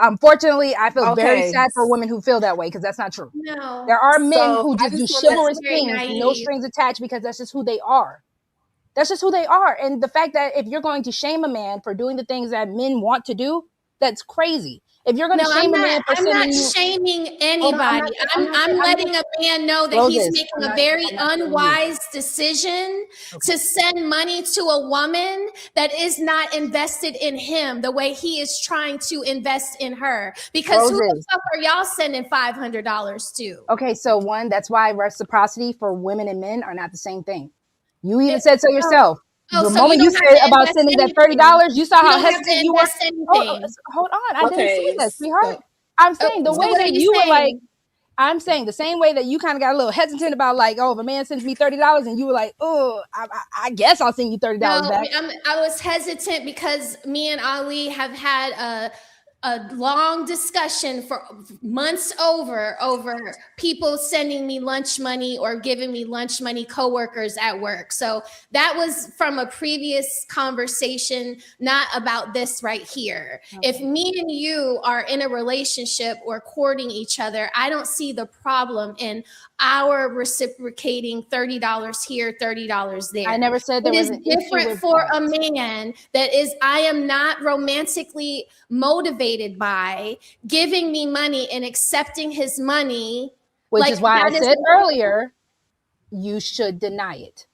N: Unfortunately, I feel very
Q: Okay.
N: sad for women who feel that way, because that's not true.
O: No.
N: There are men
Q: So
N: who
Q: I
N: just do
Q: just wanna-
N: chivalrous
O: That's very
N: things, no
O: naive.
N: strings attached, because that's just who they are. That's just who they are. And the fact that if you're going to shame a man for doing the things that men want to do, that's crazy. If you're going to shame a man for
O: I'm not
N: sending you,
O: shaming anybody. I'm letting a man know that he's
N: Roses,
O: making a very unwise decision to send money to a woman that is not invested in him the way he is trying to invest in her. Because who the
N: Roses.
O: fuck are y'all sending $500 to?
N: Okay, so one, that's why reciprocity for women and men are not the same thing. You even said so yourself. The
O: so
N: moment
O: you
N: you
O: don't have
N: said
O: to
N: about
O: invest
N: sending that
O: anything.
N: $30, you saw
O: You
N: how
O: don't have to
N: hesitant you were.
O: invest anything.
N: Hold on, I didn't say that, sweetheart.
Q: so-
N: I'm saying the
O: so
N: way
O: what are
N: that
O: you
N: you were like,
O: saying?
N: I'm saying the same way that you kind of got a little hesitant about like, oh, if a man sends me $30 and you were like, oh, I guess I'll send you $30
O: No,
N: back.
O: I was hesitant because me and Ali have had a long discussion for months over people sending me lunch money or giving me lunch money, coworkers at work. So that was from a previous conversation, not about this right here.
N: Okay.
O: If me and you are in a relationship or courting each other, I don't see the problem in our reciprocating $30 here, $30 there.
N: I never said there
O: It
N: was
O: is
N: an issue
O: different
N: with
O: for
N: that.
O: a man that is, I am not romantically motivated by giving me money and accepting his money.
N: Which is why I
O: that is-
N: said earlier, you should deny it.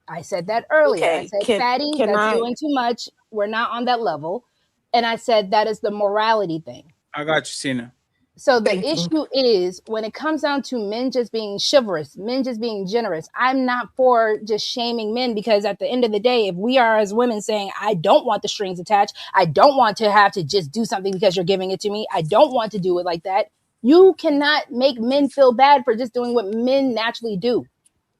N: I said that earlier. I
Q: Okay,
N: said, Fatty,
Q: can
N: that's
Q: I-
N: doing too much. We're not on that level. And I said that is the morality thing.
B: I got you, Cena.
N: So the issue is when it comes down to men just being chivalrous, men just being generous, I'm not for just shaming men, because at the end of the day, if we are as women saying, I don't want the strings attached, I don't want to have to just do something because you're giving it to me, I don't want to do it like that, you cannot make men feel bad for just doing what men naturally do.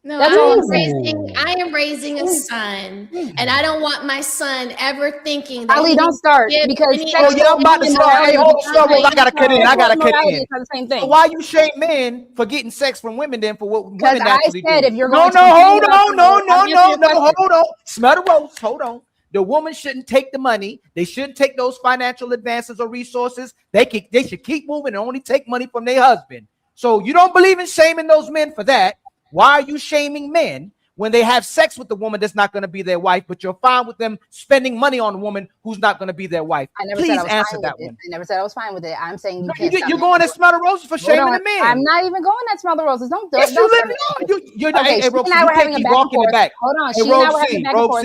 O: No,
N: That's all I'm saying.
O: I am raising a son, and I don't want my son ever thinking that
N: Ali,
O: he
N: don't
O: needs to
N: start,
O: give
N: because
O: any
N: sexual
R: y'all about to start. Hey, hold on, I gotta cut in. I gotta cut in.
N: It's not the same thing.
R: So why you shame men for getting sex from women then for what
N: Because
R: women
N: I
R: naturally
N: said
R: do?
N: if you're
R: No,
N: going to
R: hold
N: complain about
R: on, no,
N: something, I'm answering your question.
R: hold on. Smell the rose. Hold on. The woman shouldn't take the money. They shouldn't take those financial advances or resources. They should keep moving and only take money from their husband. So you don't believe in shaming those men for that. Why are you shaming men when they have sex with the woman that's not going to be their wife, but you're fine with them spending money on a woman who's not going to be their wife?
N: I never
R: Please
N: said I was
R: answer
N: fine
R: that
N: with
R: one.
N: it. I never said I was fine with it. I'm saying
R: No,
N: can't stop
R: you're
N: me.
R: going to smell the roses for
N: Hold
R: shaming
N: on.
R: the men.
N: I'm not even going to smell the roses. Don't
R: Yes,
N: don't
R: you
N: start
R: literally
N: me.
R: are. You're
N: Okay,
R: hey,
N: she and
R: Roxy,
N: I
R: you
N: were
R: can't
N: having a
R: keep
N: back and
R: walking it
N: forth.
R: back.
N: Hold on,
R: Hey,
N: she and I were having a back and forth.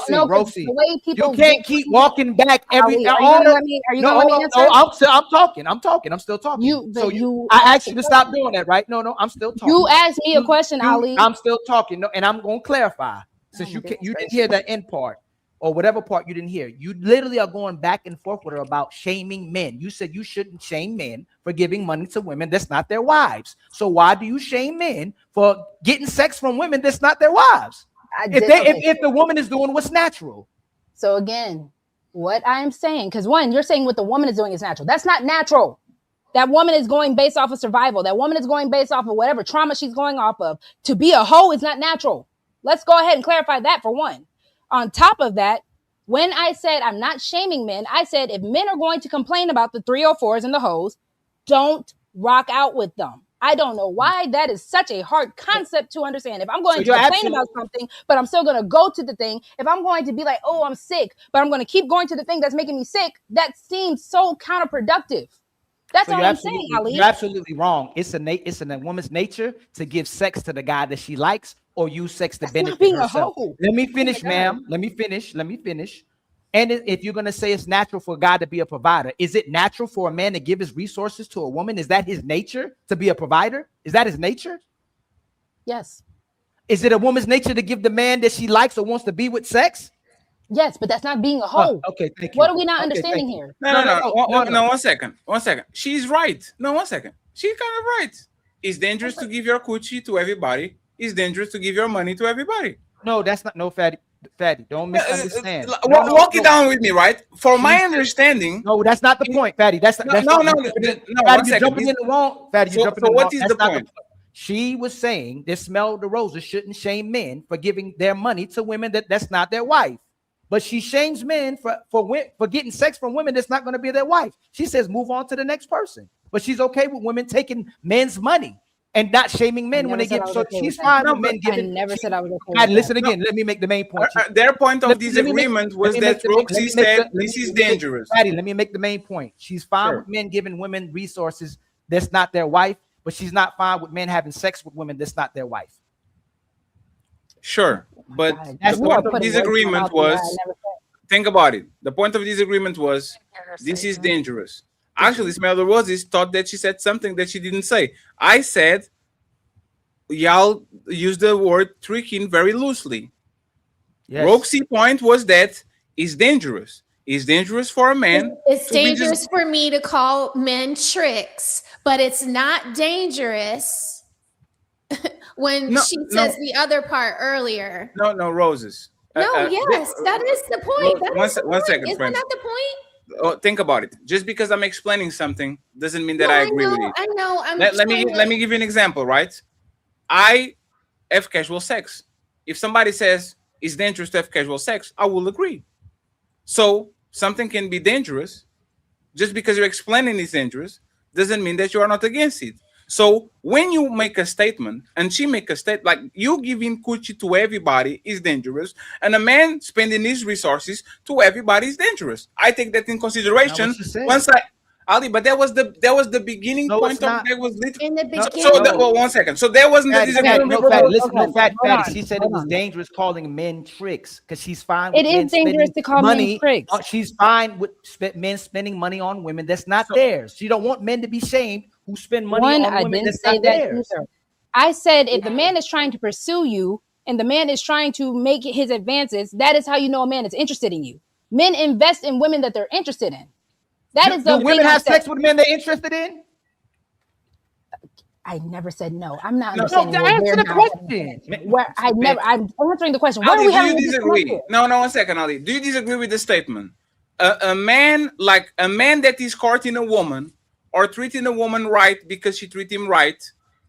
N: No, because the way people
R: You can't keep walking back every.
N: Ali, are you gonna let me? Are you gonna let me answer?
R: I'm talking. I'm still talking. So I asked you to stop doing that, right? No, I'm still talking.
N: You asked me a question, Ali.
R: I'm still talking. No, and I'm going to clarify since you didn't hear that end part or whatever part you didn't hear. You literally are going back and forth with her about shaming men. You said you shouldn't shame men for giving money to women that's not their wives. So why do you shame men for getting sex from women that's not their wives? If the woman is doing what's natural.
N: So again, what I'm saying, because one, you're saying what the woman is doing is natural. That's not natural. That woman is going based off of survival. That woman is going based off of whatever trauma she's going off of. To be a hoe is not natural. Let's go ahead and clarify that for one. On top of that, when I said I'm not shaming men, I said if men are going to complain about the 304s and the hoes, don't rock out with them. I don't know why that is such a hard concept to understand. If I'm going to complain about something, but I'm still going to go to the thing, if I'm going to be like, oh, I'm sick, but I'm going to keep going to the thing that's making me sick, that seems so counterproductive. That's all I'm saying, Ali.
R: You're absolutely wrong. It's in a woman's nature to give sex to the guy that she likes or use sex to benefit herself. Let me finish, ma'am. Let me finish. And if you're going to say it's natural for a guy to be a provider, is it natural for a man to give his resources to a woman? Is that his nature to be a provider? Is that his nature?
N: Yes.
R: Is it a woman's nature to give the man that she likes or wants to be with sex?
N: Yes, but that's not being a hoe.
R: Okay, thank you.
N: What are we not understanding here?
B: No, 1 second. 1 second. She's right. No, 1 second. She's kind of right. It's dangerous to give your coochie to everybody. It's dangerous to give your money to everybody.
R: No, that's not. No, Fatty, don't misunderstand.
B: Walk it down with me, right? For my understanding.
R: No, that's not the point, Fatty. That's
B: no.
R: Fatty, you're jumping in the wrong. Fatty, you're jumping in the wrong.
B: What is the point?
R: She was saying this smell the roses shouldn't shame men for giving their money to women that's not their wife. But she shames men for getting sex from women that's not going to be their wife. She says move on to the next person. But she's okay with women taking men's money and not shaming men when they give. So she's fine with men giving.
N: I never said I was okay with
R: listen
N: that.
R: again. Let me make the main point.
B: Their point of disagreement was that Roxy said this is dangerous.
R: Patty, let me make the main point. She's fine with men giving women resources that's not their wife, but she's not fine with men having sex with women that's not their wife.
B: Sure, but the point of disagreement was, think about it. The point of disagreement was, this is dangerous. Actually, Smell the Roses thought that she said something that she didn't say. I said, y'all use the word tricking very loosely. Yes. Roxy's point was that it's dangerous. It's dangerous for a man.
O: It's dangerous for me to call men tricks, but it's not dangerous when she says the other part earlier.
B: No, Roses.
O: Yes, that is the point.
B: One second,
O: Isn't
B: friends.
O: that the point?
B: Oh, think about it. Just because I'm explaining something doesn't mean that I agree with it.
O: I know.
B: Let me give you an example, right? I have casual sex. If somebody says it's dangerous to have casual sex, I will agree. So something can be dangerous. Just because you're explaining it's dangerous doesn't mean that you are not against it. So when you make a statement and she make a statement, like you giving coochie to everybody is dangerous, and a man spending his resources to everybody is dangerous. I take that in consideration. Ali, but that was the beginning
R: No,
B: point
R: it's
B: of
R: not.
B: that was lit.
O: In the
R: No,
O: beginning.
B: Well, 1 second. So there wasn't the
R: Fatty,
B: disagreement.
R: no, Fatty, listen,
N: Okay,
R: no, Fatty.
N: hold on,
R: She said it
N: hold
R: was
N: on.
R: dangerous calling men tricks because she's fine
N: It
R: with
N: is
R: men
N: dangerous
R: spending
N: to call men
R: money.
N: tricks.
R: She's fine with men spending money on women that's not theirs. She don't want men to be shamed who spend money
N: One,
R: on
N: I
R: women
N: didn't
R: that's
N: say
R: not
N: that
R: theirs.
N: either. I said if the man is trying to pursue you and the man is trying to make his advances, that is how you know a man is interested in you. Men invest in women that they're interested in. That is
R: Do
N: the
R: women
N: thing I
R: have
N: said.
R: sex with men they're interested in?
N: I never said no. I'm not
R: No,
N: understanding what
R: answer
N: we're
R: the
N: not
R: question.
N: where I never. I'm answering the question. Where are
B: Ali,
N: we
B: do you
N: having a disconnect
B: disagree?
N: here?
B: No, 1 second, Ali. Do you disagree with the statement? A man that is courting a woman or treating a woman right because she treat him right,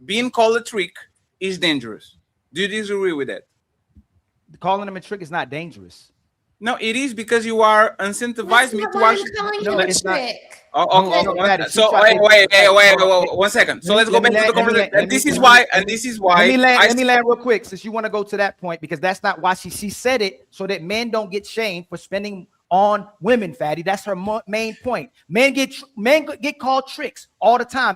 B: being called a trick, is dangerous. Do you disagree with that?
R: Calling him a trick is not dangerous.
B: No, it is because you are
O: That's
B: incentivized me
O: not
B: to
O: why I'm
B: actually.
O: calling
R: No,
O: him a
R: it's not.
O: trick.
B: So wait, 1 second. So let's go back to the conversation. And this is why.
R: Let me land real quick, since you want to go to that point, because that's not why she said it, so that men don't get shamed for spending on women, Fatty. That's her main point. Men get called tricks all the time.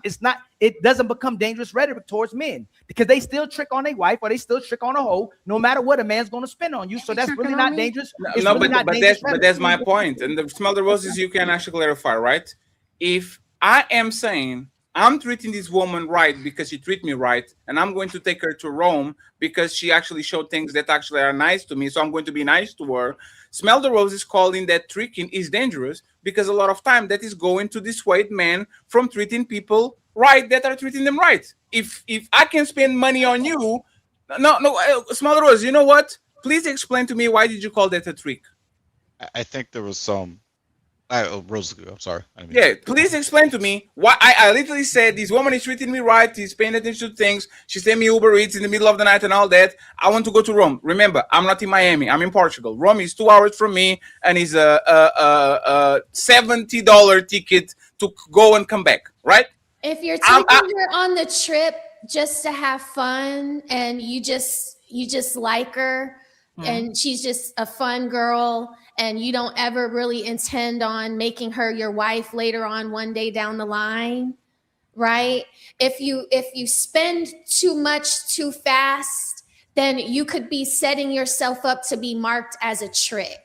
R: It doesn't become dangerous rhetoric towards men because they still trick on their wife or they still trick on a hoe, no matter what a man's going to spend on you. So that's really not dangerous. It's
B: No,
R: really not
B: but
R: dangerous
B: that's my point. And the smell the roses, you can actually clarify, right? If I am saying I'm treating this woman right because she treat me right, and I'm going to take her to Rome because she actually showed things that actually are nice to me, so I'm going to be nice to her. Smell the roses calling that tricking is dangerous because a lot of time that is going to dissuade men from treating people right that are treating them right. If I can spend money on you, Smell the roses, you know what? Please explain to me why did you call that a trick?
U: I think there was some. Rose, I'm sorry.
B: Yeah, please explain to me why. I literally said this woman is treating me right. She's paying attention to things. She sent me Uber Eats in the middle of the night and all that. I want to go to Rome. Remember, I'm not in Miami. I'm in Portugal. Rome is 2 hours from me, and is a $70 ticket to go and come back. Right?
O: If you're taking her on the trip just to have fun and you just like her and she's just a fun girl and you don't ever really intend on making her your wife later on one day down the line, right? If you spend too much too fast, then you could be setting yourself up to be marked as a trick.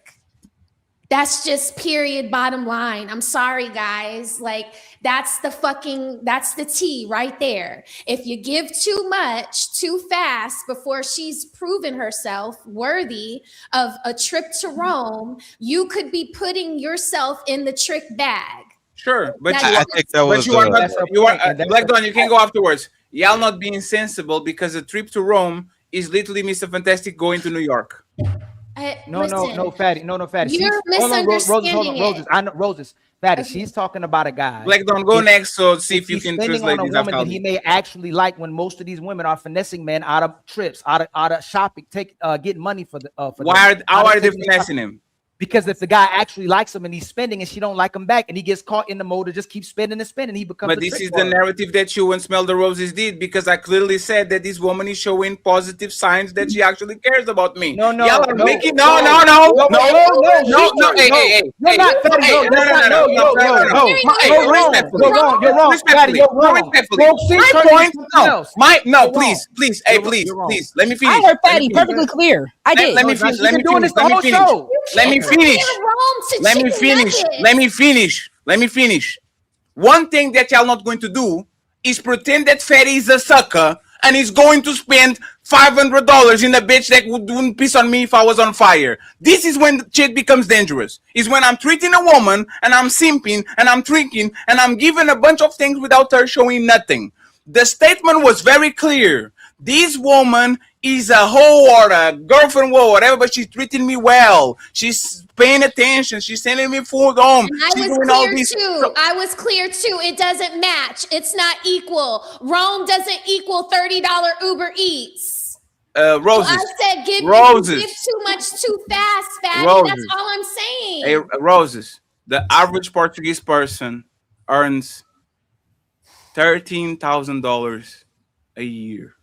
O: That's just period bottom line. I'm sorry, guys. Like that's the tea right there. If you give too much too fast before she's proven herself worthy of a trip to Rome, you could be putting yourself in the trick bag.
B: Sure, but
U: I think that was.
B: you are not. You are Black Dawn. You can go afterwards. Y'all not being sensible because a trip to Rome is literally Mr. Fantastic going to New York.
R: No, Fatty. No, Fatty.
O: You're misunderstanding
R: Roses. I know Roses. Fatty. Okay. She's talking about a guy.
B: Black, don't go next. So see if you can translate
R: on a woman that he may actually like. When most of these women are finessing men out of trips, out of shopping, getting money for the.
B: How are they finessing him?
R: Because if the guy actually likes him and he's spending and she don't like him back and he gets caught in the mode to just keep spending and spending, he becomes.
B: But this is the narrative that you and Smell the Roses did, because I clearly said that this woman is showing positive signs that she actually cares about me. No. Hey.
R: You're wrong.
B: Please. Hey, please. Let me finish.
N: I heard Fatty perfectly clear. I did.
B: Let me finish. Let me finish. One thing that y'all not going to do is pretend that Fatty is a sucker and is going to spend $500 in a bitch that wouldn't piss on me if I was on fire. This is when the shit becomes dangerous. Is when I'm treating a woman and I'm simping and I'm drinking and I'm giving a bunch of things without her showing nothing. The statement was very clear. This woman is a hoe or a girlfriend or whatever, but she's treating me well. She's paying attention. She's sending me food home.
O: And I was clear too. It doesn't match. It's not equal. Rome doesn't equal $30 Uber Eats.
B: Roses.
O: So I said give too much too fast, Fatty.
B: Roses.
O: That's all I'm saying.
B: Hey, Roses. The average Portuguese person earns $13,000 a year.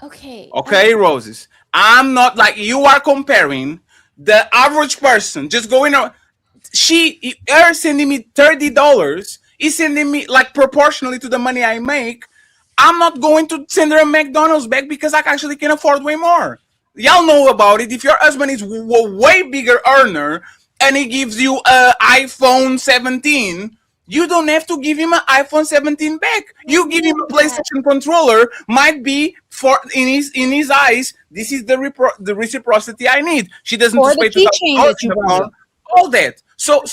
B: Okay, Roses. I'm not like you are comparing the average person just going out. Her sending me $30 is sending me like proportionally to the money I make, I'm not going to send her a McDonald's bag because I actually can afford way more. Y'all know about it. If your husband is way bigger earner and he gives you a iPhone 17, you don't have to give him an iPhone 17 back. You give him a PlayStation controller. Might be for in his eyes, this is the reciprocity I need. She doesn't
N: Or
B: just
N: the
B: pay
N: keychain
B: $2,000
N: that you
B: in the
N: brought.
B: car. All that. So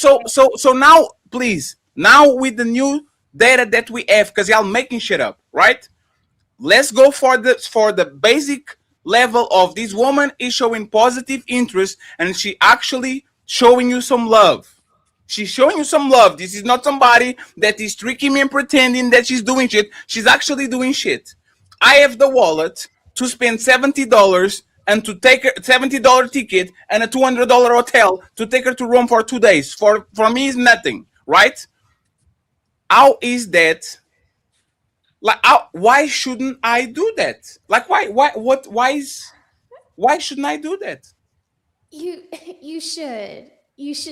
B: now, please, now with the new data that we have, because y'all making shit up, right? Let's go for the basic level of this woman is showing positive interest and she actually showing you some love. She's showing you some love. This is not somebody that is tricking me and pretending that she's doing shit. She's actually doing shit. I have the wallet to spend $70 and to take a $70 ticket and a $200 hotel to take her to Rome for 2 days. For me, is nothing, right? How is that? Like, why shouldn't I do that? Like, why shouldn't I do that?
O: You should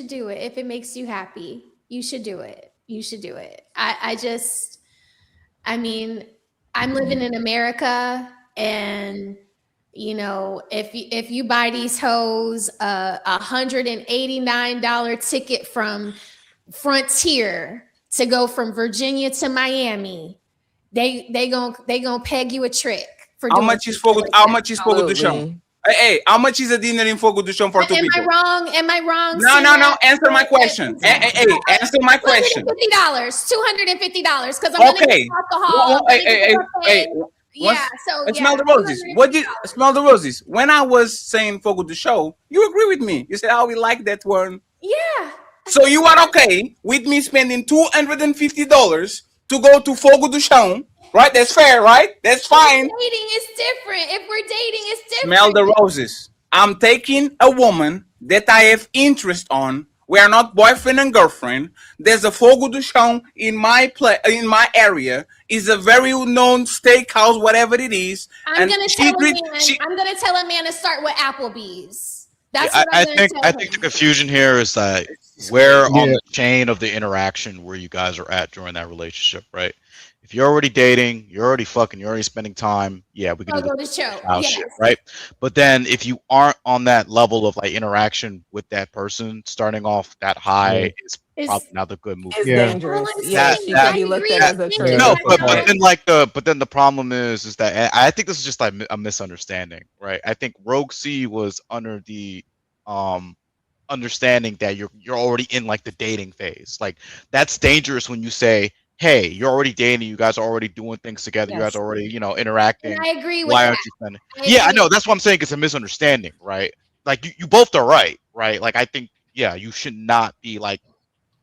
O: do it if it makes you happy. You should do it. You should do it. I mean, I'm living in America, and if you buy these hoes $189 ticket from Frontier to go from Virginia to Miami, they gonna peg you a trick for
B: How
O: doing
B: much is
O: something like
B: How
O: that.
B: much is Fogo de Chão? Hey, how much is a dinner in Fogo de Chão for two
O: Am
B: people?
O: I wrong? Am I wrong?
B: No. Answer my question. Hey, answer my question.
O: $250 because I'm gonna get alcohol.
B: Smell the roses. What did smell the roses? When I was saying Fogo de Chão, you agree with me. You said, "Oh, we like that one."
O: Yeah.
B: So you are okay with me spending $250 to go to Fogo do Chão, right? That's fair, right? That's fine.
O: Dating is different. If we're dating, it's different.
B: Smell the roses. I'm taking a woman that I have interest on. We are not boyfriend and girlfriend. There's a Fogo do Chão in my area. Is a very known steakhouse, whatever it is.
O: I'm gonna tell a man to start with Applebee's. That's
U: Yeah,
O: what I'm gonna tell
U: I
O: him.
U: think the confusion here is that where on the chain of the interaction where you guys are at during that relationship, right? If you're already dating, you're already fucking, you're already spending time, yeah, we can do
O: Go
U: the
O: to show.
U: house
O: Yes.
U: shit, right? But then if you aren't on that level of like interaction with that person, starting off that high is probably not a good move.
Q: It's dangerous. Yeah, she could be looked at as a trick.
U: No, but then the problem is that and I think this is just like a misunderstanding, right? I think Rogue C was under the understanding that you're already in like the dating phase. Like that's dangerous when you say, "Hey, you're already dating. You guys are already doing things together. You guys are already, interacting.
O: And I agree with
U: Why
O: that.
U: aren't you spending?" Yeah, I know. That's what I'm saying. It's a misunderstanding, right? Like you both are right? Like I think, yeah, you should not be like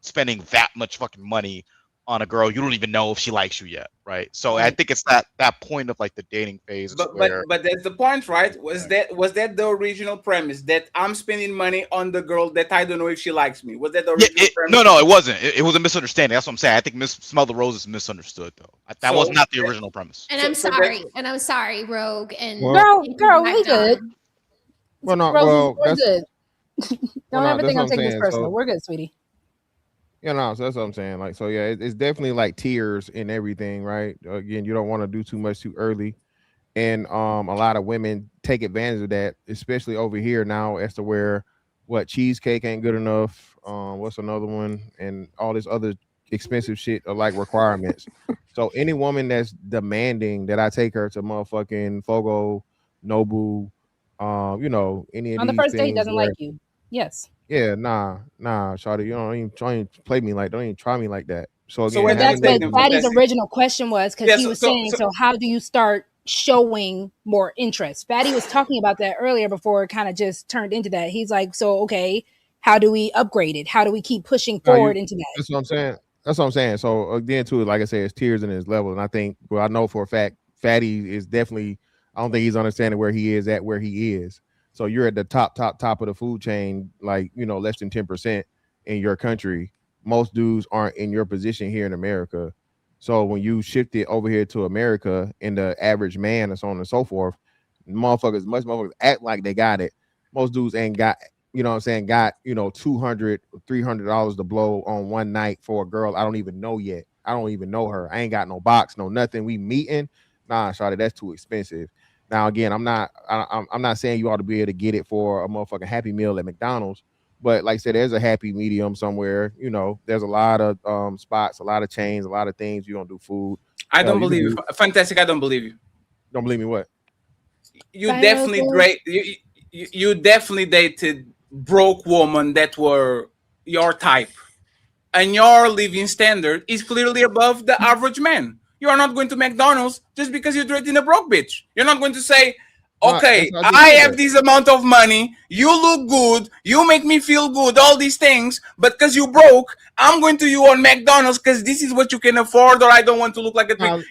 U: spending that much fucking money on a girl you don't even know if she likes you yet, right? So I think it's that point of like the dating phase.
B: But that's the point, right? Was that the original premise that I'm spending money on the girl that I don't know if she likes me? Was that the original premise?
U: No, it wasn't. It was a misunderstanding. That's what I'm saying. I think Smell the Rose is misunderstood though. That was not the original premise.
O: And I'm sorry, Rogue. And
N: Girl, we good.
P: Well, no,
N: Rosie, we're
P: that's
N: good. Don't ever think I'm
P: that's what
N: taking this
P: saying.
N: personal.
P: So-
N: We're good, sweetie.
P: Yeah, no, so that's what I'm saying. Like, so yeah, it's definitely like tiers in everything, right? Again, you don't want to do too much too early, and a lot of women take advantage of that, especially over here now, as to where what cheesecake ain't good enough. What's another one, and all this other expensive shit are like requirements. So any woman that's demanding that I take her to motherfucking Fogo, Nobu, any of
N: On the
P: these
N: first date,
P: things
N: doesn't
P: where-
N: like you. Yes.
P: Yeah, nah, shawty, you don't even try and play me like, don't even try me like that. So again,
N: But that's what Fatty's
B: fantastic.
N: original question was, because
B: Yeah,
N: he
B: so-
N: was
B: so-
N: saying,
B: so-
N: so how do you start showing more interest? Fatty was talking about that earlier before it kind of just turned into that. He's like, so okay, how do we upgrade it? How do we keep pushing forward into that?
P: That's what I'm saying. That's what I'm saying. So again, too, like I said, it's tiers in his level, and I think, well, I know for a fact, Fatty is definitely. I don't think he's understanding where he is at where he is. So you're at the top of the food chain, like less than 10% in your country. Most dudes aren't in your position here in America. So when you shift it over here to America, and the average man and so on and so forth, motherfuckers act like they got it. Most dudes ain't got, you know what I'm saying, got, you know, $200, $300 to blow on one night for a girl I don't even know yet. I don't even know her. I ain't got no box, no nothing. We meeting. Nah, shawty, that's too expensive. Now, again, I'm not saying you ought to be able to get it for a motherfucking Happy Meal at McDonald's, but like I said, there's a happy medium somewhere. You know, there's a lot of spots, a lot of chains, a lot of things. You don't do food.
B: I don't believe you. Fantastic. I don't believe you.
P: Don't believe me what?
B: You definitely you definitely dated broke women that were your type, and your living standard is clearly above the average man. You are not going to McDonald's just because you're dating a broke bitch. You're not going to say, okay, I have this amount of money, you look good, you make me feel good, all these things, but because you broke, I'm going to you on McDonald's because this is what you can afford, or I don't want to look like a trick.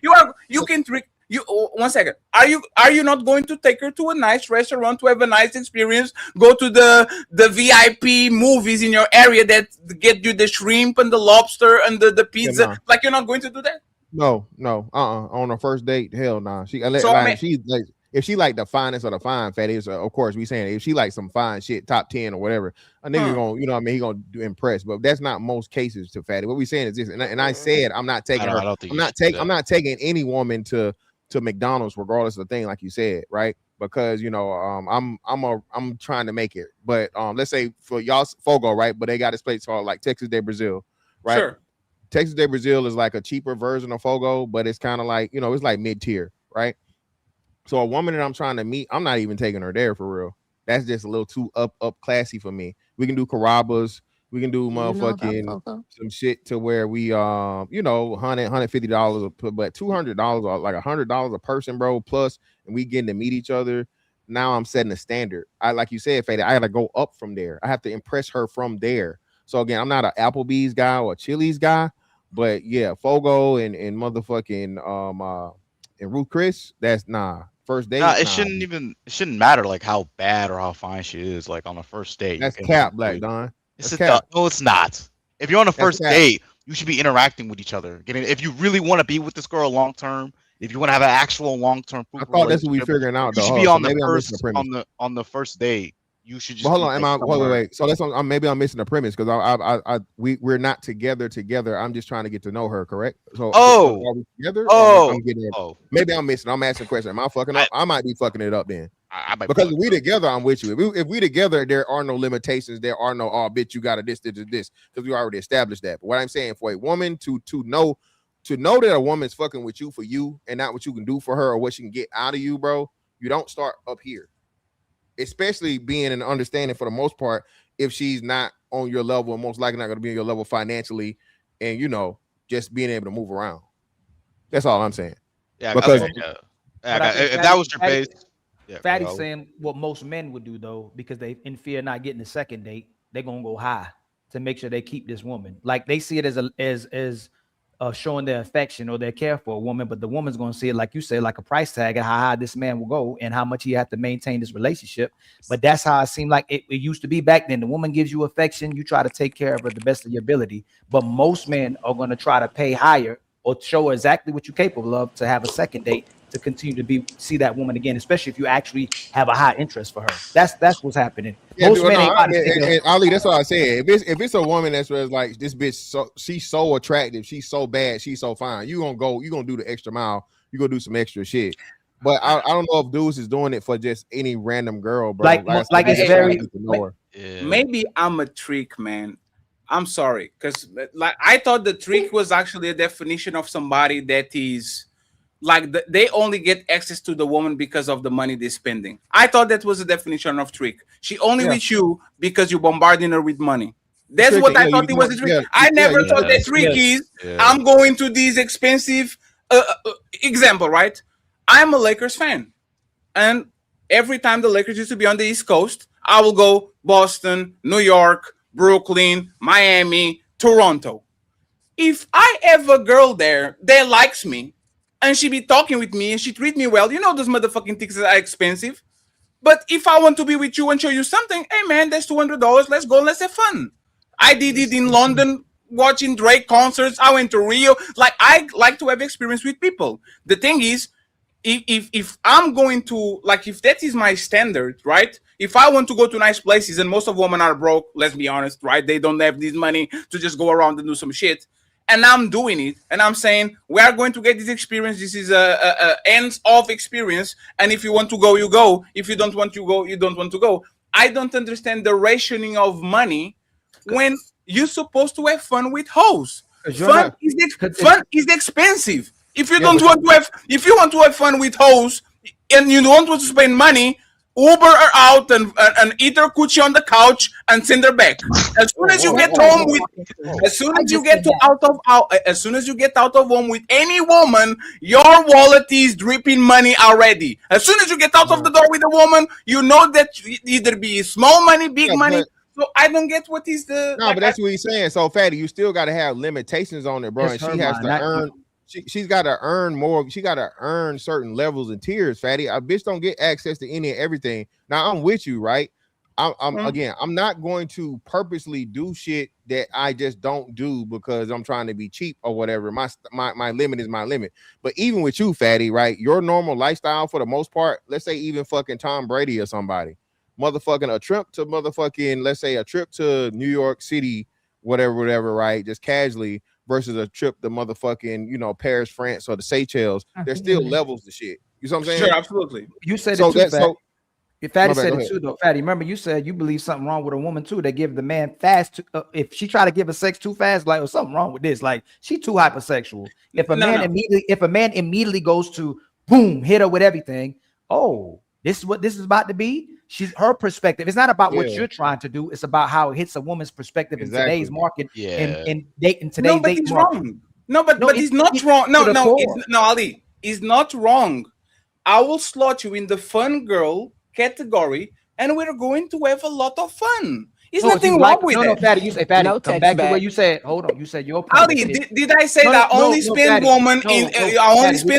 B: You can trick. One second. Are you not going to take her to a nice restaurant to have a nice experience? Go to the VIP movies in your area that get you the shrimp and the lobster and the pizza.
P: Yeah, nah.
B: Like, you're not going to do that?
P: No. On a first date, hell nah. She if she like the finest of the fine fatties, of course we saying if she like some fine shit, top 10 or whatever, a nigga gonna, you know what I mean, he gonna do impress. But that's not most cases to fatty. What we saying is this, and I said I'm not taking her. I'm not taking any woman to McDonald's regardless of the thing, like you said, right? Because you know, I'm trying to make it. But let's say for y'all Fogo, right? But they got this place called like Texas de Brazil, right?
B: Sure.
P: Texas de Brazil is like a cheaper version of Fogo, but it's kind of like, you know, it's like mid-tier, right? So a woman that I'm trying to meet, I'm not even taking her there for real. That's just a little too up classy for me. We can do Carrabba's, we can do motherfucking some shit to where we you know, $150, but $200 or like $100 a person, bro, plus, and we getting to meet each other. Now I'm setting a standard. I, like you said, Fade, I gotta go up from there. I have to impress her from there. So again, I'm not an Applebee's guy or a Chili's guy, but yeah, Fogo and motherfucking and Ruth Chris, that's first date.
U: It shouldn't matter like how bad or how fine she is, like on a first date.
P: That's cap, Black Don.
U: No, it's not. If you're on a first date, you should be interacting with each other. If you really want to be with this girl long term, if you want to have an actual long term,
P: I thought that's what we figuring out.
U: You should be on the first date. You should just.
P: Hold on, wait. So that's maybe I'm missing the premise because we're not together. I'm just trying to get to know her, correct? So are we together? Maybe I'm missing. I'm asking a question. Am I fucking up? I might be fucking it up then. Because if we together, I'm with you. If we together, there are no limitations. There are no bitch, you got this, because we already established that. But what I'm saying, for a woman to know that a woman's fucking with you for you and not what you can do for her or what she can get out of you, bro, you don't start up here. Especially being an understanding for the most part, if she's not on your level, and most likely not going to be on your level financially, and you know, just being able to move around. That's all I'm saying.
U: Yeah,
P: because
U: if that was your base,
K: Fatty's saying what most men would do though, because they in fear not getting the second date, they're gonna go high to make sure they keep this woman. Like they see it as showing their affection or their care for a woman, but the woman's going to see it, like you say, like a price tag and how high this man will go and how much he have to maintain this relationship. But that's how it seemed like it used to be back then. The woman gives you affection, you try to take care of her the best of your ability. But most men are going to try to pay higher or show exactly what you're capable of to have a second date to continue to see that woman again, especially if you actually have a high interest for her. That's what's happening.
P: Yeah, most men ain't Ali, that's what I said. If it's a woman that's like this bitch, she's so attractive, she's so bad, she's so fine, you gonna do the extra mile, you gonna do some extra shit. But I don't know if dudes is doing it for just any random girl, bro.
K: Like it's very
B: maybe I'm a trick, man. I'm sorry, because like I thought the trick was actually a definition of somebody that is like they only get access to the woman because of the money they're spending. I thought that was a definition of trick. She only with you because you're bombarding her with money. That's what I thought it was a trick. I never thought the trick is I'm going to these expensive example, right? I'm a Lakers fan. And every time the Lakers used to be on the East Coast, I will go Boston, New York, Brooklyn, Miami, Toronto. If I have a girl there that likes me, and she be talking with me and she treat me well, you know those motherfucking tickets are expensive. But if I want to be with you and show you something, hey man, that's $200. Let's go, let's have fun. I did it in London watching Drake concerts. I went to Rio. Like I like to have experience with people. The thing is, if I'm going to, like, if that is my standard, right? If I want to go to nice places, and most of women are broke, let's be honest, right? They don't have this money to just go around and do some shit. And I'm doing it, and I'm saying we are going to get this experience. This is a ends-off experience, and if you want to go, you go. If you don't want to go, you don't want to go. I don't understand the rationing of money when you're supposed to have fun with hoes. Fun is expensive. If you don't want to have, if you want to have fun with hoes and you don't want to spend money, Uber her out and eat her coochie on the couch and send her back. As soon as you get home with, as soon as you get out of home with any woman, your wallet is dripping money already. As soon as you get out of the door with a woman, you know that either be small money, big money. So I don't get what is the.
P: No, but that's what he's saying. So, Fatty, you still got to have limitations on it, bro. And she has to earn. She's got to earn more. She got to earn certain levels and tiers, Fatty. A bitch don't get access to any and everything. Now, I'm with you, right? Again, I'm not going to purposely do shit that I just don't do because I'm trying to be cheap or whatever. My limit is my limit. But even with you, Fatty, right? Your normal lifestyle for the most part, let's say even fucking Tom Brady or somebody, motherfucking a trip to motherfucking, let's say a trip to New York City, whatever, right? Just casually versus a trip to motherfucking, you know, Paris, France, or the Seychelles. There's still levels to shit. You know what I'm saying?
B: Sure, absolutely.
K: You said it too, Fatty. If Fatty said it too, though, Fatty, remember you said you believe something wrong with a woman too. They give the man fast. If she try to give a sex too fast, like, oh, something wrong with this. Like, she too hypersexual. If a man immediately goes to boom, hit her with everything. Oh, this is what this is about to be. She's her perspective. It's not about what you're trying to do. It's about how it hits a woman's perspective in today's market. In today's date market.
B: No, but it's not wrong. No, Ali, it's not wrong. I will slot you in the fun girl category, and we're going to have a lot of fun. There's nothing wrong with that.
K: No, Fatty, you say, Fatty, come back to where you said, hold on, you said your
B: Ali, did I say that I only spend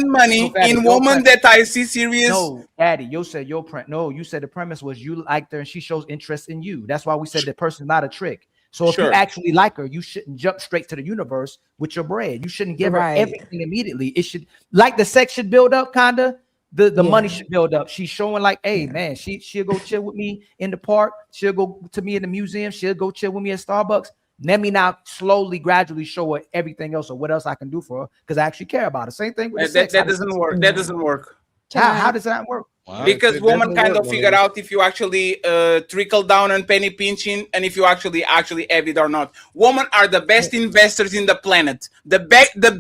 B: money in woman that I see serious?
K: No, Daddy, you said your you said the premise was you liked her and she shows interest in you. That's why we said the person's not a trick. So if you actually like her, you shouldn't jump straight to the universe with your bread. You shouldn't give her everything immediately. It should, like, the sex should build up, kinda. The money should build up. She's showing like, hey man, she'll go chill with me in the park. She'll go to me in the museum. She'll go chill with me at Starbucks. Let me now slowly, gradually show her everything else or what else I can do for her because I actually care about her. Same thing with
B: that doesn't work. That doesn't work.
K: How does that work?
B: Because women kind of figure out if you actually trickle down and penny pinching and if you actually have it or not. Women are the best investors in the planet. The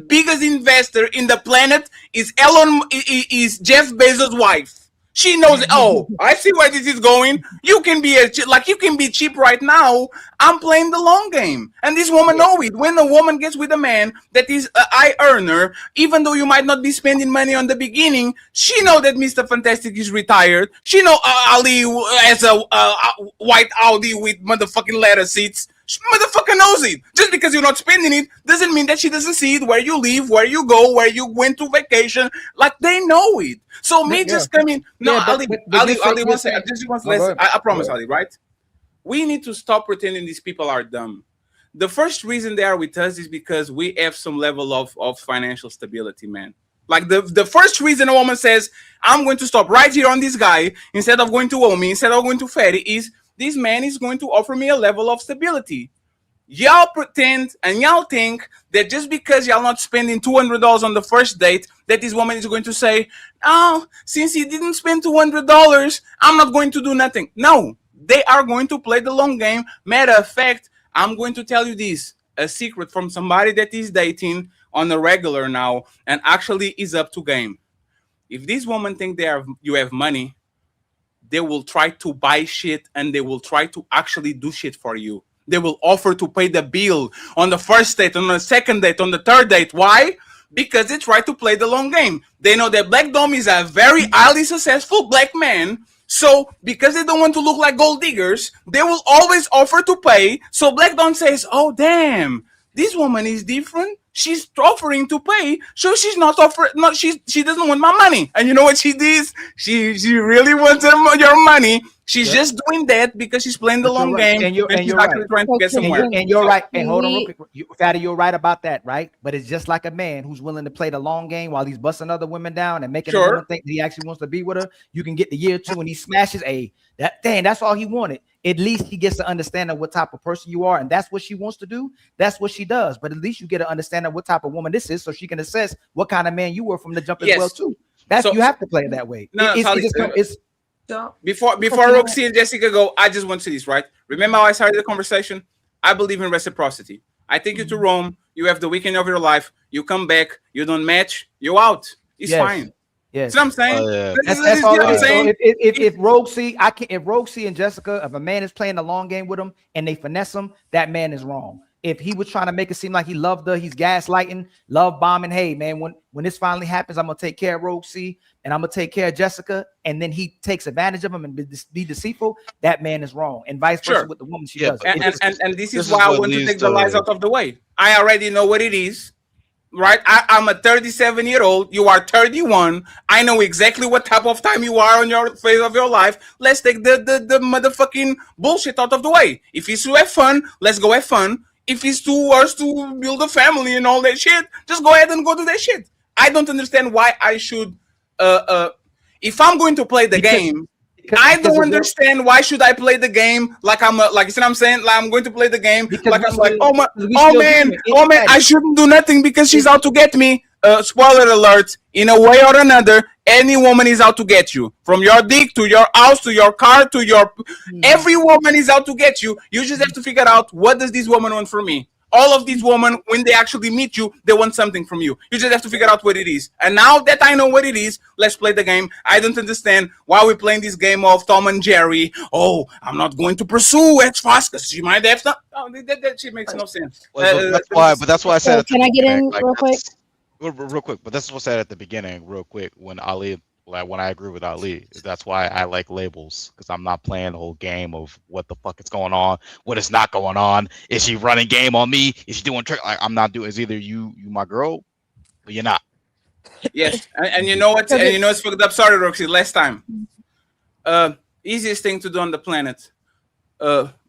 B: biggest investor in the planet is Jeff Bezos' wife. She knows, oh, I see where this is going. You can be cheap right now. I'm playing the long game. And this woman knows it. When a woman gets with a man that is a high earner, even though you might not be spending money on the beginning, she knows that Mr. Fantastic is retired. She knows Ali has a white Audi with motherfucking leather seats. She motherfucker knows it. Just because you're not spending it doesn't mean that she doesn't see it, where you live, where you go, where you went to vacation. Like, they know it. So just coming. No, Ali, one second. I promise, Ali, right? We need to stop pretending these people are dumb. The first reason they are with us is because we have some level of financial stability, man. Like the first reason a woman says, I'm going to stop right here on this guy instead of going to Omi, instead of going to Ferry, is this man is going to offer me a level of stability. Y'all pretend and y'all think that just because y'all not spending $200 on the first date, that this woman is going to say, oh, since he didn't spend $200, I'm not going to do nothing. No, they are going to play the long game. Matter of fact, I'm going to tell you this, a secret from somebody that is dating on a regular now and actually is up to game. If this woman think you have money, they will try to buy shit and they will try to actually do shit for you. They will offer to pay the bill on the first date, on the second date, on the third date. Why? Because they try to play the long game. They know that Black Dom is a very highly successful black man. So because they don't want to look like gold diggers, they will always offer to pay. So Black Dom says, oh, damn, this woman is different. She's offering to pay, so she's not offering. She doesn't want my money. And you know what she did? She really wants your money. She's just doing that because she's playing the long game,
K: and you're
B: she's
K: right.
B: actually trying to get somewhere.
K: And you're right. And hold on real quick, Fatty, you're right about that, right? But it's just like a man who's willing to play the long game while he's busting other women down and making the woman think that he actually wants to be with her. You can get the year 2 and he smashes that's all he wanted. At least he gets to understand what type of person you are, and that's what she wants to do. That's what she does. But at least you get to understand what type of woman this is, so she can assess what kind of man you were from the jump as well too. You have to play it that way.
B: Before Roxy and Jessica go, I just want to say this, right? Remember how I started the conversation? I believe in reciprocity. I take you to Rome, you have the weekend of your life, you come back, you don't match, you're out. It's fine.
K: Yes.
B: That's what I'm saying.
K: That's all it is. So if Roxy and Jessica, if a man is playing the long game with them and they finesse him, that man is wrong. If he was trying to make it seem like he loved her, he's gaslighting, love bombing. Hey man, when this finally happens, I'm gonna take care of Roxy and I'm gonna take care of Jessica, and then he takes advantage of him and be deceitful. That man is wrong, and vice versa with the woman. She does.
B: And this is why I want to take the lies out of the way. I already know what it is. Right, I'm a 37-year-old. You are 31. I know exactly what type of time you are on your phase of your life. Let's take the motherfucking bullshit out of the way. If it's to have fun, let's go have fun. If it's too worse to build a family and all that shit, just go ahead and go do that shit. I don't understand why I should. If I'm going to play the game, I don't understand why should I play the game like I'm like, you see what I'm saying? Like I'm going to play the game like I'm like, oh man, I shouldn't do nothing because she's out to get me. Spoiler alert, in a way or another, any woman is out to get you. From your dick to your house to your car to your every woman is out to get you. You just have to figure out, what does this woman want from me? All of these women, when they actually meet you, they want something from you. You just have to figure out what it is. And now that I know what it is, let's play the game. I don't understand why we're playing this game of Tom and Jerry. Oh, I'm not going to pursue as fast because she might have stuff. Oh, that shit makes no sense.
U: That's why I said.
N: Can I get in real quick?
U: Real quick, but this is what I said at the beginning, real quick, when I agree with Ali. That's why I like labels, because I'm not playing the whole game of what the fuck is going on, what is not going on. Is she running game on me? Is she doing trick? I'm not doing. It's either you my girl, or you're not.
B: Yes, and you know what? And you know it's fucked up. Sorry, Roxy. Last time. Easiest thing to do on the planet.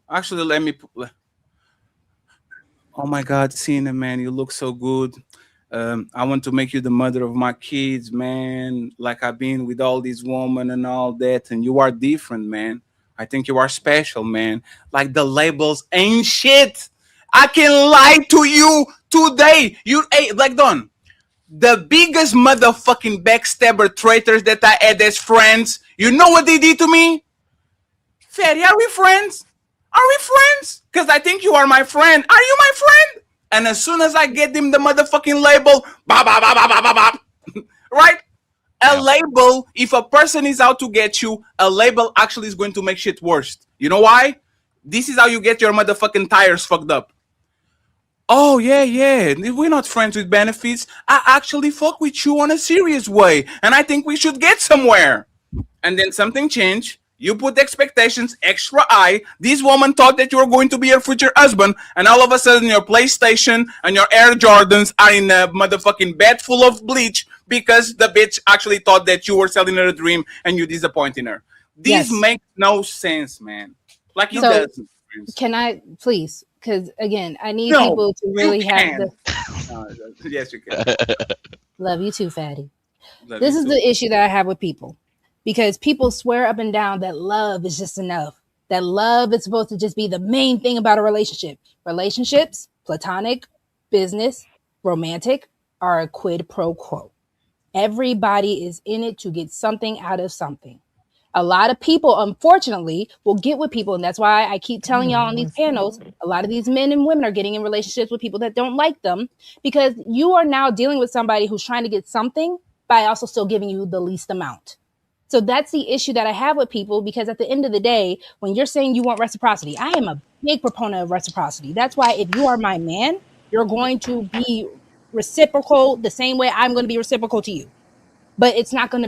B: Actually, let me. Oh my God, Cena, man, you look so good. I want to make you the mother of my kids, man. Like I've been with all these women and all that, and you are different, man. I think you are special, man. Like the labels ain't shit. I can lie to you today. Like Don, the biggest motherfucking backstabber traitors that I had as friends. You know what they did to me? Fatty, are we friends? Are we friends? Because I think you are my friend. Are you my friend? And as soon as I get them the motherfucking label, right? A label, if a person is out to get you, a label actually is going to make shit worse. You know why? This is how you get your motherfucking tires fucked up. Oh, yeah. We're not friends with benefits. I actually fuck with you on a serious way. And I think we should get somewhere. And then something changed. You put expectations extra high. This woman thought that you were going to be her future husband, and all of a sudden your PlayStation and your Air Jordans are in a motherfucking bed full of bleach because the bitch actually thought that you were selling her a dream and you disappointing her. This makes no sense, man. Like it doesn't.
N: Can I please? Because again, I need people to really have the.
B: Yes, you can.
N: Love you too, Fatty. This is the issue that I have with people. Because people swear up and down that love is just enough. That love is supposed to just be the main thing about a relationship. Relationships, platonic, business, romantic, are a quid pro quo. Everybody is in it to get something out of something. A lot of people, unfortunately, will get with people. And that's why I keep telling y'all on these panels, a lot of these men and women are getting in relationships with people that don't like them. Because you are now dealing with somebody who's trying to get something by also still giving you the least amount. So that's the issue that I have with people, because at the end of the day, when you're saying you want reciprocity, I am a big proponent of reciprocity. That's why if you are my man, you're going to be reciprocal the same way I'm going to be reciprocal to you. But it's not going to be